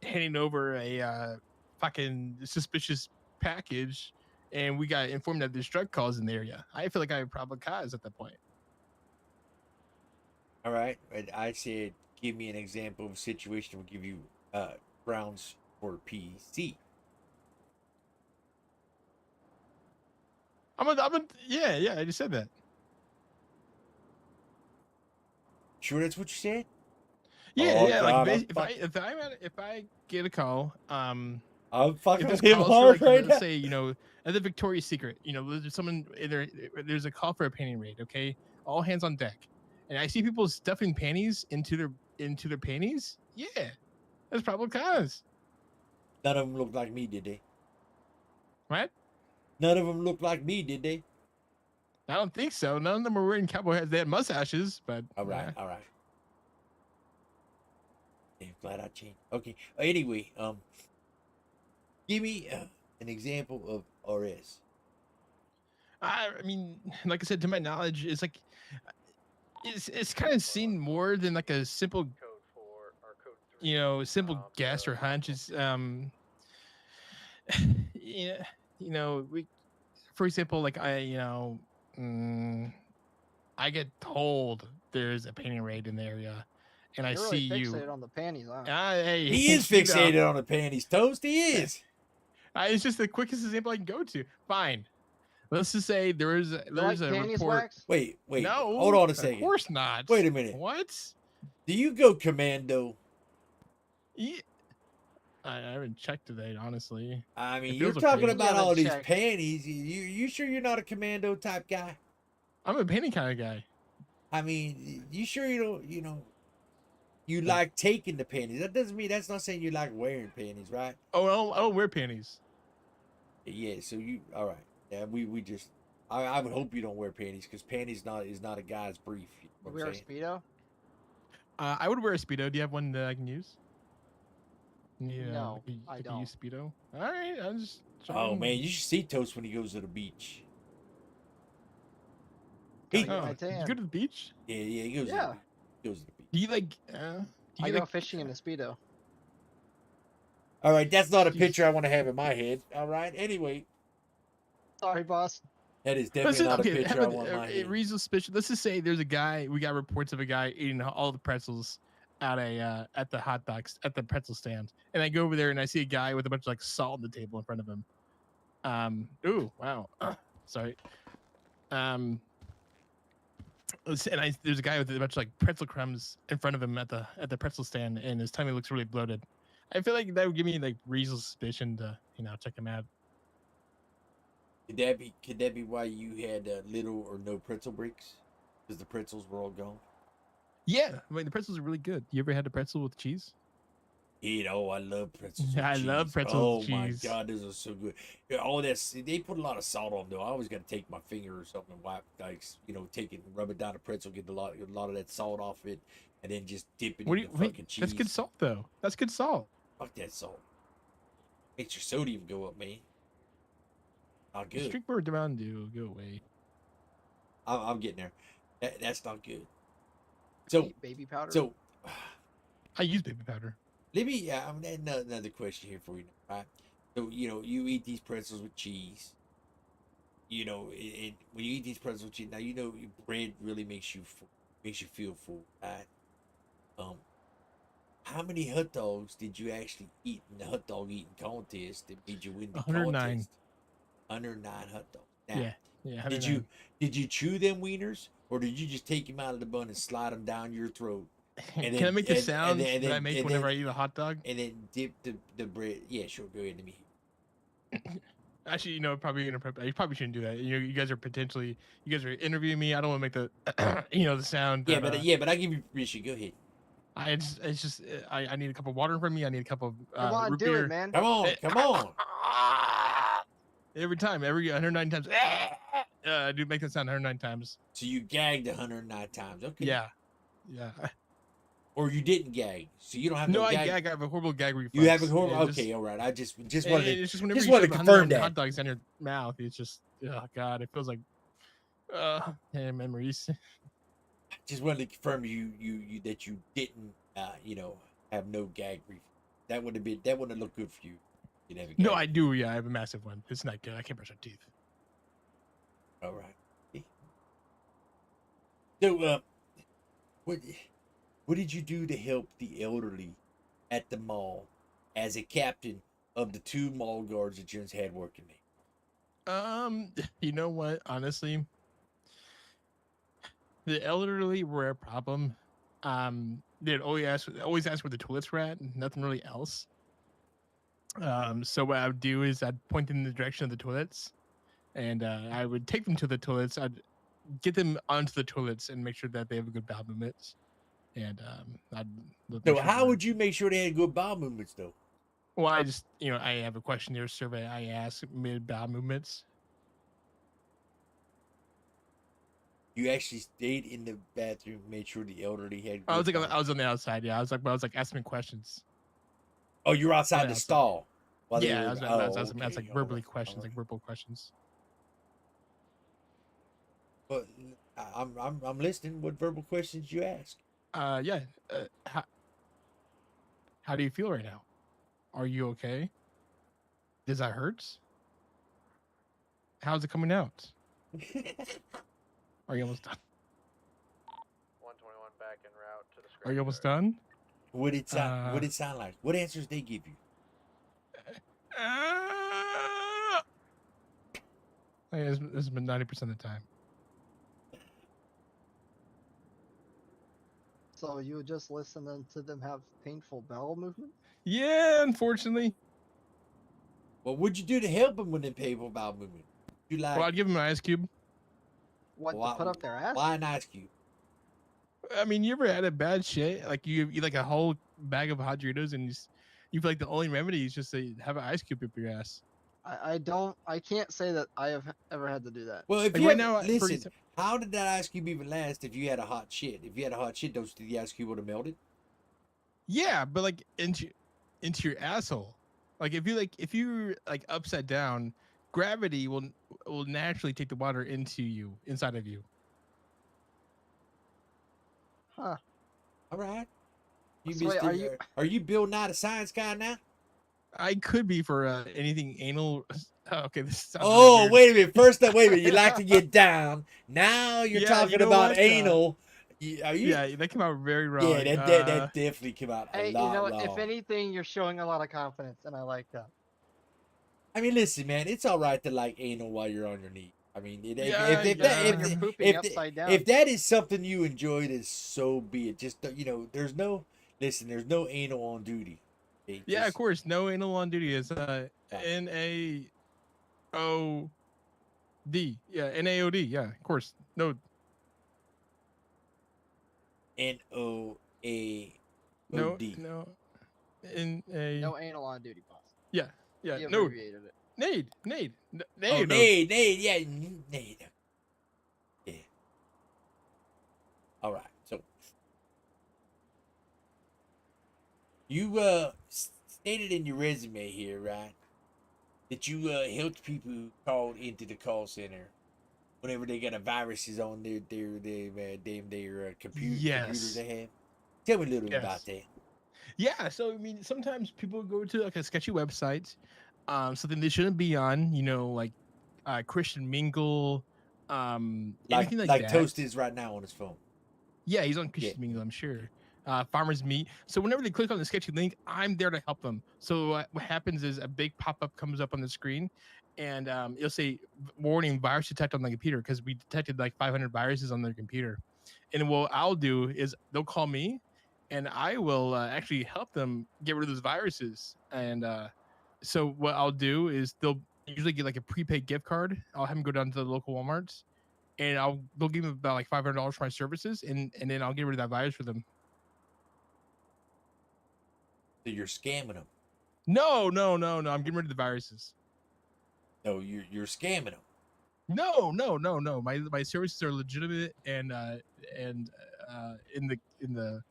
handing over a fucking suspicious package, and we got informed that there's drug calls in the area. I feel like I have probable cause at that point. All right. And I said, give me an example of a situation that would give you grounds for PC. Yeah, I just said that. Sure, that's what you said. Yeah, Oh, yeah. God, Like, if I get a call, I'm if fucking this him calls for, hard like, right now. let's say, you know, at the Victoria's Secret, you know, there's someone there's a call for a painting raid. Okay, all hands on deck, and I see people stuffing panties into their panties. Yeah, that's probable cause. None of them looked like me, did they? What? None of them looked like me, did they? I don't think so. None of them were wearing cowboy hats. They had mustaches, but All right, all right. Damn, glad I changed. Okay. Anyway, give me an example of RS. I mean, like I said, to my knowledge, it's like it's kind of seen more than like a simple, you know, simple guess or hunch. It's yeah, you know, for example, like I get told there's a painting raid in the area, and I You're see really you. fixated on the panties, huh? Hey, He is you know. fixated on the panties, Toast. He is. It's just the quickest example I can go to. Fine. Let's just say there's a panties report. wax? Wait. No, Hold on a second. Of course not. Wait a minute. What? Do you go commando? Yeah. I haven't checked today, honestly. I mean, It you're feels talking okay. about Yeah, all these check. panties. You sure you're not a commando type guy? I'm a painting kind of guy. I mean, you sure you don't, you like taking the panties? That doesn't mean, that's not saying you like wearing panties, right? Oh, I don't wear panties. Yeah, so all right. Yeah, we just, I would hope you don't wear panties, because panties is not a guy's brief. You know what We I'm wear a saying? Speedo? I would wear a Speedo. Do you have one that I can use? Yeah, No, I like a don't. used speedo. All right, I'm just. Oh trying- man, you should see Toast when he goes to the beach. Gotta He, get my Oh, you tan. go to the beach? yeah, he goes. Yeah. To the, he goes to the beach. Do you like? Do I you go like? fishing in a speedo. All right, that's not a Jeez. picture I want to have in my head. All right, anyway, Sorry, boss. that is definitely not a picture I want in my a head. reasonable suspicion. Let's just say there's a guy. We got reports of a guy eating all the pretzels at at the hot dogs at the pretzel stand, and I go over there and I see a guy with a bunch of like salt on the table in front of him. Ooh, wow. Sorry. There's a guy with a bunch of like pretzel crumbs in front of him at the pretzel stand, and his tummy looks really bloated. I feel like that would give me like reasonable suspicion to check him out. Could that be why you had little or no pretzel breaks? Because the pretzels were all gone. Yeah, I mean the pretzels are really good. You ever had a pretzel with cheese? You know, I love pretzels. Yeah, with I love cheese. pretzels with Oh my cheese. god, those are so good. Yeah, all that they put a lot of salt on them, though. I always got to take my finger or something and wipe, like take it, and rub it down a pretzel, get a lot of that salt off it, and then just dip it in the fucking cheese. That's good salt though. That's good salt. Fuck that salt. Makes your sodium go up, man. Not Just good. drink more Mountain Dew. Go away. I'm getting there. That's not good. So Eat baby powder. So I use baby powder. let me. Another question here for you. Right? So you eat these pretzels with cheese. And when you eat these pretzels with cheese, now bread really makes you feel full, right? How many hot dogs did you actually eat in the hot dog eating contest that made you win the 109. contest? 109 hot dogs. Now, Yeah. Did you chew them wieners, or did you just take them out of the bun and slide them down your throat? And Can I make the and sound then- and that I then- make and whenever then- I eat a hot dog? And then dip the bread. Yeah, sure. Go ahead. Let me hear. Actually, probably you probably shouldn't do that. You guys are interviewing me. I don't want to make the the sound. Yeah, that, but I give you permission. Go ahead. I need a cup of water in front of me. I need a cup of Come on, root do beer. it, man. Come on, come on. Every 109 times. I do make that sound 109 times. So you gagged 109 times. Okay. Yeah. Or you didn't gag, so you don't have No, no I gag. gag. I have a horrible gag reflex. You have a horrible. Yeah, Okay, all right. I just wanted it's just whenever just you wanted to shove confirm 109 that. hot dogs down your mouth. It's just, oh god, it feels like, memories. Just wanted to confirm you that you didn't have no gag reflex. That would have looked good for you. You'd have a No, gag. I do. Yeah, I have a massive one. It's not good. I can't brush my teeth. All right. So, what did you do to help the elderly at the mall as a captain of the 2 mall guards that you had working there? You know what? Honestly, the elderly were a problem. They'd always ask where the toilets were at, and nothing really else. So what I would do is I'd point them in the direction of the toilets, and I would take them to the toilets. I'd get them onto the toilets and make sure that they have a good bowel movements. And So how would you make sure they had good bowel movements, though? Well, I just I have a questionnaire survey I ask mid bowel movements. You actually stayed in the bathroom, made sure the elderly had. I was good like, I was on the outside. Yeah, I was like asking questions. Oh, you're outside the outside. stall. while they Yeah, were- I was okay, like all verbally right, questions, all like verbal questions. right. But I'm listening. What verbal questions you ask? Yeah. How do you feel right now? Are you okay? Does that hurt? How's it coming out? Are you almost done? 121 back en route to the Are you almost done? What it sound? What it sound like? What answers they give you? This has been 90% of the time. So you would just listen to them have painful bowel movement? Yeah, unfortunately. Well, what'd you do to help them with the painful bowel movement? You like? Well, I'd give them an ice cube. What, to put up their ass? Why an ice cube? I mean, you ever had a bad shit? Like you eat like a whole bag of hot Doritos and you feel like the only remedy is just to have an ice cube up your ass. I can't say that I have ever had to do that. Well, if Like you right had- now, for listen, how did that ice cube even last if you had a hot shit? If you had a hot shit, the ice cube would have melted. Yeah, but like into your asshole. Like if you're like upside down, gravity will naturally take the water inside of you. Huh. All right. You So wait, Mr. Are you Bill Nye the Science Guy now? I could be for anything anal. Oh, okay, this sounds really Oh, weird. wait a minute. First up, wait a minute. You like to get down. Now you're Yeah, talking you know about what? anal. Are you? Yeah, that came out very wrong. Yeah, that definitely came out a Hey, lot if wrong. anything, you're showing a lot of confidence, and I like that. I mean, listen, man. It's all right to like anal while you're on your knee. I mean, Yeah, Especially when you're pooping upside down. if that is something you enjoy, then so be it. Just there's no anal on duty. Okay, Yeah, of just- course. No anal on duty is NaOD. Yeah, NaOD. Yeah, of course. No. NOAOD. No. No anal on duty, boss. Yeah. Yeah. He No. abbreviated it. Nade. Oh, Nade. Yeah, Nade. Yeah. All right. So you stated in your resume here, right, that you helped people who called into the call center whenever they got a viruses on their computers they have. Tell me a little about that. Yeah, so I mean, sometimes people go to like a sketchy website, something they shouldn't be on. Like Christian Mingle, anything like that. Toast is right now on his phone. Yeah, he's on Christian Mingle, I'm sure. Farmers Meat. So whenever they click on the sketchy link, I'm there to help them. So what happens is a big pop-up comes up on the screen, and it'll say warning virus detected on the computer, because we detected like 500 viruses on their computer. And what I'll do is they'll call me, and I will actually help them get rid of those viruses. And so what I'll do is they'll usually get like a prepaid gift card. I'll have them go down to the local Walmarts, and they'll give them about like $500 for my services, and then I'll get rid of that virus for them. So you're scamming them. No. I'm getting rid of the viruses. No, you're scamming them. No. My services are legitimate and in the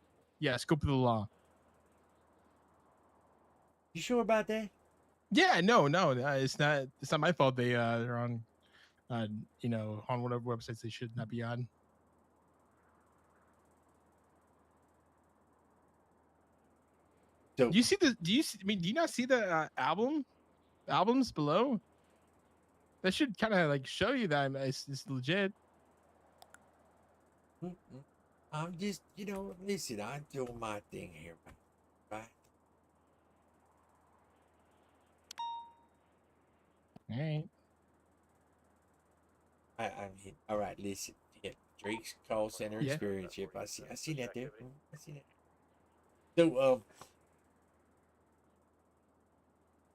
scope of the law. You sure about that? Yeah, no, it's not my fault. They are on on whatever websites they should not be on. So do you not see the albums below? That should kind of like show you that it's legit. I'm just, listen, I'm doing my thing here, right? All right. I mean, all right, listen. Yeah, Drake's call center experience. Yep, I see that there. I see that. So,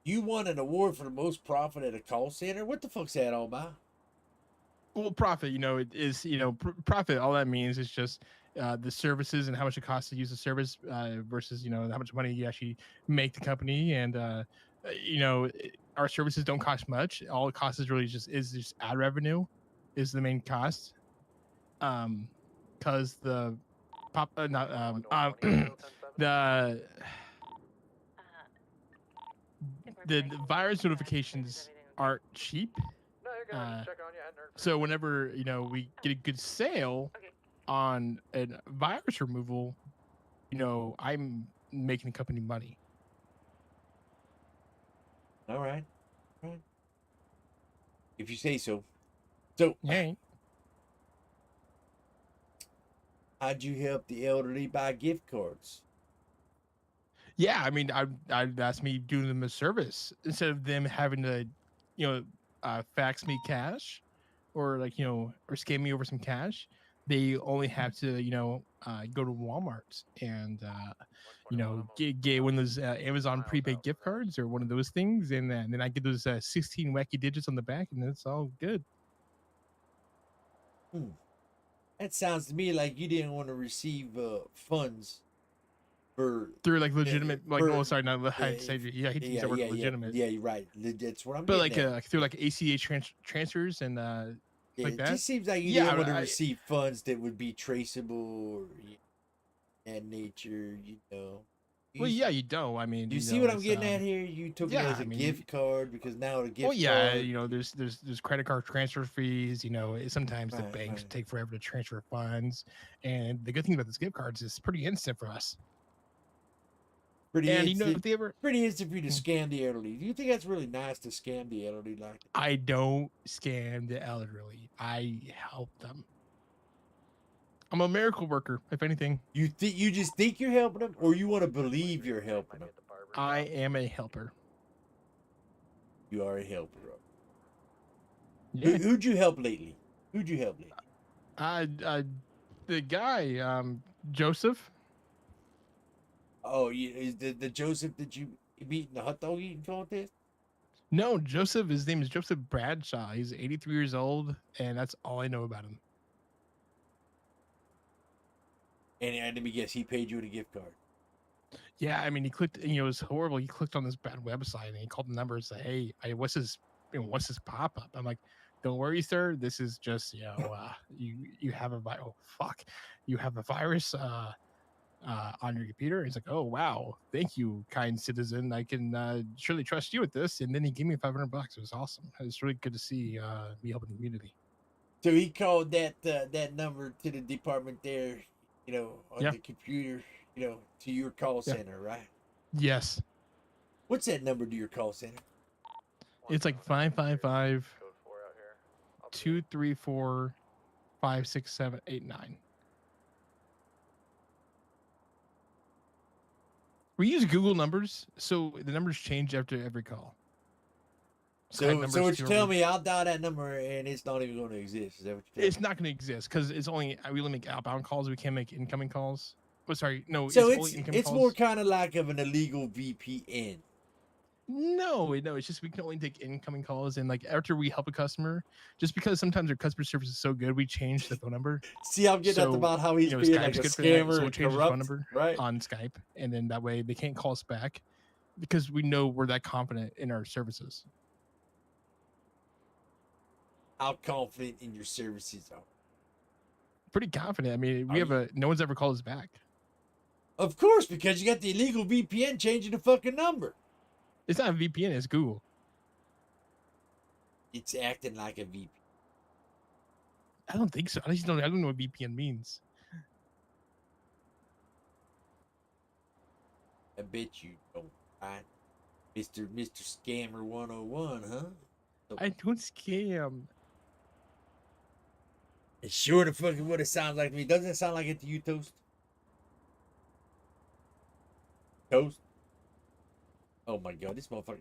you won an award for the most profit at a call center. What the fuck's that all about? Well, profit, it is, profit. All that means is just the services and how much it costs to use the service versus, how much money you actually make the company. And, our services don't cost much. All it costs is really just ad revenue is the main cost. Because the the virus notifications aren't cheap. So whenever we get a good sale on a virus removal, I'm making the company money. All right. If you say so. So, how'd you help the elderly buy gift cards? Yeah, I mean, that's me doing them a service instead of them having to, fax me cash, or or scam me over some cash. They only have to, go to Walmart and, get one of those Amazon prepaid gift cards or one of those things, and then I get those 16 wacky digits on the back, and it's all good. That sounds to me like you didn't want to receive funds through like legitimate, legitimate. Yeah, you're right. That's what I'm. But like through like ACH transfers and like that. It just seems like you didn't want to receive funds that would be traceable or that nature, You Well, s- yeah, you don't. I mean, You you see know, what I'm it's, getting at here? You took it yeah, as a I mean, gift card because now the gift well, yeah, card. you know, there's credit card transfer fees. You know, sometimes the Right, banks right. take forever to transfer funds, and the good thing about this gift cards is pretty instant for us. Pretty And you know, instant. if they ever, Pretty instant for you to Hmm. scam the elderly. Do you think that's really nice to scam the elderly like that? I don't scam the elderly. I help them. I'm a miracle worker, if anything. You just think you're helping them, or you want to believe you're helping them? I am a helper. You are a helper. Yeah. Who'd you help lately? Who'd you help lately? The guy, Joseph. Oh, is the Joseph that you beat in the hot dog eating contest? No, Joseph. His name is Joseph Bradshaw. He's 83 years old, and that's all I know about him. And let me guess, he paid you with a gift card. Yeah, I mean, he clicked. You know, it was horrible. He clicked on this bad website, and he called the number and said, "Hey, what's this? What's this pop up?" I'm like, "Don't worry, sir. This is just you have a oh fuck, you have a virus on your computer." He's like, "Oh wow, thank you, kind citizen. I can surely trust you with this." And then he gave me $500. It was awesome. It was really good to see me helping the community. So he called that number to the department there, on Yeah. the computer, to your call Yeah. center, right? Yes, What's that number to your call center? it's like 555-234-56789. We use Google numbers, so the numbers change after every call. So what you tell me, I'll dial that number and it's not even going to exist. Is that what you tell It's me? not going to exist because we only make outbound calls. We can't make incoming calls. Oh, sorry, no. So only incoming it's calls. more kind of like of an illegal VPN. No, it's just we can only take incoming calls, and like after we help a customer, just because sometimes our customer service is so good, we change the phone number. See, I'm getting at about how he's being Skype's like a good for that, scammer so we'll and change his phone corrupt, number right? on Skype, and then that way they can't call us back because we know we're that confident in our services. How confident in your services are? Pretty confident. I mean, no one's ever called us back. Of course, because you got the illegal VPN changing the fucking number. It's not a VPN, it's Google. It's acting like a VPN. I don't think so. I don't know what VPN means. I bet you don't, right? Mr. Scammer 101, huh? So, I don't scam. it's sure the fucking what it sounds like to me. Doesn't it sound like it to you, Toast? Toast? Oh my god, this motherfucker,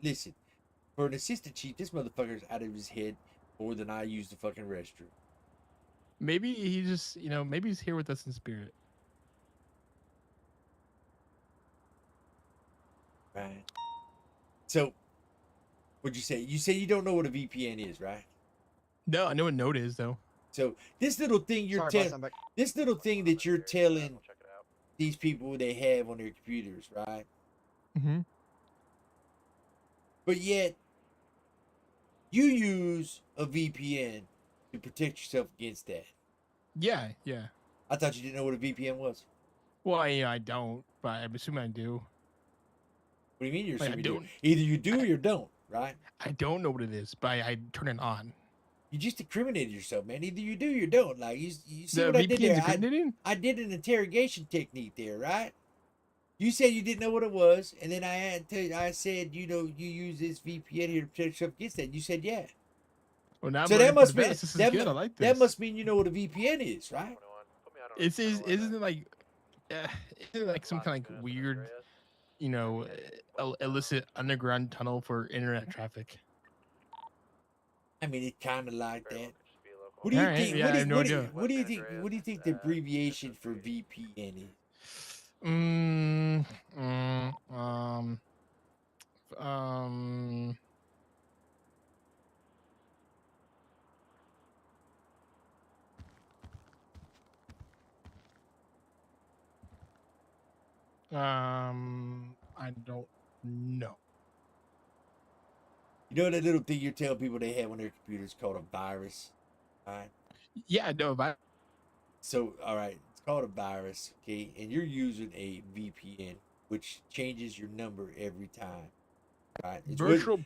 listen, for an assistant chief, this motherfucker's out of his head more than I use the fucking restroom. Maybe he just, maybe he's here with us in spirit. Right. So, what'd you say? You say you don't know what a VPN is, right? No, I know what Node is though. So this little thing this little thing that you're telling these people they have on their computers, right? Mm-hmm. But yet, you use a VPN to protect yourself against that. Yeah. I thought you didn't know what a VPN was. Well, I don't, but I'm assuming I do. What do you mean you're Like, I assuming you do? don't. Either you do or you don't, right? I don't know what it is, but I turn it on. You just incriminated yourself, man. Either you do or you don't. Like, you see The what I did VPN's there? incriminating? I did an interrogation technique there, right? You said you didn't know what it was, and then I said, you use this VPN here to protect yourself against that. And you said, yeah. Well, now So I'm ready that for must the mean best. This is good. I like this. that must mean you know what a VPN is, right? Isn't it like, isn't it like some kind of like weird, illicit underground tunnel for internet traffic? I mean, it's kind of like that. What do you Alright, think? yeah, I have no idea. What do you think? What do you think the abbreviation for VPN is? I don't know. You know that little thing you're telling people they have on their computers called a virus, right? Yeah, no, but So, all right, it's called a virus, okay? And you're using a VPN. which changes your number every time. Right? It's Virtual.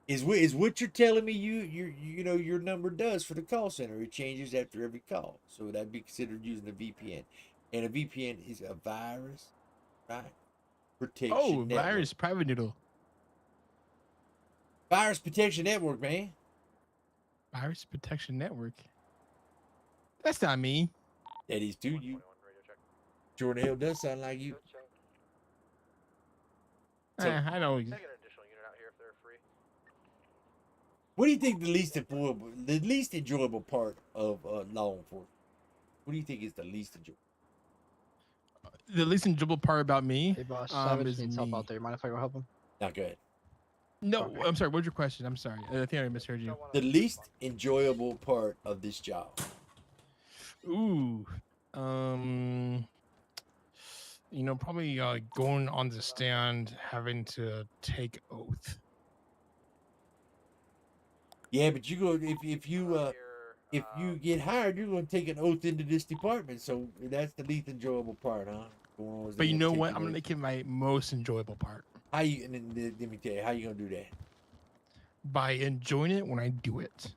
is what you're telling me you know your number does for the call center. It changes after every call, so that'd be considered using a VPN, and a VPN is a virus, right? Protection Oh, network. virus private noodle. Virus protection network, man. Virus protection network. That's not me. That is to you. Jordan Hill does sound like you. So, I know. Take an additional unit out here if they're free. what do you think the least enjoyable part of law enforcement? What do you think is the least enjoyable? The least enjoyable part about me Hey, boss. Savage is needs me. help out there. Mind if I go help him? Not good. No, Okay. I'm sorry. What's your question? I'm sorry. I think I misheard you. The least enjoyable part of this job. Ooh. You know, probably going on the stand, having to take oath. Yeah, but you go if you get hired, you're going to take an oath into this department. So that's the least enjoyable part, huh? But you know what? I'm gonna make it my most enjoyable part. How you? And then, let me tell you, how you gonna do that? By enjoying it when I do it.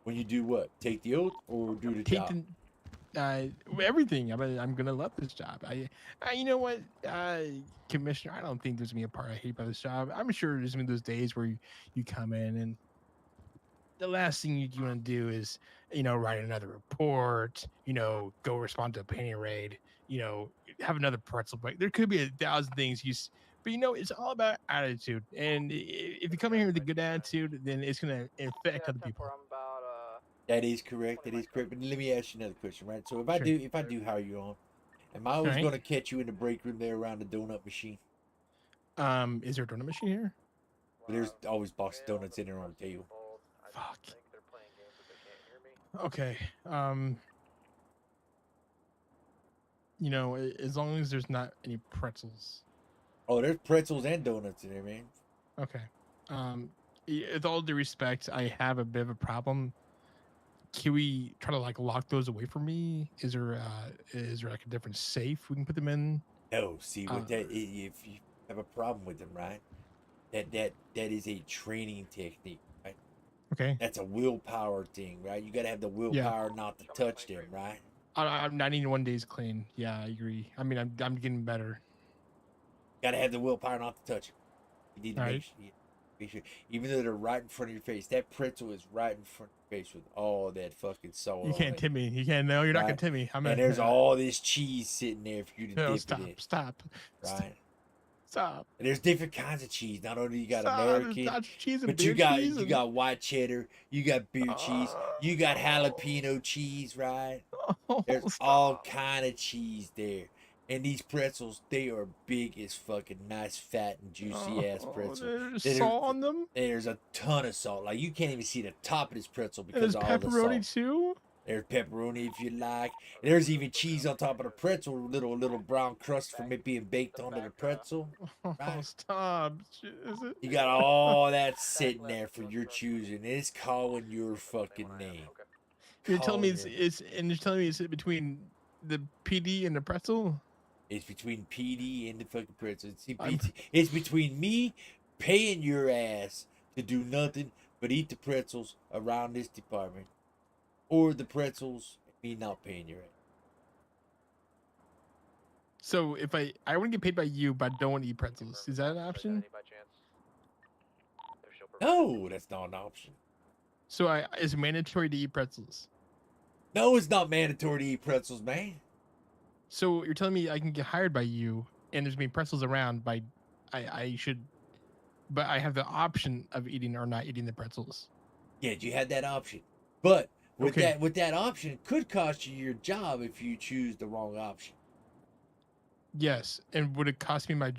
When you do what? Take the oath or do the job? Everything. I'm gonna love this job. You know what, Commissioner? I don't think there's gonna be a part I hate about this job. I'm sure there's gonna be those days where you come in and the last thing you want to do is, write another report. Go respond to a painting raid. Have another pretzel break. There could be 1,000 things but it's all about attitude. And if you come in here with a good attitude, then it's gonna affect other people. That is correct. That is correct. But let me ask you another question, right? So if I do hire you on, am I always Right. going to catch you in the break room there around the donut machine? Is there a donut machine here? But there's always box of donuts in there on the table. Fuck. Okay. As long as there's not any pretzels. Oh, there's pretzels and donuts in there, man. Okay. With all due respect, I have a bit of a problem. Can we try to lock those away from me? Is there like a different safe we can put them in? No, see what if you have a problem with them, right? That is a training technique, right? Okay. That's a willpower thing, right? You gotta have the willpower not to touch them, right? I'm 91 days clean. Yeah, I agree. I mean, I'm getting better. Gotta have the willpower not to touch them. You need to Right. make sure, even though they're right in front of your face, that pretzel is right in front of your face with all that fucking salt. You on can't it. tip me. You can't. No, you're not gonna Right? tip me. And there's all this cheese sitting there for you to No, dip stop, it in. stop, Right? stop. And there's different kinds of cheese. Not only you got Stop, there's American, nacho cheese and but you beer got cheese you and- got white cheddar, you got beer cheese, you got jalapeno cheese, right? There's all kind of cheese there. And these pretzels, they are big as fucking nice, fat, and juicy ass pretzels. There's salt on them. There's a ton of salt. Like you can't even see the top of this pretzel And because there's of all the pepperoni salt. too. There's pepperoni if you like. There's even cheese on top of the pretzel, little brown crust from it being baked onto the pretzel. Oh, stop! Is it? You got all that sitting there for your choosing. It's calling your fucking name. You're telling me Calling you're telling me it's between the PD and the pretzel? It's between PD and the fucking pretzel. It's between me paying your ass to do nothing but eat the pretzels around this department, or the pretzels and me not paying your ass. So if I want to get paid by you, but I don't want to eat pretzels, is that an option? No, that's not an option. So it's mandatory to eat pretzels. No, it's not mandatory to eat pretzels, man. So you're telling me I can get hired by you, and there's gonna be pretzels around. But I have the option of eating or not eating the pretzels. Yeah, you had that option, but with Okay. that option, it could cost you your job if you choose the wrong option. Yes, and would it cost me my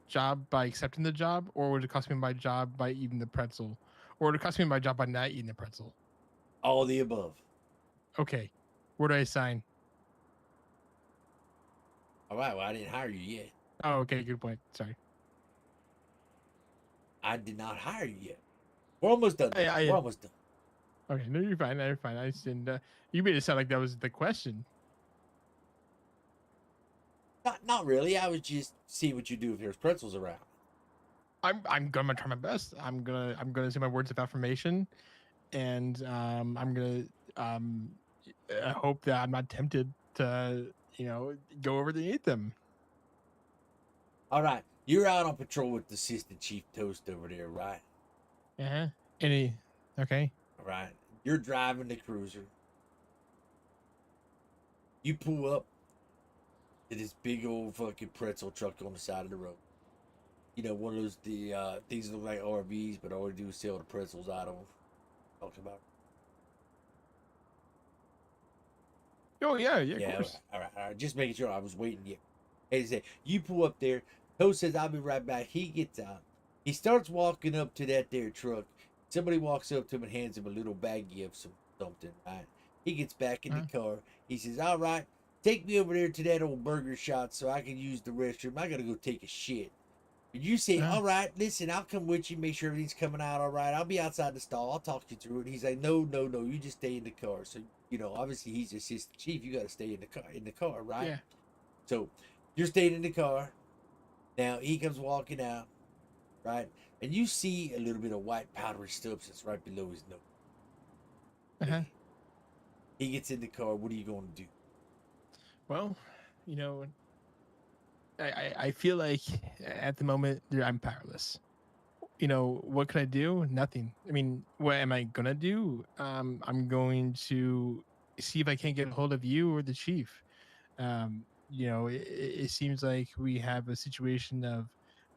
job by accepting the job, or would it cost me my job by eating the pretzel, or would it cost me my job by not eating the pretzel? All the above. Okay, where do I sign? All right, well, I didn't hire you yet. Oh, okay, good point. Sorry. I did not hire you yet. We're almost done. We're almost done. Okay, no, you're fine. You're fine. I just didn't. You made it sound like that was the question. Not really. I was just seeing what you do if there's pretzels around. I'm gonna try my best. I'm gonna say my words of affirmation, and I'm gonna I hope that I'm not tempted to go over to eat them. All right, you're out on patrol with the Assistant Chief Toast over there, right? Uh-huh. Any okay. All right, you're driving the cruiser. You pull up to this big old fucking pretzel truck on the side of the road. You know, one of those things that look like RVs, but all they do is sell the pretzels out of them. Talking about. Oh yeah, of Yeah, course. all right. Just making sure. I was waiting. Yeah. As I say, you pull up there. Toast says, "I'll be right back." He gets out. He starts walking up to that there truck. Somebody walks up to him and hands him a little baggie of something. Right. He gets back in the car. He says, "All right, take me over there to that old burger shop so I can use the restroom. I gotta go take a shit." And you say, "All right, listen, I'll come with you, make sure everything's coming out all right. I'll be outside the stall. I'll talk you through it." He's like, No, you just stay in the car." So, obviously he's the assistant chief. You got to stay in the car, right? Yeah. So you're staying in the car. Now he comes walking out, right? And you see a little bit of white powdery substance right below his nose. Uh-huh. He gets in the car. What are you going to do? Well, I feel like at the moment I'm powerless. What can I do? Nothing. I mean, what am I gonna do? I'm going to see if I can't get a hold of you or the chief. It seems like we have a situation of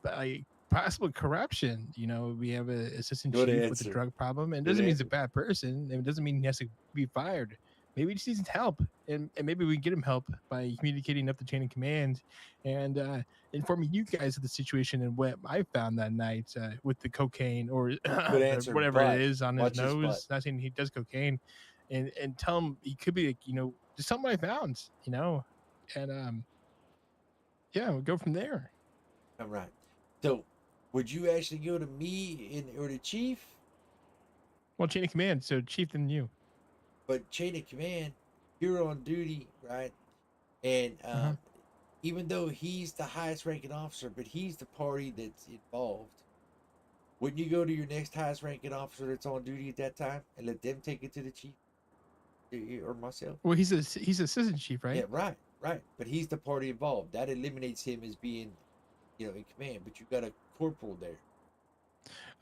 like possible corruption. We have a assistant Good chief with a answer. drug problem, and it Good doesn't mean he's a answer. bad person. It doesn't mean he has to be fired. Maybe he just needs help, and maybe we can get him help by communicating up the chain of command and informing you guys of the situation and what I found that night with the cocaine or Good answer. whatever it But is on his watch his butt. nose. Not saying he does cocaine, and tell him he could be like, just tell him what I found, and yeah, we'll go from there. All right. So, would you actually go to me or the chief? Well, chain of command, so chief than you. But chain of command, you're on duty, right? And even though he's the highest ranking officer, but he's the party that's involved, wouldn't you go to your next highest ranking officer that's on duty at that time and let them take it to the chief or myself? Well, he's assistant chief, right? Yeah, right. But he's the party involved. That eliminates him as being, in command. But you got a corporal there.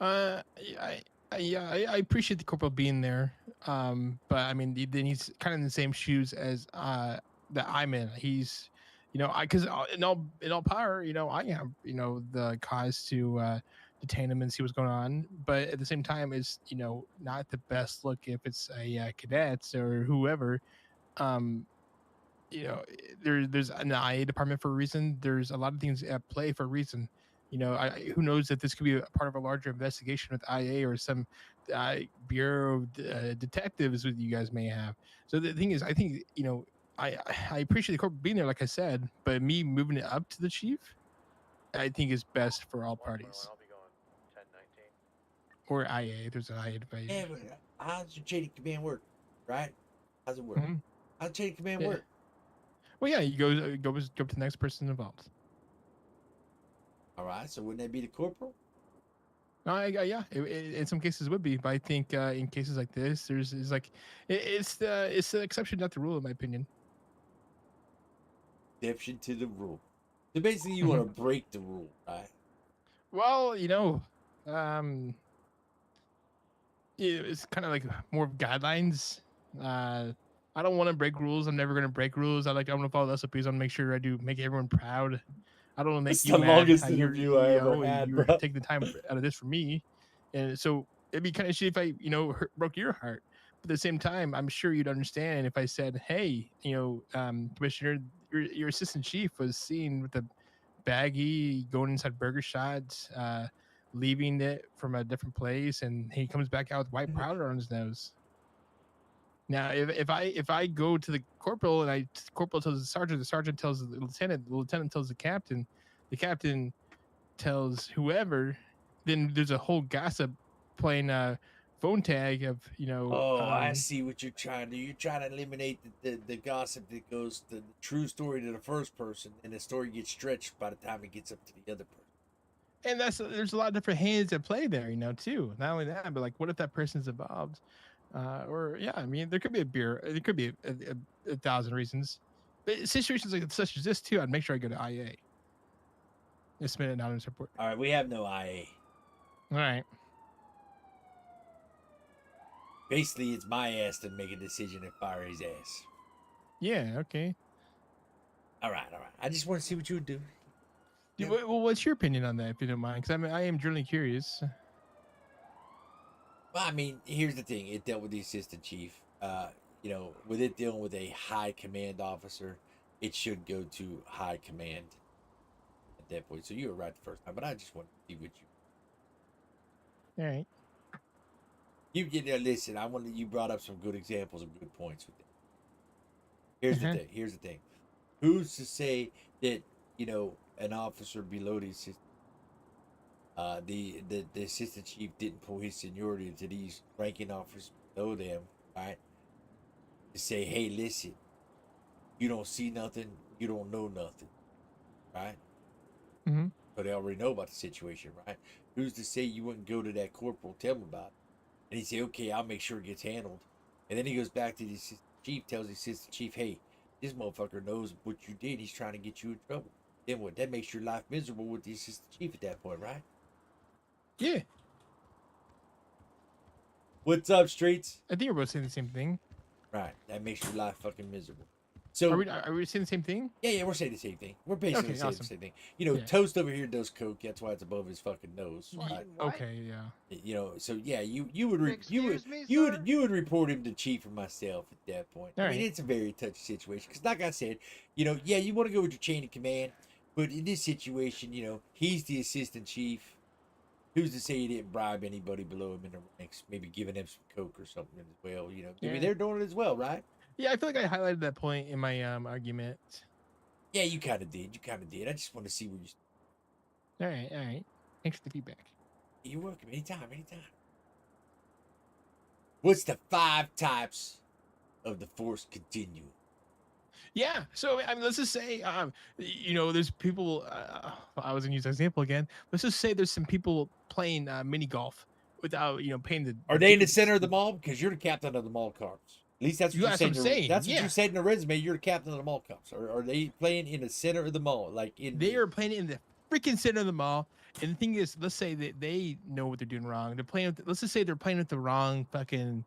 I appreciate the corporal being there. But I mean, then he's kind of in the same shoes as that I'm in. He's, because in all power, I am, the cause to detain him and see what's going on. But at the same time, it's not the best look if it's a cadets or whoever. There's an IA department for a reason. There's a lot of things at play for a reason. Who knows if this could be a part of a larger investigation with IA or some bureau of detectives that you guys may have. So the thing is, I think I appreciate the corporate being there, like I said, but me moving it up to the chief, I think is best for all parties. I'll be going 10-19. Or IA. There's an IA division. Yeah, but how's your chain of command work? Right? How's it work? Mm-hmm. How's chain of command work? Well, yeah, you go to the next person involved. All right, so wouldn't that be the corporal? Yeah, in some cases it would be, but I think in cases like this, it's the exception, not the rule, in my opinion. Exception to the rule. So basically, you want to break the rule, right? Well, it's kind of like more of guidelines. I don't want to break rules. I'm never going to break rules. I'm going to follow the SOPs. I want to make sure I do make everyone proud. I don't want to make you the mad. longest interview I ever had, you bro. take the time out of this for me, and so it'd be kind of shitty if I, broke your heart. But at the same time, I'm sure you'd understand if I said, "Hey, Commissioner, your assistant chief was seen with a baggie going inside Burger Shot, leaving it from a different place, and he comes back out with white powder on his nose." Now, if I go to the corporal and the corporal tells the sergeant tells the lieutenant tells the captain tells whoever, then there's a whole gossip playing phone tag of I see what you're trying to do. You're trying to eliminate the gossip that goes the true story to the first person, and the story gets stretched by the time it gets up to the other person. and there's a lot of different hands at play there, too. Not only that, but like, what if that person's involved? Or yeah, I mean, there could be there could be a thousand reasons. But situations like such as this too, I'd make sure I go to IA. Just submit an anonymous report. All right, we have no IA. All right. Basically, it's my ass to make a decision and fire his ass. Yeah. Okay. All right. I just want to see what you would do. Well, what's your opinion on that, if you don't mind? Because I am really curious. Well, I mean, here's the thing. It dealt with the assistant chief. With it dealing with a high command officer, it should go to high command at that point. So you were right the first time, but I just want to see what you. All right. Listen. You brought up some good examples and good points with it. Here's the thing. Here's the thing. Who's to say that an officer below the assistant, the assistant chief didn't pull his seniority to these ranking officers below them, right? To say, hey, listen, you don't see nothing, you don't know nothing, right? Mm-hmm. So they already know about the situation, right? Who's to say you wouldn't go to that corporal, tell him about it, and he'd say, okay, I'll make sure it gets handled, and then he goes back to the assistant chief, tells the assistant chief, hey, this motherfucker knows what you did, he's trying to get you in trouble. Then what? That makes your life miserable with the assistant chief at that point, right? Yeah. What's up, Streets? I think we're both saying the same thing. Right. That makes your life fucking miserable. So are we saying the same thing? Yeah, we're saying the same thing. We're basically saying awesome. the same thing. Toast over here does coke. That's why it's above his fucking nose. Right? Okay, yeah. So yeah, you would report him to chief or myself at that point. I mean, it's a very touchy situation because, like I said, you want to go with your chain of command, but in this situation, he's the assistant chief. Who's to say he didn't bribe anybody below him in the ranks? Maybe giving him some coke or something as well. Maybe they're doing it as well, right? Yeah, I feel like I highlighted that point in my argument. Yeah, you kind of did. I just want to see where you. All right. Thanks for the feedback. You're welcome. Anytime. What's the 5 types of the Force continuum? Yeah. So I mean, let's just say, there's people. I was gonna use that example again. Let's just say there's some people playing mini golf without, paying the. Are they in the center of the mall? Because you're the captain of the mall cops. At least that's what you said. That's what you said in the resume. You're the captain of the mall cops. Are they playing in the center of the mall? They are playing in the freaking center of the mall. And the thing is, let's say that they know what they're doing wrong. They're playing. Let's just say they're playing with the wrong fucking.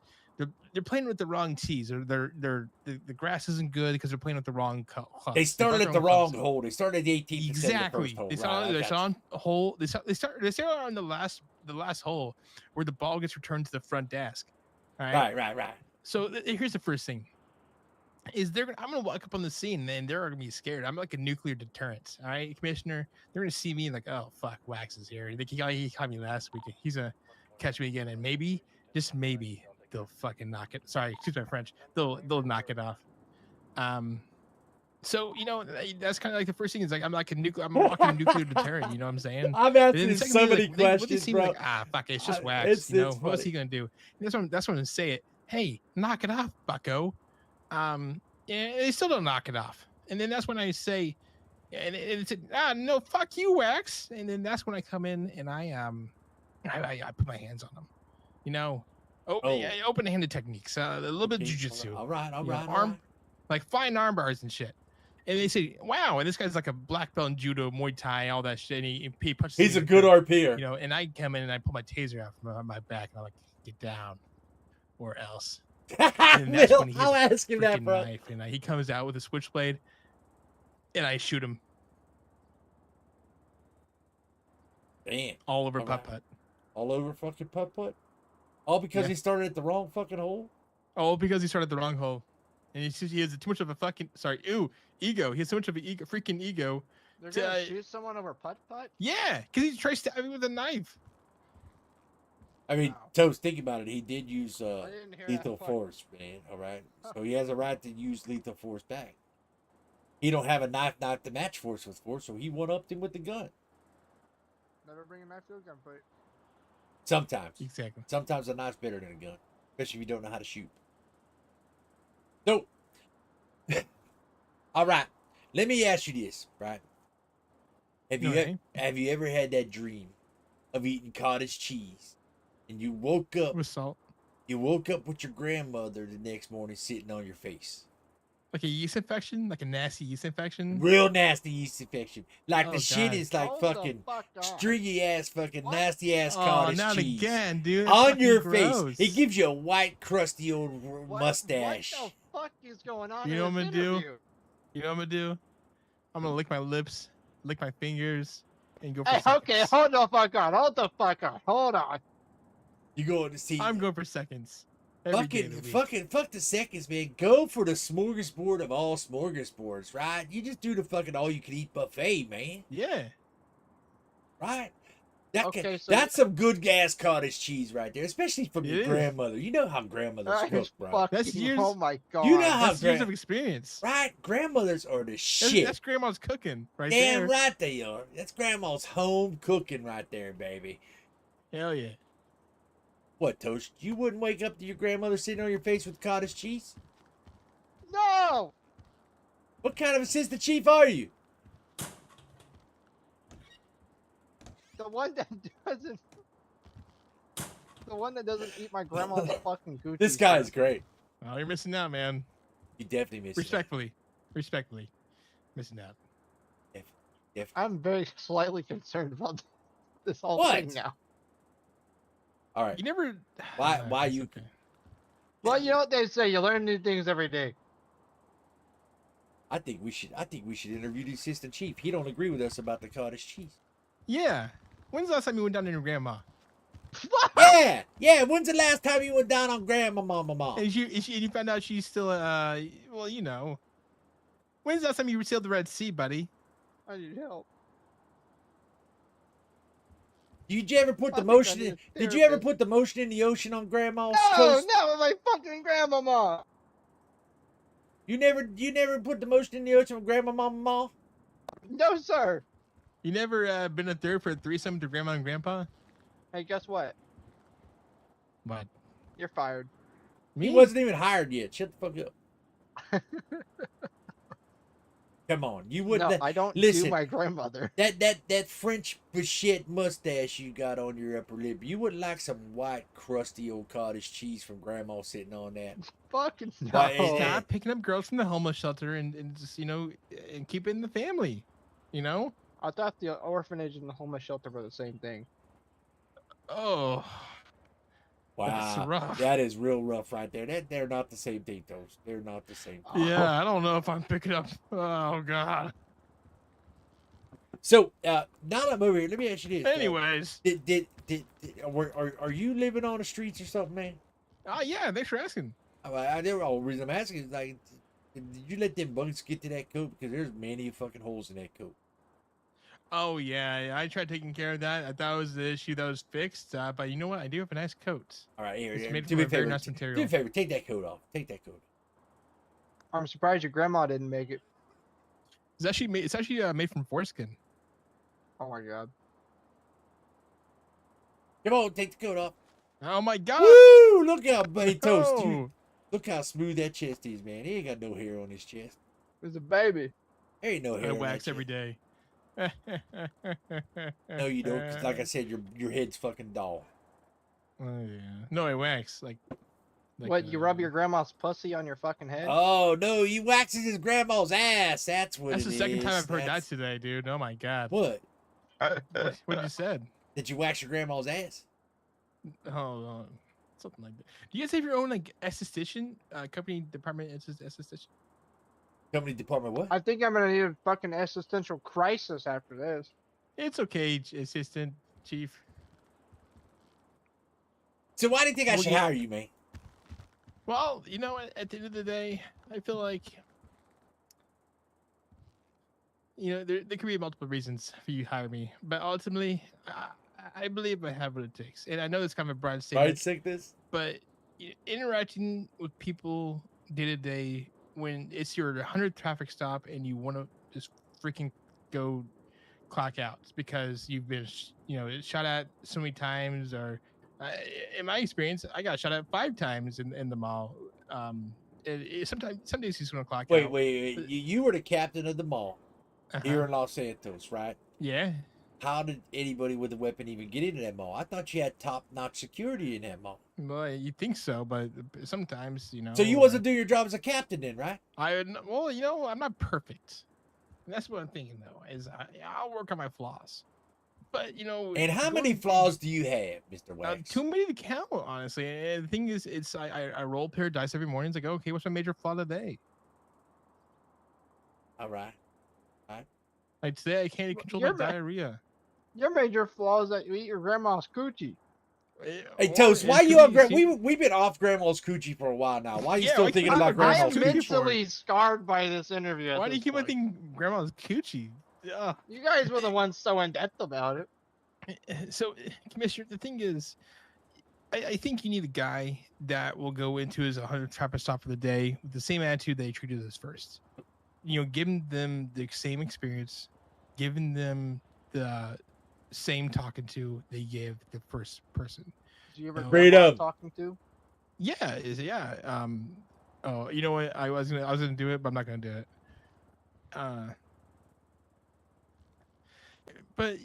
They're playing with the wrong tees, or the grass isn't good because they're playing with the wrong clubs. They started at the wrong hole. They started at the 18th. Exactly. The they started on a hole. They started on the last hole where the ball gets returned to the front desk. All right. Right. So here's the first thing: I'm gonna walk up on the scene and they're gonna be scared. I'm like a nuclear deterrent. All right, Commissioner. They're gonna see me like, oh fuck, Wax is here. He caught me last week. He's gonna catch me again, and maybe, just maybe, they'll fucking knock it. Sorry, excuse my French. They'll knock it off. So that's kind of like the first thing is like I'm a walking nuclear deterrent. You know what I'm saying? I'm asking so many questions, bro. Like, fuck it, it's just Wax. What's he gonna do? And that's when I'm gonna say it. Hey, knock it off, Bucko. They still don't knock it off. And then that's when I say, and it's no, fuck you, Wax. And then that's when I come in and I put my hands on them. Open-handed techniques, a little bit of jujitsu. All right. Like flying arm bars and shit. And they say, wow, and this guy's like a black belt in judo, Muay Thai, all that shit. And he punches. He's a good RPer. And I come in and I pull my taser out from my back and I'm like, get down, or else. And I'll ask him that, bro. Knife, and he comes out with a switchblade, and I shoot him. Damn. All over putt-putt. All over fucking putt-putt? All because he started at the wrong fucking hole? All because he started at the wrong hole. And he has too much of a fucking, ego. He has so much of an freaking ego. They're gonna shoot someone over putt-putt? Yeah, because he tries to stab me with a knife. I mean, Toast, think about it. He did use lethal force, man. All right, so he has a right to use lethal force back. He don't have a knife to match force with force, so he one-upped him with the gun. Never bring a knife to a gunfight. Sometimes. Exactly. Sometimes a knife's better than a gun, especially if you don't know how to shoot. So, all right. Let me ask you this, right? Have you ever had that dream of eating cottage cheese, and you woke up with salt? You woke up with your grandmother the next morning sitting on your face. Like a yeast infection, like a nasty yeast infection. Real nasty yeast infection. Like the Oh, shit God. is like Hold the fucking fuck on. stringy ass, fucking nasty ass Oh, cottage not cheese again, dude. That's on fucking your gross. face. It gives you a white, crusty old mustache. What the fuck is going on You in know what this I'm gonna do? interview? You know what I'm gonna do? I'm gonna lick my lips, lick my fingers, and go for Hey, seconds. okay, hold the fuck on. Hold the fuck on. Hold on. You going to see? I'm going for seconds. Every day of the week. Fuck the seconds, man. Go for the smorgasbord of all smorgasbords, right? You just do the fucking all you can eat buffet, man. Yeah. Right? Okay, so that's some good gas cottage cheese right there, especially from your It is. grandmother. You know how grandmothers cook, right? That's years. Oh my god. You know how That's years of experience. right? Grandmothers are the shit. That's grandma's cooking right Damn there. right they are. That's grandma's home cooking right there, baby. Hell yeah. What, Toast? You wouldn't wake up to your grandmother sitting on your face with cottage cheese? No. What kind of assistant chief are you? The one that doesn't. The one that doesn't eat my grandma's fucking Gucci. This guy's great. Oh, you're missing out, man. You definitely missed Respectfully, missing out. I'm very slightly concerned about this whole What? thing now. All right. You never. Why you? Okay. Well, you know what they say. You learn new things every day. I think we should interview the assistant chief. He don't agree with us about the cottage cheese. Yeah. When's the last time you went down to your grandma? Yeah. When's the last time you went down on grandma, mama? And you found out she's still well, you know. When's the last time you sailed the Red Sea, buddy? I need help. Did you ever put the motion in? Did you ever put the motion in the ocean on grandma's No, coast? not with my fucking grandmama. You never put the motion in the ocean with grandma, mama? No, sir. You never been a third for a threesome to grandma and grandpa? Hey, guess what? What? You're fired. He wasn't even hired yet. Shut the fuck up. Come on, you wouldn't. No, I don't listen, do my grandmother. That French bichette mustache you got on your upper lip. You wouldn't like some white, crusty old cottage cheese from grandma sitting on that. Fucking no. Stop picking up girls from the homeless shelter and just, you know, and keep it in the family. You know? I thought the orphanage and the homeless shelter were the same thing. Oh. Wow, That's rough. that is real rough right there. They're not the same thing, though. They're not the same thing. Yeah, I don't know if I'm picking up. Oh God. So now that I'm over here, let me ask you this. Anyways, are you living on the streets or something, man? Yeah. Thanks for asking. The reason I'm asking is like, did you let them bugs get to that coat? Because there's many fucking holes in that coat. Oh yeah, I tried taking care of that. I thought it was the issue that was fixed. But you know what? I do have a nice coat. All right, here. It's made Do from me a a very favor. nice Do material. me a favor. Take that coat off. Take that coat. I'm surprised your grandma didn't make it. It's actually made from foreskin. Oh my god. Come on, take the coat off. Oh my god. Woo! Look how Bay Toast. Oh. Look how smooth that chest is, man. He ain't got no hair on his chest. It's a baby. There ain't no hair. I on wax that every day. No, you don't. 'Cause like I said, your head's fucking dull. Oh yeah. No, I wax like what? You rub your grandma's pussy on your fucking head? Oh no, he waxes his grandma's ass. That's what. That's it the second time is. I've heard that That's- today, dude. Oh my god. What? What you said? Did you wax your grandma's ass? Oh, something like that. Do you guys have your own like esthetician, company department esthetician? Company department what? I think I'm gonna need a fucking existential crisis after this. It's okay, assistant chief. So why do you think I Well, should yeah. hire you, man? Well, you know, at the end of the day, I feel like, you know, there could be multiple reasons for you to hire me, but ultimately, I believe I have what it takes. And I know it's kind of a broad statement. Right, sickness. But interacting with people day to day, when it's your 100th traffic stop and you want to just freaking go clock out because you've been, shot at so many times or In my experience, I got shot at 5 times in the mall. Sometimes some days he's gonna clock Wait, out. wait, wait. You were the captain of the mall here Uh-huh. in Los Santos, right? Yeah. How did anybody with a weapon even get into that mall? I thought you had top-notch security in that mall. Well, you think so, but sometimes, So you wasn't doing your job as a captain then, right? Well, I'm not perfect. And that's what I'm thinking though. Is I'll work on my flaws. But And how many flaws do you have, Mr. Wax? too many to count, honestly. And the thing is, it's I roll a pair of dice every morning. It's like, okay, what's my major flaw today? All right. All right. Like today, I can't control my diarrhea. Your major flaw is that you eat your grandma's coochie. Hey Toast, why you on we've been off grandma's coochie for a while now. Why are you still thinking about I grandma's am coochie? mentally scarred by this interview. Why do you keep on thinking grandma's coochie? Ugh. You guys were the ones so in depth about it. So, Commissioner, the thing is, I think you need a guy that will go into his 100 trapper stop for the day with the same attitude they treated us first. Giving them the same experience, giving them the same talking to they gave the first person. Do you ever Freedom talking to? Yeah, oh, you know what? I was gonna do it, but I'm not gonna do it. But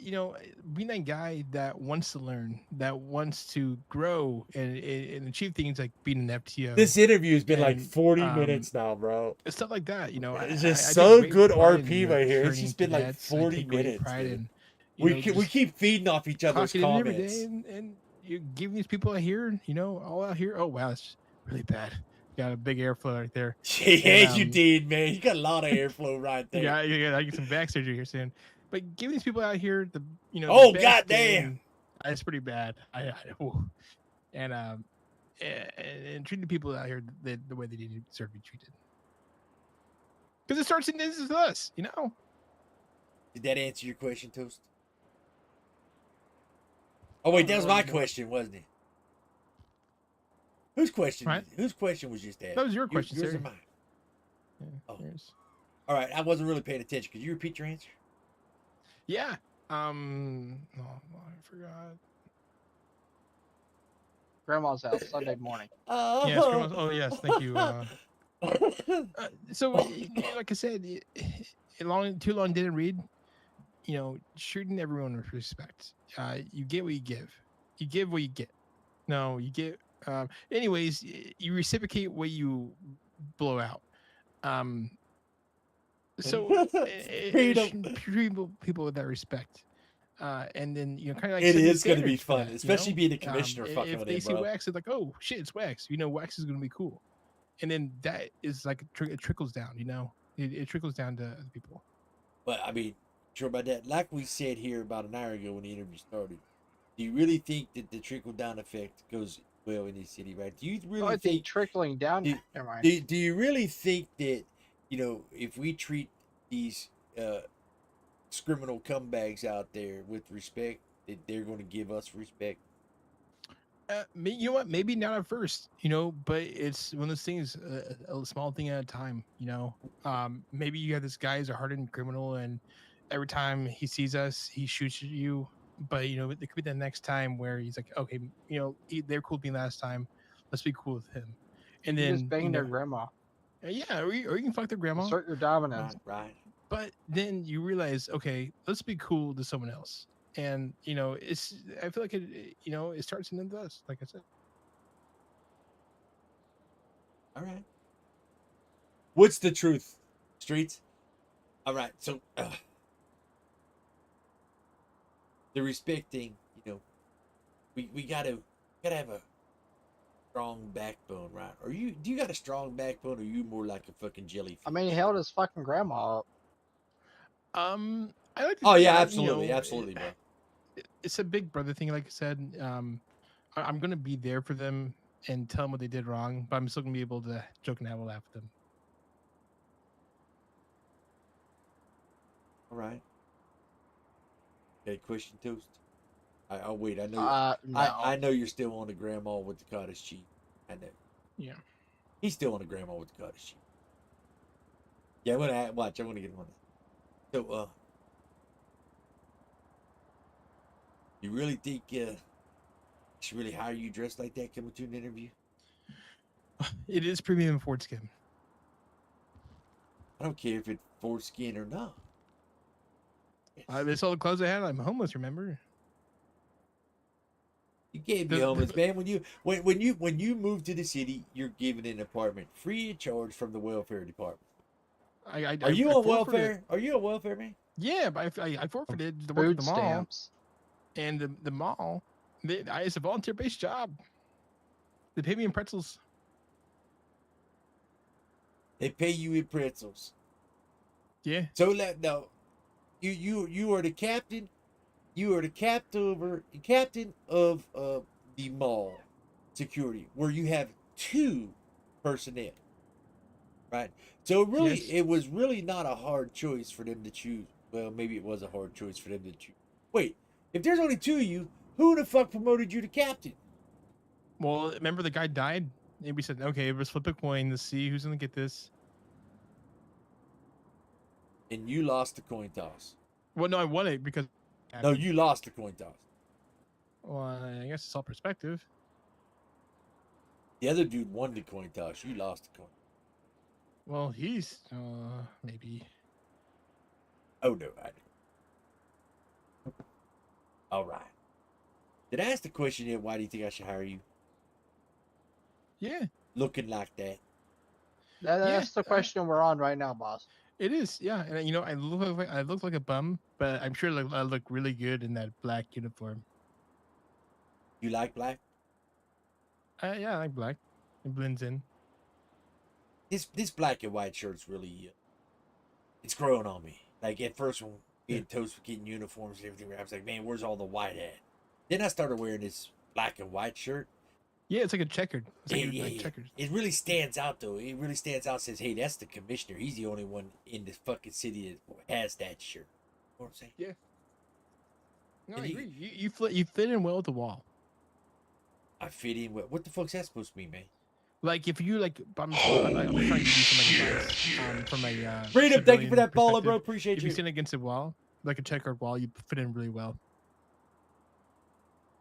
being that guy that wants to learn, that wants to grow and achieve things like being an FTO. This interview has been like 40 minutes now, bro. Stuff like that, It's just so good RP right here. It's just been like 40 minutes. We keep feeding off each other's clocking in every comments. day and you're giving these people out here, all out here. Oh wow, it's really bad. Got a big airflow right there. Yeah, you did, man. You got a lot of airflow right there. Yeah, you got to get some back surgery here soon. But giving these people out here the Oh, the best goddamn. game, that's pretty bad. And treating people out here the way they deserve to be treated. Because it starts in this is us, Did that answer your question, Toast? Oh wait, that was my question, wasn't it? Whose question? Right. Whose question was just that? That was your question, yours sir. or mine? Yeah, Oh. yours. All right, I wasn't really paying attention. Could you repeat your answer? Yeah. Oh, I forgot. Grandma's house Sunday morning. Yes, grandma's. Oh yes, thank you. So, like I said, too long didn't read. Treating everyone with respect. You get what you give. You give what you get. No, you get. Anyways, you reciprocate what you blow out. So treat people with that respect. And then kind of like It setting is going to be standards for fun, that, especially being the commissioner fucking if with they it, see bro. Wax, it's like, oh shit, it's Wax. Wax is going to be cool. And then that is like it trickles down. It trickles down to other people. But I mean, sure about that. Like we said here about an hour ago when the interview started, do you really think that the trickle down effect goes well in this city, right? Do you really think trickling down? Do you really think that if we treat these criminal comebacks out there with respect, that they're going to give us respect? You know what? Maybe not at first, but it's one of those things, a small thing at a time. Maybe you have this guy who's a hardened criminal, and every time he sees us, he shoots at you. But it could be the next time where he's like, okay, they're cool with me last time, let's be cool with him. And You then just bang their grandma. Yeah, or you can fuck their grandma. Assert your dominance. Right. But then you realize, okay, let's be cool to someone else. And I feel like it starts and ends us, like I said. All right. What's the truth, Streets? All right, so the respect thing, we gotta have a strong backbone, right? Do you got a strong backbone, or are you more like a fucking jellyfish? I mean, he held his fucking grandma up. I like. Oh yeah, absolutely, absolutely, bro. It's a big brother thing, like I said. I'm gonna be there for them and tell them what they did wrong, but I'm still gonna be able to joke and have a laugh with them. All right. Okay, question, Toast. I'll wait. I know. No. I know you're still on the grandma with the cottage cheese. I know. Yeah. He's still on the grandma with the cottage cheese. Yeah, I'm gonna watch. I'm gonna get him on that. So, you really think Should really hire you dressed like that coming to an interview? It is premium Ford skin. I don't care if it's foreskin or not. It's all the clothes I had. I'm homeless, remember? You can't be homeless, man. When you move to the city, you're given an apartment free of charge from the welfare department. Are you on welfare? Are you on welfare, man? Yeah, but I forfeited the work at Food the mall. stamps. And the mall, it's a volunteer-based job. They pay me in pretzels. They pay you in pretzels. Yeah. So no, you are the captain. You are the captain of the mall security, where you have 2 personnel. Right. So really, Yes. it was really not a hard choice for them to choose. Well, maybe it was a hard choice for them to choose. Wait, if there's only 2 of you, who the fuck promoted you to captain? Well, remember the guy died? And we said, okay, let's flip a coin to see who's going to get this. And you lost the coin toss. Well, no, I won it because... No, you lost the coin toss. Well, I guess it's all perspective. The other dude won the coin toss. You lost the coin. Well, he's... maybe... Oh, no, I didn't. All right. Did I ask the question yet? Why do you think I should hire you? Yeah. Looking like that. That's the question we're on right now, boss. It is, yeah. And you know, I look like a bum, but I'm sure I look really good in that black uniform. You like black? Yeah, I like black. It blends in. This black and white shirt's really it's growing on me. Like at first when being toast for getting uniforms and everything, I was like, man, where's all the white at? Then I started wearing this black and white shirt. Yeah, it's like a checkered. It's like Yeah. checkers. It really stands out though. It really stands out. Says, hey, that's the commissioner. He's the only one in this fucking city that has that shirt. You know what I'm saying? Yeah. No, And I agree. You fit in well with the wall. I fit in well. What the fuck's that supposed to mean, man? Like if you like, I'm trying to give you some advice from a Freedom, thank you for that follow, perspective. bro. Appreciate If you. you sit against a wall, like a checkered wall, you fit in really well.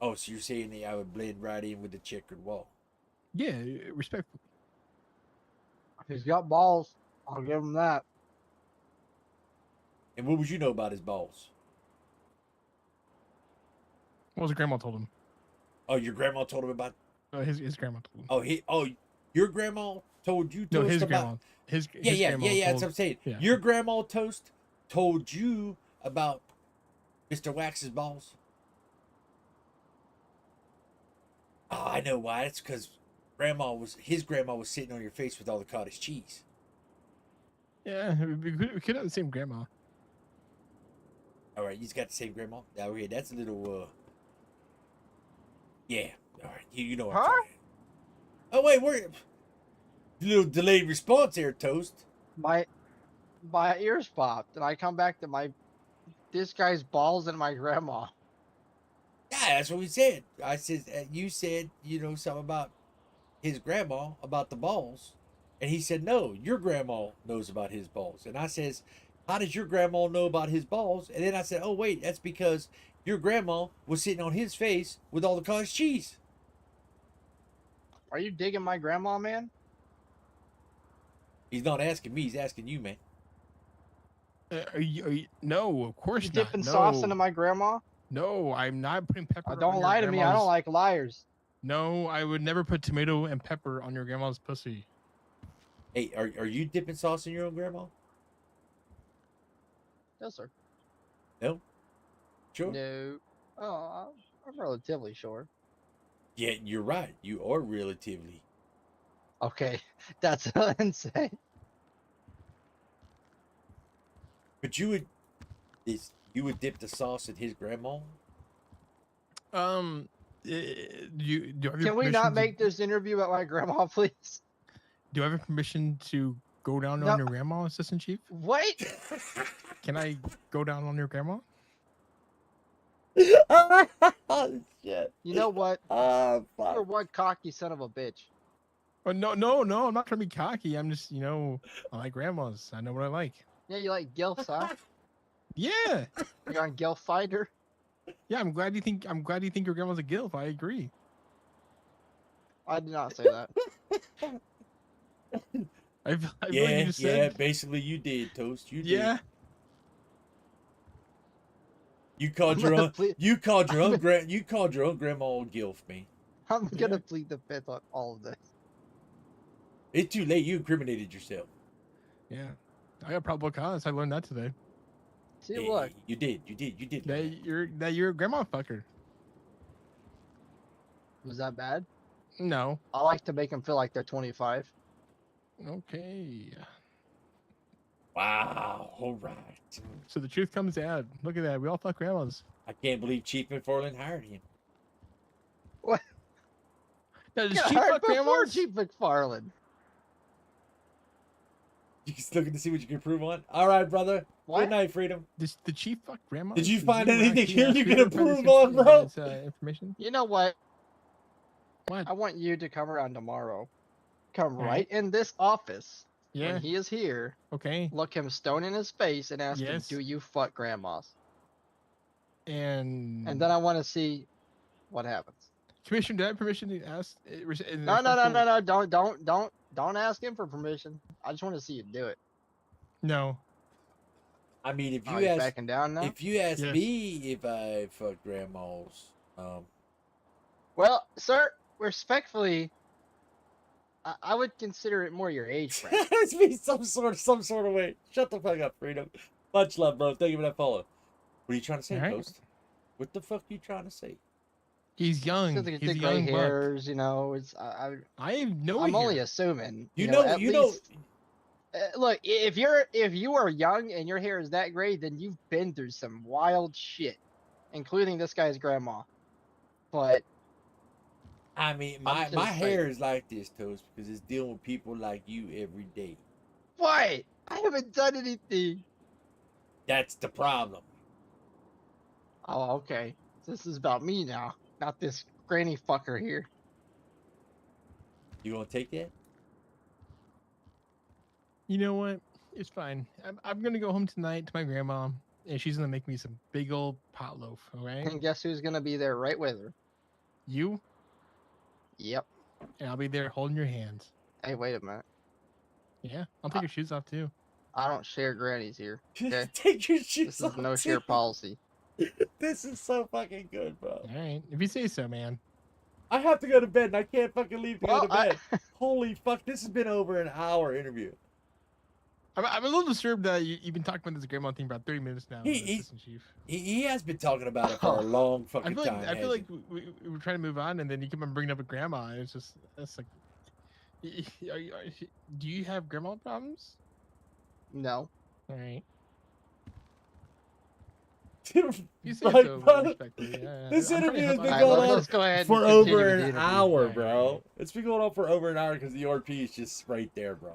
Oh, so you're saying that I would blend right in with the checkered wall? Yeah, respectful. He's got balls. I'll give him that. And what would you know about his balls? What was grandma told him? Oh, your grandma told him about. His grandma told him. Oh, your grandma told you. No, Toast his about... grandma. His Yeah. grandma That's told- what I'm saying. yeah. Your grandma Toast told you about Mr. Wax's balls. Oh, I know why. It's because his grandma was sitting on your face with all the cottage cheese. Yeah, we could have the same grandma. All right, you've got the same grandma. Okay, that's a little. Yeah. All right, you know what I'm trying to... Oh wait, we're little delayed response there, Toast. My ears popped, and I come back to this guy's balls and my grandma. Yeah, that's what we said. I said you said something about his grandma about the balls, and he said no, your grandma knows about his balls, and I says, how does your grandma know about his balls? And then I said, oh wait, that's because your grandma was sitting on his face with all the cottage cheese. Are you digging my grandma, man? He's not asking me, he's asking you, man. Are you, no, of course You not. dipping no. sauce into my grandma? No, I'm not putting pepper. Don't on lie your to me. I don't grandma's- like liars. No, I would never put tomato and pepper on your grandma's pussy. Hey, are you dipping sauce in your own grandma? Yes, sir. No? Sure? No. Oh, I'm relatively sure. Yeah, you're right. You are relatively. Okay, that's insane. But you would dip the sauce in his grandma? Do you have Can we permission not to- make this interview at my grandma, please? Do I have permission to go down No. on your grandma, Assistant Chief? Wait. Can I go down on your grandma? Oh shit! You know what? Oh fuck! You're one cocky son of a bitch. Oh, no, I'm not trying to be cocky. I'm just, I like grandmas. I know what I like. Yeah, you like gilfs, huh? Yeah. You're on Gilf Fighter. Yeah, I'm glad you think your grandma's a gilf. I agree. I did not say that. I feel like Yeah, you just yeah. said. Basically, you did, Toast. You did. Yeah. You called I'm your gonna own. plead- You called your own grand. You called your own grandma old gilf, man. I'm gonna plead the fifth on all of this. It's too late. You incriminated yourself. Yeah. I got probable cause. I learned that today. See, Yeah, look, you did. You did. You did. learn that. That you're a grandma fucker. was that bad? No. I like to make them feel like they're 25. Okay. Wow. All right. So the truth comes out. Look at that. We all fuck grandmas. I can't believe Chief McFarland hired him. What? Now, does Got Chief hired fuck before grandmas? Chief McFarland. You just looking to see what you can improve on. All right, brother. What? Good night, Freedom. Does the chief fuck grandmas? Did you Does find he anything actually here ask you her can for this improve on, bro? information? You know what? What? I want you to come around tomorrow. Come All right right. in this office Yeah. when he is here. Okay. Look him stone in his face and ask him, Yes. "Do you fuck grandmas?" And And then I want to see what happens. Commissioner, do I have permission to ask? No, don't ask him for permission. I just want to see you do it. No. I mean, if Oh, you he's ask, backing down now. if you ask Yes. me if I fuck grandmas, Well, sir, respectfully, I would consider it more your age bracket. it's me some sort of way. Shut the fuck up, Freedom. Much love, bro. Thank you for that follow. What are you trying to say, All right. Ghost? What the fuck are you trying to say? He's young. So the He's a gray young buck. hairs, you know, it's I have no I'm only hair. assuming. You know, know, at you know. least, look, if you are young and your hair is that gray, then you've been through some wild shit, including this guy's grandma. But I mean, I'm my just hair saying. is like this, Toast, because it's dealing with people like you every day. What? I haven't done anything. That's the problem. Oh, okay. This is about me now, not this granny fucker here. You gonna take that? You know what? It's fine. I'm gonna go home tonight to my grandma, and she's gonna make me some big old pot loaf. All right. And guess who's gonna be there right with her? You Yep. and I'll be there holding your hands. Hey, wait a minute. Yeah. I'll take your shoes off too. I don't share grannies here. Okay. Take your shoes This is off. no too. share policy. This is so fucking good, bro. All right. If you say so, man. I have to go to bed and I can't fucking leave to Well, go to bed. Holy fuck, this has been over an hour interview. I'm a little disturbed that you've been talking about this grandma thing for about 30 minutes now. He- Assistant Chief. He has been talking about it for a long I fucking feel time. like we were trying to move on, and then you keep on bringing up a grandma. And it's just that's like, do you have grandma problems? No. All right. hasn't. You say Like, so bro, respectfully. Yeah, this I'm trying to interview has help been out. going on let's go ahead and for continue over with the an interview. hour, Right, bro. right. It's been going on for over an hour because the RP is just right there, bro.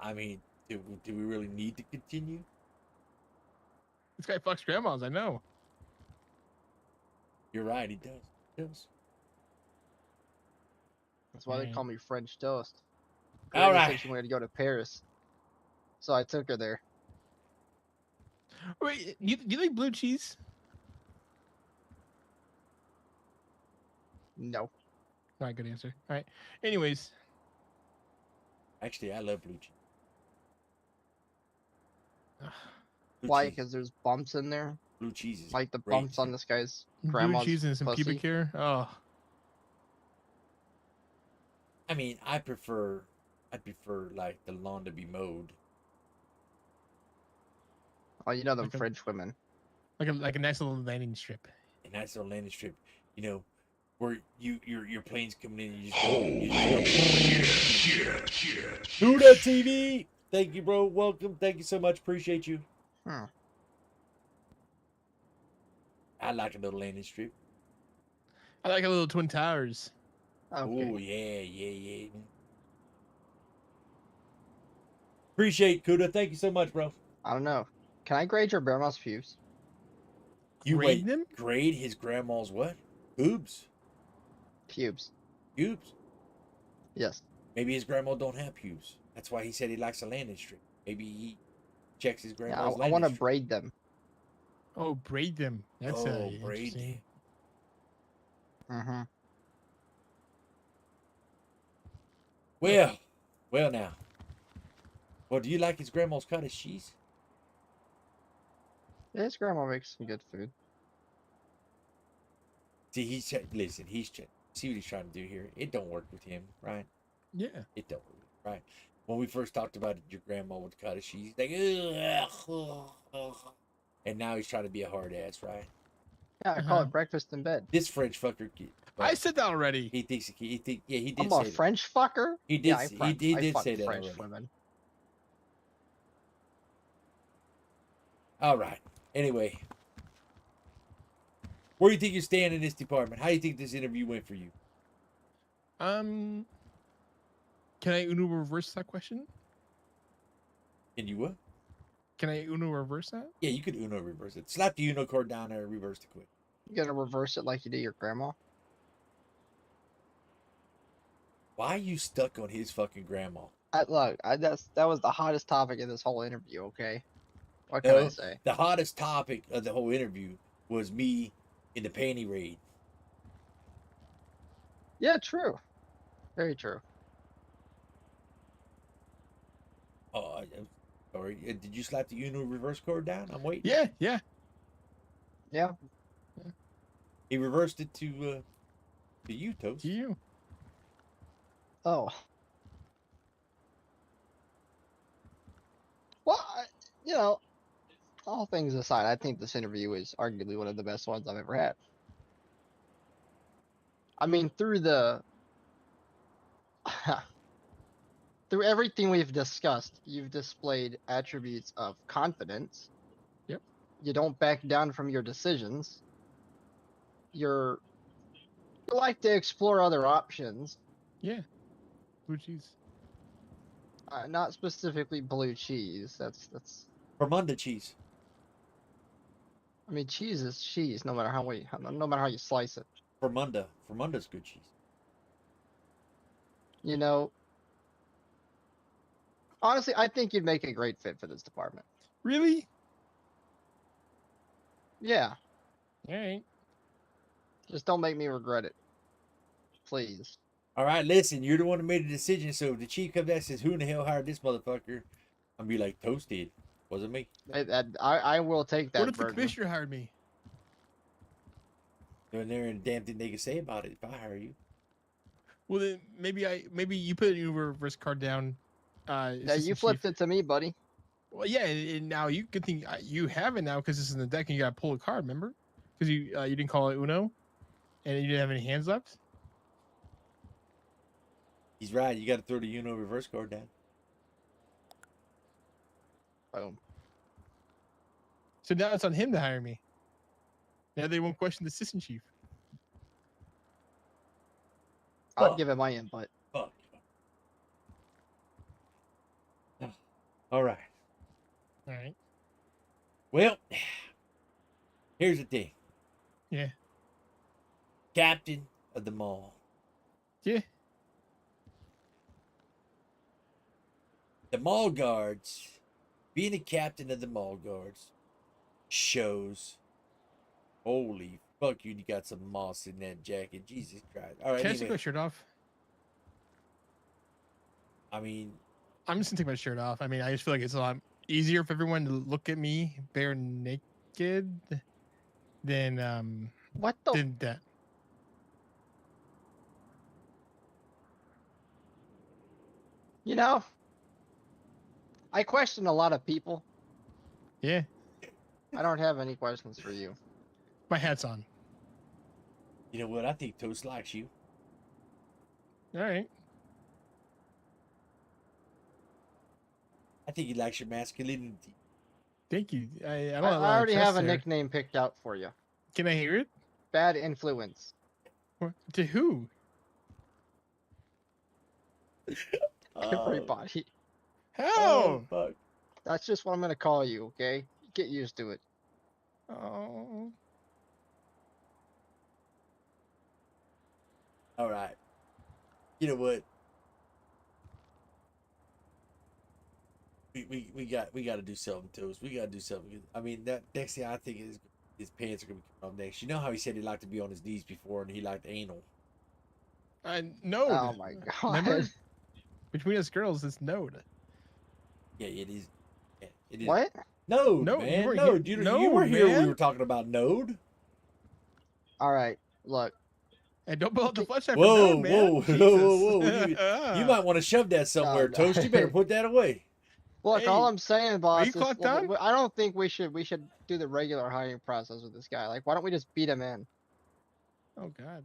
I mean, do we really need to continue? This guy fucks grandmas. I know. You're right, he does. He does. That's why they Right. call me French toast. All Granny right. said she wanted to go to Paris, so I took her there. Wait, do you like blue cheese? No. All right, good answer. All right. Anyways, Actually, I love blue cheese. Blue Why? cheese. Because there's bumps in there, Blue cheese is like the great. bumps on this guy's blue grandma's cheese and some pussy. pubic hair. Oh, I mean, I prefer like the lawn to be mowed. Oh, you know them Like a- French women. like a nice little landing strip. A nice little landing strip, you know, where your plane's coming in, you just go. Buddha TV, thank you, bro. Welcome, thank you so much. Appreciate you. Hmm. I like a little landing strip. I like a little Twin Towers. Okay. Oh yeah. Appreciate Kuda. Thank you so much, bro. I don't know. Can I grade your grandma's pubes? You Grade wait. them? Grade his grandma's what? Boobs. Pubes. Pubes. Yes. Maybe his grandma don't have pubes. That's why he said he likes a landing strip. Maybe he checks his Yeah, grandma's I landing want to strip. braid them. Oh, braid them. That's Oh, interesting. braid. Mm-hmm. Well, now. Well, do you like his grandma's cottage cheese? Yeah, his grandma makes some good food. See, listen. See what he's trying to do here. It don't work with him, right? Yeah. It don't work, right? When we first talked about it, your grandma with the cottage cheese, like, ugh, and now he's trying to be a hard ass, right? Yeah, I call it breakfast in bed. This French fucker. I said that already. He thinks yeah, he did I'm say a French fucker. He did. Yeah, I He did fuck say that French already. women. All right. Anyway, where do you think you stand in this department? How do you think this interview went for you? Can I Uno reverse that question? Can you what? Can I Uno reverse that? Yeah, you could Uno reverse it. Slap the Uno card down there and reverse the quick. You gotta reverse it like you do your grandma. Why are you stuck on his fucking grandma? That was the hottest topic in this whole interview. Okay, what can I say? The hottest topic of the whole interview was me in the panty raid. Yeah, true. Very true. Oh, I'm sorry. Did you slap the Uno reverse card down? I'm waiting. Yeah. He reversed it to you, Toast. To you. Oh. Well, all things aside, I think this interview is arguably one of the best ones I've ever had. I mean, through everything we've discussed, you've displayed attributes of confidence. Yep. You don't back down from your decisions. You like to explore other options. Yeah. Blue cheese. Not specifically blue cheese. That's. Vermunda cheese. I mean, cheese is cheese, no matter how you slice it. Vermunda's good cheese. You know, honestly, I think you'd make a great fit for this department. Really? Yeah. All right. Just don't make me regret it, please. All right, listen, you're the one that made the decision. So if the chief comes back and says, "Who in the hell hired this motherfucker?" I'm be like, "Toasted, wasn't me." I will take that. What if the commissioner hired me? And there ain't a damn thing they can say about it if I hire you. Well, then maybe you put a new reverse card down. Yeah, you flipped it to me, buddy. Well, yeah, and now you can think you have it now because it's in the deck and you got to pull a card. Remember? Because you didn't call it Uno, and you didn't have any hands left. He's right. You got to throw the Uno reverse card down. Boom. So now it's on him to hire me. Now they won't question the assistant chief. I'll give it my input. Fuck. All right. All right. Well, here's the thing. Yeah. Captain of the mall. Yeah. The mall guards, being a captain of the mall guards, shows. Holy fuck, you got some moss in that jacket. Jesus Christ. All right. Can I take my shirt off? I mean, I'm just gonna take my shirt off. I mean, I just feel like it's a lot easier for everyone to look at me bare naked than what the than that. You know, I question a lot of people. Yeah. I don't have any questions for you. My hat's on. you know what? I think Toast likes you. All right. I think he likes your masculinity. Thank you. I already have a nickname picked out for you. Can I hear it? Bad influence. To who? Everybody. How? Oh, fuck. That's just what I'm gonna call you, okay? Get used to it. Oh. All right. You know what? We got to do something, Toast. We got to do something. I mean, that next thing I think is his pants are gonna be coming off next. You know how he said he liked to be on his knees before and he liked anal. No. Oh my god. Remember? Between us girls, it's Node. Yeah, it is. Yeah, it is. What? Node, No, you man. weren't Node. here- You were Node, here. We man. were talking about Node. All right, look. And don't blow up the flashlight for Whoa, Node, man. whoa, Jesus. whoa, whoa! You might want to shove that somewhere, no. Toast. You better put that away. Look, all I'm saying, boss, you is clocked look, on? I don't think we should do the regular hiring process with this guy. Like, why don't we just beat him in? Oh God.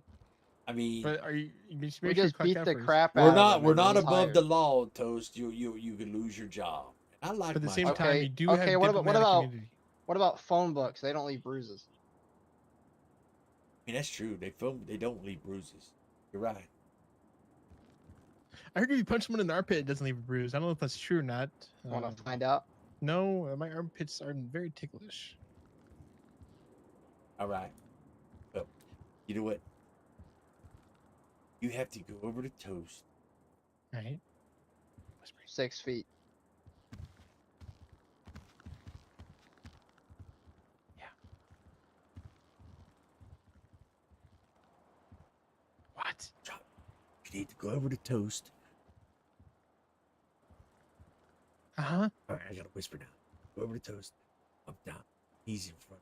I mean, But are you? You make We sure you just clock beat out the first. crap out we're of not him. we're and then not he's above hired. the law, Toast. You could lose your job. I like But at the my same job. time, you do okay, have what diplomatic about immunity. what about phone books? They don't leave bruises. I mean, that's true. They don't leave bruises. You're right. I heard if you punch someone in the armpit, it doesn't leave a bruise. I don't know if that's true or not. Want to find out? No, my armpits are very ticklish. All right. Well, you know what? You have to go over to Toast. All right. 6 feet. What? You need to go over to Toast. Uh-huh. All right, I gotta whisper now. Go over to Toast. Up down. He's in front.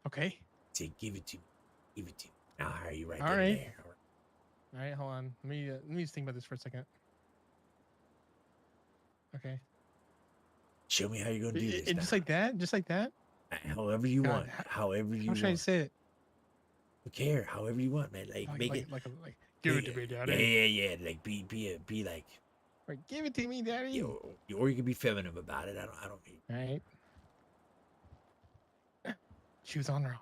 Okay. Say, give it to me. Give it to me. I'll hire you right All then and right. there. All right. All right, hold on. Let me just think about this for a second. Okay. Show me how you're gonna do this. And just like that? Just like that? However you God, want. However you How should I want. say it? Don't care. However you want, man. Like make it. Like give it to me, daddy. Yeah. Like be like. Like, give it to me, daddy. Or you can be feminine about it. I don't mean. All right. Shoes on or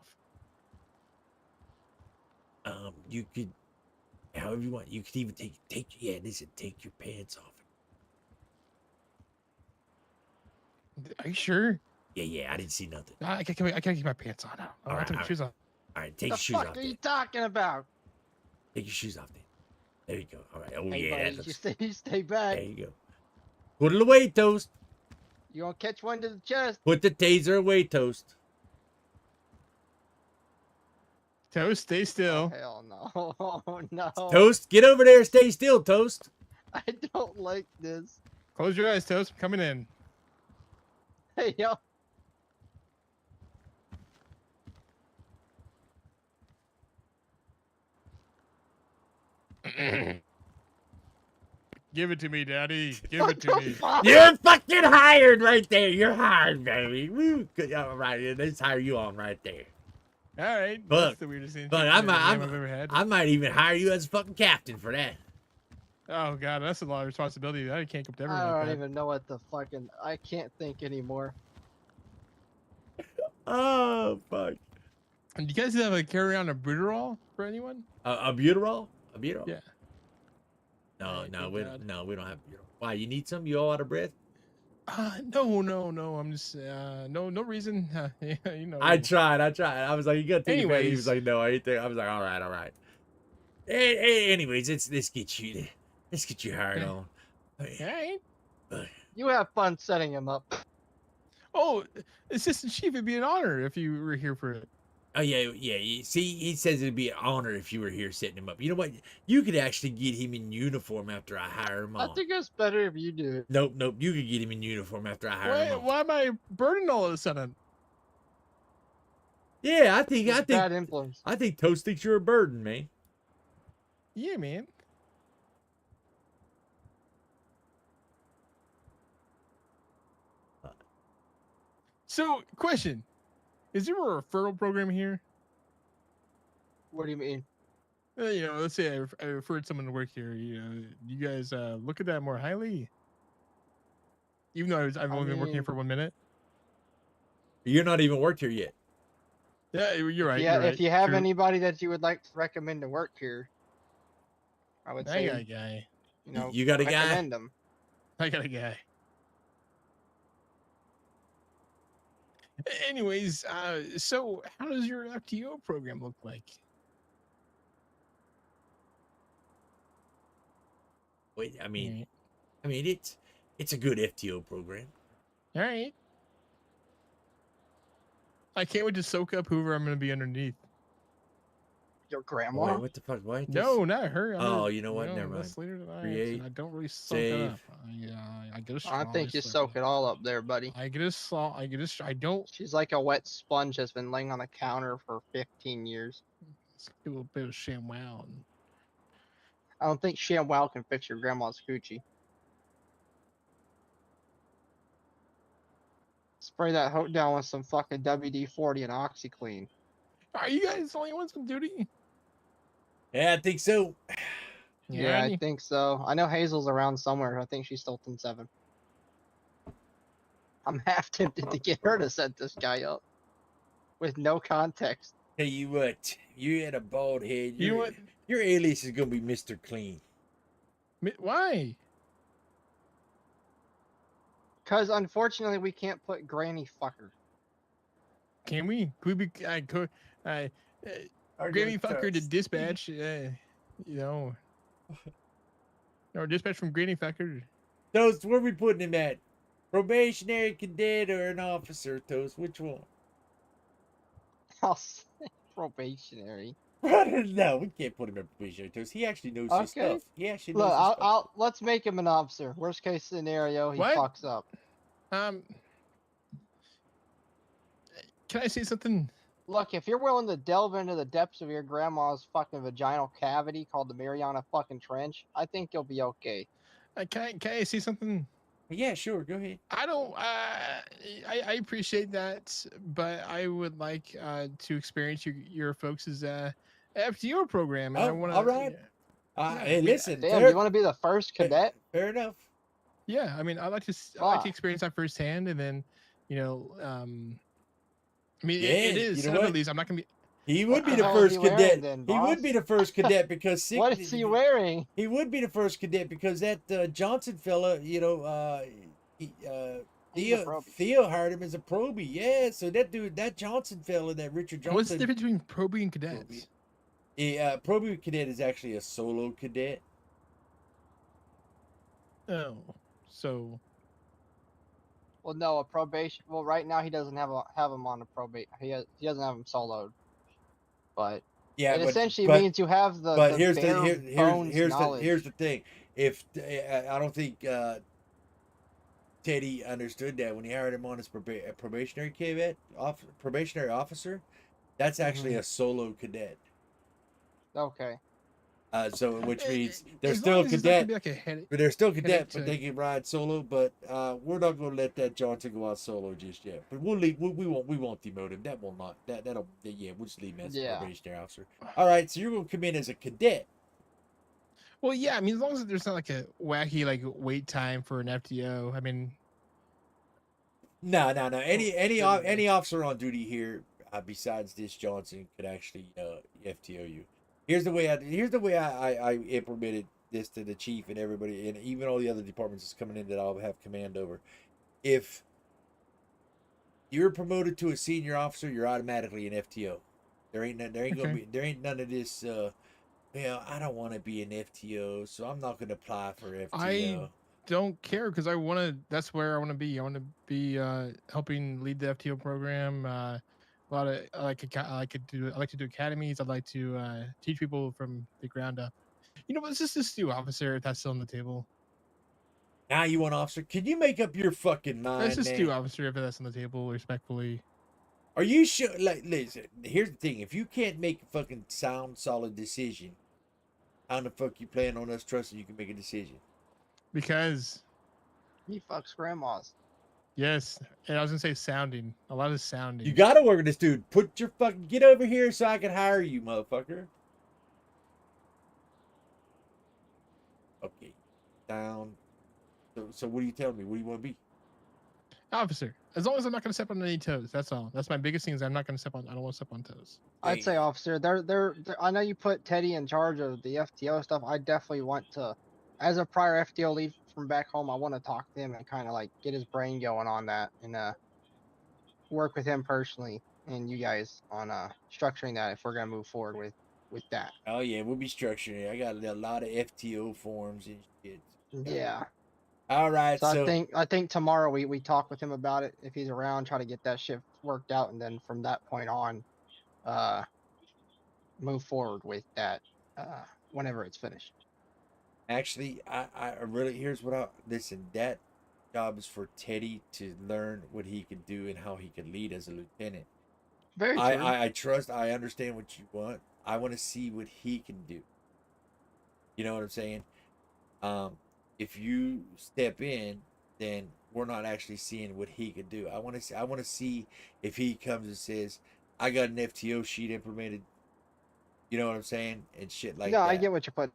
off? You could, however you want. You could even take your pants off. Are you sure? Yeah. I didn't see nothing. I can't keep my pants on now. I took my shoes off. All right, take The your shoes fuck off. are Then. you talking about? Take your shoes off then. There you go. All right. Oh Hey, yeah. buddy, That looks, you stay back. there you go. Put it away, Toast. You gonna catch one to the chest? Put the taser away, Toast. Toast, stay still. Oh, hell no. Oh, no. Toast, get over there. Stay still, Toast. I don't like this. Close your eyes, Toast. I'm coming in. Hey, yo. Give it to me, daddy. Give it to me. You're fucking hired right there. You're hired, baby. Woo. Good. All right. Let's hire you on right there. All right. Look, That's the weirdest thing Look, I've ever had. I might even hire you as a fucking captain for that. Oh god, that's a lot of responsibility. I can't come to everyone I like don't that. even know what the fucking. I can't think anymore. Oh fuck. And do you guys have a carry on a Bruderol for anyone? A butyrol? A butyrol? Yeah. No, Right, no, thank we God. don't have butyrol. Why? You need some? You all out of breath? No. I'm just no reason. You know. I tried. I was like, you gotta take it back. He was Anyways. like, no, I ain't think. I was like, all right. Anyways, let's get you hired on. Alright. You have fun setting him up. Oh, Assistant Chief, it'd be an honor if you were here for it. Oh yeah. See, he says it'd be an honor if you were here setting him up. You know what? You could actually get him in uniform after I hire him I on. think it's better if you do it. Nope. You could get him in uniform after I hire him on. Why am I burdened all of a sudden? Yeah, I think Bad influence. I think Toast thinks you're a burden, man. Yeah, man. So, question: is there a referral program here? What do you mean? You know, let's say I referred someone to work here. You know, do you guys look at that more highly? Even though I've only been working here for 1 minute. You're not even worked here yet. Yeah, you're right. Yeah, you're right. if you have True. anybody that you would like to recommend to work here, I would I say, got a guy. you know, You got a guy? recommend them. I got a guy. Anyways, so how does your FTO program look like? Wait, I mean, it's a good FTO program. All right. I can't wait to soak up whoever I'm going to be underneath. Your Oh, grandma? wait, what the fuck? Why ain't this? No, not her. Oh, you know what? Never mind. That's later tonight, Create, and I don't really soak that save. up. I get a straw. I think you soak it all up there, buddy. I get a straw. I don't. She's like a wet sponge that's been laying on the counter for 15 years. Let's give a little bit of ShamWow. I don't think ShamWow can fix your grandma's coochie. Spray that hoe down with some fucking WD-40 and OxyClean. Are you guys the only ones on duty? Yeah, I think so. Yeah, I think so. I know Hazel's around somewhere. I think she's Stilton 7. I'm half tempted to get her to set this guy up with no context. Tell you what, you had a bald head. You know what? Your alias is gonna be Mr. Clean. Why? Because unfortunately, we can't put Granny Fucker. Can we? Could we be? Granny Fucker to dispatch. Or dispatch from Granny Fucker. Toast, where are we putting him at? Probationary cadet or an officer, Toast? Which one? I'll say probationary. No, we can't put him in probationary, Toast. He actually knows his stuff. He actually knows Look, his stuff. let's make him an officer. Worst case scenario, he What? fucks up. Can I say something? Look, if you're willing to delve into the depths of your grandma's fucking vaginal cavity called the Mariana fucking Trench, I think you'll be okay. Can I say something? Yeah, sure. Go ahead. I don't. I appreciate that, but I would like to experience your folks' FTO program. And I want all right. Hey, listen. Damn, you want to be the first cadet? Fair enough. Yeah, I mean, I like to experience that firsthand, and then, I mean, it is. You know At what? least I'm not gonna be. He would be the the hell is first he wearing cadet. then, He would boss? be the first cadet because What is he wearing? He would be the first cadet because that Johnson fella, Theo hired him as a probie. Yeah, so that Johnson fella, that Richard Johnson. What's the difference between probie and cadets? Probie cadet is actually a solo cadet. Oh, so. Well, no, a probation. Well, right now he doesn't have him on a probate. He doesn't have him soloed. But yeah, it essentially but, means you have the. But the here's here's the thing. If I don't think Teddy understood that when he hired him on as probationary probationary officer, that's actually a solo cadet. Okay. So which means they're As still long as it's not gonna cadet, be like a head- but they're still cadet, headache but to- they can ride solo. But we're not going to let that Johnson go out solo just yet. But we'll leave. We won't demote him. That will not. That'll. Yeah, we'll just leave him as a probationary officer. All right. So you're going to come in as a cadet. Well, yeah. I mean, as long as there's not like a wacky wait time for an FTO. I mean. No. Any officer on duty here, besides this Johnson, could actually FTO you. Here's the way I implemented this to the chief and everybody, and even all the other departments that's coming in that I'll have command over. If you're promoted to a senior officer, you're automatically an FTO. There ain't none of this. Well, I don't want to be an FTO, so I'm not going to apply for FTO. I don't care because I want to. That's where I want to be. I want to be helping lead the FTO program. A lot of I like to do academies. I'd like to teach people from the ground up. You know, let's just do officer if that's still on the table. Now you want officer? Can you make up your fucking mind? Let's just do officer if that's on the table, respectfully. Are you sure? Like, listen. Here's the thing: if you can't make a fucking sound, solid decision, how the fuck you plan on us trusting you can make a decision? Because he fucks grandmas. Yes, and I was gonna say sounding. A lot of sounding. You gotta work with this dude. Get over here so I can hire you, motherfucker. Okay, down. So what are you telling me? What do you want to be? Officer. As long as I'm not gonna step on any toes. That's all. That's my biggest thing. Is I'm not gonna step on. I don't want to step on toes. I'd say officer. They're I know you put Teddy in charge of the FTO stuff. I definitely want to, as a prior FTO lead from back home, I want to talk to him and kind of like get his brain going on that and work with him personally and you guys on structuring that if we're gonna move forward with that. Oh yeah, we'll be structuring it. I got a lot of FTO forms and shit. Yeah. All right. So I think tomorrow we talk with him about it if he's around, try to get that shit worked out, and then from that point on, move forward with that whenever it's finished. Actually, I really here's what I listen. That job is for Teddy to learn what he could do and how he could lead as a lieutenant. Very I, true. I trust. I understand what you want. I want to see what he can do. You know what I'm saying? If you step in, then we're not actually seeing what he could do. I want to see. I want to see if he comes and says, "I got an FTO sheet implemented." You know what I'm saying? And shit like No, I that. get what you're putting.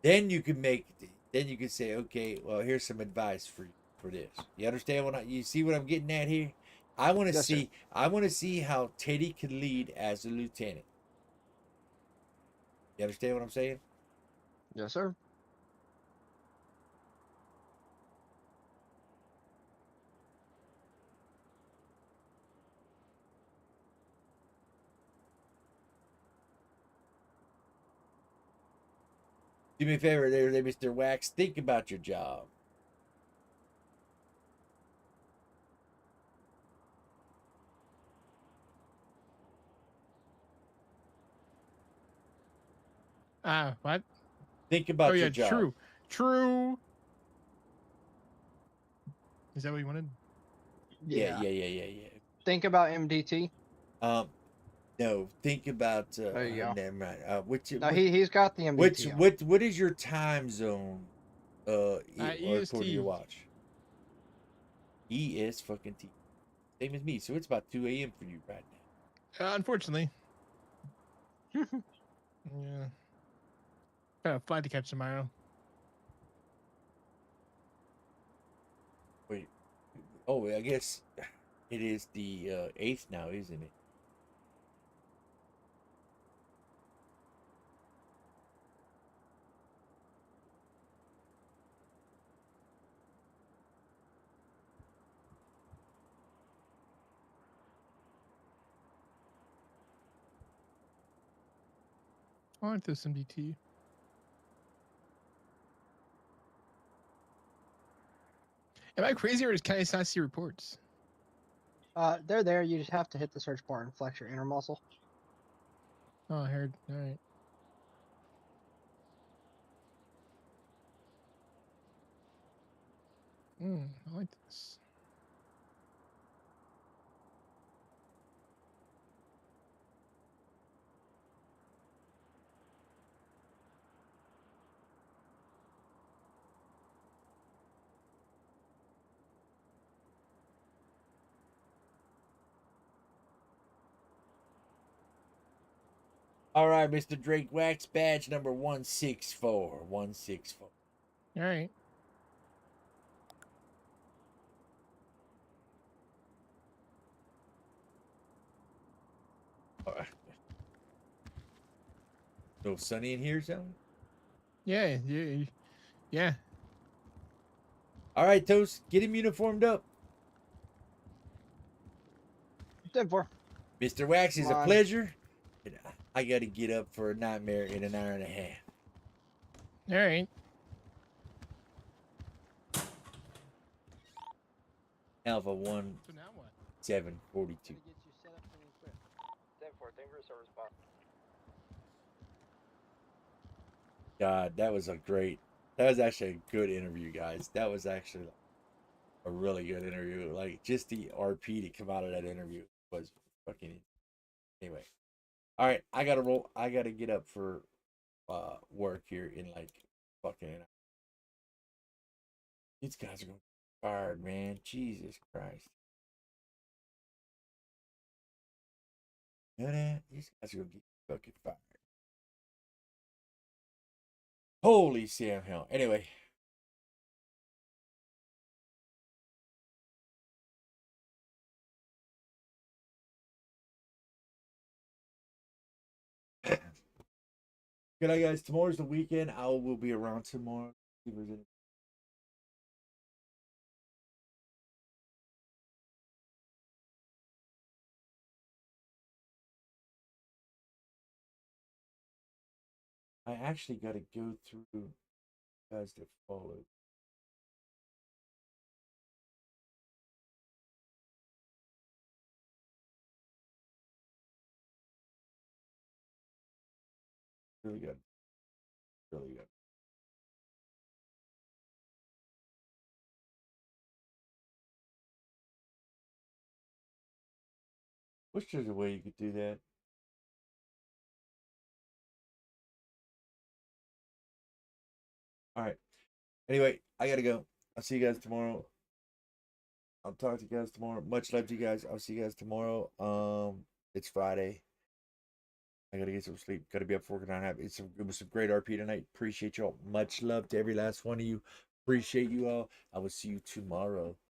Then you can make. Then you can say, "Okay, well, here's some advice for this." You understand what you see what I'm getting at here? I want to Yes, sir. see. I want to see how Teddy can lead as a lieutenant. You understand what I'm saying? Yes, sir. Do me a favor there, Mr. Wax. Think about your job. What? Think about Oh yeah, your job. true. Is that what you wanted? Yeah. Think about MDT. No. Think about. There you go. Never mind. No, he's got the MDT on. What is your time zone? According to your EST. watch. ES fucking T. Same as me. So it's about 2 a.m. for you right now. Unfortunately. Yeah. Got a flight to catch tomorrow. Wait. Oh, I guess it is the 8th now, isn't it? I want this MDT. Am I crazy or can I not see reports? They're there. You just have to hit the search bar and flex your inner muscle. Oh, I heard. All right. I like this. All right, Mr. Drake Wax, badge number 164. 164. All right. All right. So sunny in here, something? Yeah. All right, Toast, get him uniformed up. 10-4. Mr. Wax is a Come on. pleasure. I got to get up for a nightmare in an hour and a half. All right. Alpha 1 So now what? 742. 10-4. Thank you for your service, boss. God, that was actually a good interview, guys. That was actually a really good interview. Like, just the RP to come out of that interview was fucking. Anyway, all right, I gotta roll. I gotta get up for work here in like fucking. These guys are gonna be fired, man. Jesus Christ. You know that? These guys are gonna get fucking fired. Holy Sam hell. Anyway. Good night, guys. Tomorrow's the weekend. I will be around tomorrow. I actually got to go through guys that follow. Really good. Really good. Wish there's a way you could do that. All right. Anyway, I gotta go. I'll see you guys tomorrow. I'll talk to you guys tomorrow. Much love to you guys. I'll see you guys tomorrow. It's Friday. I gotta get some sleep. Gotta be up for work and it was some great RP tonight. Appreciate y'all. Much love to every last one of you. Appreciate you all. I will see you tomorrow.